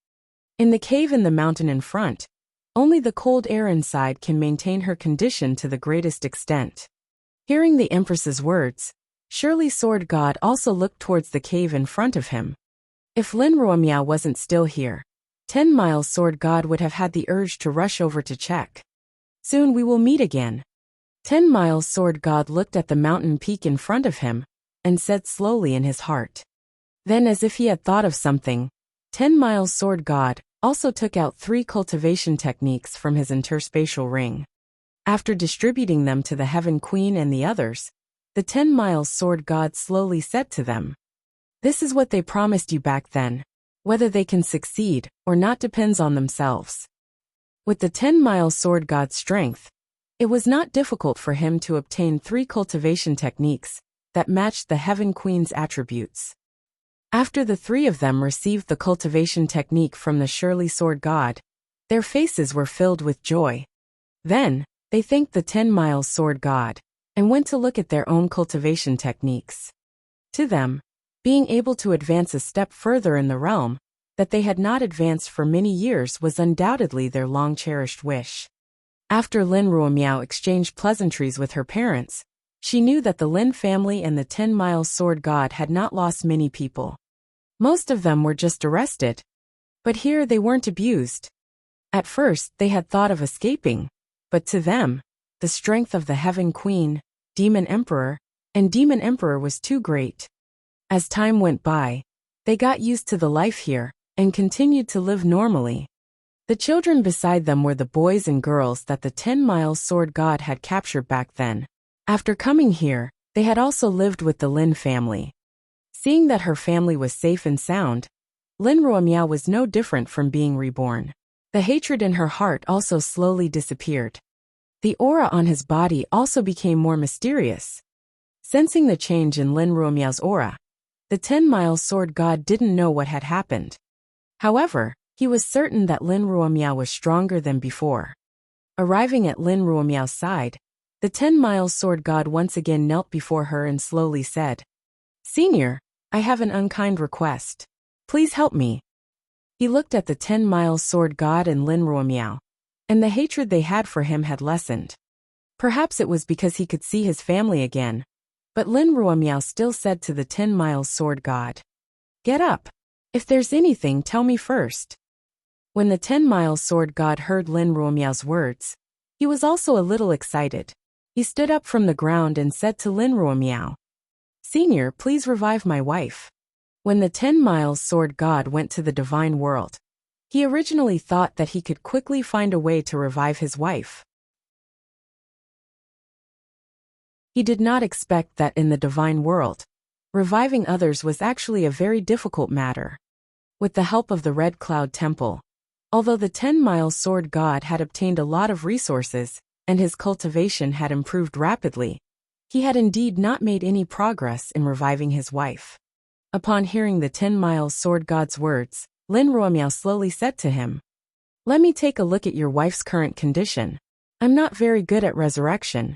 In the cave in the mountain in front, only the cold air inside can maintain her condition to the greatest extent. Hearing the Empress's words, Shirley Sword God also looked towards the cave in front of him. If Lin Ruomiao wasn't still here, 10 Miles Sword God would have had the urge to rush over to check. Soon we will meet again. 10 Miles Sword God looked at the mountain peak in front of him, and said slowly in his heart. Then, as if he had thought of something, 10 Miles Sword God also took out 3 cultivation techniques from his interspatial ring. After distributing them to the Heaven Queen and the others, the 10 Miles Sword God slowly said to them, "This is what they promised you back then. Whether they can succeed or not depends on themselves." With the 10 Miles Sword God's strength, it was not difficult for him to obtain 3 cultivation techniques that matched the Heaven Queen's attributes. After the 3 of them received the cultivation technique from the Shirley Sword God, their faces were filled with joy. Then, they thanked the 10 Miles Sword God, and went to look at their own cultivation techniques. To them, being able to advance a step further in the realm that they had not advanced for many years was undoubtedly their long-cherished wish. After Lin Ruomiao exchanged pleasantries with her parents, she knew that the Lin family and the 10 Miles Sword God had not lost many people. Most of them were just arrested. But here they weren't abused. At first, they had thought of escaping, but to them, the strength of the Heaven Queen, Demon Emperor, and Demon Emperor was too great. As time went by, they got used to the life here, and continued to live normally. The children beside them were the boys and girls that the 10 Miles Sword God had captured back then. After coming here, they had also lived with the Lin family. Seeing that her family was safe and sound, Lin Ruomiao was no different from being reborn. The hatred in her heart also slowly disappeared. The aura on his body also became more mysterious. Sensing the change in Lin Ruomiao's aura, the 10 Miles Sword God didn't know what had happened. However, he was certain that Lin Ruomiao was stronger than before. Arriving at Lin Ruomiao's side, the 10 Miles Sword God once again knelt before her and slowly said, "Senior, I have an unkind request. Please help me." He looked at the 10 Miles Sword God and Lin Ruomiao, and the hatred they had for him had lessened. Perhaps it was because he could see his family again, but Lin Ruomiao still said to the 10 Miles Sword God, "Get up. If there's anything, tell me first." When the 10 Miles Sword God heard Lin Ruomiao's words, he was also a little excited. He stood up from the ground and said to Lin Ruomiao, "Senior, please revive my wife." When the 10 Miles Sword God went to the divine world, he originally thought that he could quickly find a way to revive his wife. He did not expect that in the divine world, reviving others was actually a very difficult matter. With the help of the Red Cloud Temple, although the 10 Miles Sword God had obtained a lot of resources, and his cultivation had improved rapidly, he had indeed not made any progress in reviving his wife. Upon hearing the 10 Miles Sword God's words, Lin Ruomiao slowly said to him, "Let me take a look at your wife's current condition. I'm not very good at resurrection."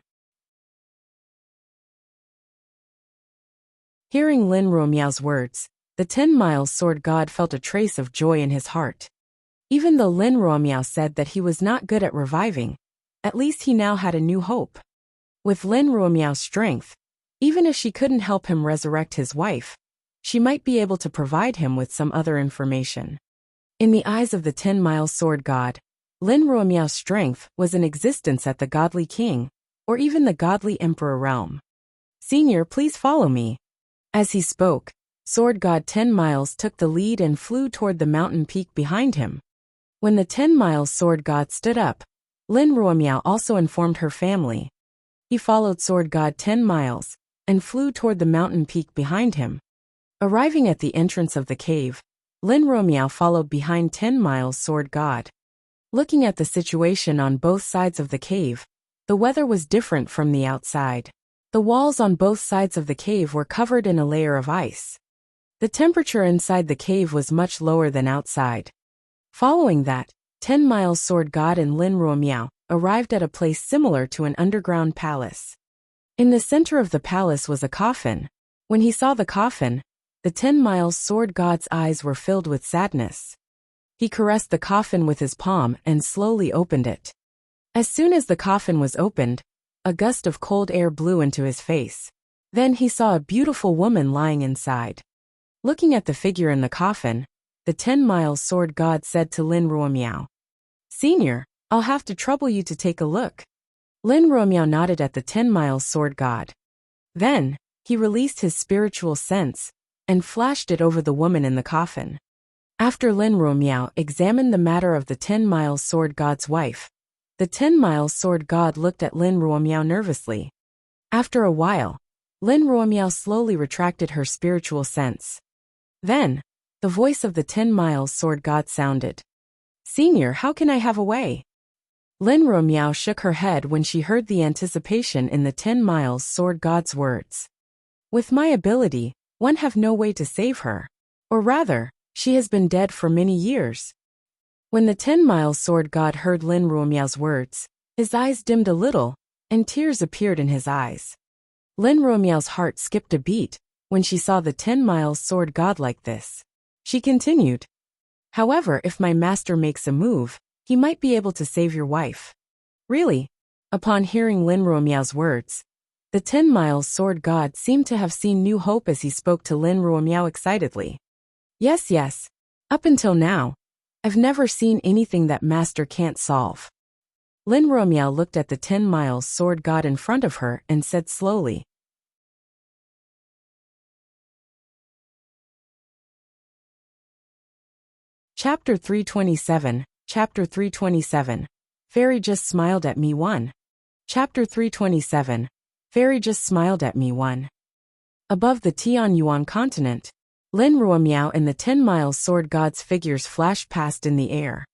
Hearing Lin Ruomiao's words, the 10 Miles Sword God felt a trace of joy in his heart. Even though Lin Ruomiao said that he was not good at reviving, at least he now had a new hope. With Lin Ruomiao's strength, even if she couldn't help him resurrect his wife, she might be able to provide him with some other information. In the eyes of the 10 Miles Sword God, Lin Ruomiao's strength was in existence at the Godly King, or even the Godly Emperor realm. "Senior, please follow me." As he spoke, Sword God 10 Miles took the lead and flew toward the mountain peak behind him. When the 10 Miles Sword God stood up, Lin Ruomiao also informed her family. He followed Sword God 10 Miles, and flew toward the mountain peak behind him. Arriving at the entrance of the cave, Lin Ruomiao followed behind 10 Miles Sword God. Looking at the situation on both sides of the cave, the weather was different from the outside. The walls on both sides of the cave were covered in a layer of ice. The temperature inside the cave was much lower than outside. Following that, 10 Miles Sword God and Lin Ruomiao arrived at a place similar to an underground palace. In the center of the palace was a coffin. When he saw the coffin, the 10 Miles Sword God's eyes were filled with sadness. He caressed the coffin with his palm and slowly opened it. As soon as the coffin was opened, a gust of cold air blew into his face. Then he saw a beautiful woman lying inside. Looking at the figure in the coffin, the 10 Miles Sword God said to Lin Ruomiao, "Senior, I'll have to trouble you to take a look." Lin Ruomiao nodded at the 10 Miles Sword God. Then, he released his spiritual sense and flashed it over the woman in the coffin. After Lin Ruomiao examined the matter of the 10 Miles Sword God's wife, the 10 Miles Sword God looked at Lin Ruomiao nervously. After a while, Lin Ruomiao slowly retracted her spiritual sense. Then, the voice of the 10 Miles Sword God sounded. "Senior, how can I have a way?" Lin Ruomiao shook her head when she heard the anticipation in the 10 Miles Sword God's words. "With my ability, one have no way to save her. Or rather, she has been dead for many years." When the 10 Miles Sword God heard Lin Ruomiao's words, his eyes dimmed a little, and tears appeared in his eyes. Lin Ruomiao's heart skipped a beat when she saw the 10 Miles Sword God like this. She continued, "However, if my master makes a move, he might be able to save your wife." Really? Upon hearing Lin Ruomiao's words, the 10 Miles Sword God seemed to have seen new hope as he spoke to Lin Ruomiao excitedly. Yes. Up until now, I've never seen anything that master can't solve." Lin Ruomiao looked at the 10 Miles Sword God in front of her and said slowly, Chapter 327, Chapter 327. Fairy just smiled at me 1. Chapter 327. Fairy just smiled at me 1. Above the Tianyuan continent, Lin Ruomiao and the 10 Miles Sword God's figures flashed past in the air.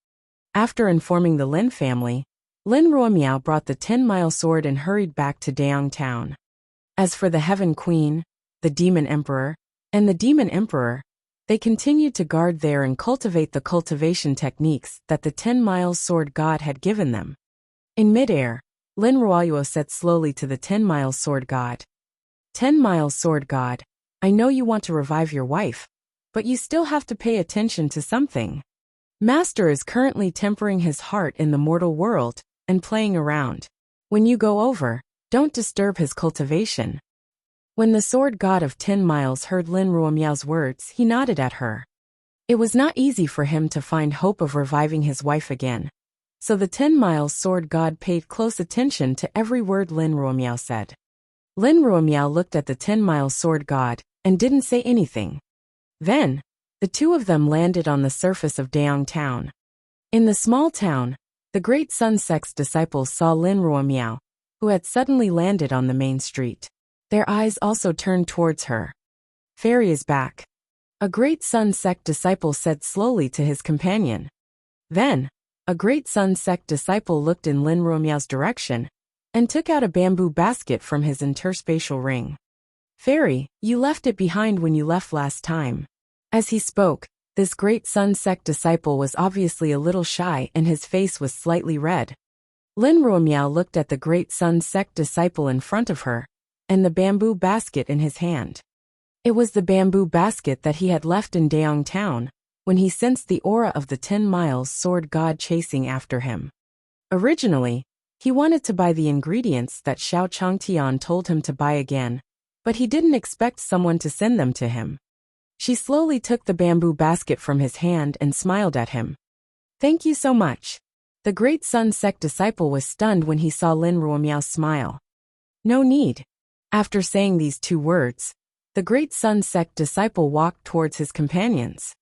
After informing the Lin family, Lin Ruomiao brought the 10 Mile Sword and hurried back to Daong Town. As for the Heaven Queen, the Demon Emperor, and the Demon Emperor, they continued to guard there and cultivate the cultivation techniques that the 10 Miles Sword God had given them. In midair, Lin Ruomiao said slowly to the 10 Miles Sword God, 10 Miles Sword God, I know you want to revive your wife, but you still have to pay attention to something. Master is currently tempering his heart in the mortal world and playing around. When you go over, don't disturb his cultivation." When the Sword God of 10 Miles heard Lin Ruomiao's words, he nodded at her. It was not easy for him to find hope of reviving his wife again, so the 10 Miles Sword God paid close attention to every word Lin Ruomiao said. Lin Ruomiao looked at the 10 Miles Sword God and didn't say anything. Then, the two of them landed on the surface of Daong Town. In the small town, the Great Sun Sect's disciples saw Lin Ruomiao, who had suddenly landed on the main street. Their eyes also turned towards her. "Fairy is back," a Great Sun Sect disciple said slowly to his companion. Then, a Great Sun Sect disciple looked in Lin Ruomiao's direction and took out a bamboo basket from his interspatial ring. "Fairy, you left it behind when you left last time." As he spoke, this Great Sun Sect disciple was obviously a little shy and his face was slightly red. Lin Ruomiao looked at the Great Sun Sect disciple in front of her and the bamboo basket in his hand. It was the bamboo basket that he had left in Daong Town when he sensed the aura of the 10 Miles Sword God chasing after him. Originally, he wanted to buy the ingredients that Xiao Changtian told him to buy again, but he didn't expect someone to send them to him. She slowly took the bamboo basket from his hand and smiled at him. "Thank you so much." The Great Sun Sect disciple was stunned when he saw Lin Ruomiao's smile. "No need." After saying these two words, the Great Sun Sect disciple walked towards his companions.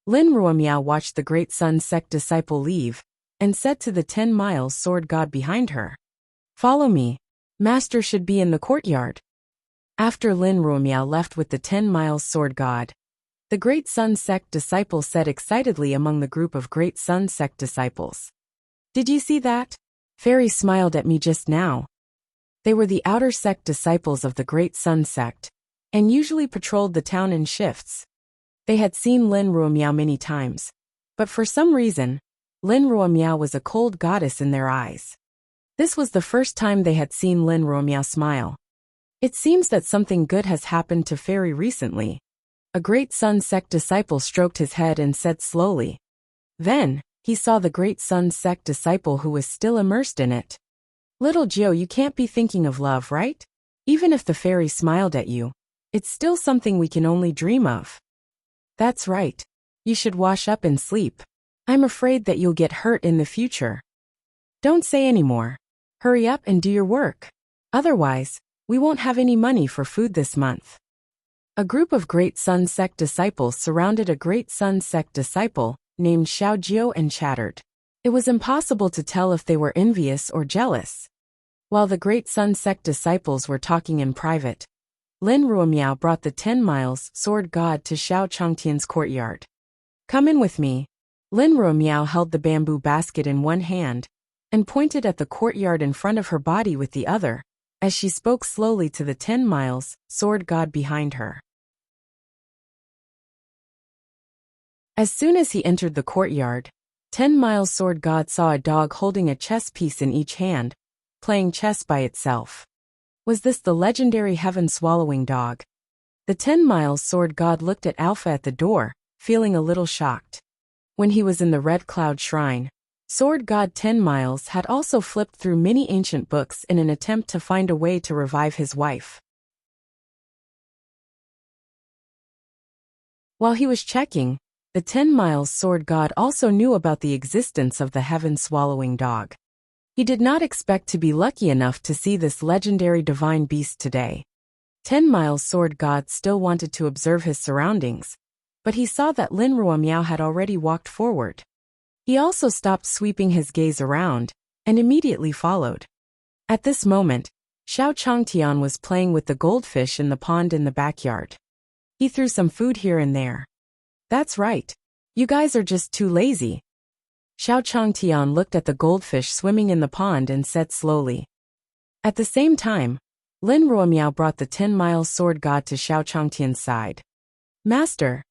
Lin Ruomiao watched the Great Sun Sect disciple leave and said to the 10 Miles Sword God behind her, "Follow me. Master should be in the courtyard." After Lin Ruomiao left with the 10 Miles Sword God, the Great Sun Sect disciple said excitedly among the group of Great Sun Sect disciples, "Did you see that? Fairy smiled at me just now." They were the outer sect disciples of the Great Sun sect, and usually patrolled the town in shifts. They had seen Lin Ruomiao many times, but for some reason, Lin Ruomiao was a cold goddess in their eyes. This was the first time they had seen Lin Ruomiao smile. It seems that something good has happened to Fairy recently. A Great Sun sect disciple stroked his head and said slowly. Then, he saw the Great Sun sect disciple who was still immersed in it. Little Jiu, you can't be thinking of love, right? Even if the fairy smiled at you, it's still something we can only dream of. That's right. You should wash up and sleep. I'm afraid that you'll get hurt in the future. Don't say any more. Hurry up and do your work. Otherwise, we won't have any money for food this month. A group of Great Sun sect disciples surrounded a Great Sun sect disciple named Xiao Jiu and chattered. It was impossible to tell if they were envious or jealous. While the Great Sun sect disciples were talking in private, Lin Ruomiao brought the 10 miles sword god to Xiao Changtian's courtyard. Come in with me. Lin Ruomiao held the bamboo basket in one hand and pointed at the courtyard in front of her body with the other, as she spoke slowly to the 10 miles sword god behind her. As soon as he entered the courtyard, 10 miles sword god saw a dog holding a chess piece in each hand, playing chess by itself. Was this the legendary heaven-swallowing dog? The 10 miles sword god looked at Alpha at the door, feeling a little shocked. When he was in the Red Cloud Shrine, Sword God 10 Miles had also flipped through many ancient books in an attempt to find a way to revive his wife. While he was checking, the 10 Miles Sword God also knew about the existence of the heaven-swallowing dog. He did not expect to be lucky enough to see this legendary divine beast today. 10 Miles Sword God still wanted to observe his surroundings, but he saw that Lin Ruomiao had already walked forward. He also stopped sweeping his gaze around, and immediately followed. At this moment, Xiao Changtian was playing with the goldfish in the pond in the backyard. He threw some food here and there. That's right. You guys are just too lazy. Xiao Changtian looked at the goldfish swimming in the pond and said slowly. At the same time, Lin Ruomiao brought the 10 miles sword god to Xiao Changtian's side. Master!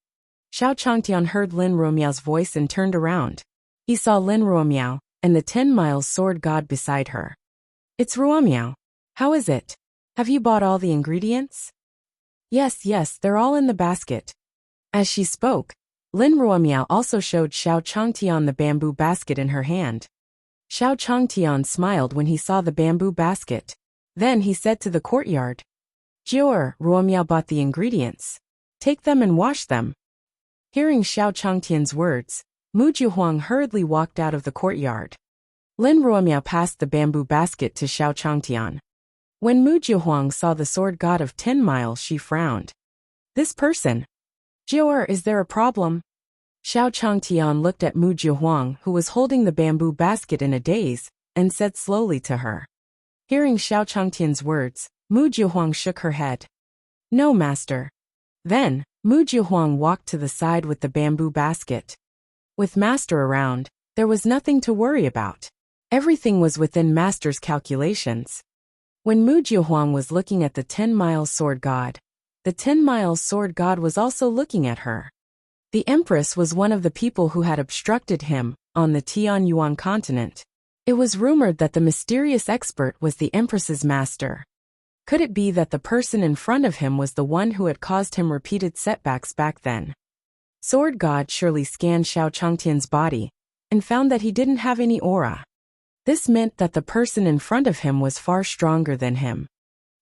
Xiao Changtian heard Lin Ruomiao's voice and turned around. He saw Lin Ruomiao and the 10 miles sword god beside her. It's Ruomiao. How is it? Have you bought all the ingredients? Yes, they're all in the basket. As she spoke, Lin Ruomiao also showed Xiao Changtian the bamboo basket in her hand. Xiao Changtian smiled when he saw the bamboo basket. Then he said to the courtyard, Jiuer, Ruomiao bought the ingredients. Take them and wash them. Hearing Xiao Changtian's words, Mu Jiuhuang hurriedly walked out of the courtyard. Lin Ruomiao passed the bamboo basket to Xiao Changtian. When Mu Jiuhuang saw the sword god of 10 miles, she frowned. This person. Jiuer, is there a problem? Xiao Changtian looked at Mu Jiuhuang, who was holding the bamboo basket in a daze, and said slowly to her. Hearing Xiao Changtian's words, Mu Jiuhuang shook her head. No, master. Then, Mu Jiuhuang walked to the side with the bamboo basket. With master around, there was nothing to worry about. Everything was within master's calculations. When Mu Jiuhuang was looking at the 10 miles sword god, the 10 miles sword god was also looking at her. The empress was one of the people who had obstructed him on the Tianyuan continent. It was rumored that the mysterious expert was the empress's master. Could it be that the person in front of him was the one who had caused him repeated setbacks back then? Sword God surely scanned Xiao Changtian's body and found that he didn't have any aura. This meant that the person in front of him was far stronger than him.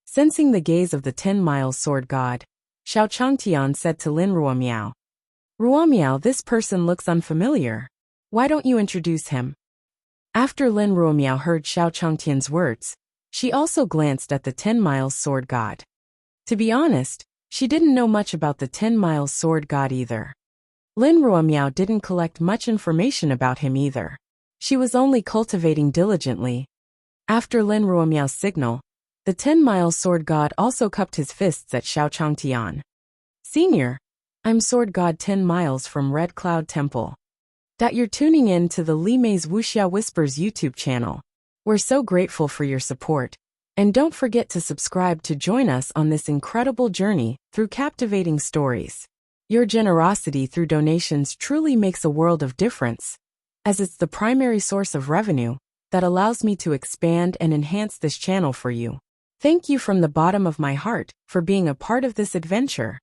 Sensing the gaze of the 10 miles sword god, Xiao Changtian said to Lin Ruomiao, Ruomiao, this person looks unfamiliar. Why don't you introduce him? After Lin Ruomiao heard Xiao Changtian's words, she also glanced at the 10 miles sword god. To be honest, she didn't know much about the 10 miles sword god either. Lin Ruomiao didn't collect much information about him either. She was only cultivating diligently. After Lin Ruomiao's signal, the 10 miles sword god also cupped his fists at Xiao Changtian. Senior, I'm sword god 10 miles from Red Cloud Temple. You're tuning in to the Li Mei's Wuxia Whispers YouTube channel. We're so grateful for your support, And don't forget to subscribe to join us on this incredible journey through captivating stories. Your generosity through donations truly makes a world of difference, as it's the primary source of revenue that allows me to expand and enhance this channel for you. Thank you from the bottom of my heart for being a part of this adventure.